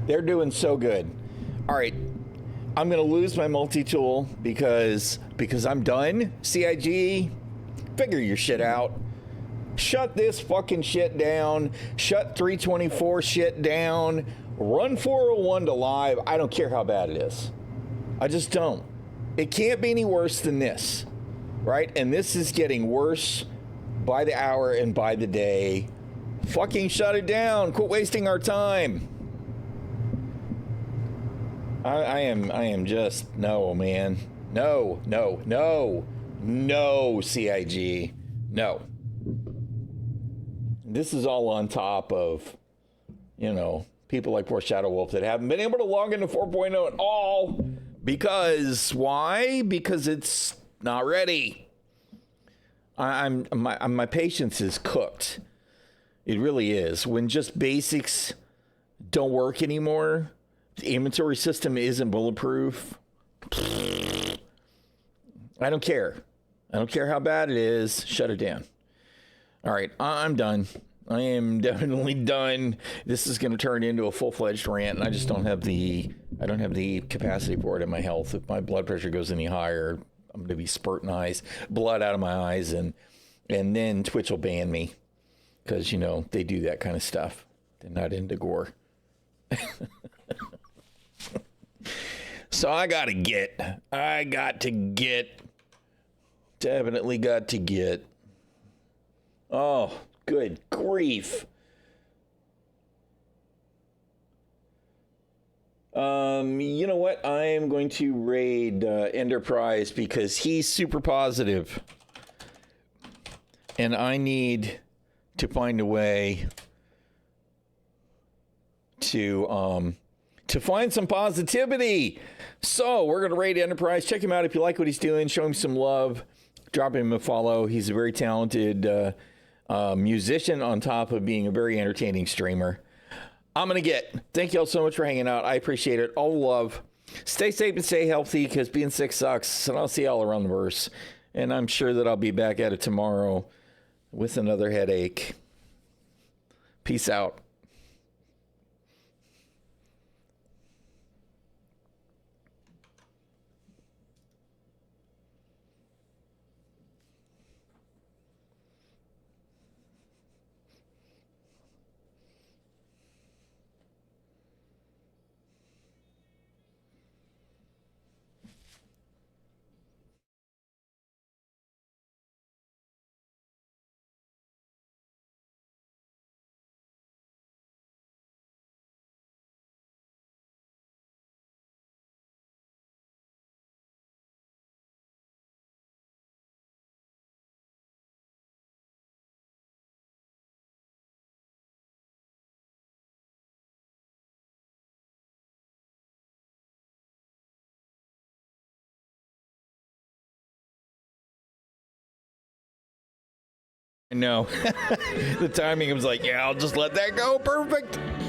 They're doing so good. All right. I'm going to lose my multi-tool because I'm done. CIG, figure your shit out. Shut this fucking shit down. Shut 324 shit down. Run 401 to live. I don't care how bad it is. I just don't. It can't be any worse than this, right? And this is getting worse by the hour and by the day. Fucking shut it down. Quit wasting our time. I am just, no, man. No, CIG. No. This is all on top of, people like poor Shadow Wolf that haven't been able to log into 4.0 at all. Because, why? Because it's not ready. My patience is cooked. It really is. When just basics don't work anymore, the inventory system isn't bulletproof. I don't care. I don't care how bad it is. Shut it down. All right, I'm done. I am definitely done. This is going to turn into a full-fledged rant, and I just don't have the capacity for it in my health. If my blood pressure goes any higher, I'm going to be spurting blood out of my eyes, and then Twitch will ban me because they do that kind of stuff. They're not into gore. So definitely got to get. Oh, good grief. You know what? I am going to raid Enterprise because he's super positive. And I need to find a way to find some positivity. So we're going to raid Enterprise. Check him out if you like what he's doing. Show him some love. Drop him a follow. He's a very talented musician on top of being a very entertaining streamer. Thank you all so much for hanging out. I appreciate it. All love. Stay safe and stay healthy because being sick sucks. And I'll see y'all around the verse. And I'm sure that I'll be back at it tomorrow with another headache. Peace out. No, the timing was like, yeah, I'll just let that go. Perfect.